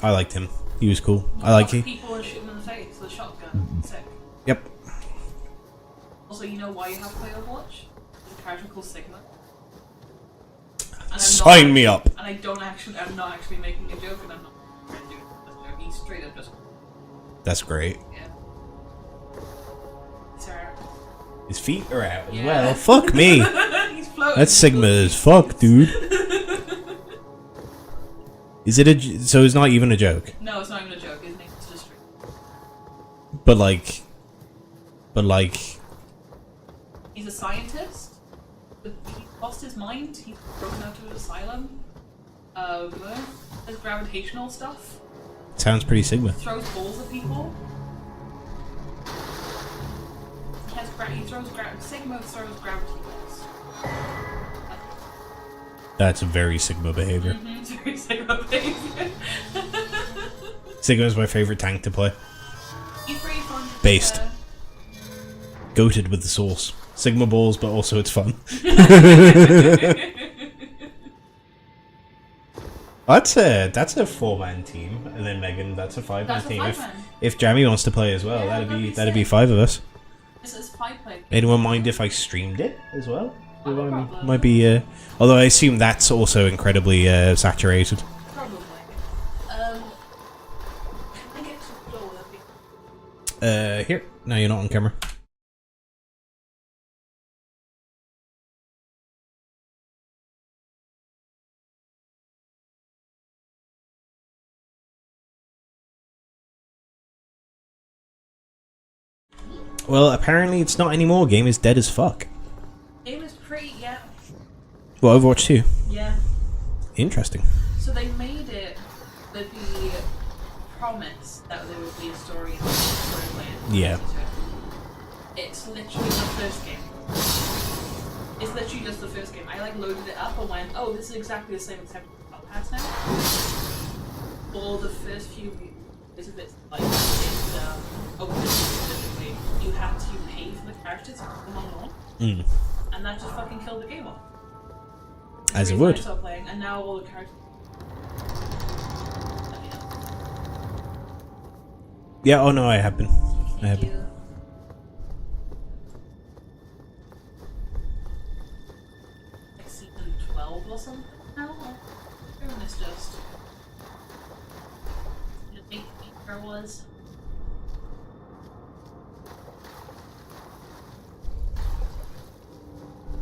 I liked him. He was cool. I like him. People and shoot him in the face with a shotgun. Sick. Yep. Also, you know why you have to play Overwatch? There's a character called Sigma. And Sign me up. And I'm not actually making a joke, and I'm not trying to do it as a joke. He's straight up just. That's great. Yeah. Sorry. His feet are out as Yeah. well. Fuck me. He's floating. That's Sigma as fuck, dude. Is it so it's not even a joke? No, it's not even a joke. His name's just straight. But like... He's a scientist, but he lost his mind. He's broken out of an asylum. There's gravitational stuff. Sounds pretty Sigma. Throws balls at people. Sigma throws gravity balls. That's a very Sigma behavior. It's very Sigma behavior. Sigma is my favorite tank to play. He's pretty fun. Based. Goated with the sauce. Sigma balls, but also it's fun. That's a 4-man team, and then Megan, that's a 5-man That's a team. 5-man. If Jamie wants to play as well, Yeah, that'd be 5 of us. This is 5-player. Anyone mind if I streamed it as well? No problem. Might be. Although I assume that's also incredibly saturated. Probably. Can I get to the door with a Here. No, you're not on camera. Well, apparently it's not anymore. Game is dead as fuck. It was pretty, yeah. Well, Overwatch 2. Yeah. Interesting. So they made it with the promise that there would be a story in the storyline. Yeah. It's literally the first game. It's literally just the first game. I like loaded it up and went, oh, this is exactly the same except Battle Pass now. For the first few bits of it, like open specifically, you had to pay for the characters to put them on, and that just fucking killed the game off. As it would. I stopped playing, and now all the characters. Yeah. Oh no, I have been. I have Thank been. you. Like season 12 or something now? Everyone is just. The big feature was.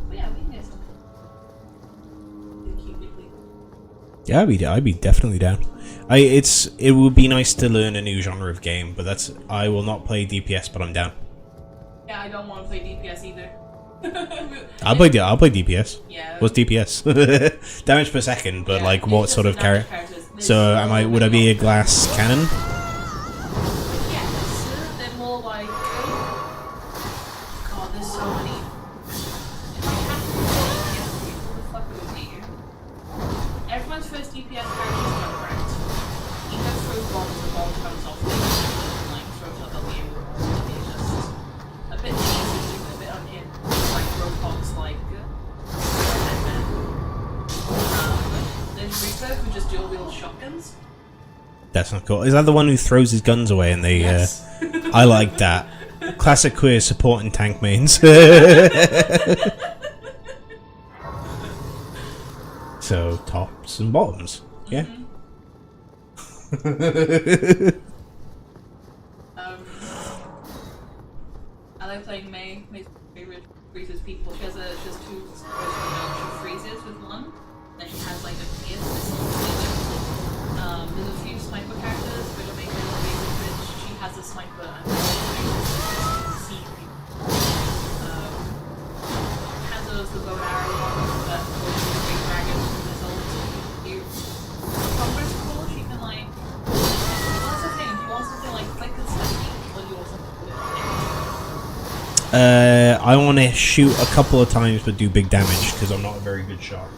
But yeah, we can get something. Cute weekly. Yeah, I'd be definitely down. It would be nice to learn a new genre of game, but I will not play DPS, but I'm down. Yeah, I don't want to play DPS either. I'll play DPS. Yeah. What's DPS? Damage per second, but Yeah, like it's what just sort of the damage character? characters. So would I be a glass cannon? Yes, they're more like. God, there's so many. If I had to play DPS, who the fuck would it be? Everyone's first DPS character is Junkrat. He just throws bombs, the bomb comes off, and like throws out W. It's just a bit easy, a bit unhit, like robots, like. There's Reaper who just dual wield shotguns. That's not cool. Is that the one who throws his guns away and they? Yes. I like that. Classic queer supporting tank mains. So tops and bottoms, yeah. I like playing May. May's favorite freezes people. She has two she freezes with one. Then she has like a pierce. There's a few sniper characters, but a maker which she has a sniper and see people. Has those the bow and arrow ones that go to the big dragon result. Congress cool, she can like what's the thing? Do you want something like quick and snappy or do you want something I want to shoot a couple of times but do big damage because I'm not a very good shot.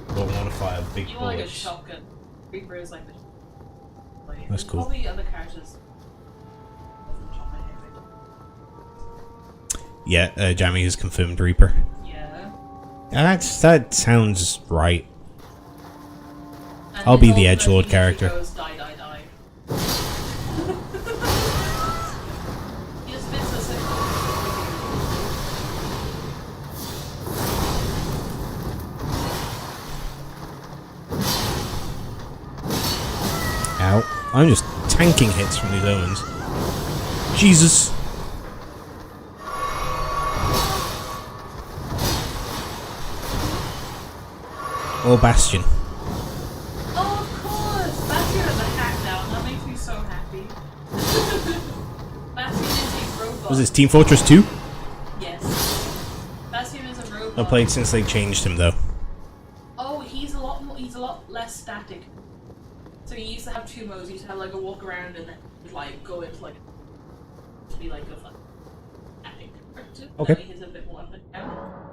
I don't want to fire big you want like a bullets. shotgun. Reaper is like the That's cool. Probably other characters. Yeah, Jamie has confirmed Reaper. Yeah. That sounds right. And I'll then be the all edgelord he character. Goes, die, die, die. He just fits the circle. Ow. I'm just tanking hits from these Owens. Jesus. Or Bastion. Oh, of course! Bastion has a hack now, and that makes me so happy. Bastion is a robot. Was this Team Fortress 2? Yes. Bastion is a robot. I played since they changed him though. Oh, he's a lot less static. So he used to have two modes. He used to have like a walk around and then like go into like to be like a fun static character. Okay. Then he's a bit more up and down.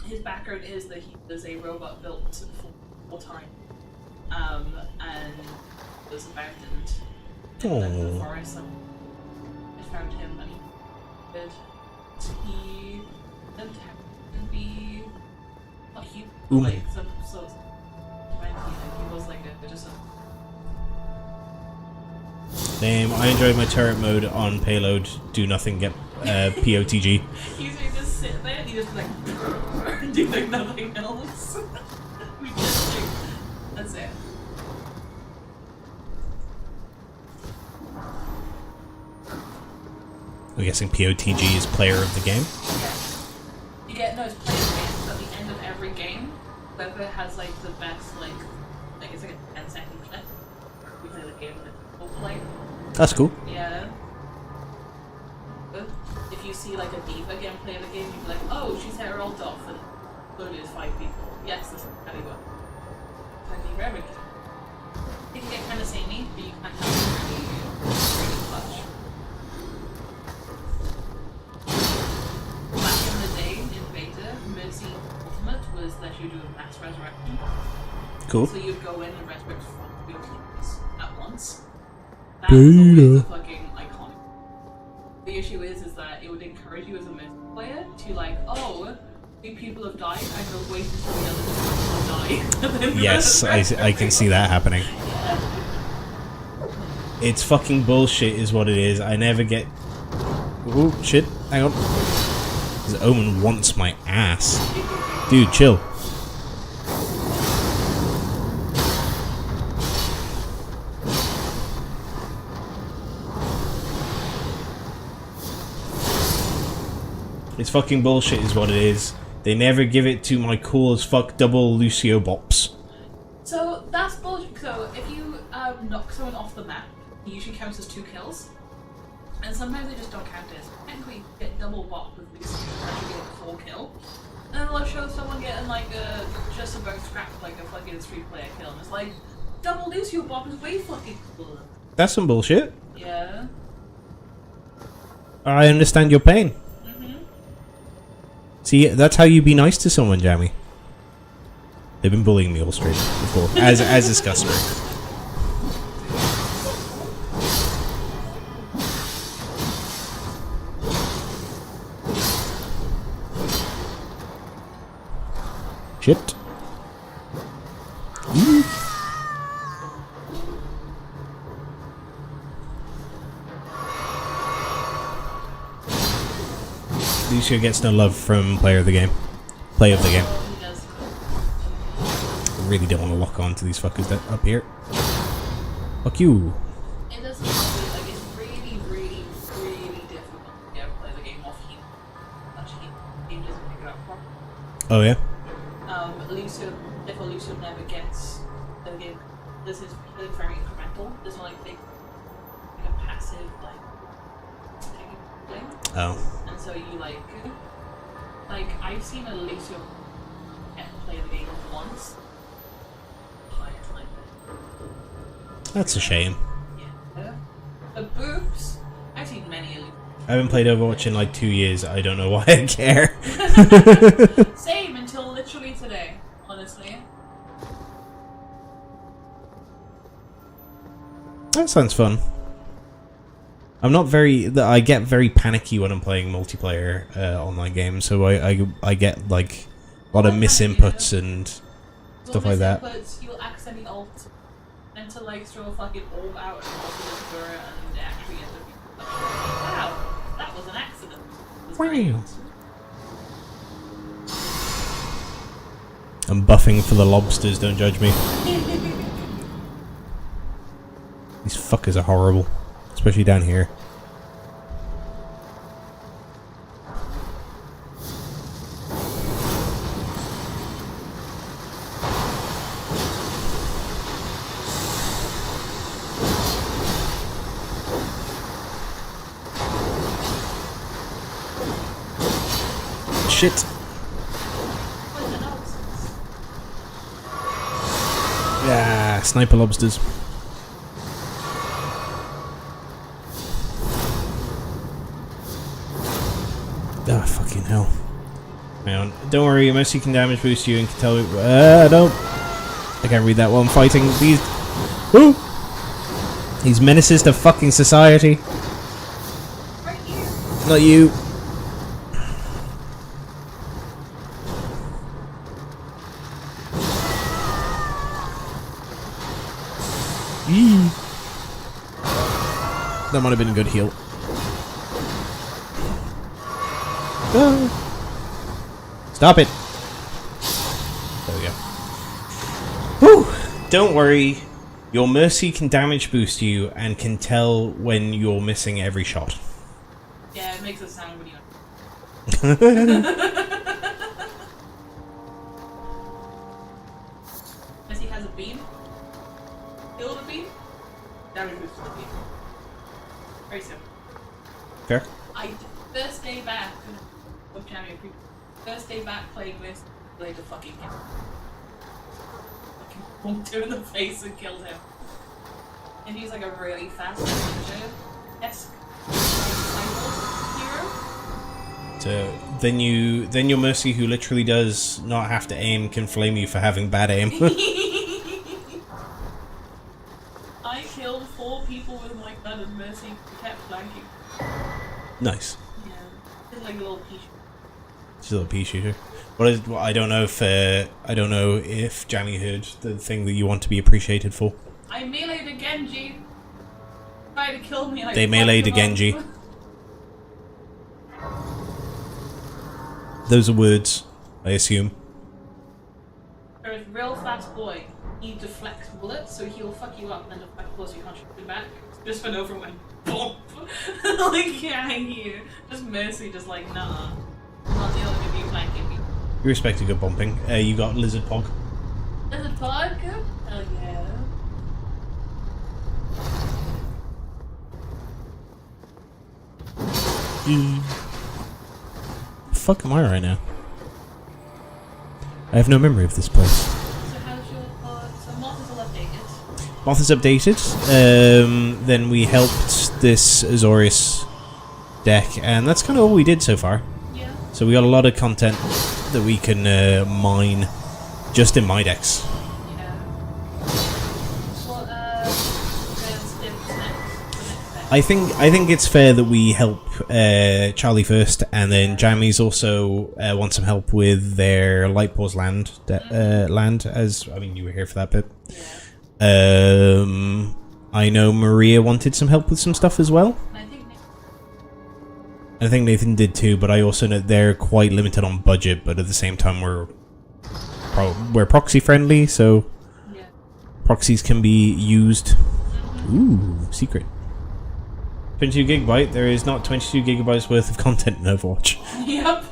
His background is that he was a robot built for time, and was abandoned in the forest. And I found him, and he didn't have to be a human, like some sort of humanity. Like he was like just a. Damn, I enjoyed my turret mode on payload. Do nothing, get POTG. He's just sit there and he just like do like nothing else. We just do. That's it. I'm guessing POTG is player of the game. Yeah. You get those player games at the end of every game. Whoever has like the best like it's like a 10-second clip. We play the game with full play. That's cool. Yeah. If you see like a diva gameplay of the game, you'd be like, oh, she's had her ult off and loaded is 5 people. Yes, this is how you work. Thank you very much. It can get kind of samey, but you can't have it really clutch. Back in the day, in beta, Mercy Cool. So you'd go in and resurrect 4 teams at once. That was always a fucking iconic. The issue is that it would encourage you as a Mythic player to like, oh, 3 people have died, I'm gonna wait until the other 2 people die. Yes, I can see that happening. It's fucking bullshit is what it is. I never get... Oh, shit. Hang on. This Omen wants my ass. Dude, chill. It's fucking bullshit is what it is. They never give it to my cool as fuck double Lucio Bops. So that's bullshit. So if you knock someone off the map, it usually counts as 2 kills. And sometimes they just don't count as. Technically, you get double bop with Lucio, actually get a 4 kill. And then they'll show someone getting like just about scrapped like a fucking 3-player kill. And it's like, double Lucio bop is way fucking cooler. That's some bullshit. Yeah. I understand your pain. See, that's how you be nice to someone, Jamie. They've been bullying me all straight before, as is customary. Shit. Ooh. Lucio gets no love from player of the game. Play of the game. He does. I really don't want to lock on to these fuckers that up here. Fuck you. It doesn't always, like, it's really, really, really difficult to play the game off heat. Much heat. Game doesn't pick it up properly. Oh yeah? Lucio, if a Lucio never gets the game, this is really very incremental. There's no, like, big, like, a passive, like, thing. Oh. And so you, like, I've seen a Lucio play the game once. That's a shame. Yeah. The boobs, I've seen many a Lucio. I haven't played Overwatch in like 2 years. I don't know why I care. Same until literally today, honestly. That sounds fun. I'm not very... I get very panicky when I'm playing multiplayer online games, so I get like a lot of misinputs and stuff like that. You'll accidentally alt and to like throw a fucking orb out and the turret and actually end up being wow, that was an accident. It was great. Wow. I'm buffing for the lobsters, don't judge me. These fuckers are horrible. Especially down here. Shit. Yeah, sniper lobsters. Ah, fucking hell. Hang on. Don't worry, Mercy can damage boost you and can tell it. No. I can't read that while I'm fighting these. Woo! These menaces to fucking society. Right here. Not you. Eee. That might have been a good heal. Stop it. There we go. Whew. Don't worry. Your Mercy can damage boost you and can tell when you're missing every shot. Yeah, it makes it sound when you. Messi has a beam. Kill the beam. Damage boost to the beam. Very simple. Fair. First day back. First day back playing this, played the fucking game. Fucking bumped him in the face and killed him. And he's like a really fast ninja-esque hero. So then your Mercy, who literally does not have to aim, can flame you for having bad aim. people with my gun and Mercy kept flanking. Nice. Yeah. It's like a little pea shooter. It's a little pea shooter. Well, I don't know if Jamie heard the thing that you want to be appreciated for. I meleeed a Genji. Tried to kill me. They meleeed a Genji. Those are words, I assume. There's a real fast boy. He deflects bullets, so he'll fuck you up and deflect bullets so you can't shoot him back. Just went over and went BOOM! Like, yeah, here. Just Mercy, just like, nah. I'm not dealing with you flanking me. You respect a good bumping. You got Lizard Pog. Is it vodka? Hell yeah. Fuck am I right now? I have no memory of this place. So how's your so Moth is all updated. Moth is updated. Then we helped this Azorius deck, and that's kind of all we did so far. Yeah. So we got a lot of content that we can mine just in my decks. Yeah. What Stim's next? I think it's fair that we help Charlie first, and then Jamie's also want some help with their Light Pause land. As I mean, you were here for that bit. Yeah. I know Maria wanted some help with some stuff as well. I think Nathan did too, but I also know they're quite limited on budget. But at the same time, we're proxy friendly, so Yeah. proxies can be used. Ooh, secret. 22 gigabyte. There is not 22 gigabytes worth of content in Overwatch. Yep.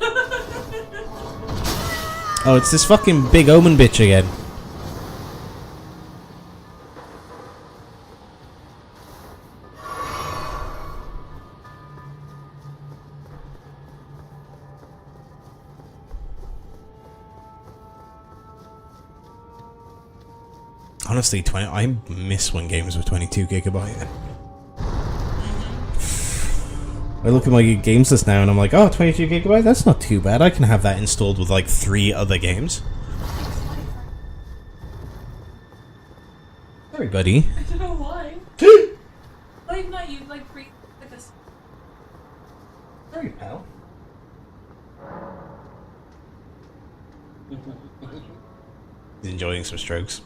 Oh, it's this fucking big omen bitch again. Honestly, I miss when games were 22 gigabyte. I look at my games list now and I'm like, oh, 22 gigabyte? That's not too bad. I can have that installed with like 3 other games. Sorry, buddy. I don't know why. Like, not you, like, like this. Sorry, pal. He's enjoying some strokes.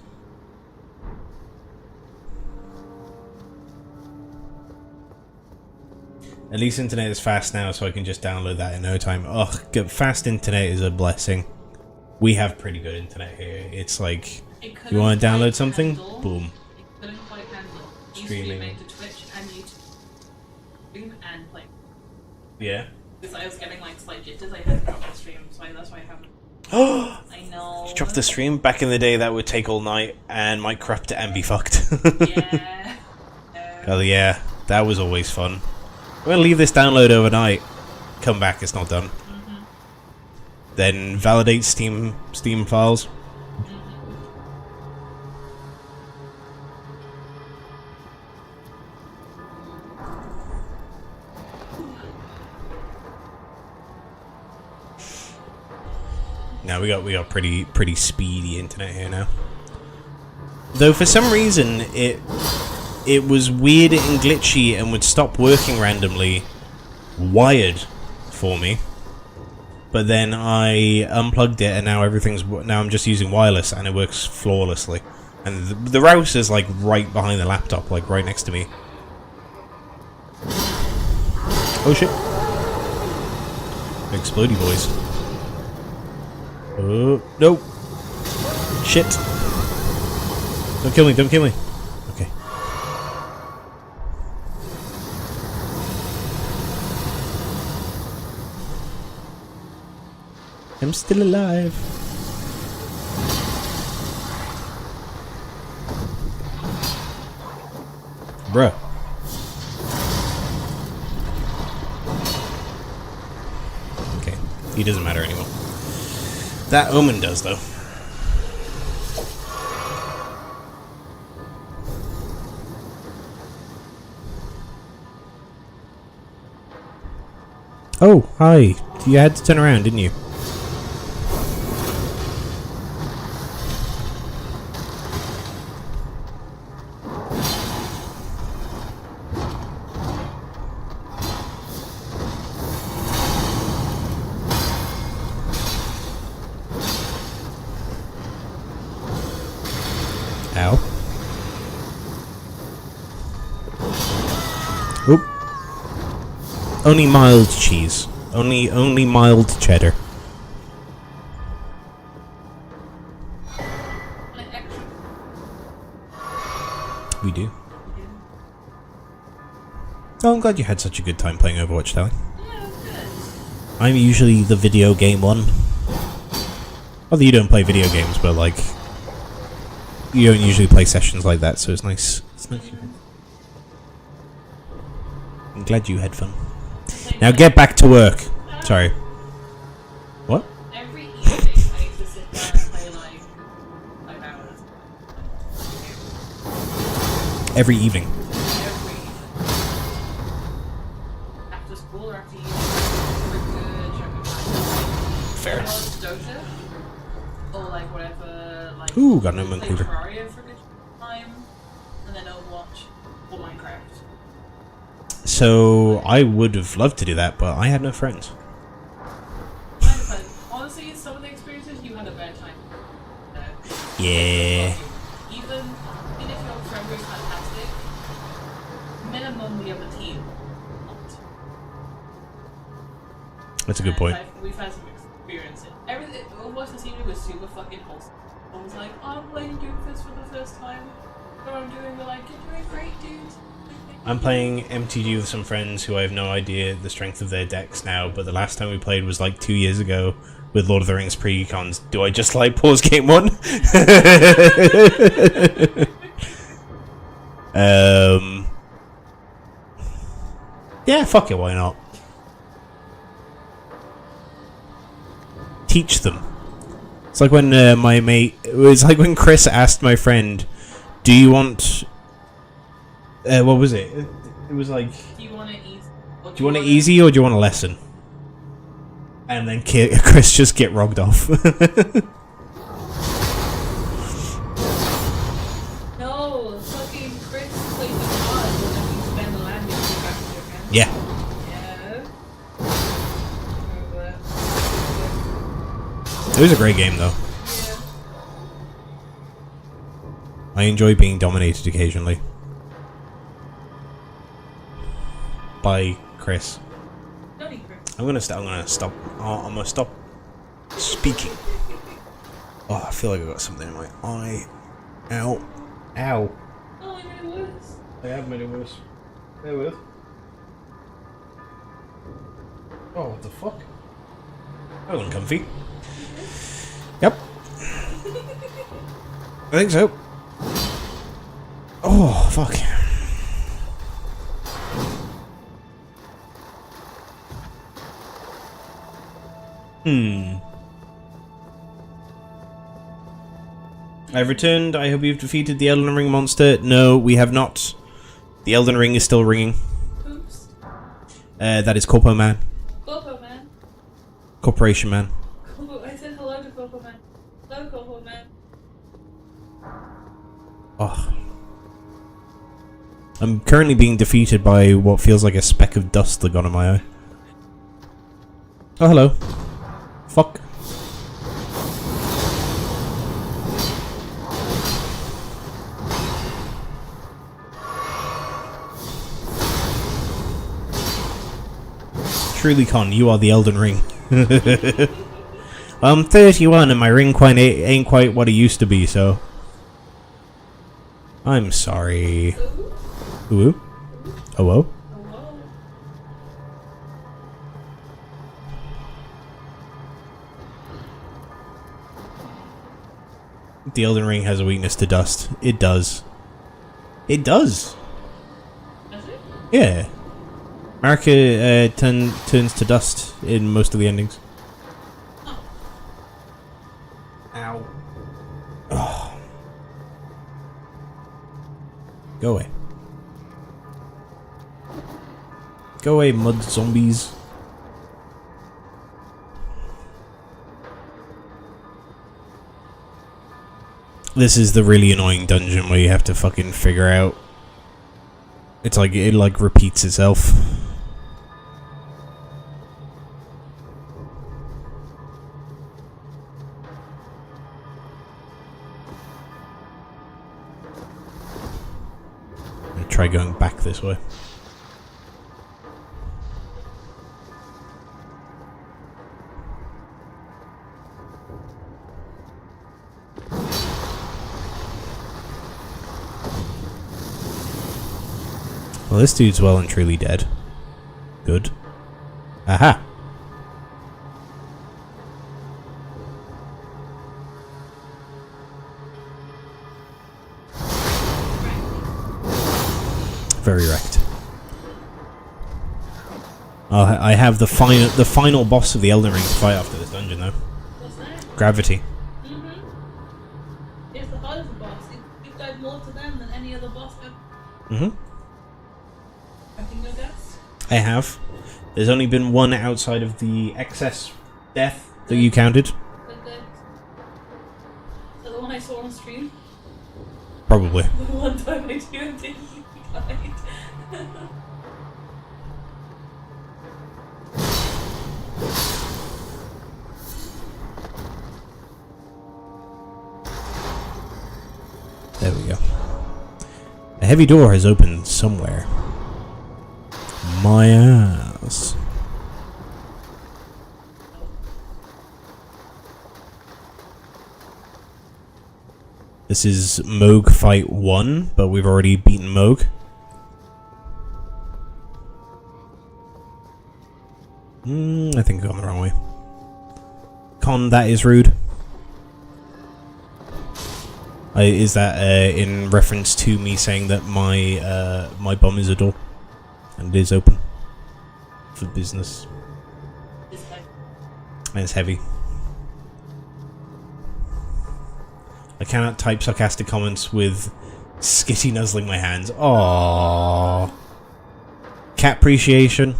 At least internet is fast now, so I can just download that in no time. Ugh, fast internet is a blessing. We have pretty good internet here. It's like, you want to download something? Boom. It couldn't quite handle Streaming. to Twitch and YouTube. And play. Yeah. Because I was getting like slight jitters, I had to drop the stream, so that's why I haven't. Oh! I know. Drop the stream. Back in the day, that would take all night and might corrupt it and be fucked. Yeah. Hell yeah, that was always fun. I'm gonna leave this download overnight. Come back, it's not done. Then validate Steam files. Now we got pretty speedy internet here now. Though for some reason it was weird and glitchy and would stop working randomly wired for me. But then I unplugged it and now I'm just using wireless and it works flawlessly. And the router's like right behind the laptop, like right next to me. Oh shit. Explodey boys. Oh, no. Shit. Don't kill me, don't kill me. Okay. I'm still alive. Bruh. Okay, he doesn't matter anymore. That Omen does, though. Oh, hi. You had to turn around, didn't you? Ow. Oop. Only mild cheese. Only mild cheddar. Like extra. We do. Oh, I'm glad you had such a good time playing Overwatch, Tally. Yeah, good. I'm usually the video game one. Although you don't play video games, but like you don't usually play sessions like that, so it's nice. It's nice. I'm glad you had fun. Now get back to work. Sorry. What? Every evening I used to sit down and play like 5 hours. Every evening. Every evening. After school or after uni. Fair. Dota. Or like whatever, like Ooh, got no play Moncleaver. Terraria for a good time. And then Overwatch or Minecraft. So I would have loved to do that, but I had no friends. Honestly, some of the experiences you had a bad time. Yeah. Even if your friend was fantastic, minimum the other team. That's a good point. We've had some experiences. Everything. Overwatch this evening was super fucking wholesome. I was like, oh, I'm playing Doomfist for the first time. What I'm doing, they're like, you're doing great, dude. I'm playing MTG with some friends who I have no idea the strength of their decks now, but the last time we played was like 2 years ago with Lord of the Rings pre-cons. Do I just like pause game 1? Yeah, fuck it, why not? Teach them. It's like when my mate... It's like when Chris asked my friend, do you want... what was it? It was like... Do you want it easy? Do you want it easy or do you want a lesson? And then Chris just get rogged off. No, fucking Chris plays the card whenever you spend the land back to your friend. Yeah. Yeah. It was a great game though. Yeah. I enjoy being dominated occasionally. By Chris. Don't eat Chris. I'm gonna stop. I'm gonna stop speaking. Oh, I feel like I got something in my eye. Ow. Ow. Oh, I made it worse. I have made it worse. Bear with. Oh, what the fuck? That wasn't comfy. Yep. I think so. Oh, fuck. I've returned. I hope you've defeated the Elden Ring monster. No, we have not. The Elden Ring is still ringing. Oops. That is Corpo Man. Corpo Man. Corporation Man. I said hello to Corpo Man. Hello, Corpo Man. Oh. I'm currently being defeated by what feels like a speck of dust that got in my eye. Oh, hello. Fuck. Truly, Con, you are the Elden Ring. I'm 31 and my ring ain't quite what it used to be, so... I'm sorry. Ooh? Oh, whoa? Hello. The Elden Ring has a weakness to dust. It does. It does! Does it? Yeah. Marika turns to dust in most of the endings. Oh. Ow. Oh. Go away. Go away, mud zombies. This is the really annoying dungeon where you have to fucking figure out. It's like it like repeats itself. try going back this way. Well, this dude's well and truly dead. Good. Aha! Very wrecked. I have the final boss of the Elden Ring to fight after this dungeon, though. What's that? Gravity. It's the hardest boss. You've died more to them than any other boss ever. Mm-hmm. I think your guess? I have. There's only been one outside of the excess death that you counted. So the one I saw on stream? Probably. The one time I tuned in, you died. There we go. A heavy door has opened somewhere. My ass. This is Moog Fight 1, but we've already beaten Moog. I think I've gone the wrong way. Con, that is rude. Is that in reference to me saying that my my bum is a door? And it is open. For business. And it's heavy. I cannot type sarcastic comments with Skitty nuzzling my hands. Aww. Cat appreciation.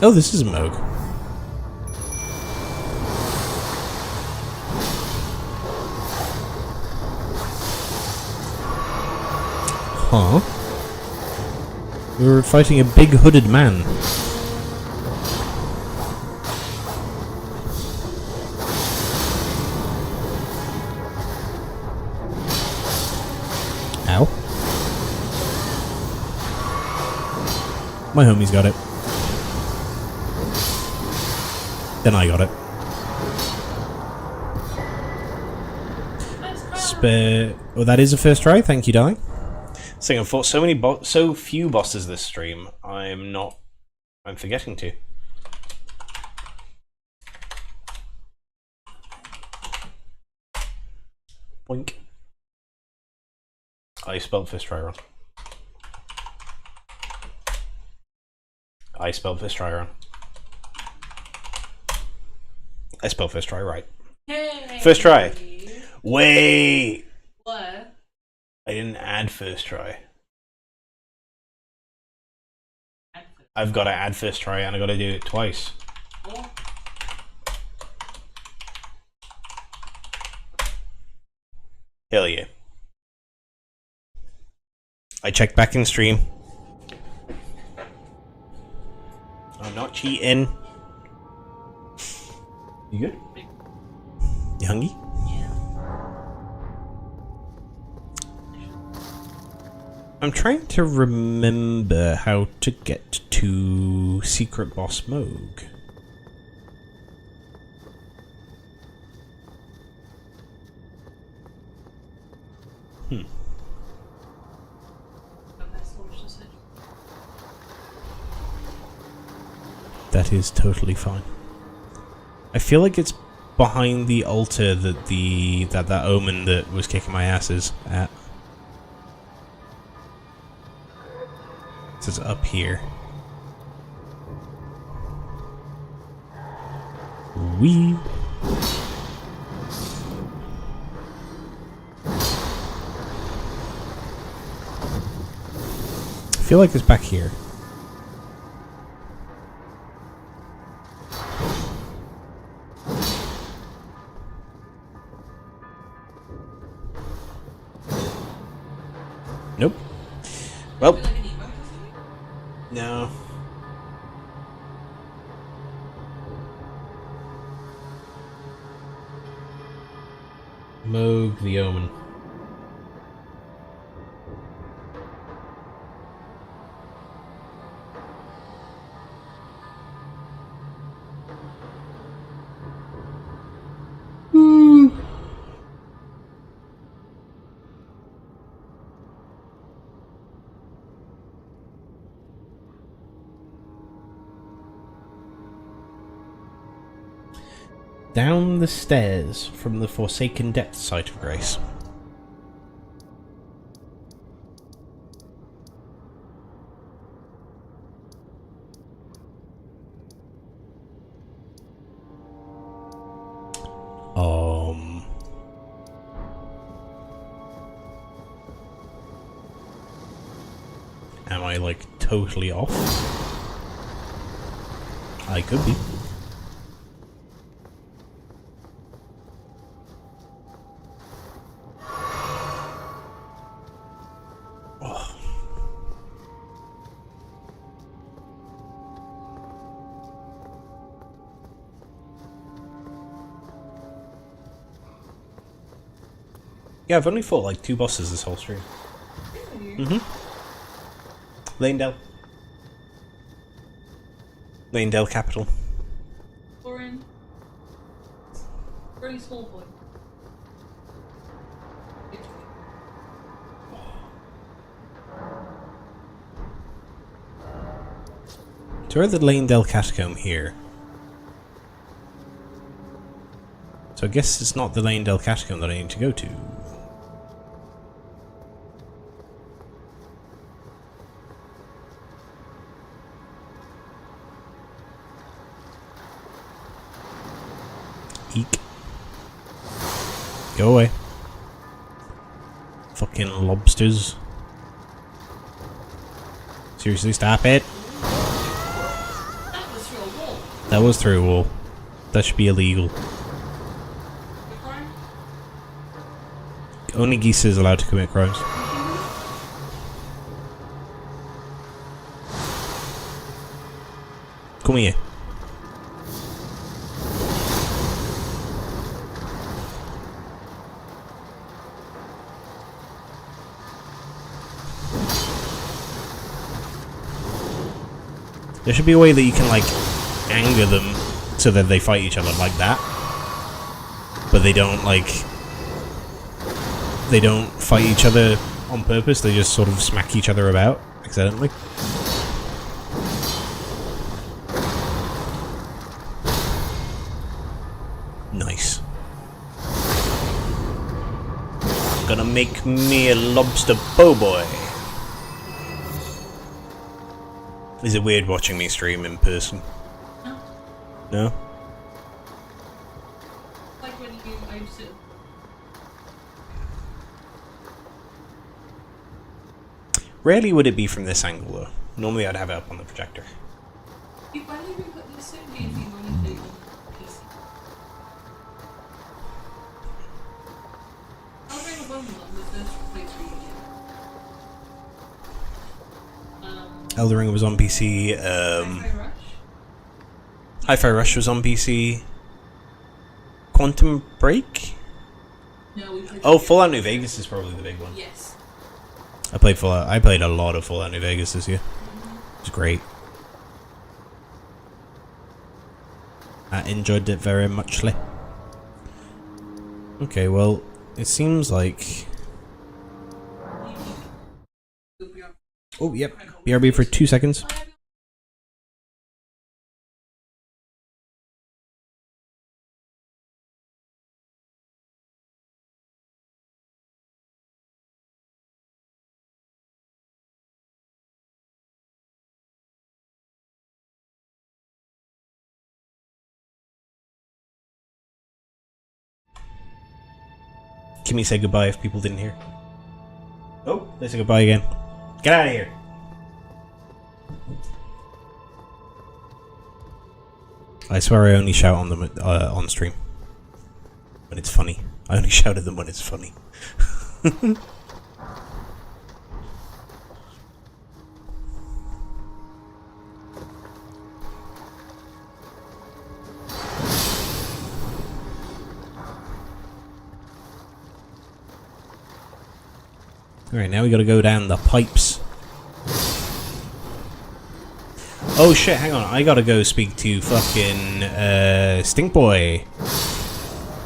Oh, this is a Moog. Huh? We were fighting a big hooded man. Ow. My homie's got it. Then I got it. Spare. Oh, that is a first try. Thank you, darling. Saying I've fought so few bosses this stream. I'm forgetting to. Boink. I spelled first try wrong. I spelled first try wrong. I spelled first try right. Hey. First try. Wait. What? I didn't add first try. I've got to add first try and I've got to do it twice. Oh. Hell yeah. I checked back in stream. I'm not cheating. You good? You hungry? I'm trying to remember how to get to Secret Boss Moog. That is totally fine. I feel like it's behind the altar that that omen that was kicking my ass is at. It says up here. Wee. I feel like it's back here. Nope. Well. No. Moog the Omen. Down the stairs from the Forsaken Depth site of grace. Am I like totally off? I could be. Yeah, I've only fought like 2 bosses this whole stream. Lanedale. Lanedale Capital. Or in really small point. So we're at the Lanedale Catacomb here. So I guess it's not the Lanedale Catacomb that I need to go to. Eek. Go away. Fucking lobsters. Seriously, stop it. That was through a wall. That was through a wall. That should be illegal. Crime? Only geese is allowed to commit crimes. Come here. There should be a way that you can, like, anger them so that they fight each other like that. But they don't, like... They don't fight each other on purpose, they just sort of smack each other about, accidentally. Nice. Gonna make me a lobster po' boy. Is it weird watching me stream in person? No. No? Like when you used to. Rarely would it be from this angle, though. Normally I'd have it up on the projector. You finally even put this certain games you normally do on PC. I'll bring a bundle on the first playthrough you did. Elden Ring was on PC, Hi-Fi Rush? Hi-Fi Rush was on PC. Quantum Break? No, we played Oh, Fallout New Vegas is probably the big one. Yes. I played Fallout. I played a lot of Fallout New Vegas this year. It was great. I enjoyed it very muchly. Okay, well, it seems like... Oh, yep. BRB for 2 seconds. Kimmy said goodbye if people didn't hear. Oh, they said goodbye again. Get out of here. I swear I only shout on them on stream. When it's funny. I only shout at them when it's funny. Alright, now we gotta go down the pipes. Oh shit, hang on. I gotta go speak to fucking Stink Boy.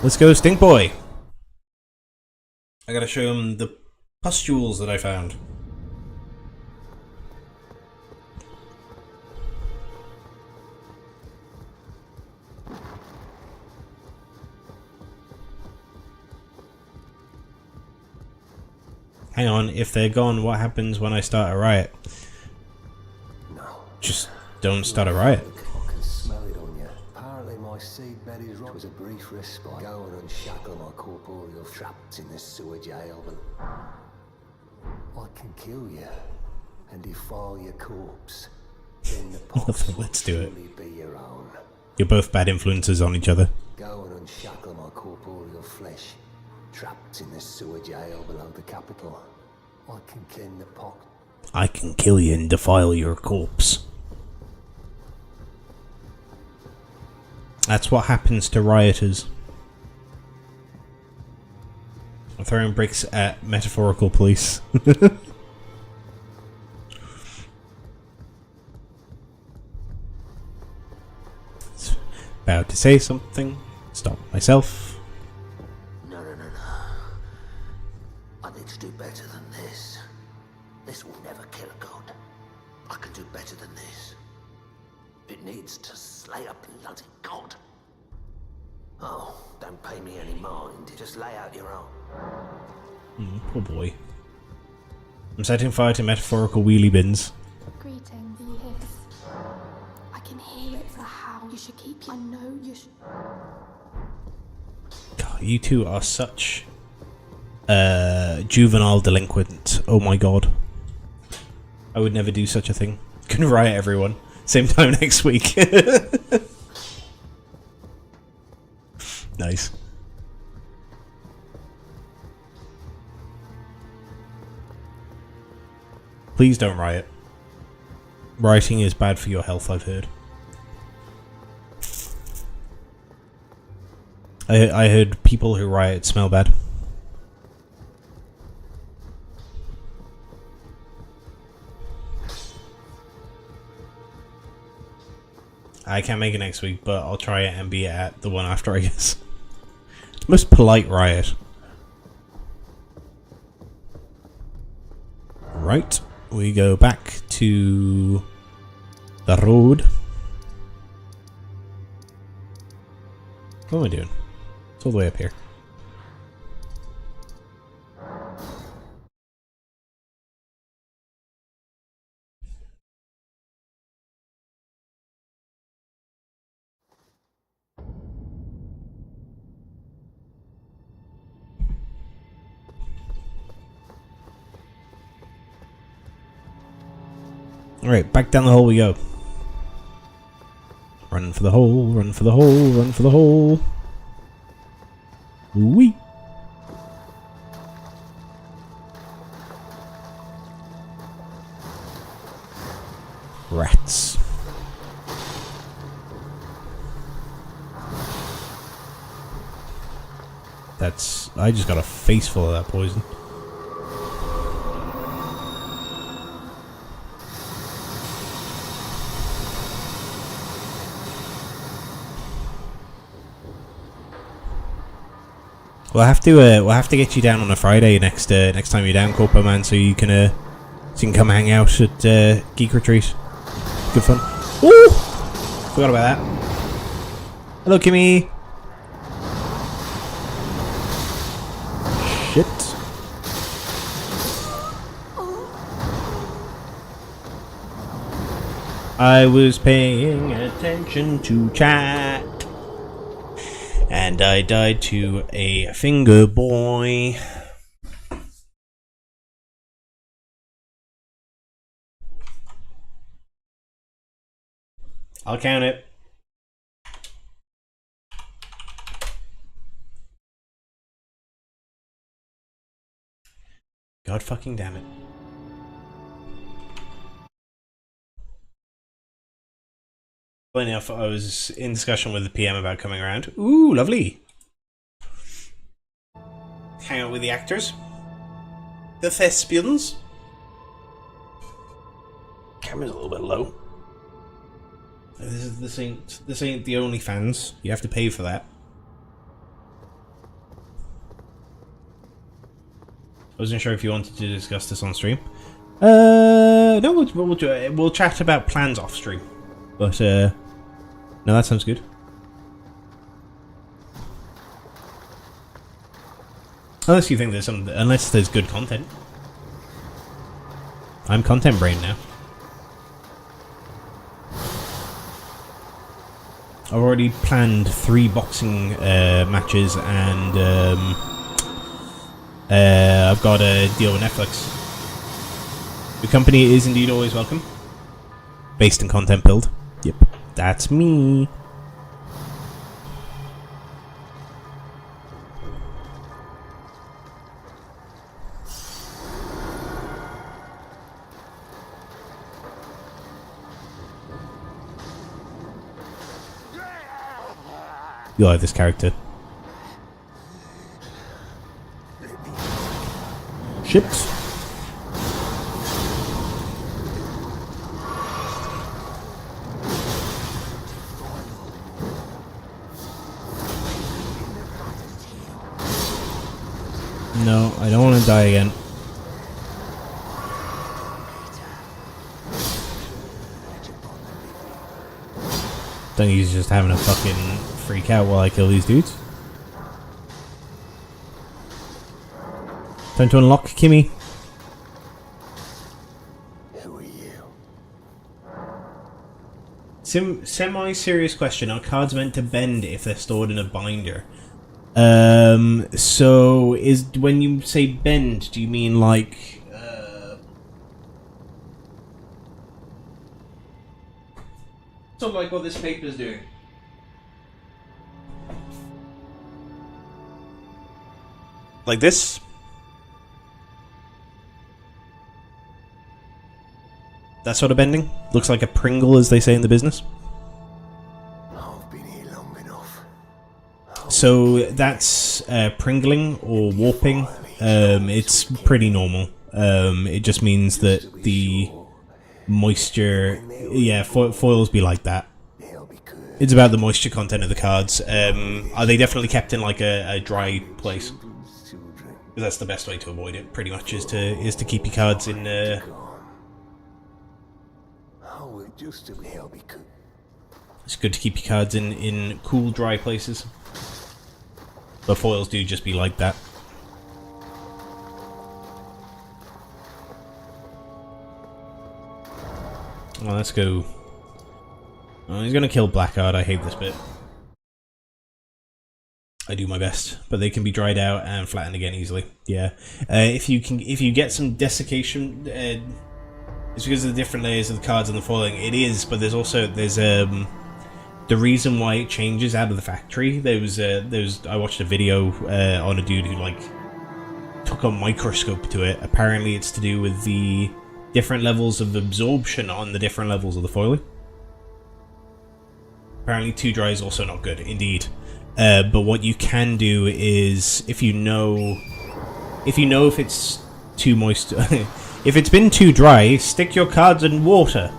Let's go, Stink Boy. I gotta show him the pustules that I found. Hang on, if they're gone, what happens when I start a riot? No. Just don't start a riot. I can smell it on you. Apparently my seedbed is right. It was a brief respite. Go and unshackle my corporeal trapped in this sewer jail, but I can kill you and defile your corpse. Then the pox will Let's do it. surely be your own. You're both bad influences on each other. Go and unshackle my corporeal flesh. Trapped in this sewer jail below the capital. I can clean the pox. I can kill you and defile your corpse. That's what happens to rioters. I'm throwing bricks at metaphorical police. About to say something. Stop myself. No. I need to do better than this. This will never kill a god. I can do better than this. It needs to slay a bloody god. Oh, don't pay me any mind. Just lay out your own. Poor boy. I'm setting fire to metaphorical wheelie bins. Greetings, you hear this? I can hear it. It's a howl. You should keep. I know you should. God, you two are such juvenile delinquent. Oh my god. I would never do such a thing. Can riot everyone. Same time next week. Nice. Please don't riot. Rioting is bad for your health, I've heard. I heard people who riot smell bad. I can't make it next week, but I'll try it and be at the one after, I guess. Most polite riot. Right, we go back to the road. What am I doing? It's all the way up here. Alright, back down the hole we go. Run for the hole, run for the hole, run for the hole. Wee. Rats. That's... I just got a face full of that poison. We'll have to get you down on a Friday next time you're down, Corpo Man, so you can come hang out at Geek Retreat. Good fun. Woo! Forgot about that. Hello, Kimmy. Shit. I was paying attention to chat. And I died to a finger boy. I'll count it. God fucking damn it. Funny enough, I was in discussion with the PM about coming around. Ooh, lovely. Hang out with the actors. the thespians. Camera's a little bit low. This ain't the only fans. You have to pay for that. I wasn't sure if you wanted to discuss this on stream. No, we'll chat about plans off stream. But no, that sounds good. Unless you think there's unless there's good content. I'm content brain now. I've already planned 3 boxing matches, and I've got a deal with Netflix. The company is indeed always welcome. Based in content build. Yep, that's me. You like this character. Ships. No, I don't want to die again. I think he's just having a fucking freak out while I kill these dudes. Time to unlock Kimmy. Who are you? Semi-serious question. Are cards meant to bend if they're stored in a binder? So is when you say bend, do you mean like sort of like what this paper's doing? Like this? That sort of bending? Looks like a Pringle, as they say in the business. I've been here long enough. So that's pringling or warping. It's pretty normal. It just means that the moisture... Yeah, foils be like that. It's about the moisture content of the cards. Are they definitely kept in like a dry place? That's the best way to avoid it, pretty much, is to keep your cards in... It's good to keep your cards in cool, dry places. But foils do just be like that. Well, let's go. Oh, he's gonna kill Blackguard. I hate this bit. I do my best, but they can be dried out and flattened again easily. Yeah, if you get some desiccation, it's because of the different layers of the cards and the foiling. It is, but there's the reason why it changes out of the factory. I watched a video on a dude who like took a microscope to it. Apparently, it's to do with the different levels of absorption on the different levels of the foiling. Apparently, too dry is also not good, indeed. But what you can do is, if you know if it's too moist, if it's been too dry, stick your cards in water.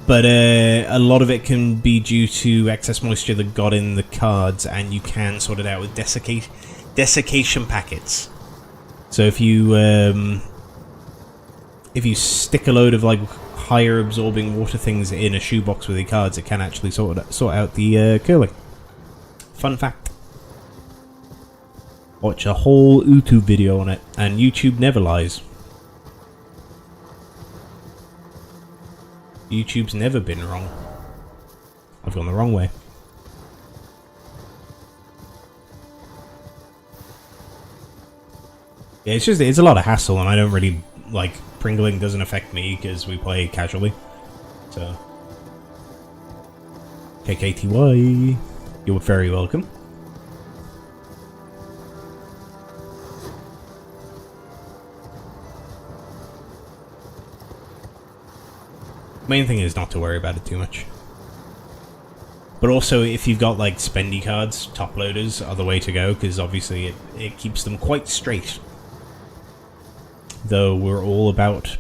But a lot of it can be due to excess moisture that got in the cards, and you can sort it out with desiccation packets. So if you stick a load of like higher absorbing water things in a shoebox with your cards, it can actually sort out the curling. Fun fact. Watch a whole YouTube video on it, and YouTube never lies. YouTube's never been wrong. I've gone the wrong way. Yeah, it's a lot of hassle, and I don't really like pringling. Doesn't affect me because we play casually. So KKTY, you're very welcome. Main thing is not to worry about it too much. But also, if you've got like spendy cards, top loaders are the way to go, because obviously it keeps them quite straight. Though we're all about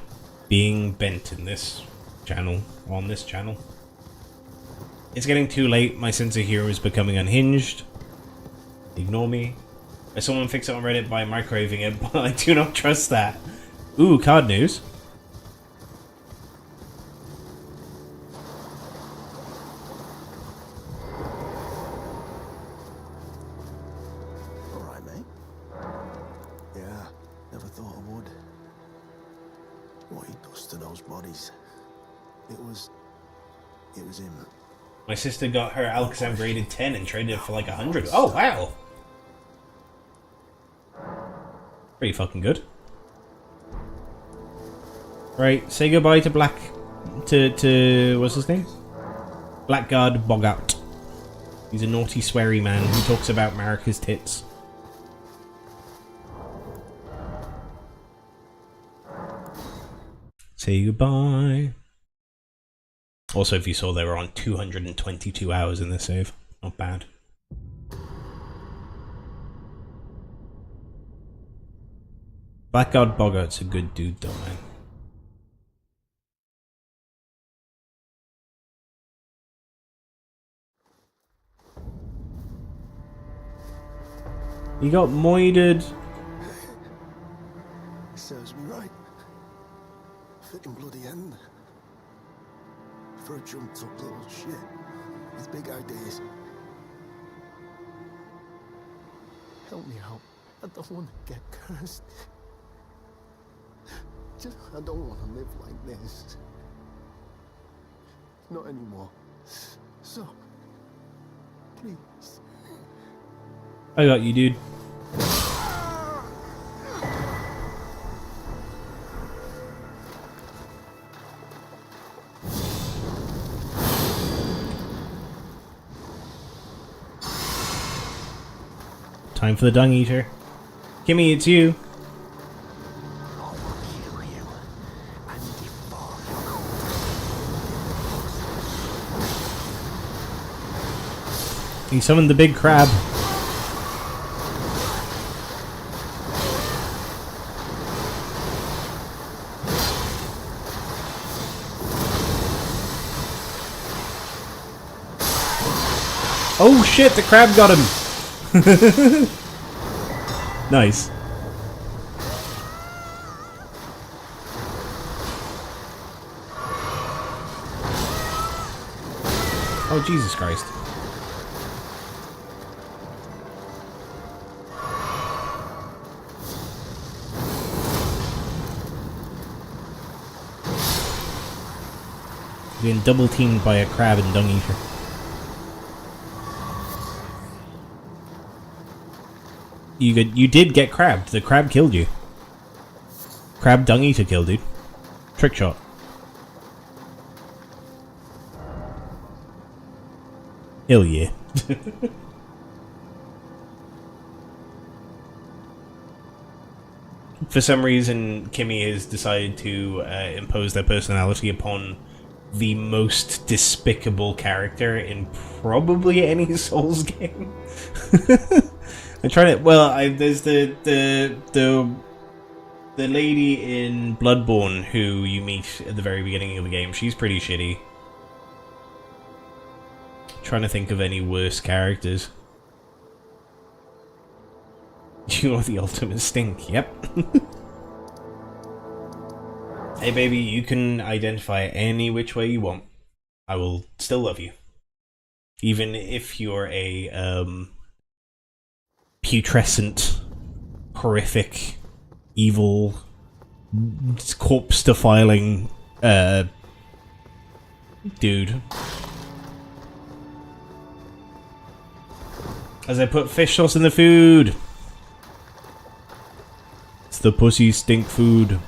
being bent in this channel, on this channel. It's getting too late, my sense of humor is becoming unhinged. Ignore me. I saw someone fix it on Reddit by microwaving it, but I do not trust that. Ooh, card news. Alright, mate. Yeah, never thought I would. What he does to those bodies. It was him. My sister got her Alakazam graded 10 and traded it for like 100. Oh, wow! Pretty fucking good. Right, say goodbye to what's his name? Blackguard Bogout. He's a naughty, sweary man who talks about Marika's tits. Say goodbye. Also, if you saw, they were on 222 hours in this save. Not bad. Blackguard Bogart's a good dude though, man. He got moided. Serves me right. Fitting bloody end. For a jumped up little shit with big ideas. Help me out. I don't want to get cursed. I don't want to live like this. Not anymore. So, please. I got you, dude. Time for the dung eater. Kimmy, it's you. He summoned the big crab. Oh shit, the crab got him! Nice. Oh, Jesus Christ. Being double teamed by a crab and dung eater. You did get crabbed. The crab killed you. Crab dung eater killed you. Trick shot. Hell yeah. For some reason, Kimmy has decided to impose their personality upon the most despicable character in probably any Souls game. I'm trying to. Well, there's the lady in Bloodborne who you meet at the very beginning of the game. She's pretty shitty. Trying to think of any worse characters. You are the ultimate stink. Yep. Hey baby, you can identify any which way you want. I will still love you. Even if you're a putrescent, horrific, evil, corpse defiling dude. As I put fish sauce in the food. It's the pussy stink food.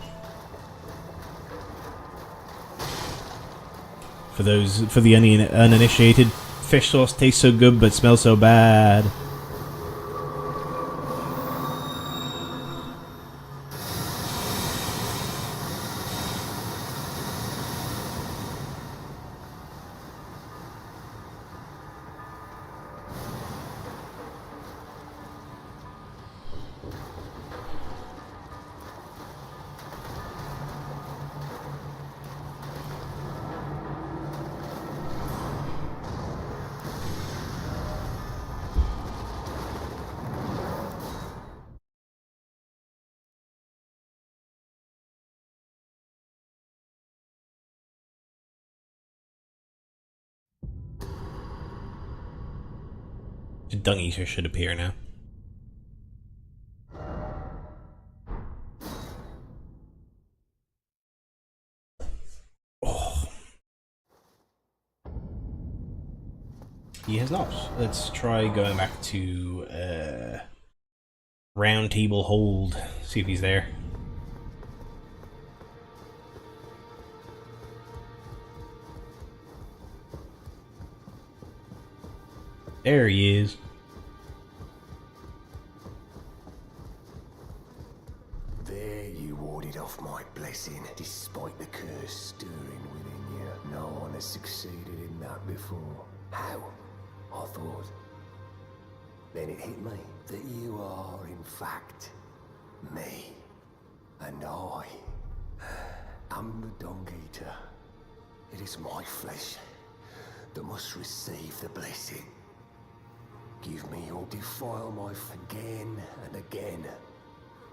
For the uninitiated, fish sauce tastes so good but smells so bad. The Dung Eater should appear now. Oh. He has not. Let's try going back to Round Table Hold. See if he's there. There he is. There you warded off my blessing, despite the curse stirring within you. No one has succeeded in that before. How? I thought. Then it hit me that you are, in fact, me. And I am the Dung Eater. It is my flesh that must receive the blessing. Give me or defile my again and again,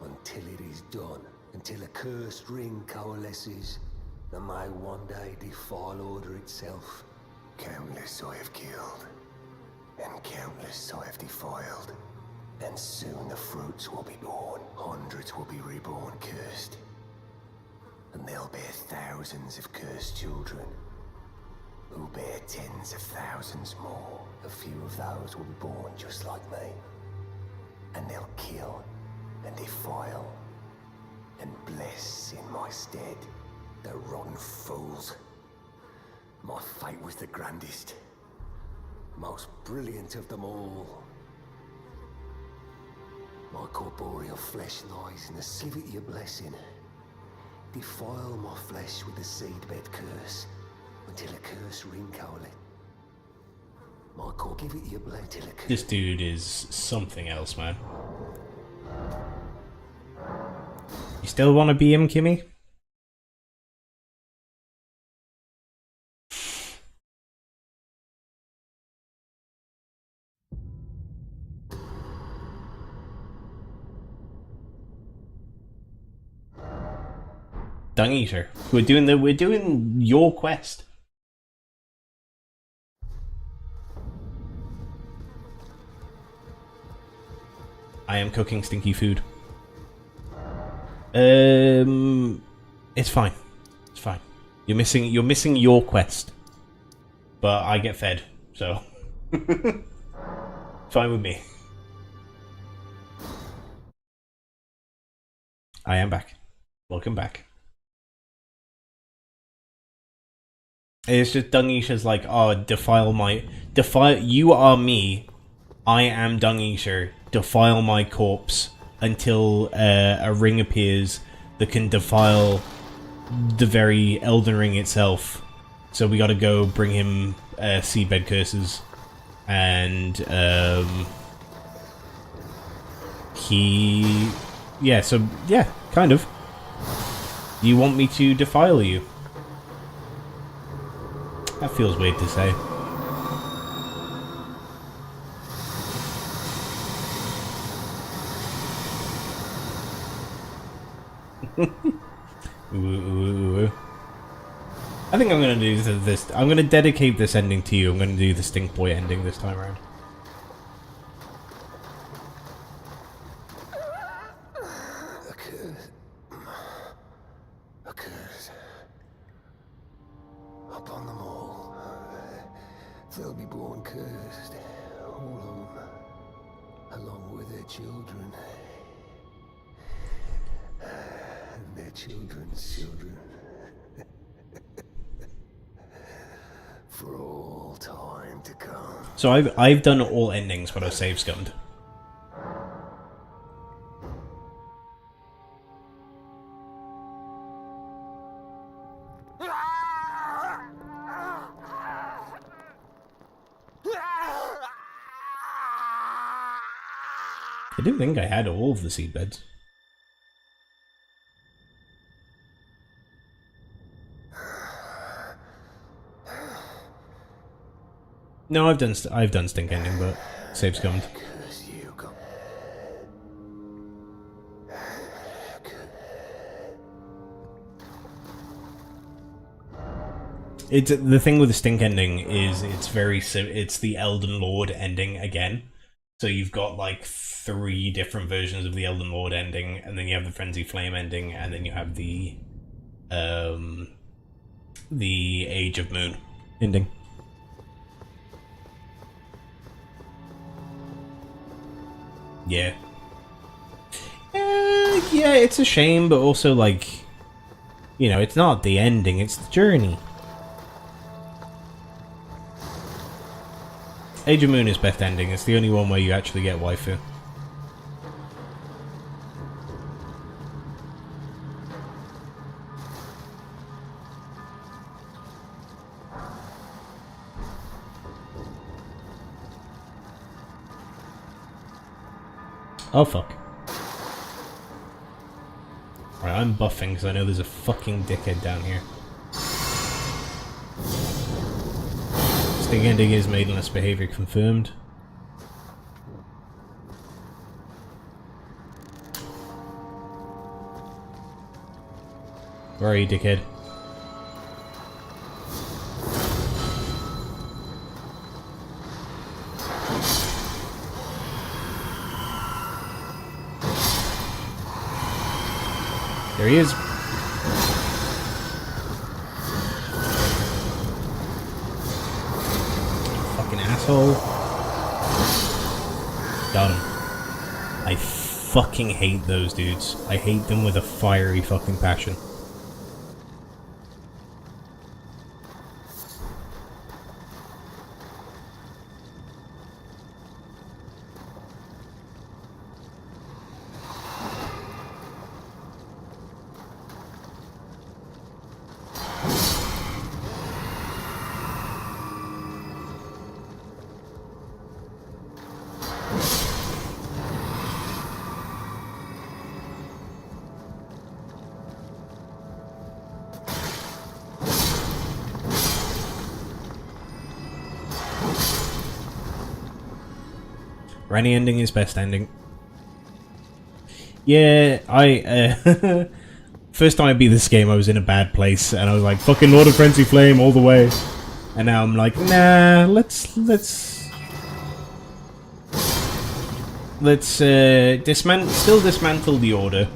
until it is done, until a cursed ring coalesces that may one day defile order itself. Countless I have killed, and countless I have defiled, and soon the fruits will be born. Hundreds will be reborn cursed, and they'll bear thousands of cursed children, who bear tens of thousands more. A few of those will be born just like me, and they'll kill and defile and bless in my stead. The rotten fools. My fate was the grandest, most brilliant of them all. My corporeal flesh lies in the sliver of your blessing. Defile my flesh with the seedbed curse, until a curse ring coalesces. My core, give it your blade till a curse. This dude is something else, man. You still want to be him, Kimmy? Dung Eater. We're doing your quest. I am cooking stinky food. It's fine. It's fine. You're missing your quest. But I get fed, so fine with me. I am back. Welcome back. It's just Dung Eater's like, oh, defile you are me. I am Dung Eater. Defile my corpse until a ring appears that can defile the very Elden Ring itself. So we gotta go bring him seedbed curses, and yeah, kind of. You want me to defile you? That feels weird to say. I think I'm gonna do this. I'm gonna dedicate this ending to you. I'm gonna do the Stink Boy ending this time around. A curse upon them all. They'll be born cursed, all of them, along with their children. And their children's children. For all time to come. So I've done all endings, but I've save scummed. I didn't think I had all of the seedbeds. No, I've done stink ending, but save scummed. It's the thing with the stink ending is it's the Elden Lord ending again. So you've got like 3 different versions of the Elden Lord ending, and then you have the Frenzy Flame ending, and then you have the Age of Moon ending. Yeah. Yeah, it's a shame, but also, like, you know, it's not the ending, it's the journey. Age of Moon is best ending, it's the only one where you actually get waifu. Oh fuck. Right, I'm buffing because I know there's a fucking dickhead down here. Sting ending is maidenless behavior confirmed. Where are you, dickhead? There he is. Fucking asshole. Got him. I fucking hate those dudes. I hate them with a fiery fucking passion. Rennie ending is best ending. Yeah, first time I beat this game I was in a bad place and I was like, fucking Lord of Frenzy Flame all the way. And now I'm like, nah, let's still dismantle the Order.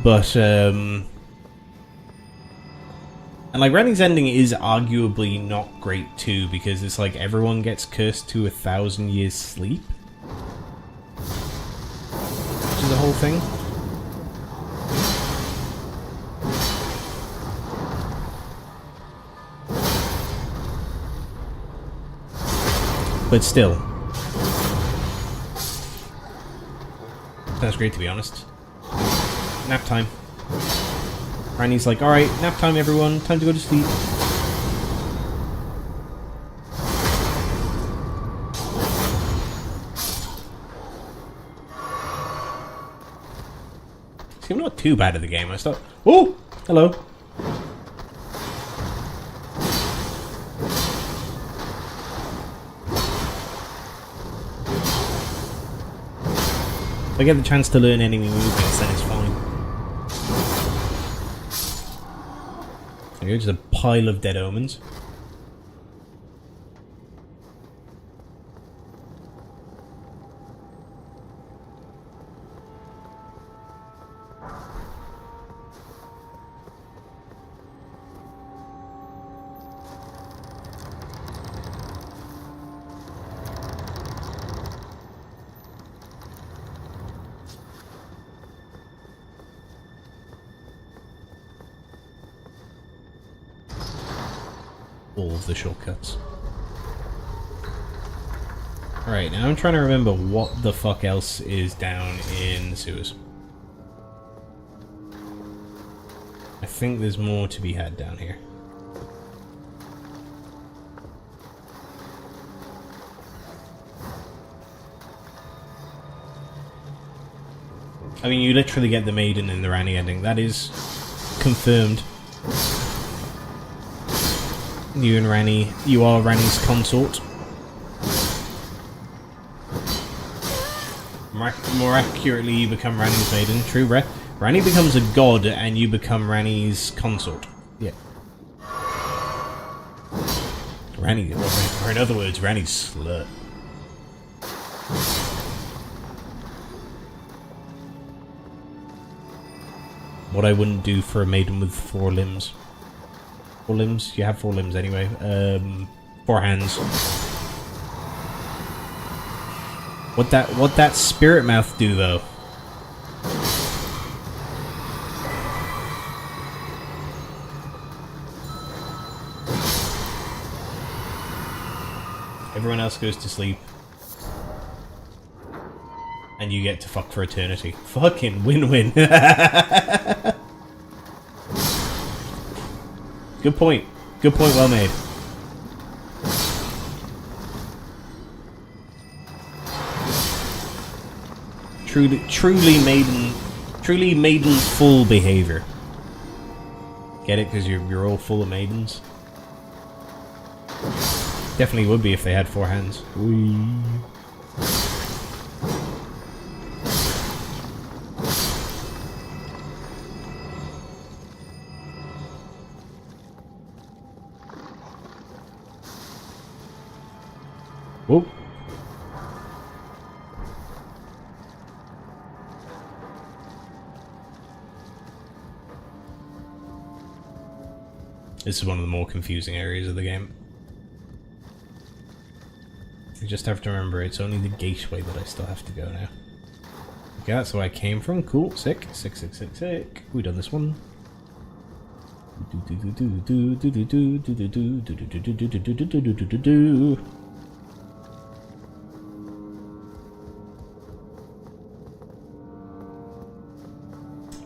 But and like Rennie's ending is arguably not great too, because it's like everyone gets cursed to 1,000 years sleep. Which is the whole thing. But still. Sounds great, to be honest. Nap time. Randy's like, alright, nap time everyone, time to go to sleep. See, I'm not too bad at the game, I start... Oh! Hello! If I get the chance to learn enemy movements, then it's fine. Here's a pile of dead omens. All of the shortcuts. Alright, now I'm trying to remember what the fuck else is down in the sewers. I think there's more to be had down here. I mean, you literally get the maiden in the Rani ending. That is confirmed. You and Rani, you are Rani's consort. More accurately, you become Rani's maiden. True, Rani becomes a god and you become Rani's consort. Yeah. Rani, or in other words, Rani's slut. What I wouldn't do for a maiden with 4 limbs. 4 limbs? You have 4 limbs anyway. 4 hands. What that spirit mouth do though? Everyone else goes to sleep. And you get to fuck for eternity. Fucking win-win. Good point. Good point, well made. Truly maiden full behavior. Get it? Because you're all full of maidens. Definitely would be if they had 4 hands. Whee. Whoop. This is one of the more confusing areas of the game. You just have to remember it's only the gateway that I still have to go now. Okay, that's where I came from. Cool. Sick. Sick, sick, sick, sick. We done this one.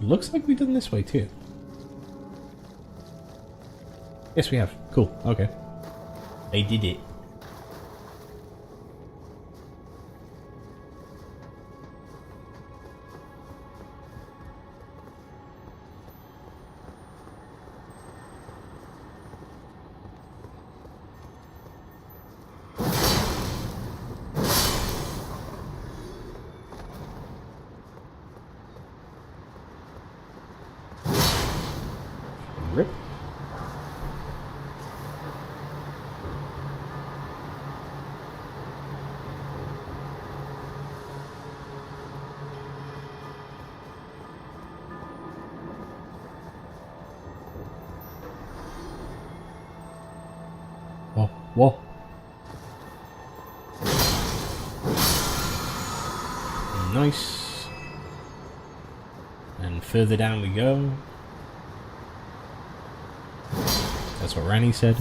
Looks like we've done this way too. Yes, we have. Cool. Okay. I did it. Rip. Whoa, whoa. Nice. And further down we go. That's what Rani said.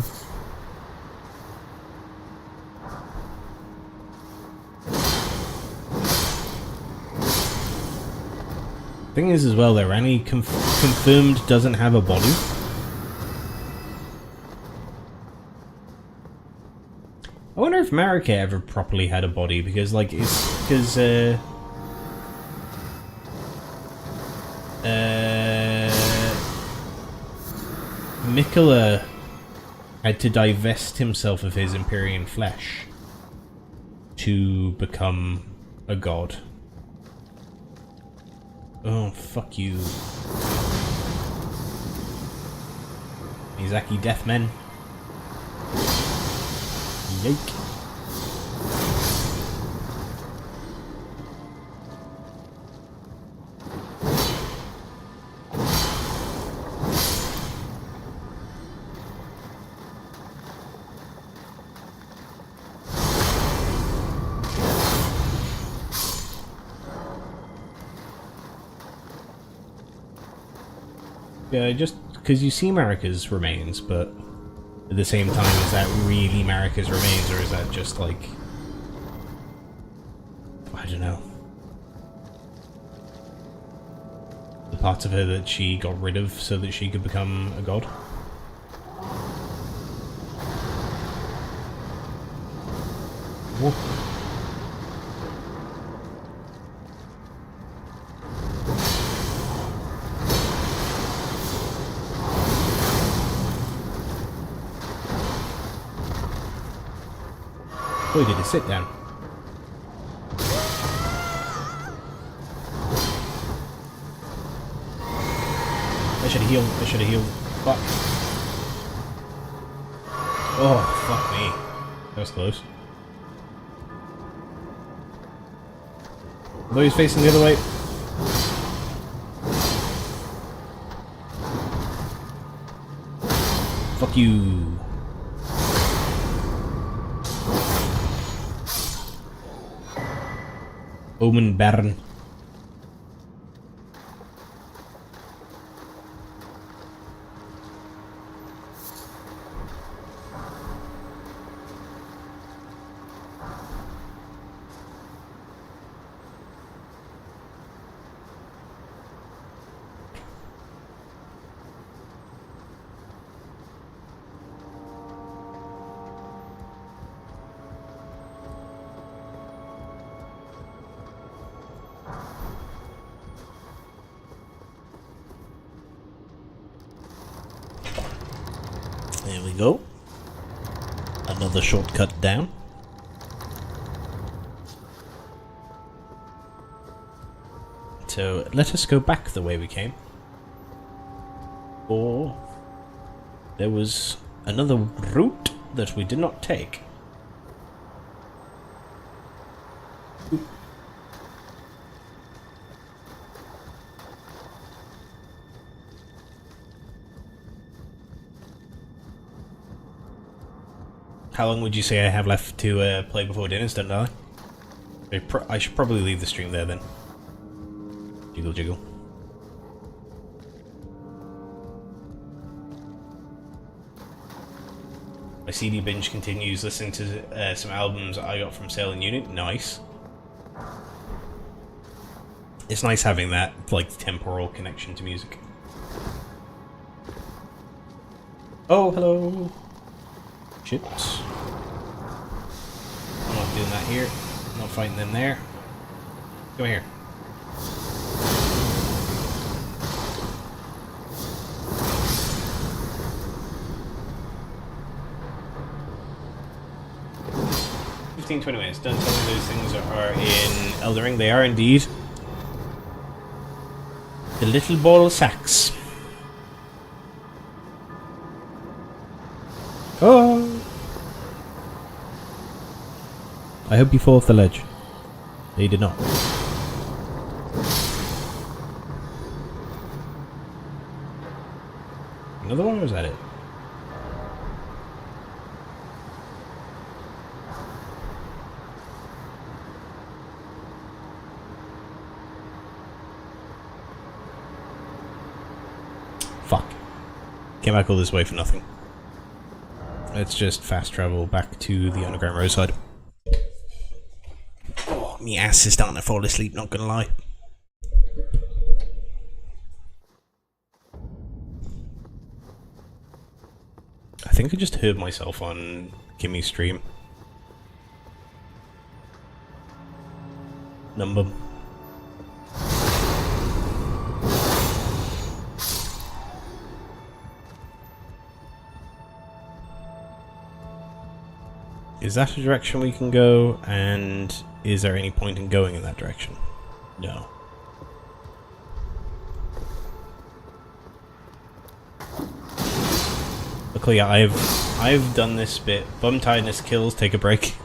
Thing is as well that Rani confirmed doesn't have a body. I wonder if Marika ever properly had a body, because like it's because Mikola had to divest himself of his Empyrean flesh to become a god. Oh, fuck you. Miyazaki Deathmen. Yake. Yeah, just because you see Marika's remains, but at the same time, is that really Marika's remains, or is that just like, I don't know, the parts of her that she got rid of so that she could become a god? Whoa. Oh, he did a sit down. I should have healed. I should have healed. Fuck. Oh, fuck me. That was close. Although he's facing the other way. Fuck you. Omen Baron. There we go. Another shortcut down. So let us go back the way we came. Or there was another route that we did not take. How long would you say I have left to play before dinner's done, darling? I should probably leave the stream there then. Jiggle jiggle. My CD binge continues, listening to some albums I got from Sale and Unit. Nice. It's nice having that, like, temporal connection to music. Oh, hello! Shit. I'm not doing that here. I'm not fighting them there. Come here. $15, 20 minutes. Don't tell me those things are in Elden Ring. They are indeed. The little ball sacks. Oh! I hope you fall off the ledge. No, you did not. Another one, or was that it? Fuck. Came back all this way for nothing. Let's just fast travel back to the underground roadside. Oh, my ass is starting to fall asleep, not gonna lie. I think I just heard myself on Kimmy's stream. Number. Is that a direction we can go, and is there any point in going in that direction? No. Luckily, I've done this bit. Bum tiredness kills, take a break.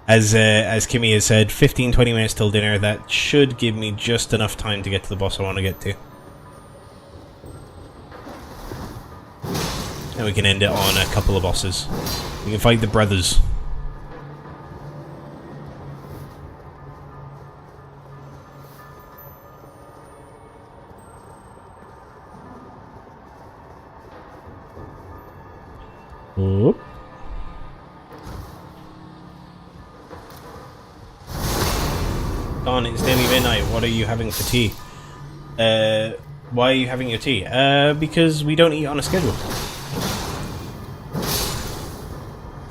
As Kimmy has said, 15-20 minutes till dinner. That should give me just enough time to get to the boss I want to get to. And we can end it on a couple of bosses. We can fight the brothers. Oop. Don, it's nearly midnight. What are you having for tea? Why are you having your tea? Because we don't eat on a schedule.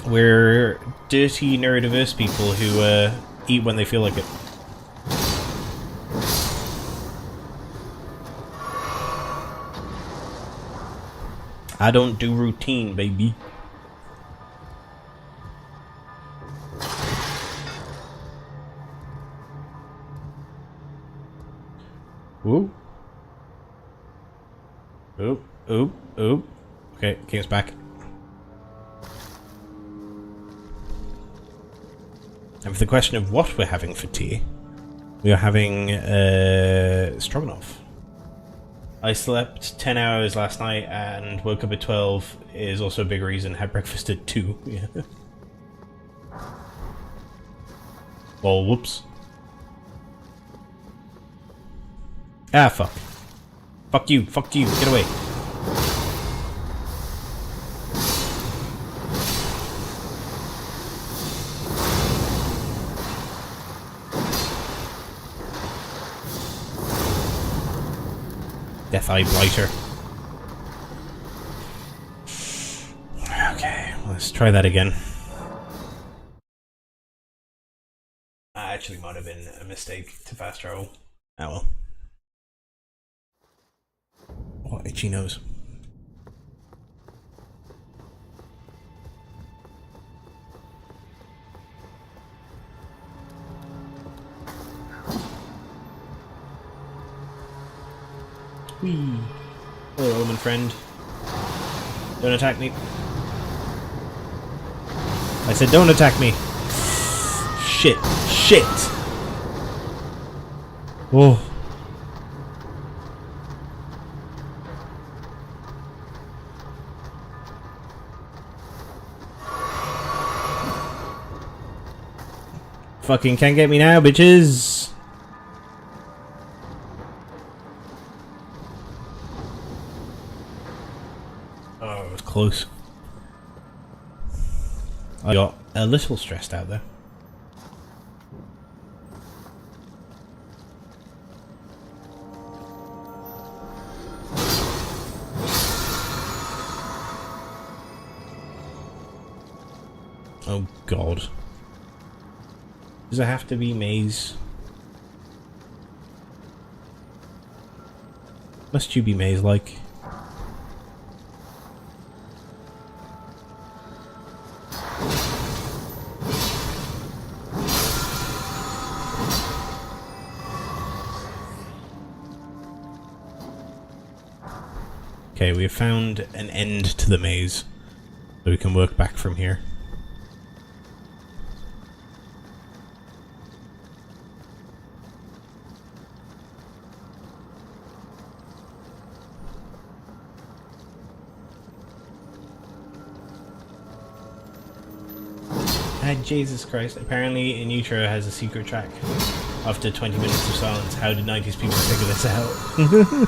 We're dirty, neurodiverse people who eat when they feel like it. I don't do routine, baby. Whoa. Oop, oop, oop. Okay, King's back. And for the question of what we're having for tea, we are having stroganoff. I slept 10 hours last night and woke up at 12 is also a big reason. Had breakfast at 2. Yeah. Well, whoops. Ah, fuck. Fuck you, get away. Death Eye Blighter. Okay, let's try that again. Actually might have been a mistake to fast travel. Oh well. Oh, itchy nose. Whee. Hello, Omen friend. Don't attack me. I said don't attack me. Shit. Shit. Oh. Fucking can't get me now, bitches. Oh, it was close. I got a little stressed out there. Oh god. Does it have to be maze? Must you be maze-like? Okay, we have found an end to the maze, so we can work back from here. Jesus Christ, apparently In Utero has a secret track. After 20 minutes of silence, how did 90s people figure this out?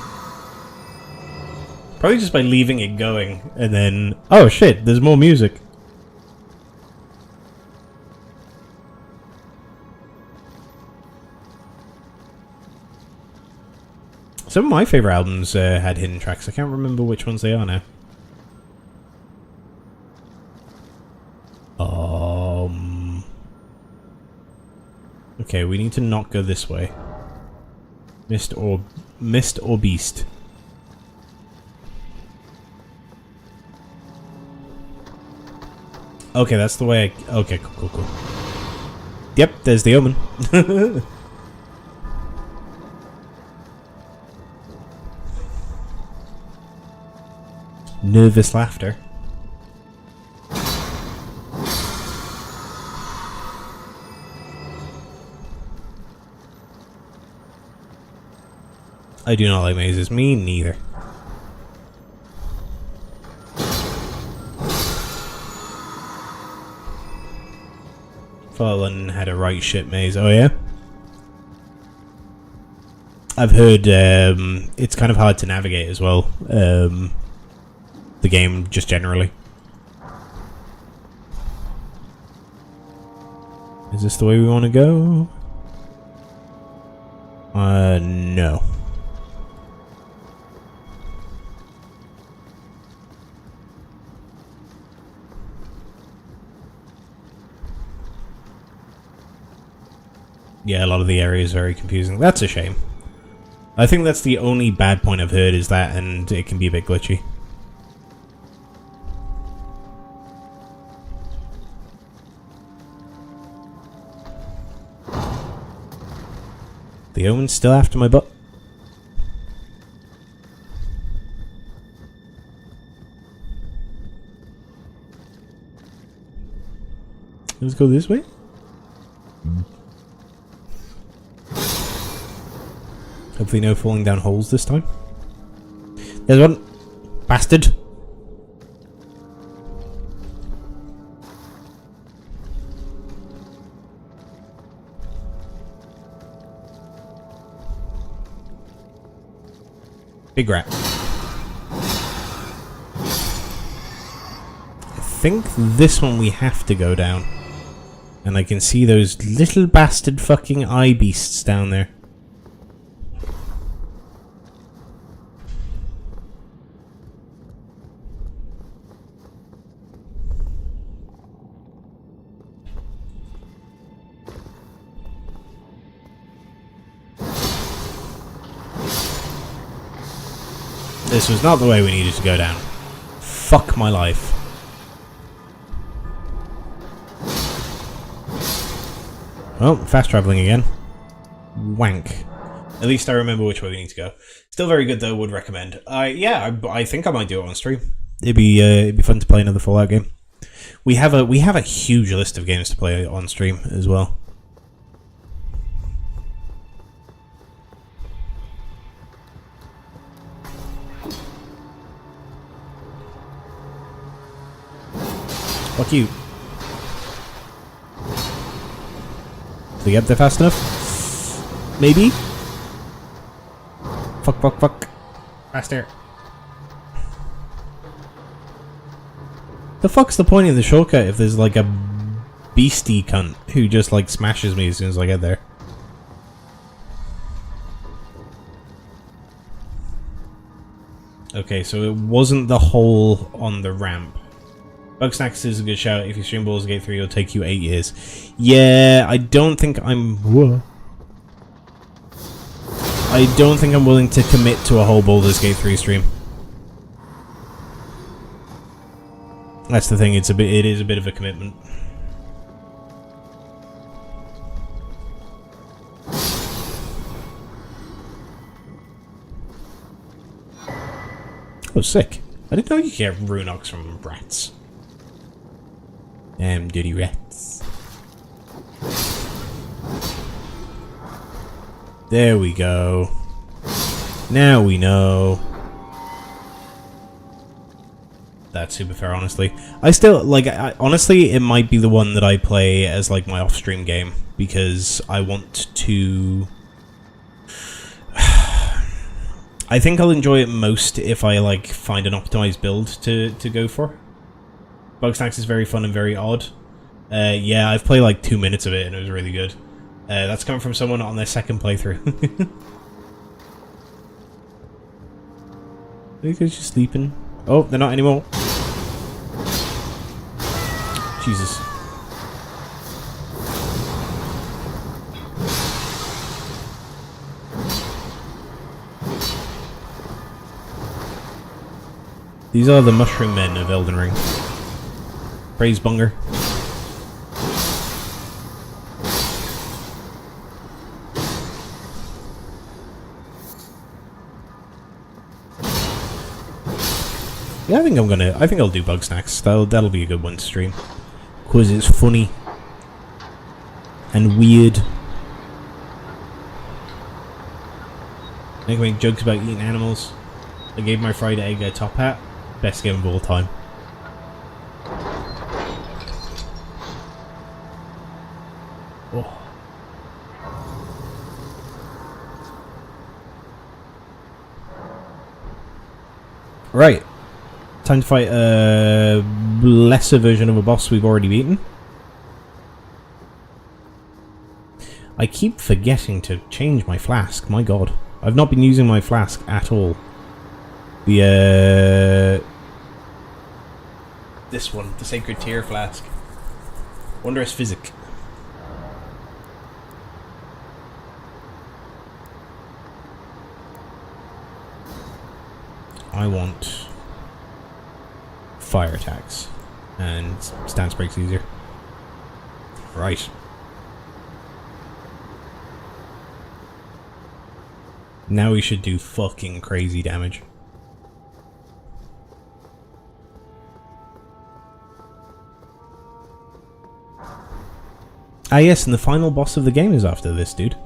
Probably just by leaving it going, and then... Oh shit, there's more music. Some of my favourite albums had hidden tracks, I can't remember which ones they are now. Okay, we need to not go this way. Mist or beast. Okay, that's the way I... Okay, cool. Yep, there's the omen. Nervous laughter. I do not like mazes. Me neither. Fallen had a right shit maze. Oh yeah? I've heard it's kind of hard to navigate as well. The game just generally. Is this the way we want to go? No. Yeah, a lot of the area is very confusing. That's a shame. I think that's the only bad point I've heard is that, and it can be a bit glitchy. The omen's still after my butt. Let's go this way. Hopefully no falling down holes this time. There's one. Bastard. Big rat. I think this one we have to go down. And I can see those little bastard fucking eye beasts down there. This was not the way we needed to go down. Fuck my life. Oh, fast travelling again. Wank. At least I remember which way we need to go. Still very good though, would recommend. Yeah, I think I might do it on stream. It'd be fun to play another Fallout game. We have a huge list of games to play on stream as well. Fuck you. Did we get there fast enough? Maybe? Fuck, fuck, fuck. Faster. The fuck's the point of the shortcut if there's like a beastie cunt who just like smashes me as soon as I get there? Okay, so it wasn't the hole on the ramp. Bugsnax is a good shout. If you stream Baldur's Gate 3, it'll take you 8 years. Yeah, I don't think I'm... Whoa. I don't think I'm willing to commit to a whole Baldur's Gate 3 stream. That's the thing, it is a bit of a commitment. Oh, sick. I didn't know you could get Runox from rats. Damn dirty rats. There we go. Now we know. That's super fair, honestly. I still, like, honestly, it might be the one that I play as, like, my off-stream game. Because I want to... I think I'll enjoy it most if I, like, find an optimized build to go for. Bugsnax is very fun and very odd. Yeah, I've played like 2 minutes of it and it was really good. That's coming from someone on their second playthrough. I think they're just sleeping. Oh, they're not anymore. Jesus. These are the mushroom men of Elden Ring. Praise Bunger. Yeah, I think I'll do Bugsnax. That'll be a good one to stream. Cause it's funny. And weird. I can make jokes about eating animals. I gave my fried egg a top hat. Best game of all time. Oh. Right. Time to fight a lesser version of a boss we've already beaten. I keep forgetting to change my flask, my god. I've not been using my flask at all. This one, the Sacred Tear flask. Wondrous Physic. I want fire attacks and stance breaks easier. Right. Now we should do fucking crazy damage. Ah yes, and the final boss of the game is after this, dude.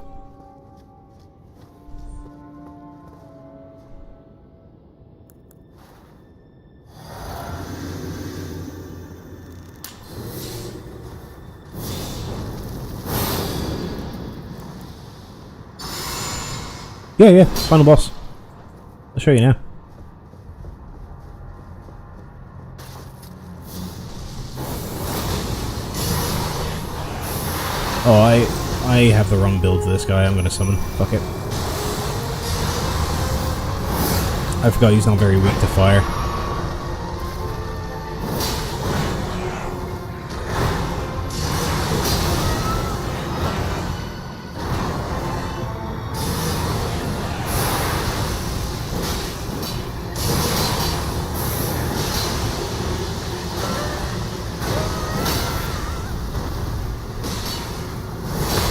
Yeah, final boss. I'll show you now. Oh, I have the wrong build for this guy. I'm gonna summon. Fuck it. I forgot he's not very weak to fire.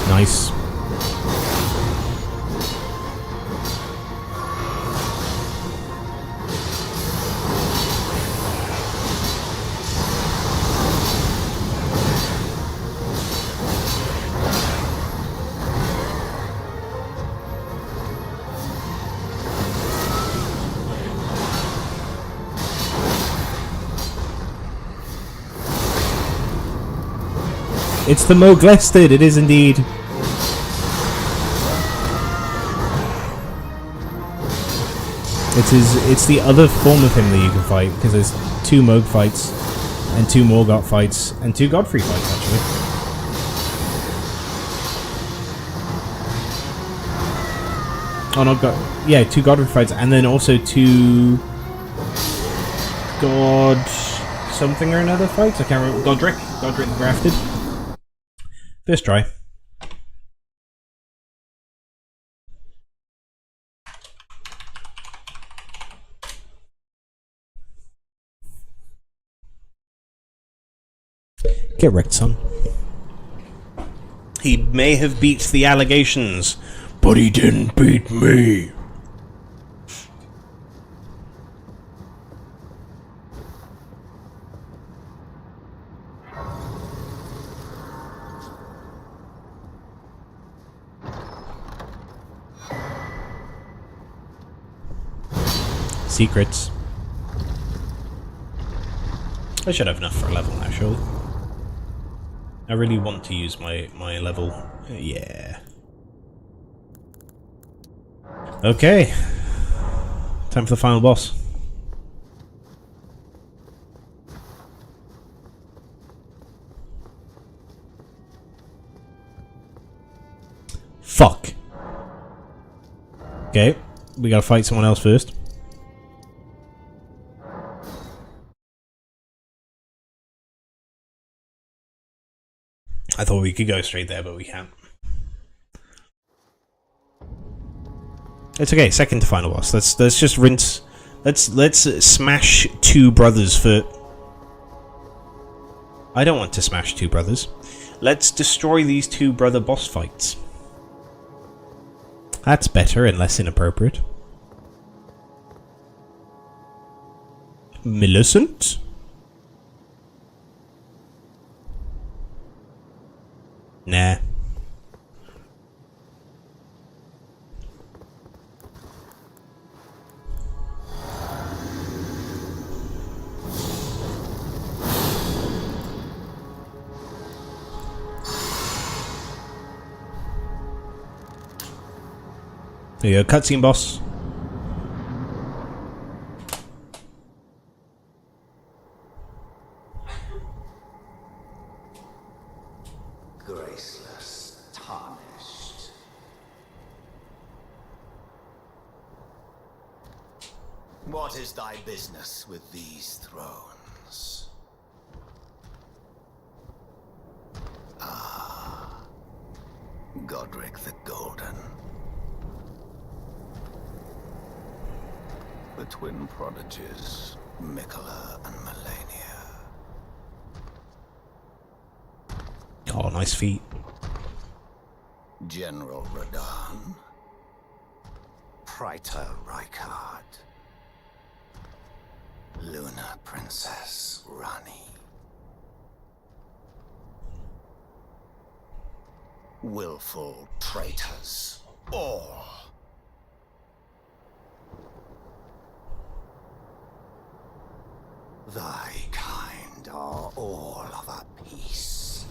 Nice. It's the Moglested, it is indeed. It's the other form of him that you can fight, because there's 2 Moog fights, and 2 Morgoth fights, and 2 Godfrey fights, actually. Oh, not God. Yeah, 2 Godfrey fights, and then also 2 God something or another fights. I can't remember. Godric the Grafted. First try. Get wrecked, son. He may have beat the allegations, but he didn't beat me. Secrets. I should have enough for a level now, surely. I really want to use my level. Yeah. Okay. Time for the final boss. Fuck. Okay. We gotta fight someone else first. I thought we could go straight there, but we can't. It's okay. Second to final boss. Let's just rinse. Let's smash 2 brothers for. I don't want to smash 2 brothers. Let's destroy these 2 brother boss fights. That's better and less inappropriate. Millicent? Nah. There you go, cutscene boss. Graceless, tarnished. What is thy business with these thrones? Ah, Godric the Golden. The twin prodigies, Mikola and Melania. Oh, nice feet. General Radahn. Praetor Rykard. Luna Princess Rani. Willful traitors, all. Thy kind are all of a piece.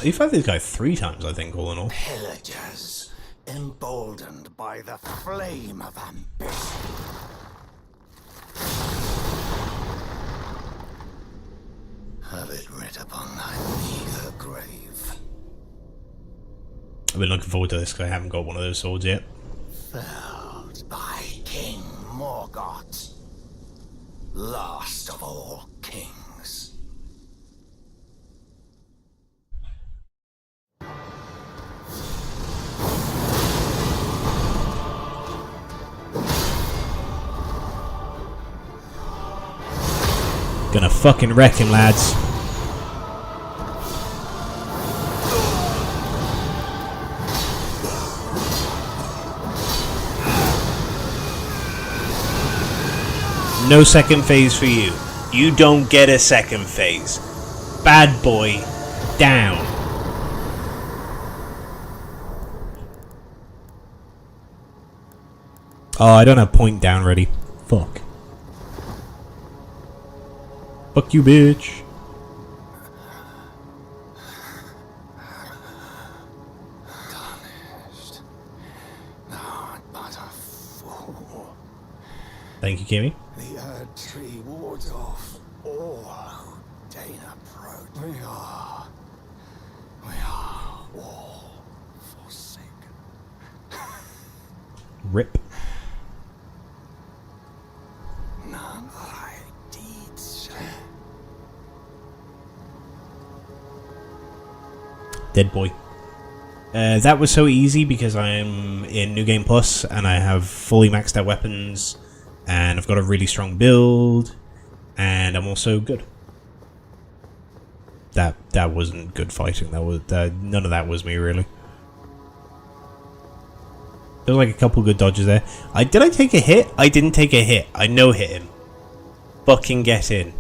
You fought this guy 3 times, I think, all in all. Pillagers, emboldened by the flame of ambition. Have it writ upon thy meager grave. I've been looking forward to this because I haven't got one of those swords yet. Felled by King Morgoth, last of all kings. Gonna fucking wreck him, lads. No second phase for you. You don't get a second phase. Bad boy, down. Oh, I don't have point down ready. Fuck. Fuck you, bitch. Tarnished. Thou art but a fool. Thank you, Kimmy. The Erd Tree wards off all who deign approach. We are all forsaken. Rip. None thy deeds share. Dead boy. That was so easy because I'm in New Game Plus and I have fully maxed out weapons and I've got a really strong build and I'm also good. That wasn't good fighting. That was none of that was me really. There was like a couple good dodges there. Did I take a hit? I didn't take a hit. I no hit him. Fucking get in.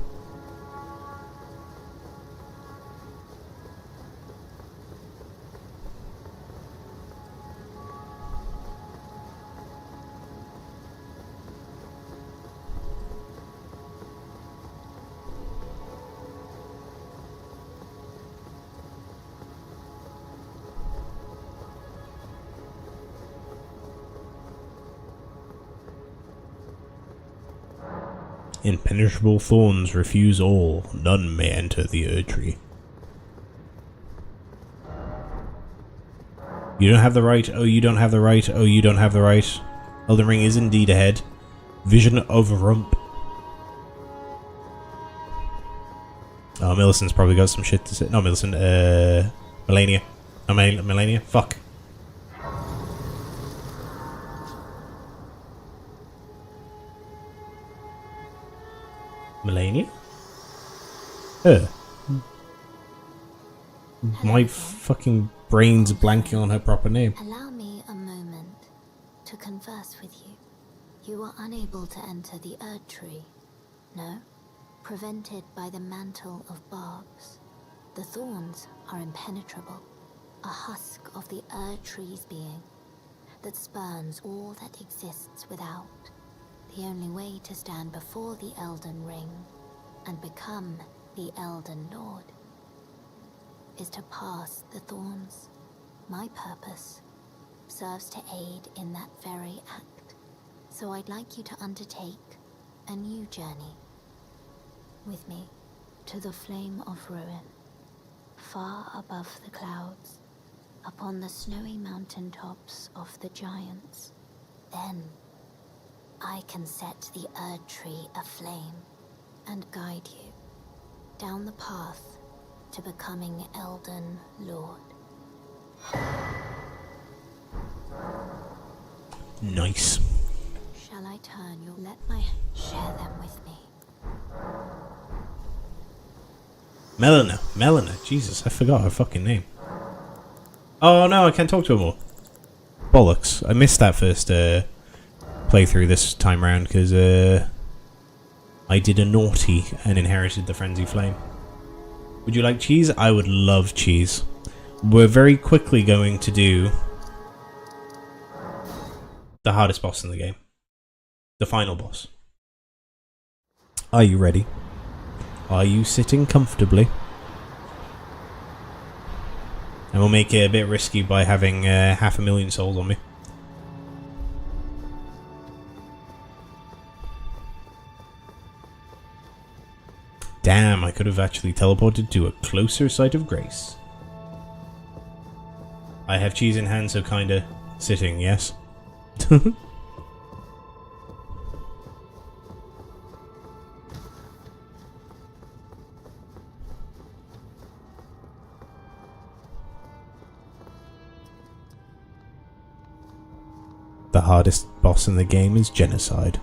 Impenetrable thorns refuse all. None may enter the Erd Tree. You don't have the right. Oh, you don't have the right. Oh, you don't have the right. Elden Ring is indeed ahead. Vision of Rump. Oh, Millicent's probably got some shit to say. No, Millicent. Melania. No, Melania. Fuck. Melania? Her. My fucking brain's blanking on her proper name. Allow me a moment to converse with you. You are unable to enter the Erd Tree, no? Prevented by the mantle of barbs. The thorns are impenetrable, a husk of the Erd Tree's being that spurns all that exists without. The only way to stand before the Elden Ring and become the Elden Lord is to pass the thorns. My purpose serves to aid in that very act. So I'd like you to undertake a new journey with me to the Flame of Ruin, far above the clouds, upon the snowy mountaintops of the giants. Then I can set the Erd Tree aflame and guide you down the path to becoming Elden Lord. Nice. Shall I turn your... share them with me. Melina. Jesus, I forgot her fucking name. Oh no, I can't talk to her more. Bollocks. I missed that first playthrough this time round because I did a naughty and inherited the Frenzy Flame. Would you like cheese? I would love cheese. We're very quickly going to do the hardest boss in the game. The final boss. Are you ready? Are you sitting comfortably? And we'll make it a bit risky by having 500,000 souls on me. Damn, I could have actually teleported to a closer site of grace. I have cheese in hand, so kinda sitting, yes? The hardest boss in the game is genocide.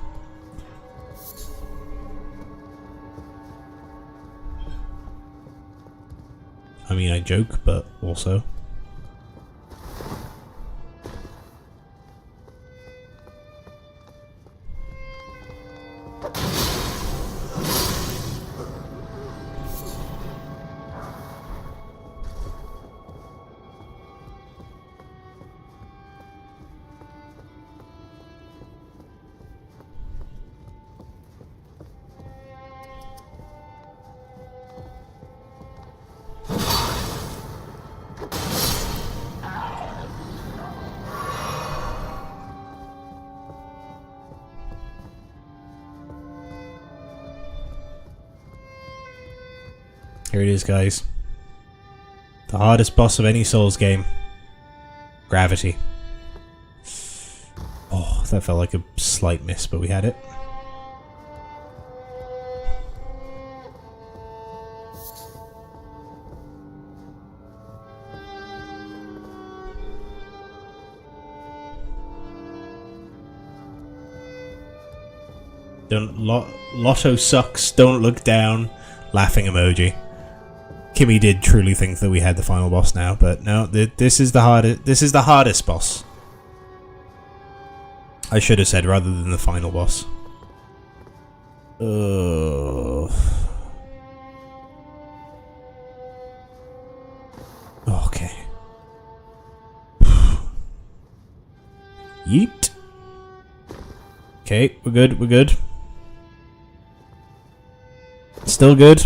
I mean, I joke, but also. Here it is, guys. The hardest boss of any Souls game. Gravity. Oh, that felt like a slight miss, but we had it. Lotto sucks, don't look down, laughing emoji. Kimmy did truly think that we had the final boss now, but no, this is the hardest boss. I should have said rather than the final boss. Okay. Yeet. Okay, we're good. Still good.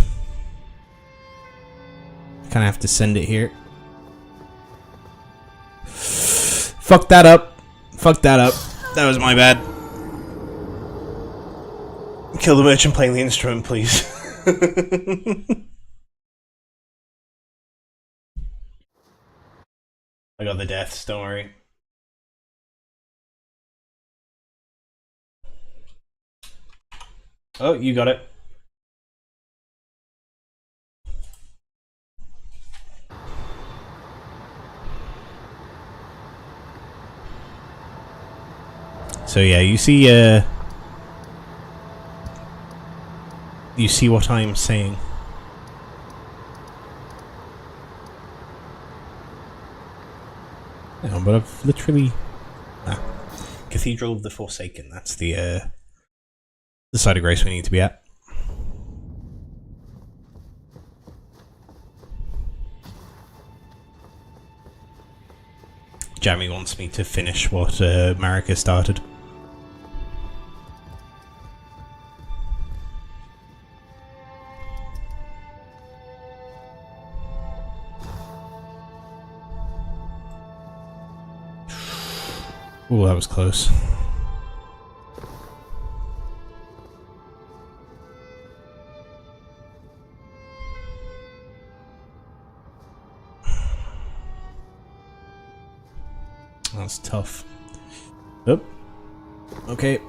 Kind of have to send it here. Fuck that up. That was my bad. Kill the merchant playing the instrument, please. I got the deaths, don't worry. Oh, you got it. So yeah, you see what I'm saying. No, but I've literally Cathedral of the Forsaken. That's the side of grace we need to be at. Jamie wants me to finish what Marika started. Ooh, that was close. That's tough. Oh. Okay.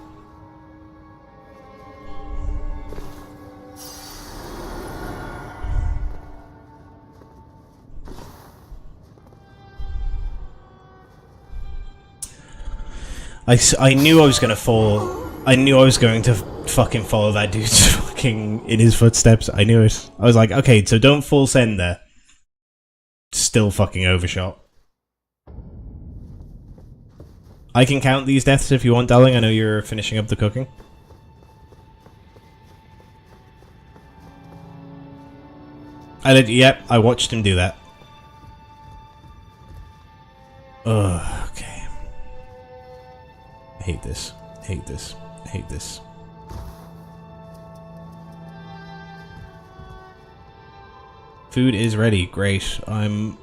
I knew I was gonna fall. I knew I was going to fucking follow that dude's fucking in his footsteps. I knew it. I was like, okay, so don't full send there. Still fucking overshot. I can count these deaths if you want, darling. I know you're finishing up the cooking. Yep, I watched him do that. Ugh, okay. I hate this. I hate this. I hate this. Food is ready. Great. I'm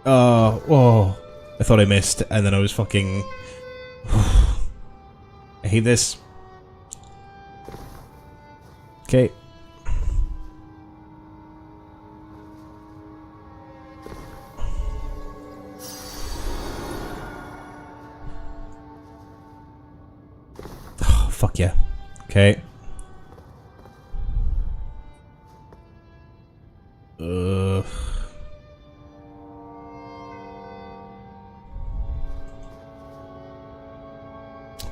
Oh, I thought I missed, and then I was fucking... I hate this. Okay. Oh, fuck yeah. Okay.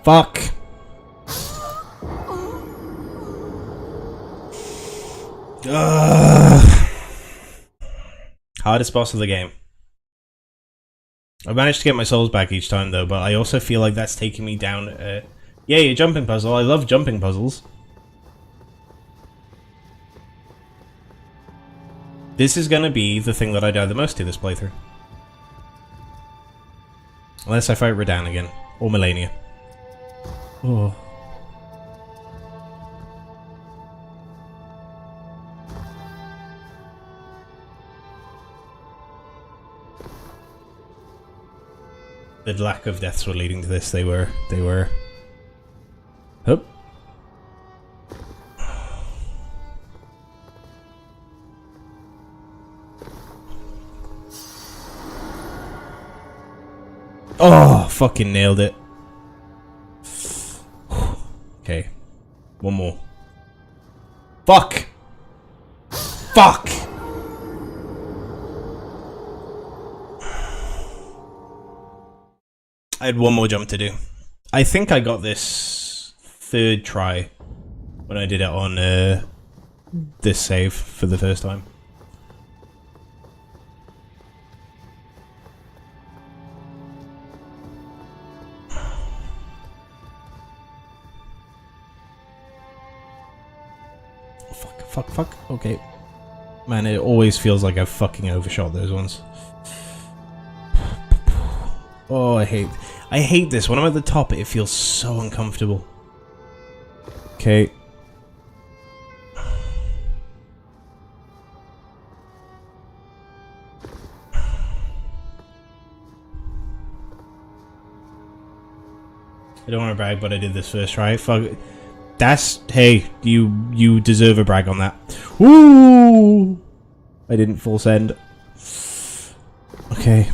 Fuck. Hardest boss of the game. I managed to get my souls back each time though, but I also feel like that's taking me down. Yay, a jumping puzzle. I love jumping puzzles. This is gonna be the thing that I die the most to this playthrough. Unless I fight Radahn again. Or Melania. Oh. The lack of deaths were leading to this. They were. Hup. Oh, fucking nailed it. Okay. One more. Fuck! Fuck! I had one more jump to do. I think I got this third try when I did it on this save for the first time. Fuck. Okay. Man, it always feels like I've fucking overshot those ones. Oh, I hate this. When I'm at the top, it feels so uncomfortable. Okay. I don't want to brag, but I did this first try. Fuck it. That's... Hey, you deserve a brag on that. Woo! I didn't full send. Okay.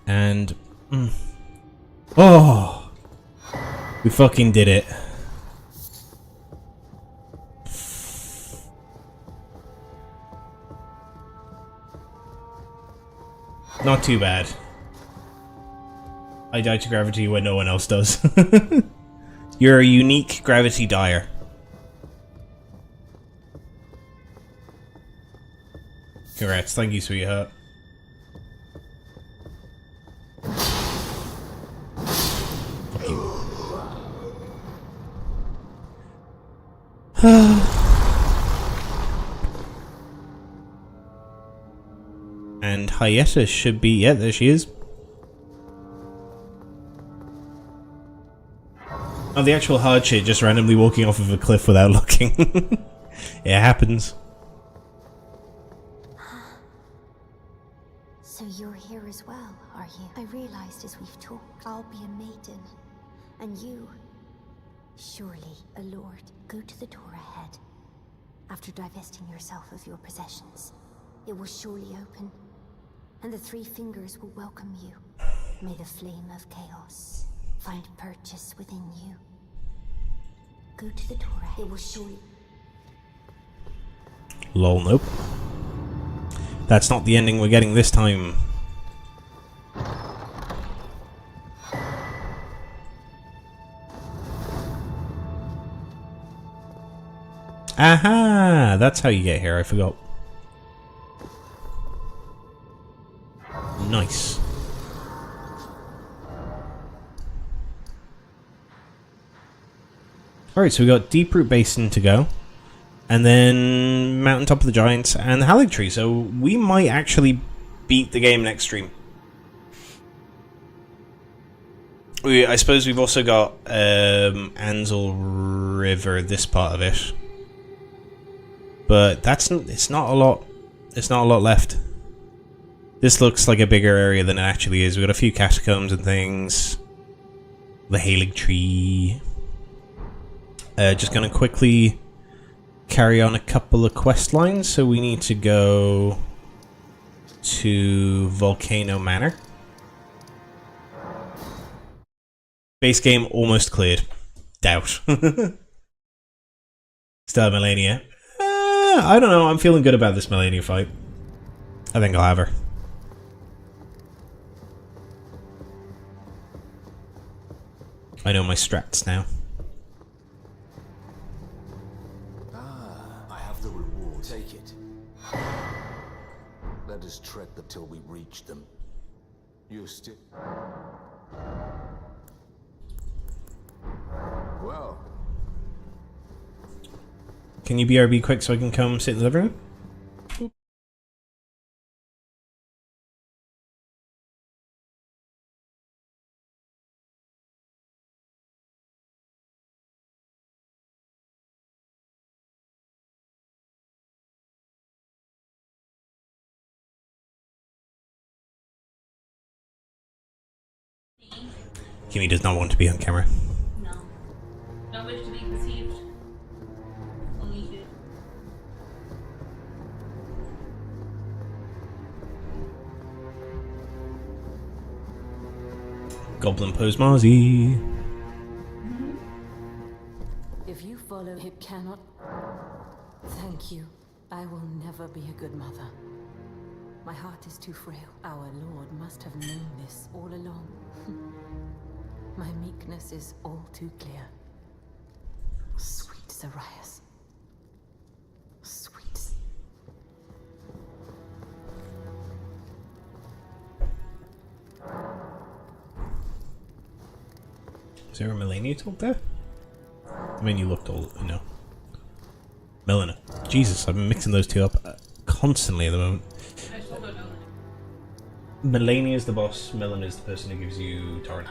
And... Oh! We fucking did it. Not too bad. I die to gravity when no one else does. You're a unique gravity dyer. Congrats, thank you, sweetheart. Fuck you. And Hiatus should be... Yeah, there she is. Oh, the actual hard shit, just randomly walking off of a cliff without looking. It happens. So you're here as well, are you? I realized as we've talked, I'll be a maiden. And you, surely a lord. Go to the door ahead. After divesting yourself of your possessions, it will surely open, and the three fingers will welcome you. May the flame of chaos find purchase within you. Go to the door ahead. It will surely... Lol, nope. That's not the ending we're getting this time. Aha! That's how you get here, I forgot. Nice. Alright, so we got Deep Root Basin to go. And then Mountaintop of the Giants and the Halig Tree. So we might actually beat the game next stream. I suppose we've also got Ansel River, this part of it, but it's not a lot. It's not a lot left. This looks like a bigger area than it actually is. We've got a few catacombs and things. The Hailing Tree. Just gonna quickly carry on a couple of quest lines. So we need to go to Volcano Manor. Base game almost cleared. Doubt. Still have Melania. I don't know. I'm feeling good about this Melania fight. I think I'll have her. I know my strats now. I have the reward. Take it. Let us trek until we reach them. You still... Well... Can you BRB quick so I can come sit in the living room? Kimmy does not want to be on camera. No. No wish to be perceived. Only you. Goblin Pose Marzi. If you follow, it cannot. Thank you. I will never be a good mother. My heart is too frail. Our Lord must have known this all along. My meekness is all too clear. Sweet Zarias. Sweet. Is there a Melania talk there? I mean, you looked old, you know. Melina. Jesus, I've been mixing those two up constantly at the moment. I still don't know. Melania is the boss, Melina is the person who gives you torrent.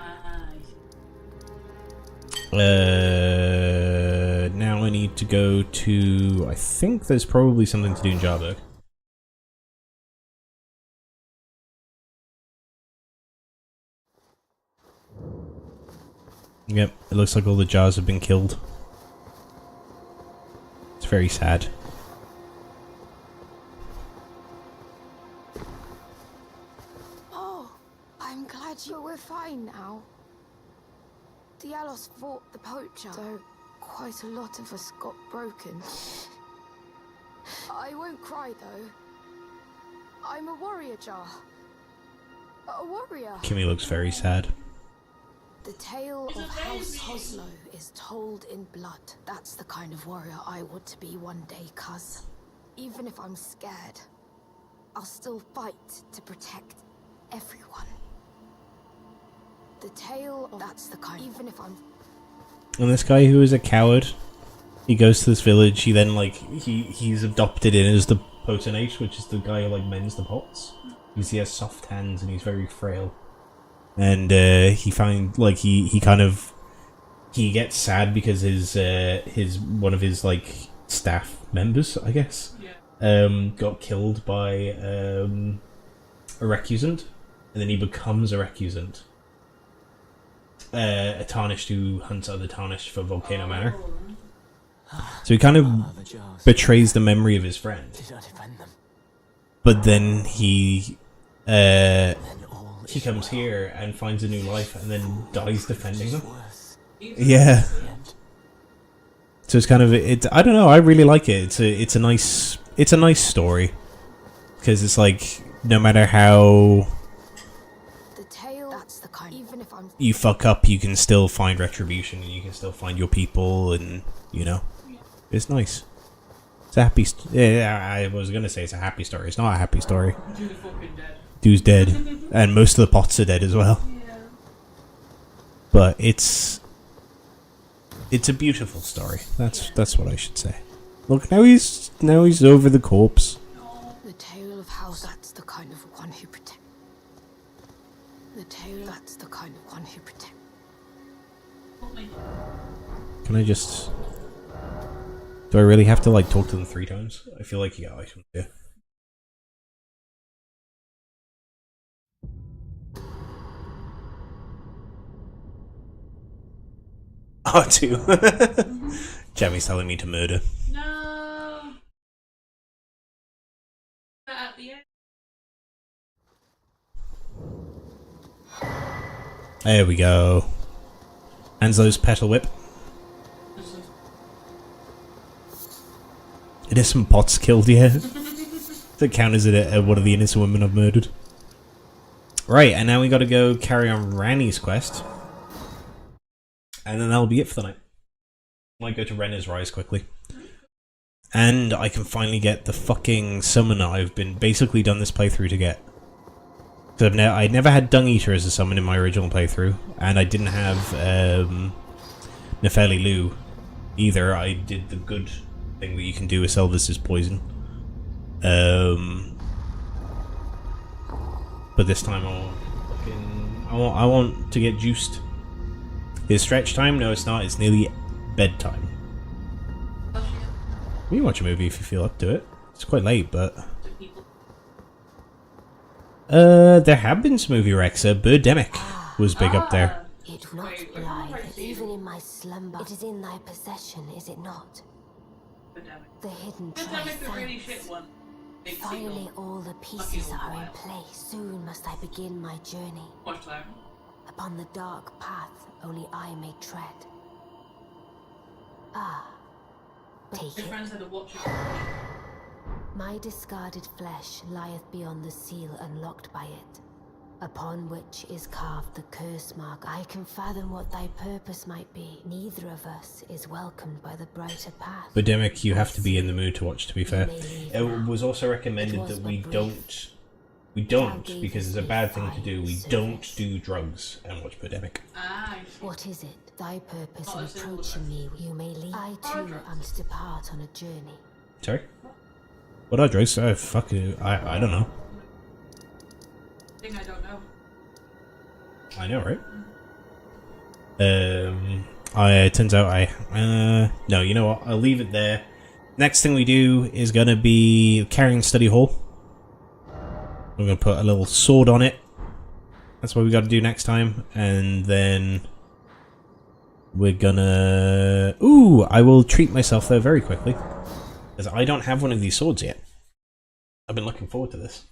Now I need to go to... I think there's probably something to do in Jarberg. Yep, it looks like all the jars have been killed. It's very sad. Oh, I'm glad we're fine now. Dialos fought the poacher, though quite a lot of us got broken. I won't cry, though. I'm a warrior jar. A warrior. Kimmy looks very sad. The tale of House Hoslo is told in blood. That's the kind of warrior I want to be one day, cuz. Even if I'm scared, I'll still fight to protect everyone. The tale of that's the kind. Even if I'm. And this guy who is a coward, he goes to this village. He then he's adopted in as the potenate, which is the guy who like mends the pots. Because he has soft hands and he's very frail. And he found like he gets sad because his one of his like staff members, I guess, got killed by a recusant, and then he becomes a recusant. A tarnished who hunts other tarnished for Volcano Manor. So he kind of betrays the memory of his friend. But then he comes here and finds a new life and then dies defending them. Yeah. So it's kind of I don't know, I really like it. It's a nice story. Because it's like no matter how even if I'm you fuck up, you can still find retribution and you can still find your people, and you know, it's nice. It's a happy. I was gonna say it's a happy story. It's not a happy story. Dude's fucking dead. Dude's dead, and most of the pots are dead as well. Yeah. But it's a beautiful story. That's what I should say. Look, now he's over the corpse. the tale of house. That's the kind of one who protect. The tale. That's the kind of one who protect. Help me. Can I just... Do I really have to, like, talk to them 3 times? I feel like you get items here. Oh, 2. Jamie's telling me to murder. No. At the end. There we go. Anslow's petal whip. Innocent pots killed, yeah. That count as one of the innocent women I've murdered. Right, and now we gotta go carry on Ranni's quest. And then that'll be it for the night. Might go to Renner's Rise quickly. And I can finally get the fucking summon I've been basically done this playthrough to get. So I never had Dung Eater as a summon in my original playthrough, and I didn't have Nefeli Lu either. I did the good thing that you can do with Elvis's poison. But this time I want to get juiced. Is stretch time? No, it's not. It's nearly bedtime. You can watch a movie if you feel up to it. It's quite late, but... there have been some movie wrecks. Birdemic was big up there. It not blind, even in my slumber. It is in thy possession, is it not? The hidden triumph. Finally, all the pieces are in place. Soon must I begin my journey. Upon the dark path, only I may tread. Take it. My discarded flesh lieth beyond the seal unlocked by it, upon which is carved the curse mark. I can fathom what thy purpose might be. Neither of us is welcomed by the brighter path. Birdemic, you have to be in the mood to watch, to be fair. It was also recommended that we don't, because it's a bad thing to do, we don't do drugs and watch Birdemic. What is it? Thy purpose in approaching me, you may leave. I too am to depart on a journey. Sorry? What are drugs? Oh, fuck you. I don't know. Thing I don't know. I know, right? It turns out no, you know what? I'll leave it there. Next thing we do is gonna be carrying study hall. We're gonna put a little sword on it. That's what we gotta do next time. And then... we're gonna... Ooh! I will treat myself there very quickly. Because I don't have one of these swords yet. I've been looking forward to this.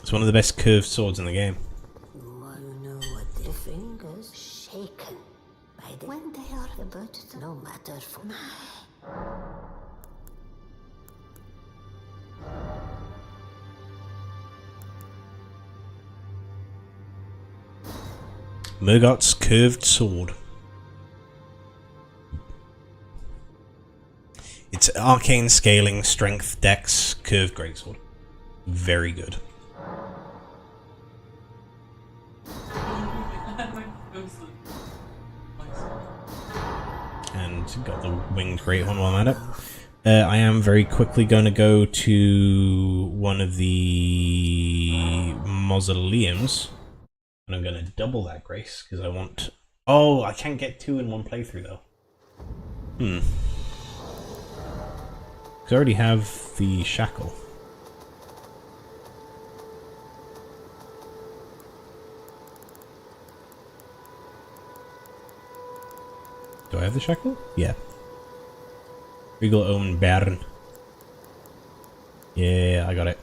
It's one of the best curved swords in the game. You know what the fingers shaken by the... When they are about to... No matter for me. Murgot's curved sword. It's arcane scaling, strength, dex, curved greatsword. Very good. And got the winged greathorn while I'm at it. I am very quickly going to go to one of the mausoleums. And I'm going to double that grace, because I want... Oh, I can't get 2 in one playthrough, though. Because I already have the shackle. Do I have the shackle? Yeah. Regal Omen Baron. Yeah, I got it.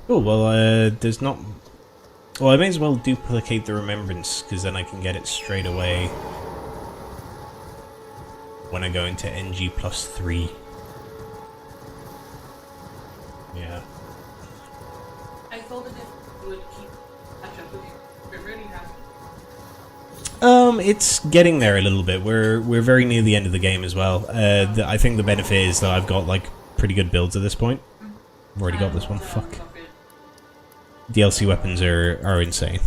Oh, well, there's not... Well, I may as well duplicate the remembrance, because then I can get it straight away when I go into NG plus 3. Yeah. I thought that it would keep catch up with you. It really has. It's getting there a little bit. We're very near the end of the game as well. I think the benefit is that I've got, like, pretty good builds at this point. I've already got this one. Fuck. DLC weapons are insane.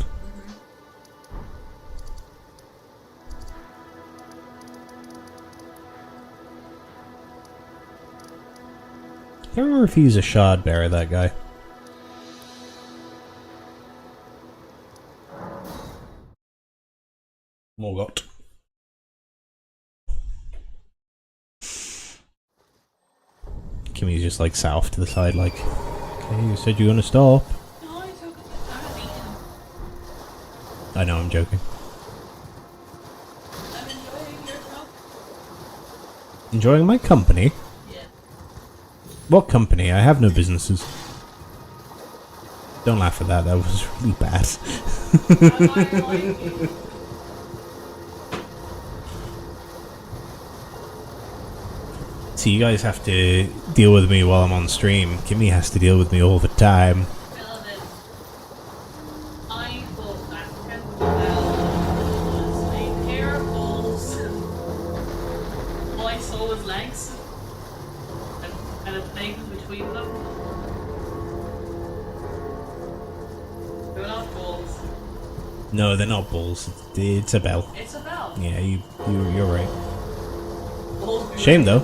can't remember if he's a shard bearer, that guy. Morgott. Kimmy's just like south to the side, like, okay, you said you're gonna stop. No, I took it. I know, I'm joking. I'm enjoying yourself. Enjoying my company? Yeah. What company? I have no businesses. Don't laugh at that, that was really bad. I like you. See, you guys have to deal with me while I'm on stream. Kimmy has to deal with me all the time. Well, then, I thought that was a pair of balls. All I saw was legs and a thing between them. They were not balls. No, they're not balls. It's a bell. It's a bell. Yeah, you're right. Balls. Shame though.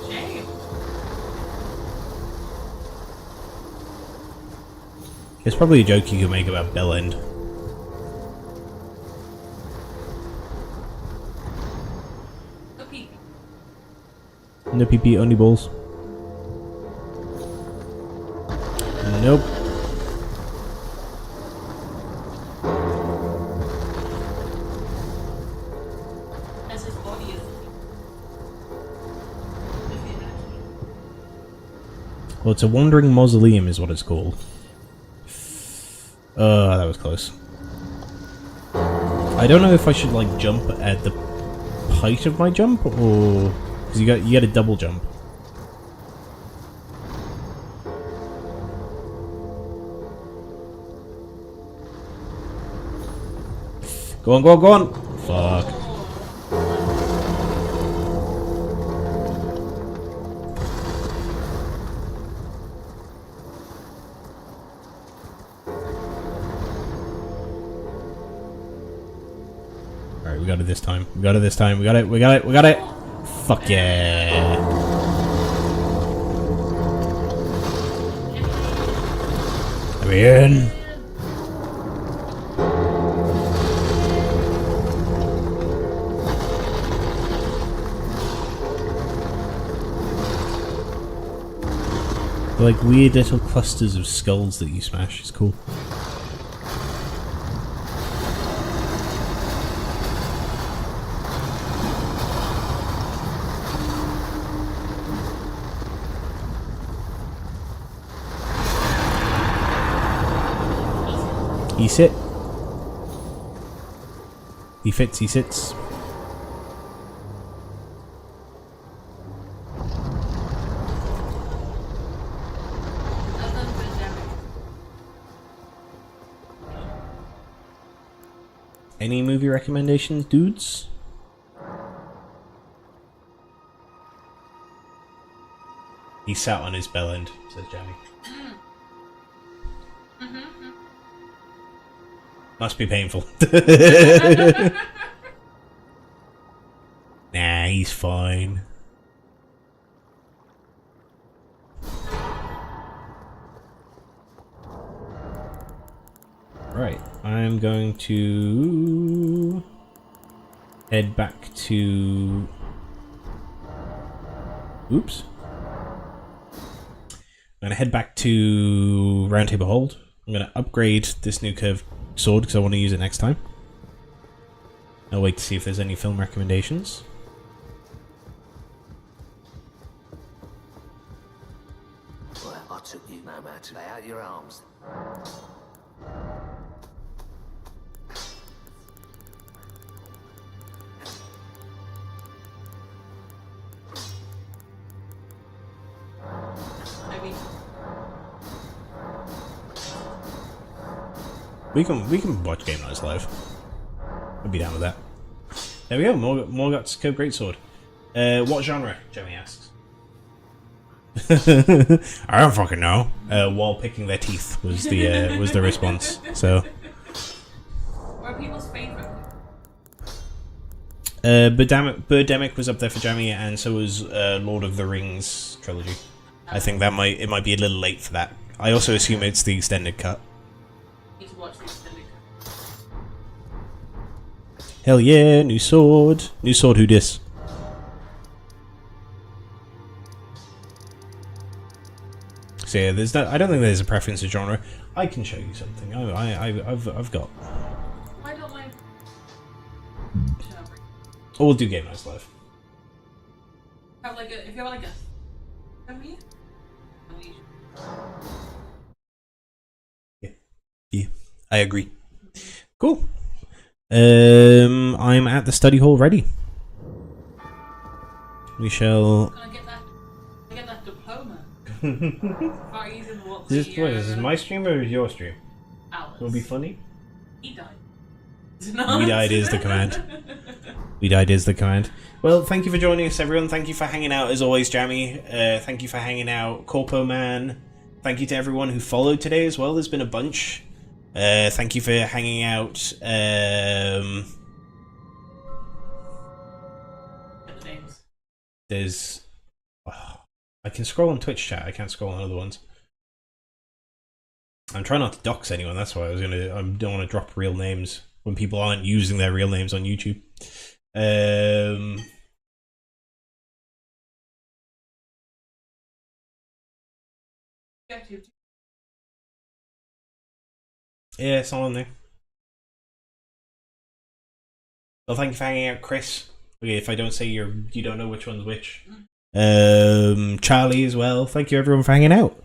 Shame. It's probably a joke you could make about bell end. A pee. No PP, only balls. Nope. As his body is. Well, it's a wandering mausoleum is what it's called. That was close. I don't know if I should like jump at the height of my jump or because you get a double jump. Go on, go on, go on! Fuck. Alright, we got it this time. We got it this time. We got it, we got it, we got it! Fuck yeah! I'm in! Like weird little clusters of skulls that you smash. It's cool. He sit. He fits, he sits. Any movie recommendations, dudes? He sat on his bell end, says Jamie. Must be painful. Nah, he's fine. Right, I'm going to head back to... Oops. I'm going to head back to Round Table Hold. I'm going to upgrade this new curved sword because I want to use it next time. I'll wait to see if there's any film recommendations. Well, I took you no matter. Lay out your arms. We can watch Game Nights live. I'd be down with that. There we go. Morgott's Curved Greatsword. What genre? Jamie asks. I don't fucking know. While picking their teeth was the response. So. What are people's favorite? Birdemic was up there for Jamie, and so was Lord of the Rings trilogy. I think it might be a little late for that. I also assume it's the extended cut. Need to watch the extended cut. Hell yeah, new sword. New sword, who dis? So yeah, I don't think there's a preference to genre. I can show you something. I've got. Why don't I? Or we'll do Game Nights Live. Have like a, if you have like a. Yeah, I agree. Cool. I'm at the study hall ready. We shall. Can I get that diploma? Far easier than what Is this my stream or your stream? Alice. Will be funny. He died. We died is the command. We died is the command. Well, thank you for joining us, everyone. Thank you for hanging out as always, Jammy. Thank you for hanging out, Corpo Man. Thank you to everyone who followed today as well. There's been a bunch. Thank you for hanging out. There's. Oh, I can scroll on Twitch chat. I can't scroll on other ones. I'm trying not to dox anyone. That's why I don't want to drop real names when people aren't using their real names on YouTube. Yeah, it's all on there. Well, thank you for hanging out, Chris. Okay, if I don't say you don't know which one's which. Charlie as well. Thank you everyone for hanging out.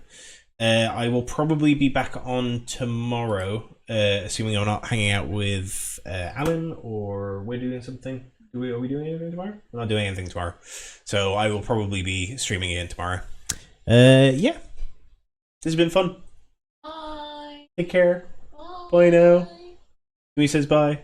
I will probably be back on tomorrow, assuming I'm not hanging out with Alan or we're doing something. Are we doing anything tomorrow? We're not doing anything tomorrow. So I will probably be streaming again tomorrow. Yeah. This has been fun. Bye. Take care. Bye now. He says bye.